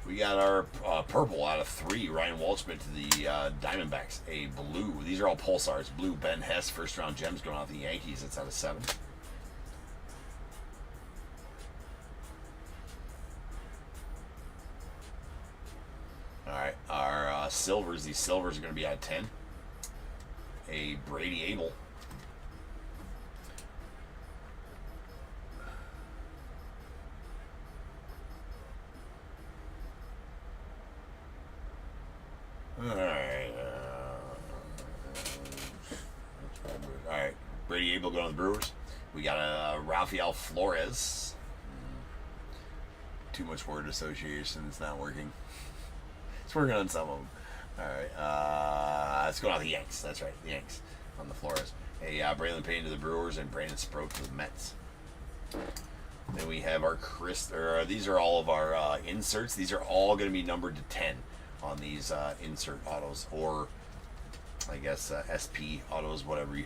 We got our purple out of 3, Ryan Walshman to the Diamondbacks. A blue, these are all Pulsars. Blue, Ben Hess, first round gems going out to the Yankees. That's out of 7. Alright, our silvers, these silvers are going to be out of 10. A Brady Abel. Alright, Brady Abel going to the Brewers. We got a Rafael Flores. Too much word association. It's not working. It's working on some of them. Alright, let's go out to the Yanks. That's right, the Yanks on the Flores. A Braylon Payne to the Brewers and Brandon Sproat to the Mets. Then we have our these are all of our inserts. These are all going to be numbered to 10 on these insert autos, or I guess SP autos, whatever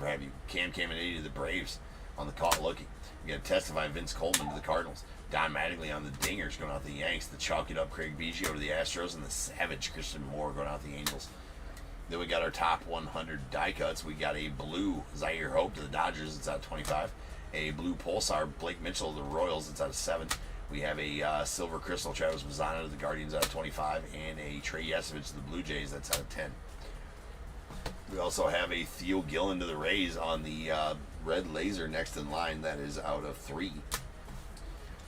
have you. Cam Caminiti to the Braves on the caught looking. We got Testify Vince Coleman to the Cardinals. Don Mattingly on the Dingers going out to the Yanks. The Chalk It Up Craig Biggio to the Astros, and the Savage Christian Moore going out to the Angels. Then we got our top 100 die cuts. We got a blue Zaire Hope to the Dodgers. It's out of 25. A blue Pulsar Blake Mitchell to the Royals. It's out of 7. We have a silver crystal Travis Mazzano to the Guardians out of 25, and a Trey Yesovich to the Blue Jays. That's out of 10. We also have a Theo Gillen to the Rays on the red laser next in line. That is out of 3.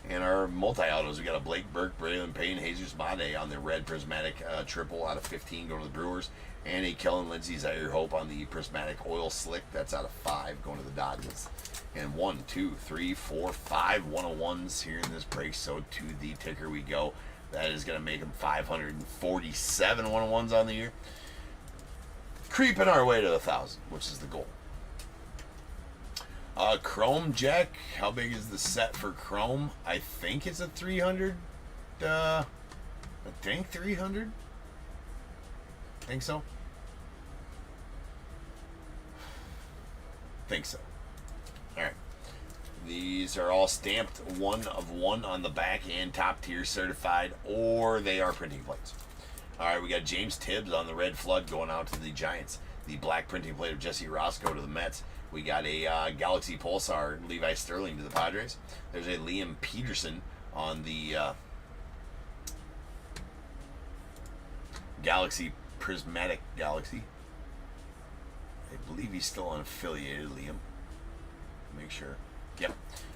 And our multi-autos, we got a Blake Burke, Braylon Payne, Jesus Mate on the red prismatic triple out of 15 going to the Brewers, and a Kellen Lindsey Zaire Hope on the prismatic oil slick. That's out of 5 going to the Dodgers. And 1, 2, 3, 4, 5 101s here in this break. So to the ticker we go. That is going to make them 547 101s on the year. Creeping our way to 1,000, which is the goal. Chrome Jack, how big is the set for Chrome? I think it's a 300. I think 300. Think so. Think so. All right. These are all stamped 1 of 1 on the back and top tier certified, or they are printing plates. All right, we got James Tibbs on the red flood going out to the Giants. The black printing plate of Jesse Roscoe to the Mets. We got a Galaxy Pulsar Levi Sterling to the Padres. There's a Liam Peterson on the Galaxy Prismatic Galaxy. I believe he's still unaffiliated, Liam. Make sure. Yep,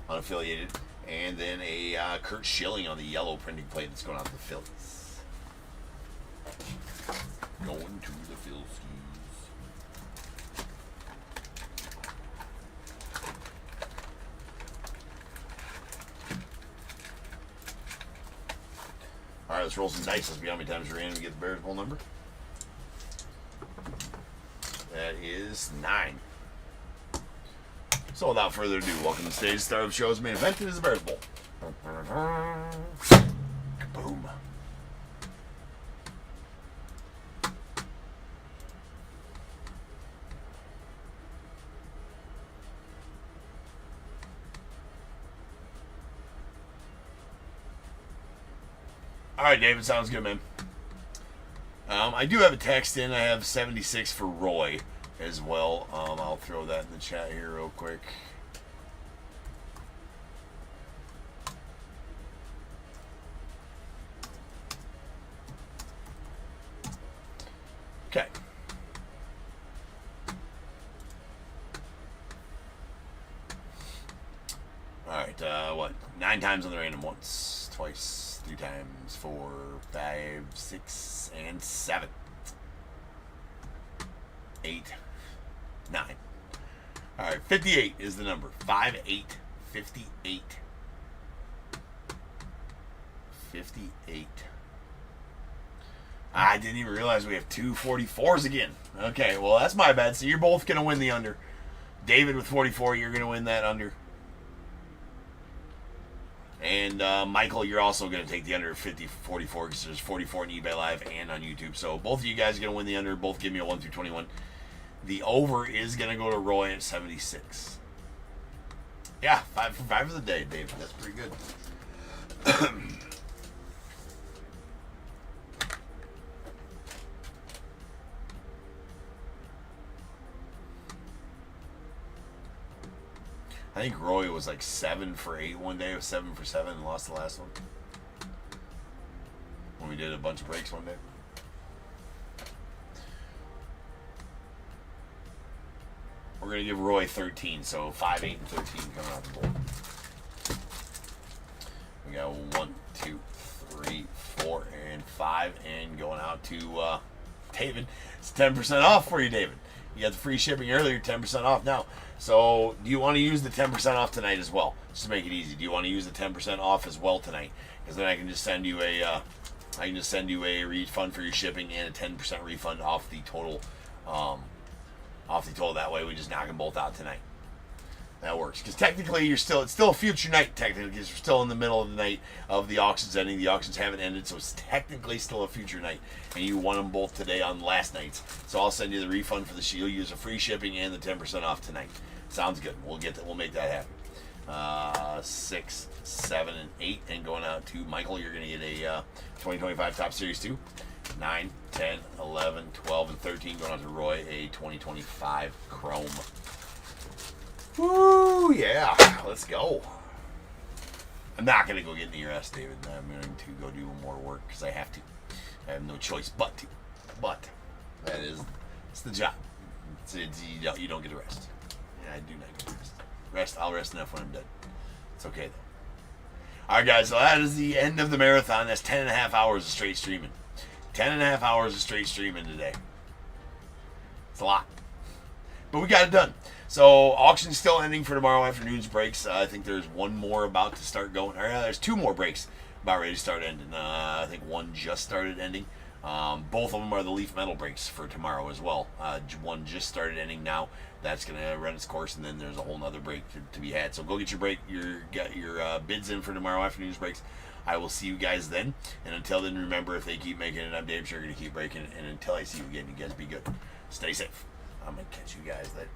unaffiliated. And then a Kurt Schilling on the yellow printing plate that's going out to the Phillies. Going to the Phillies. All right, let's roll some dice. Let's see how many times we're in and get the Bears bowl number. That is 9. So without further ado, welcome to the stage. Start of the show's main event. It is the Bears Bowl. Boom. All right, David, sounds good, man. I do have a text in. I have 76 for Roy as well. I'll throw that in the chat here real quick. Okay. All right, what? 9 times on the random. Once, twice, 3 times, 4, 5, 6, and 7. 8, 9. All right, 58 is the number. 5, 8, 58. 58. I didn't even realize we have 2 44s again. Okay, well, that's my bad. So you're both going to win the under. David with 44, you're going to win that under. And Michael, you're also going to take the under 44 because there's 44 on eBay Live and on YouTube. So both of you guys are going to win the under. Both give me a 1 through 21. The over is going to go to Roy at 76. Yeah, 5 for 5 of the day, David. That's pretty good. I think Roy was like 7 for 8 one day. It was 7 for 7 and lost the last one. When we did a bunch of breaks one day. We're going to give Roy 13. So 5, 8, and 13 coming out the board. We got 1, 2, 3, 4, and 5. And going out to David. It's 10% off for you, David. You got the free shipping earlier, 10% off now. So, do you want to use the 10% off tonight as well? Just to make it easy. Do you want to use the 10% off as well tonight? Because then I can just send you a, refund for your shipping and a 10% refund off the total. That way, we just knock them both out tonight. That works. Because technically, it's still a future night. Technically, because we're still in the middle of the night of the auctions ending. The auctions haven't ended, so it's technically still a future night. And you won them both today on last night's. So I'll send you the refund for the shield. Use a free shipping and the 10% off tonight. Sounds good. We'll get that. We'll make that happen. 6, 7, and 8, and going out to Michael. You're going to get a 2025 Top Series 2. 9, 10, 11, 12, and 13. Going out to Roy, a 2025 Chrome. Woo, yeah. Let's go. I'm not going to go get in the rest, David. I'm going to go do more work because I have to. I have no choice but to. But it's the job. You don't get a rest. Yeah, I do not get a rest. I'll rest enough when I'm dead. It's okay, though. All right, guys. So that is the end of the marathon. That's 10.5 hours of straight streaming. 10.5 hours of straight streaming today. It's a lot. But we got it done. So, auction's still ending for tomorrow afternoon's breaks. I think there's one more about to start going. Or there's 2 more breaks about ready to start ending. I think one just started ending. Both of them are the Leaf Metal breaks for tomorrow as well. One just started ending now. That's going to run its course, and then there's a whole nother break to be had. So go get your break, get your bids in for tomorrow afternoon's breaks. I will see you guys then. And until then, remember, if they keep making it, I'm damn sure going to keep breaking it. And until I see you again, you guys be good. Stay safe. I'm going to catch you guys later.